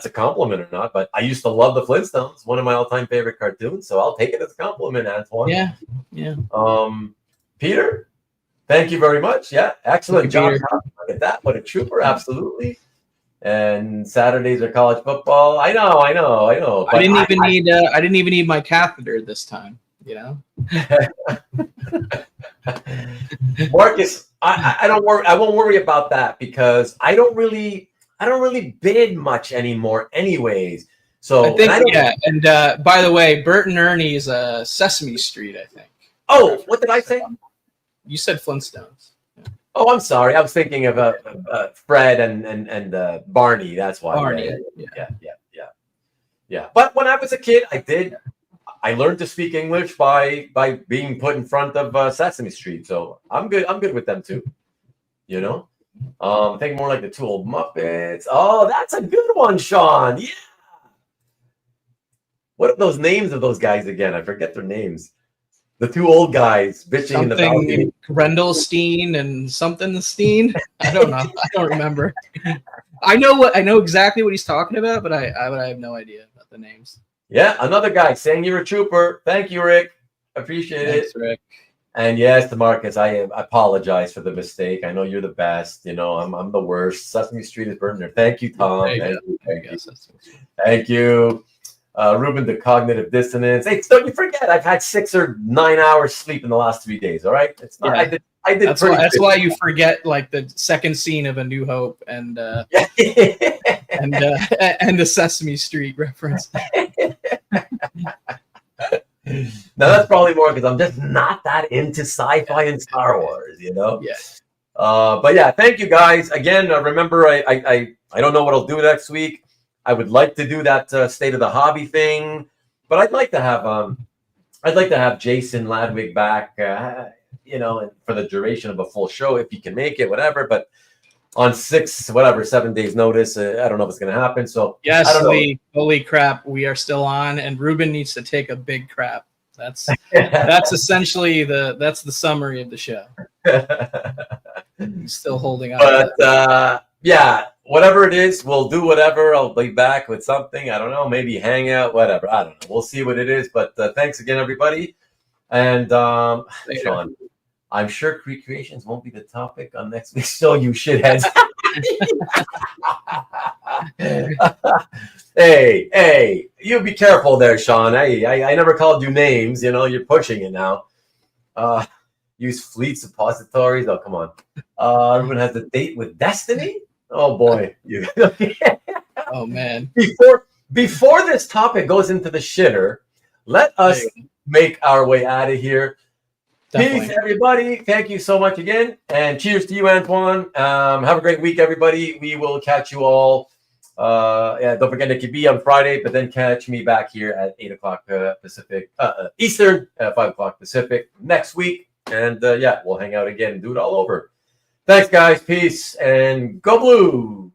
a compliment or not, but I used to love the Flintstones, one of my all-time favorite cartoons. So I'll take it as a compliment, Antoine. Yeah. Peter, thank you very much. Yeah, excellent job. Peter. Look at that. What a trooper. Absolutely. And Saturdays are college football. I know. I didn't even need my catheter this time. Marcus, I don't worry. I won't worry about that because I don't really bid much anymore, anyways. So I think And by the way, Bert and Ernie is Sesame Street. I think. Oh, what did I say? You said Flintstones. Oh, I'm sorry. I was thinking of Fred and Barney. That's why. Barney. Yeah. But when I was a kid, I learned to speak English by being put in front of Sesame Street. So I'm good with them too. I think more like the Two Old Muppets. Oh, that's a good one, Sean. Yeah. What are those names of those guys again? I forget their names. The two old guys bitching in the balcony. Grendelstein and something Steen. I don't know. I don't remember. I know exactly what he's talking about, but I have no idea about the names. Yeah, another guy saying you're a trooper. Thank you, Rick. Appreciate Thanks, it. Rick. And yes, to Marcus, I apologize for the mistake. I know you're the best. I'm the worst. Sesame Street is burning. Thank you, Tom. Thank you. Ruben, the cognitive dissonance. Hey, don't you forget, I've had 6 or 9 hours sleep in the last 3 days. All right, it's not. Yeah. I did. That's why you forget like the second scene of A New Hope and and the Sesame Street reference. Now that's probably more because I'm just not that into sci-fi and Star Wars. Yeah. But yeah, thank you guys again. Remember, I don't know what I'll do next week. I would like to do that state of the hobby thing, but I'd like to have Jason Ladwig back, and for the duration of a full show if you can make it, whatever. But on 7 days notice, I don't know if it's going to happen. So yes, holy crap, we are still on, and Ruben needs to take a big crap. That's essentially the summary of the show. He's still holding on. But yeah. Whatever it is, we'll do whatever. I'll be back with something. I don't know, maybe hang out, whatever. I don't know. We'll see what it is. But thanks again, everybody. And Sean, I'm sure recreations won't be the topic on next week's show, you shitheads. Hey, you be careful there, Sean. I never called you names. You're pushing it now. Use fleet suppositories. Oh, come on. Everyone has a date with Destiny. Oh boy, Oh man. Before this topic goes into the shitter, let us make our way out of here. Definitely. Peace, everybody. Thank you so much again, and cheers to you, Antoine. Have a great week, everybody. We will catch you all. Don't forget Nicky B on Friday, but then catch me back here at 8 o'clock Pacific Eastern, 5 o'clock Pacific next week, and we'll hang out again and do it all over. Thanks, guys. Peace and go blue.